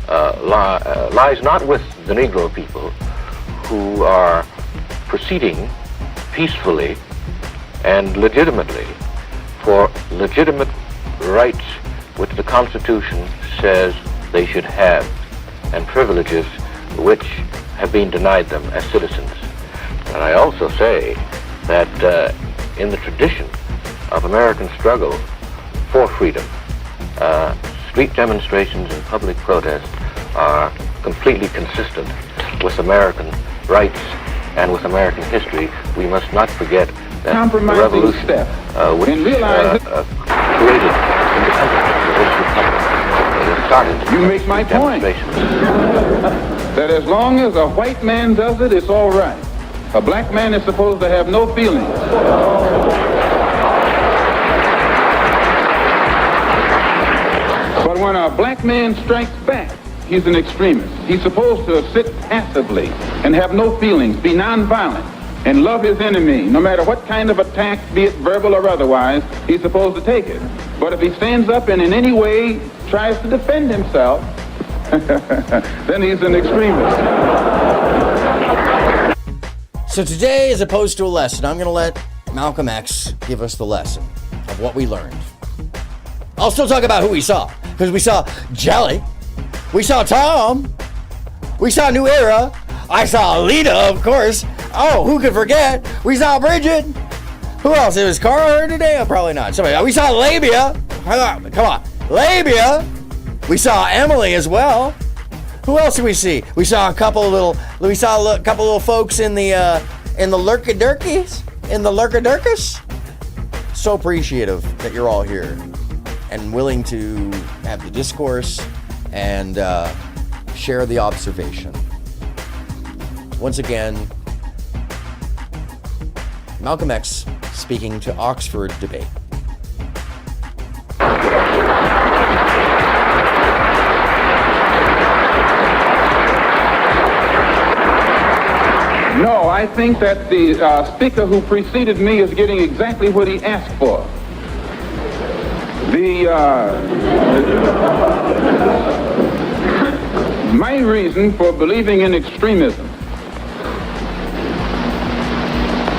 lies not with the Negro people, who are proceeding peacefully and legitimately for legitimate rights which the Constitution says they should have, and privileges which have been denied them as citizens. And I also say that in the tradition of American struggle for freedom, street demonstrations and public protests are completely consistent with American rights and with American history. We must not forget that the revolution which created independence started. You make my point. That as long as a white man does it, it's all right. A black man is supposed to have no feelings. But when a black man strikes back, he's an extremist. He's supposed to sit passively and have no feelings, be nonviolent, and love his enemy. No matter what kind of attack, be it verbal or otherwise, he's supposed to take it. But if he stands up and in any way tries to defend himself, then he's an extremist. So today, as opposed to a lesson, I'm going to let Malcolm X give us the lesson of what we learned. I'll still talk about who we saw, because we saw Jelly, we saw Tom, we saw New Era, I saw Alita, of course. Oh, who could forget? We saw Bridget. Who else? It was Carl here today? Oh, probably not. Somebody. We saw Labia. Come on. Labia. We saw Emily as well. Who else did we see? We saw a couple little folks in the lurkadurkies. In the lurkadurkus. So appreciative that you're all here and willing to have the discourse and share the observation. Once again, Malcolm X speaking to Oxford debate. No, I think that the speaker who preceded me is getting exactly what he asked for. My reason for believing in extremism,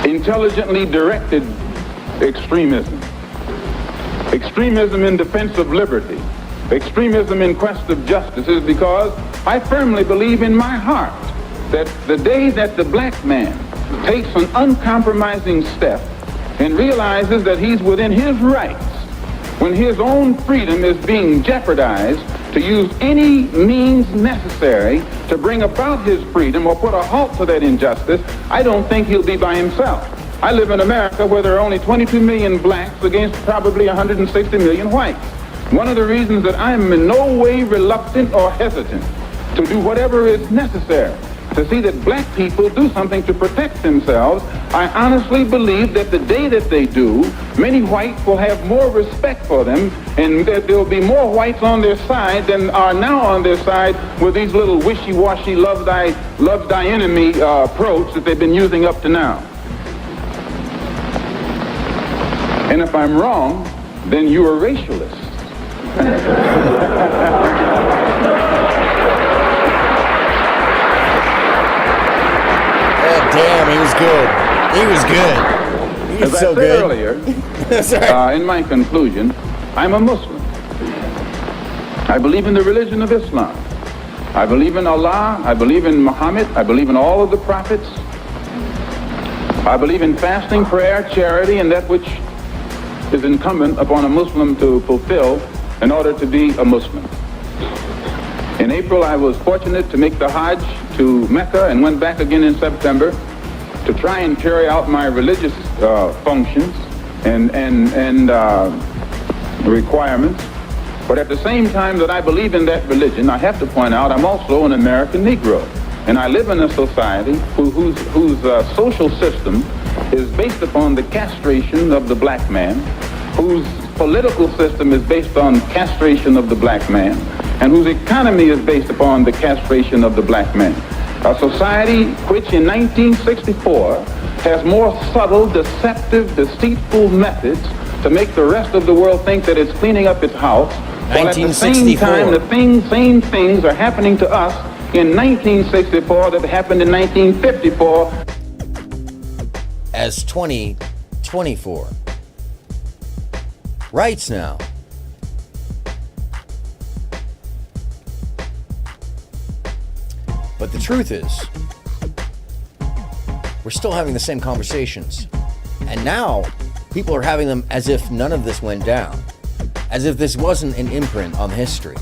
intelligently directed extremism, extremism in defense of liberty, extremism in quest of justice, is because I firmly believe in my heart that the day that the black man takes an uncompromising step and realizes that he's within his rights, when his own freedom is being jeopardized, to use any means necessary to bring about his freedom or put a halt to that injustice, I don't think he'll be by himself. I live in America where there are only 22 million blacks against probably 160 million whites. One of the reasons that I'm in no way reluctant or hesitant to do whatever is necessary to see that black people do something to protect themselves, I honestly believe that the day that they do, many whites will have more respect for them, and that there will be more whites on their side than are now on their side with these little wishy-washy love thy enemy approach that they've been using up to now. And if I'm wrong, then you're a racialist. Damn, he was good. He was good. He was so good. As I said earlier, in my conclusion, I'm a Muslim. I believe in the religion of Islam. I believe in Allah. I believe in Muhammad. I believe in all of the prophets. I believe in fasting, prayer, charity, and that which is incumbent upon a Muslim to fulfill in order to be a Muslim. In April, I was fortunate to make the Hajj to Mecca and went back again in September to try and carry out my religious functions and requirements. But at the same time that I believe in that religion, I have to point out I'm also an American Negro. And I live in a society whose social system is based upon the castration of the black man, whose political system is based on castration of the black man, and whose economy is based upon the castration of the black man. A society which in 1964 has more subtle, deceptive, deceitful methods to make the rest of the world think that it's cleaning up its house, while at the same time the same things are happening to us in 1964 that happened in 1954. As 2024. Rights now. But the truth is, we're still having the same conversations. And now, people are having them as if none of this went down. As if this wasn't an imprint on history.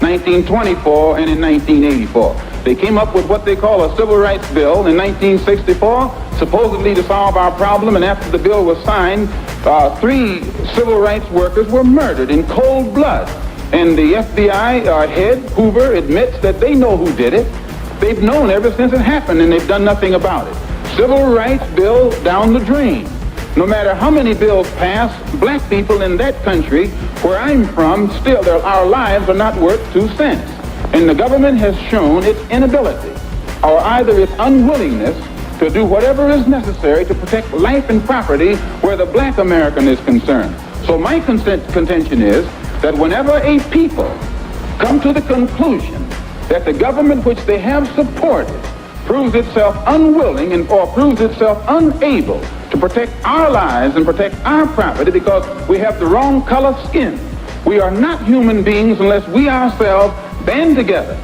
1924 and in 1984. They came up with what they call a civil rights bill in 1964, supposedly to solve our problem, and after the bill was signed, 3 civil rights workers were murdered in cold blood And the FBI head, Hoover, admits that they know who did it. They've known ever since it happened, and they've done nothing about it. Civil rights bill down the drain. No matter how many bills pass, black people in that country, where I'm from, still our lives are not worth 2 cents. And the government has shown its inability, or either its unwillingness, to do whatever is necessary to protect life and property where the black American is concerned. So my contention is that whenever a people come to the conclusion that the government which they have supported proves itself unwilling or proves itself unable to protect our lives and protect our property because we have the wrong color skin, we are not human beings unless we ourselves band together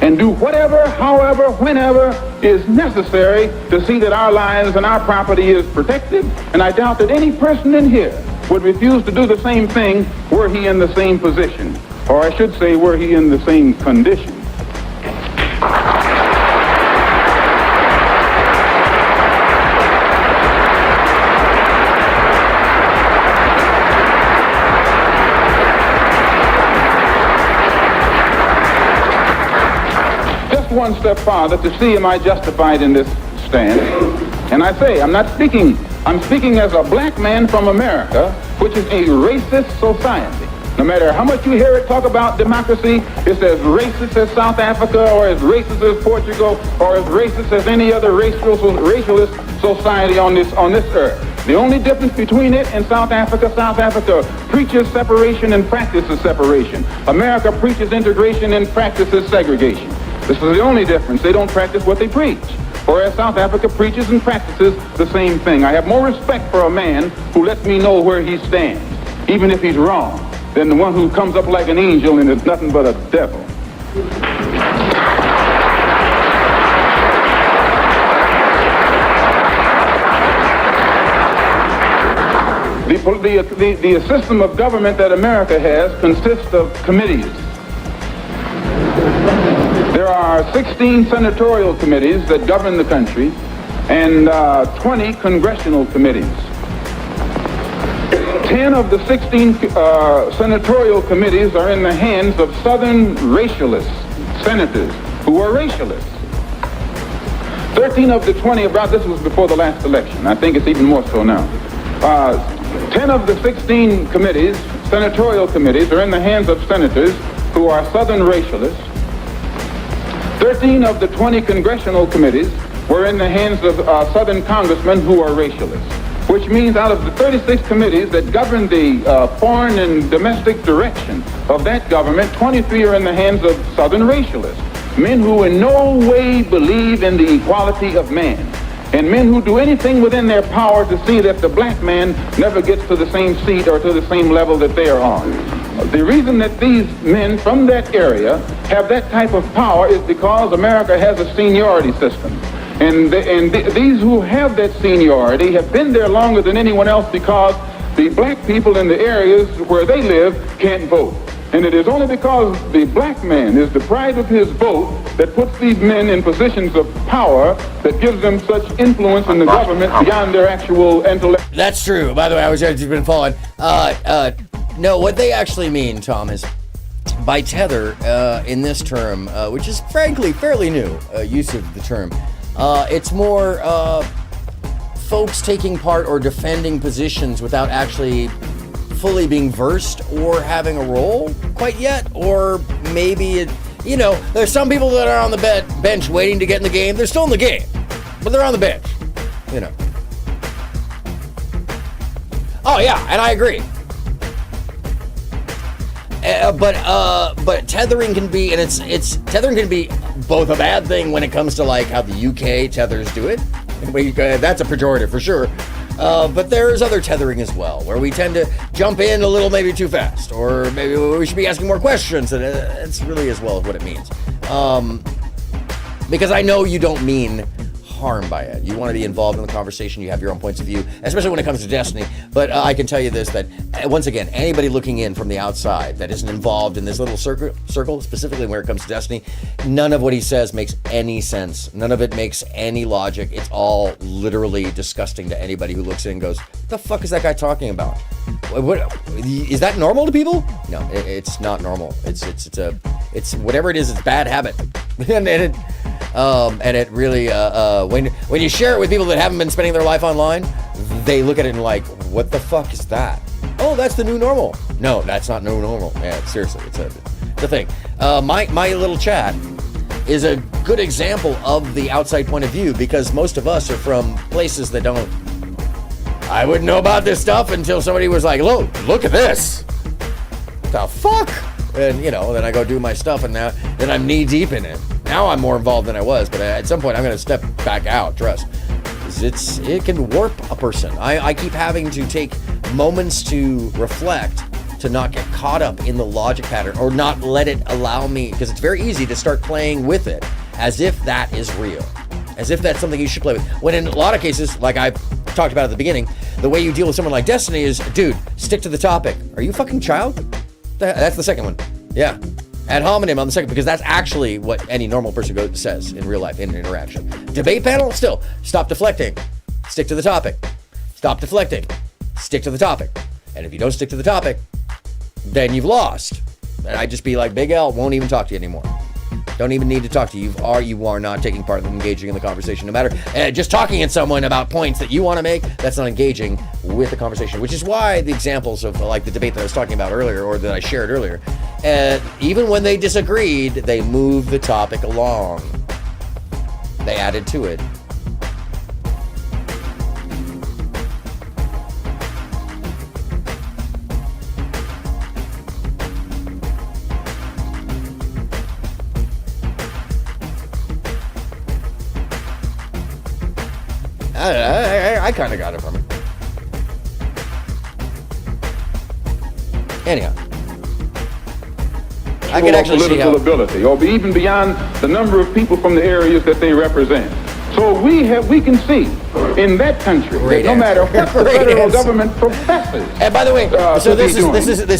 and do whatever, however, whenever is necessary to see that our lives and our property is protected. And I doubt that any person in here would refuse to do the same thing were he in the same position, or I should say were he in the same condition. One step farther to see am I justified in this stand. And I say, I'm speaking as a black man from America, which is a racist society. No matter how much you hear it talk about democracy, it's as racist as South Africa, or as racist as Portugal, or as racist as any other racialist society on this earth. The only difference between it and South Africa preaches separation and practices separation. America preaches integration and practices segregation. This is the only difference. They don't practice what they preach. Whereas South Africa preaches and practices the same thing. I have more respect for a man who lets me know where he stands, even if he's wrong, than the one who comes up like an angel and is nothing but a devil. The system of government that America has consists of committees. There are 16 senatorial committees that govern the country and 20 congressional committees. 10 of the 16 senatorial committees are in the hands of Southern racialist senators who are racialists. 13 of the 20, this was before the last election. I think it's even more so now. 10 of the 16 committees, senatorial committees, are in the hands of senators who are Southern racialists. 13 of the 20 congressional committees were in the hands of Southern congressmen who are racialists, which means out of the 36 committees that govern the foreign and domestic direction of that government, 23 are in the hands of Southern racialists, men who in no way believe in the equality of man, and men who do anything within their power to see that the black man never gets to the same seat or to the same level that they are on. The reason that these men from that area have that type of power is because America has a seniority system. And these who have that seniority have been there longer than anyone else because the black people in the areas where they live can't vote. And it is only because the black man is deprived of his vote that puts these men in positions of power that gives them such influence in the government beyond their actual intellect. That's true. By the way, I was just been following. No, what they actually mean, Tom, is by tether in this term, which is frankly fairly new use of the term. It's more folks taking part or defending positions without actually fully being versed or having a role quite yet, or maybe there's some people that are on the bench waiting to get in the game. They're still in the game, but they're on the bench. Oh yeah, and I agree. But tethering can be, and it's tethering can be both a bad thing when it comes to like how the UK tethers do it. That's a pejorative for sure. But there's other tethering as well, where we tend to jump in a little maybe too fast, or maybe we should be asking more questions, and it's really as well as what it means. Because I know you don't mean harmed by it. You want to be involved in the conversation. You have your own points of view, especially when it comes to Destiny. But I can tell you this, that once again, anybody looking in from the outside that isn't involved in this little circle, specifically when it comes to Destiny, none of what he says makes any sense. None of it makes any logic. It's all literally disgusting to anybody who looks in and goes, what the fuck is that guy talking about? What is that normal to people? No, it's not normal. It's whatever it is. It's bad habit, and it really when you share it with people that haven't been spending their life online, they look at it and like, what the fuck is that? Oh, that's the new normal. No, that's not new normal. Yeah, seriously, it's a thing. My little chat is a good example of the outside point of view, because most of us are from places that don't. I wouldn't know about this stuff until somebody was like, look at this. The fuck? And, then I go do my stuff, and then I'm knee deep in it. Now I'm more involved than I was, but at some point I'm going to step back out, trust. It can warp a person. I keep having to take moments to reflect, to not get caught up in the logic pattern, or not let it allow me, because it's very easy to start playing with it as if that is real. As if that's something you should play with. When in a lot of cases, like I talked about at the beginning, the way you deal with someone like Destiny is, dude, stick to the topic. Are you a fucking child? That's the second one. Yeah. Ad hominem on the second, because that's actually what any normal person says in real life, in an interaction. Debate panel, still, stop deflecting. Stick to the topic. Stop deflecting. Stick to the topic. And if you don't stick to the topic, then you've lost. And I'd just be like, Big L, won't even talk to you anymore. Don't even need to talk to you. You are not taking part in engaging in the conversation. No matter just talking at someone about points that you want to make, that's not engaging with the conversation. Which is why the examples of like the debate that I was talking about earlier, or that I shared earlier, even when they disagreed, they moved the topic along. They added to it. I kind of got it from it. Anyhow, I can actually see how ability, or even beyond the number of people from the areas that they represent. So we can see in that country that no matter what the federal government professes. And by the way, so this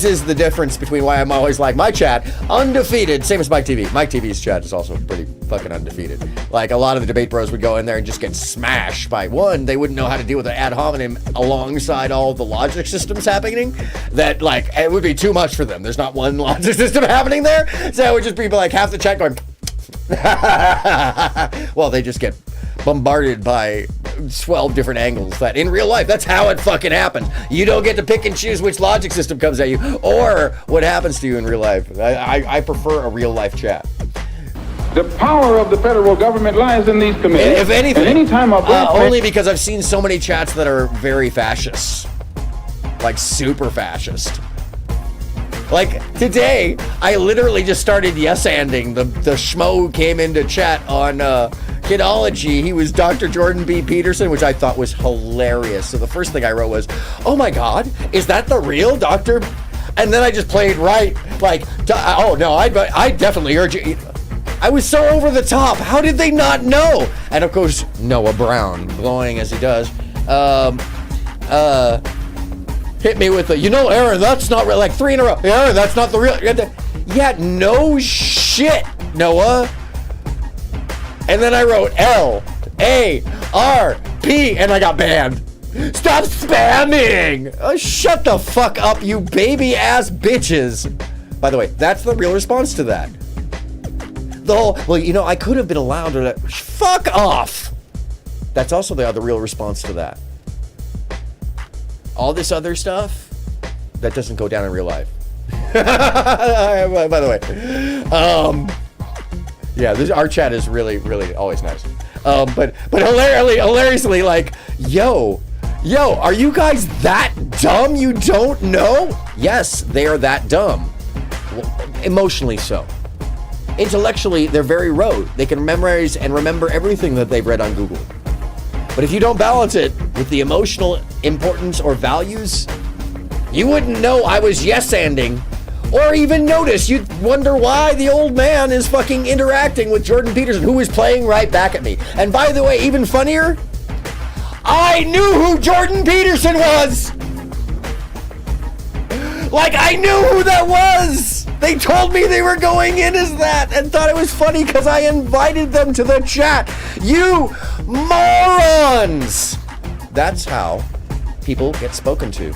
is the difference between why I'm always like my chat undefeated, same as Mike TV. Mike TV's chat is also pretty fucking undefeated. Like a lot of the debate bros would go in there and just get smashed by one. They wouldn't know how to deal with the ad hominem alongside all the logic systems happening. That like it would be too much for them. There's not one logic system happening there, so it would just be like half the chat going. Well, they just get bombarded by 12 different angles. That in real life, that's how it fucking happens. You don't get to pick and choose which logic system comes at you or what happens to you in real life. I prefer a real life chat. The power of the federal government lies in these committees. If anything, and anytime only because I've seen so many chats that are very fascist, like super fascist. Like today, I literally just started yes-anding. The schmo who came into chat on Kidology, he was Dr. Jordan B. Peterson, which I thought was hilarious. So the first thing I wrote was, oh my God, is that the real Dr.? And then I just played right, like, oh no, I definitely urge you. I was so over the top. How did they not know? And of course, Noah Brown, glowing as he does, hit me with Aaron, that's not real. Like 3 in a row. Aaron, that's not the real. Yeah, no shit, Noah. And then I wrote L-A-R-P, and I got banned. Stop spamming! Oh, shut the fuck up, you baby ass bitches. By the way, that's the real response to that. The whole, I could have been allowed to. Fuck off! That's also the other real response to that. All this other stuff, that doesn't go down in real life. By the way, our chat is really, really always nice. But hilariously, like, yo, are you guys that dumb you don't know? Yes, they are that dumb. Emotionally so. Intellectually, they're very rote. They can memorize and remember everything that they've read on Google. But if you don't balance it with the emotional importance or values, you wouldn't know I was yes-anding or even notice. You'd wonder why the old man is fucking interacting with Jordan Peterson, who is playing right back at me. And by the way, even funnier, I knew who Jordan Peterson was. Like, I knew who that was. They told me they were going in as that and thought it was funny because I invited them to the chat. You morons! That's how people get spoken to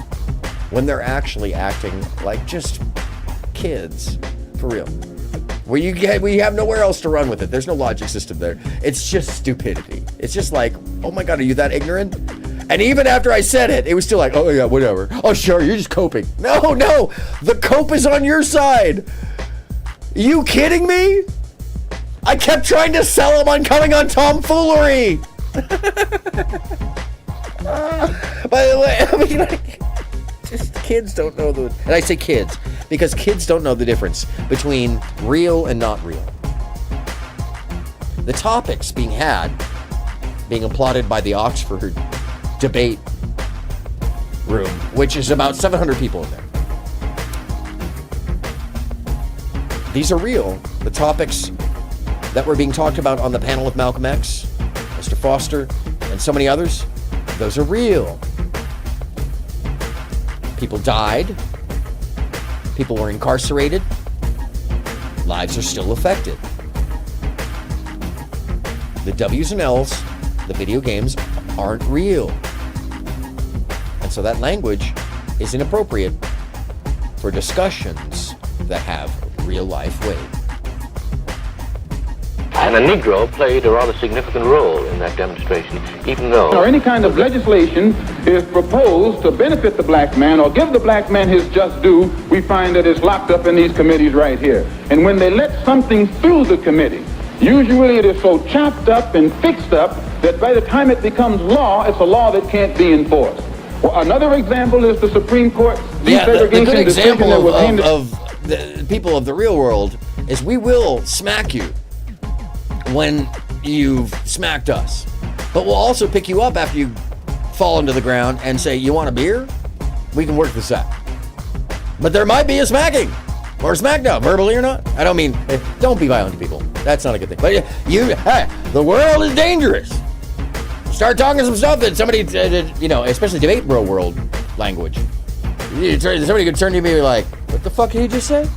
when they're actually acting like just kids. For real. We have nowhere else to run with it. There's no logic system there. It's just stupidity. It's just like, oh my God, are you that ignorant? And even after I said it, it was still like, oh yeah, whatever. Oh sure, you're just coping. No, the cope is on your side. Are you kidding me? I kept trying to sell him on coming on tomfoolery. By the way, I mean, like, just kids don't know the, and I say kids because kids don't know the difference between real and not real. The topics being applauded by the Oxford debate room, which is about 700 people in there. These are real. The topics that were being talked about on the panel with Malcolm X, Mr. Foster, and so many others, those are real. People died. People were incarcerated. Lives are still affected. The W's and L's, the video games, aren't real. And so that language is inappropriate for discussions that have real life weight. And the Negro played a rather significant role in that demonstration, even though... Or any kind of legislation is proposed to benefit the black man or give the black man his just due, we find that it's locked up in these committees right here. And when they let something through the committee, usually it is so chopped up and fixed up that by the time it becomes law, it's a law that can't be enforced. Well, another example is the Supreme Court desegregation the good decision example that was of the people of the real world is we will smack you when you've smacked us. But we'll also pick you up after you fall into the ground and say, you want a beer? We can work this out. But there might be a smacking or a smackdown, verbally or not. I don't mean, don't be violent to people. That's not a good thing. But hey, the world is dangerous. Start talking some stuff that somebody, especially debate bro world language. Somebody could turn to me and be like, what the fuck did he just say?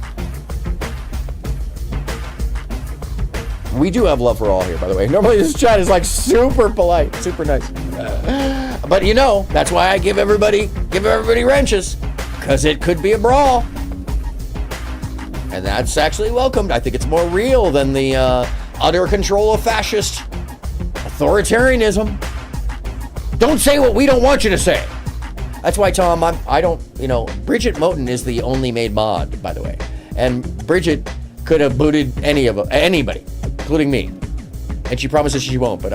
We do have love for all here, by the way. Normally this chat is like super polite, super nice. But that's why I give everybody wrenches, because it could be a brawl. And that's actually welcomed. I think it's more real than the utter control of fascist authoritarianism. Don't say what we don't want you to say. That's why, Tom, Bridget Moten is the only made mod, by the way. And Bridget could have booted anybody, including me. And she promises she won't, but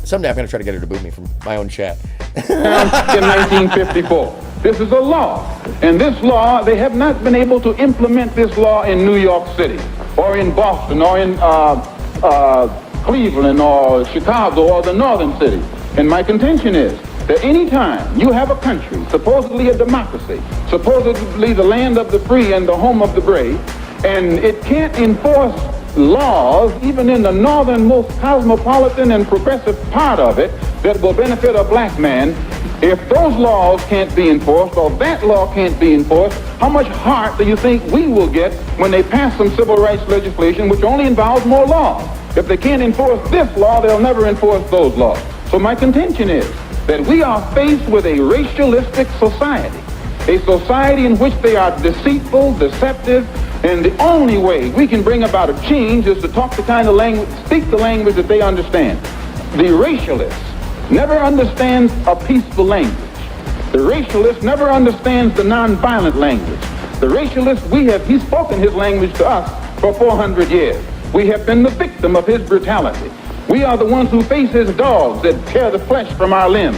someday I'm going to try to get her to boot me from my own chat. In 1954. This is a law. And this law, they have not been able to implement this law in New York City or in Boston or in Cleveland or Chicago or the northern cities. And my contention is that any time you have a country, supposedly a democracy, supposedly the land of the free and the home of the brave, and it can't enforce laws, even in the northernmost cosmopolitan and progressive part of it, that will benefit a black man, if those laws can't be enforced or that law can't be enforced, how much heart do you think we will get when they pass some civil rights legislation which only involves more laws? If they can't enforce this law, they'll never enforce those laws. So my contention is that we are faced with a racialistic society, a society in which they are deceitful, deceptive, and the only way we can bring about a change is to talk the kind of language, speak the language that they understand. The racialist never understands a peaceful language. The racialist never understands the nonviolent language. The racialist, he's spoken his language to us for 400 years. We have been the victim of his brutality. We are the ones who face his dogs that tear the flesh from our limbs,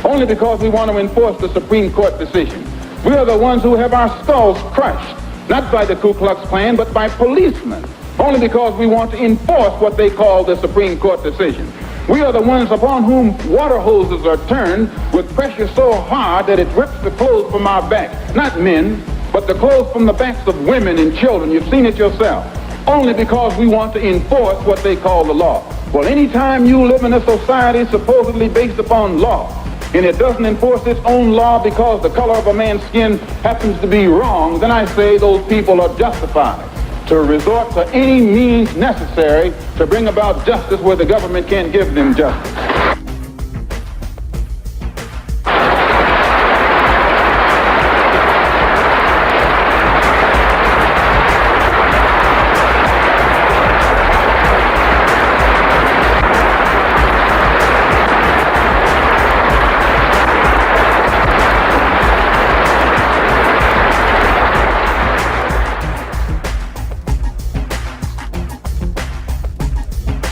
only because we want to enforce the Supreme Court decision. We are the ones who have our skulls crushed, not by the Ku Klux Klan, but by policemen, only because we want to enforce what they call the Supreme Court decision. We are the ones upon whom water hoses are turned with pressure so hard that it rips the clothes from our back. Not men, but the clothes from the backs of women and children. You've seen it yourself. Only because we want to enforce what they call the law. Well, anytime you live in a society supposedly based upon law, and it doesn't enforce its own law because the color of a man's skin happens to be wrong, then I say those people are justified to resort to any means necessary to bring about justice where the government can't give them justice.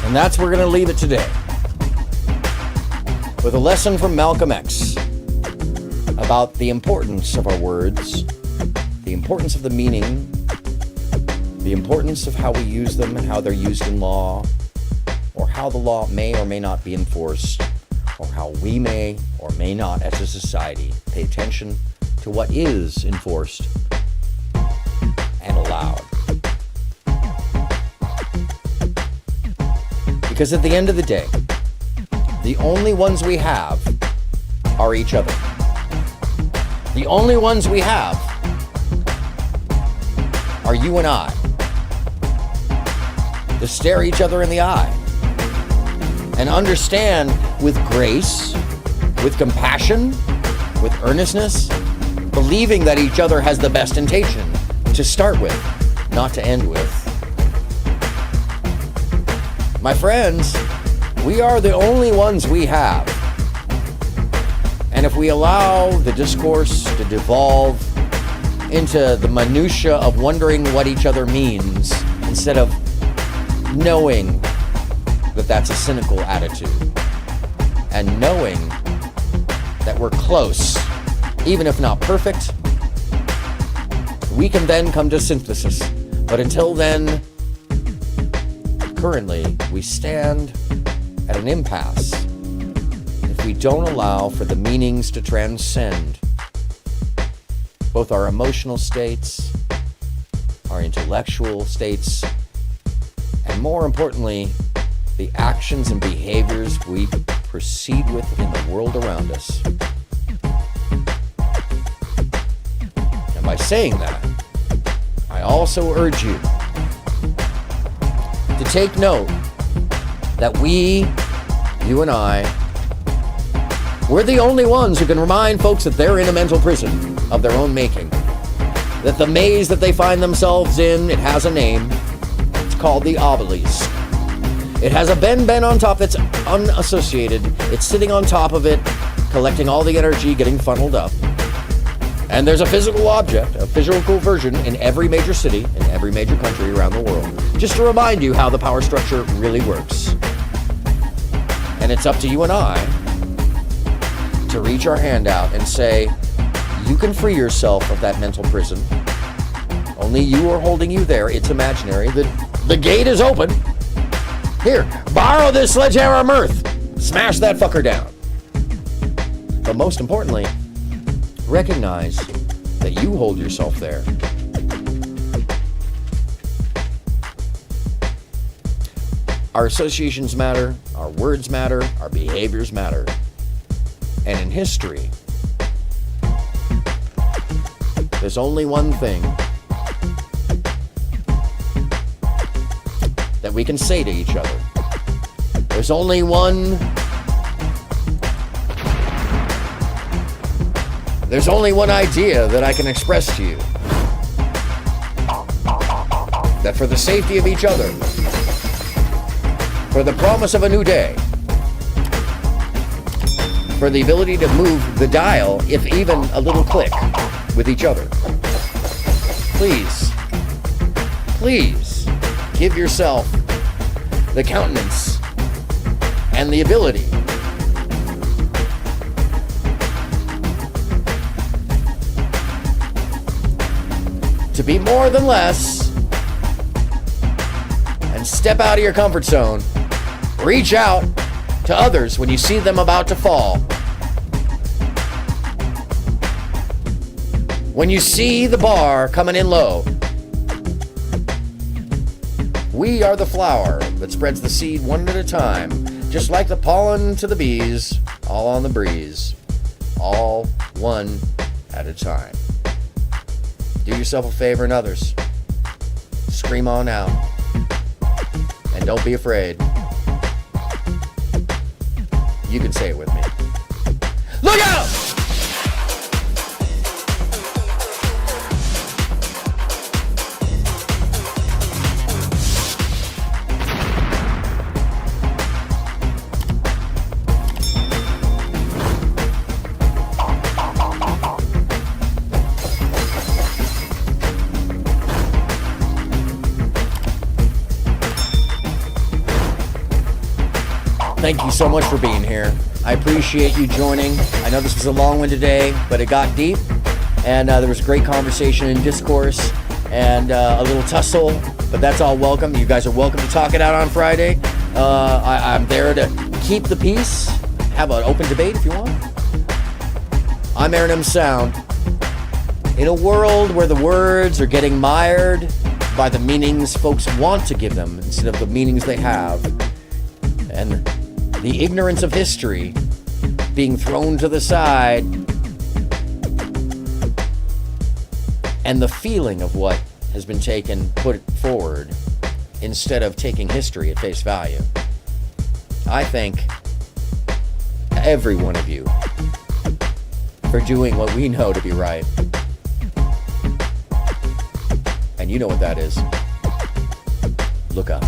And that's where we're going to leave it today, with a lesson from Malcolm X about the importance of our words, the importance of the meaning, the importance of how we use them and how they're used in law, or how the law may or may not be enforced, or how we may or may not as a society pay attention to what is enforced and allowed. Because at the end of the day, the only ones we have are each other. The only ones we have are you and I. To stare each other in the eye and understand with grace, with compassion, with earnestness, believing that each other has the best intention to start with, not to end with. My friends, we are the only ones we have. And if we allow the discourse to devolve into the minutia of wondering what each other means, instead of knowing that that's a cynical attitude, and knowing that we're close, even if not perfect, we can then come to synthesis. But until then, currently, we stand at an impasse if we don't allow for the meanings to transcend both our emotional states, our intellectual states, and more importantly, the actions and behaviors we proceed with in the world around us. And by saying that, I also urge you to take note that we, you and I, we're the only ones who can remind folks that they're in a mental prison of their own making. That the maze that they find themselves in, it has a name. It's called the obelisk. It has a Ben on top that's unassociated. It's sitting on top of it, collecting all the energy, getting funneled up. And there's a physical object, a physical version in every major city, in every major country around the world, just to remind you how the power structure really works. And it's up to you and I to reach our hand out and say, you can free yourself of that mental prison. Only you are holding you there. It's imaginary. The gate is open. Here, borrow this sledgehammer of mirth. Smash that fucker down. But most importantly, recognize that you hold yourself there. Our associations matter, our words matter, our behaviors matter. And in history, there's only one thing that we can say to each other. There's only one idea that I can express to you. That for the safety of each other, for the promise of a new day, for the ability to move the dial, if even a little click, with each other, please give yourself the countenance and the ability to be more than less and step out of your comfort zone. Reach out to others when you see them about to fall. When you see the bar coming in low, we are the flower that spreads the seed one at a time, just like the pollen to the bees, all on the breeze, all one at a time. Do yourself a favor and others. Scream on out. And don't be afraid. You can say it with me. Look out! Thank you so much for being here. I appreciate you joining. I know this was a long one today, but it got deep, and there was a great conversation and discourse, and a little tussle, but that's all welcome. You guys are welcome to talk it out on Friday. I'm there to keep the peace, have an open debate if you want. I'm aronmsound. In a world where the words are getting mired by the meanings folks want to give them instead of the meanings they have, and the ignorance of history being thrown to the side, and the feeling of what has been put forward instead of taking history at face value. I thank every one of you for doing what we know to be right. And you know what that is. Look up.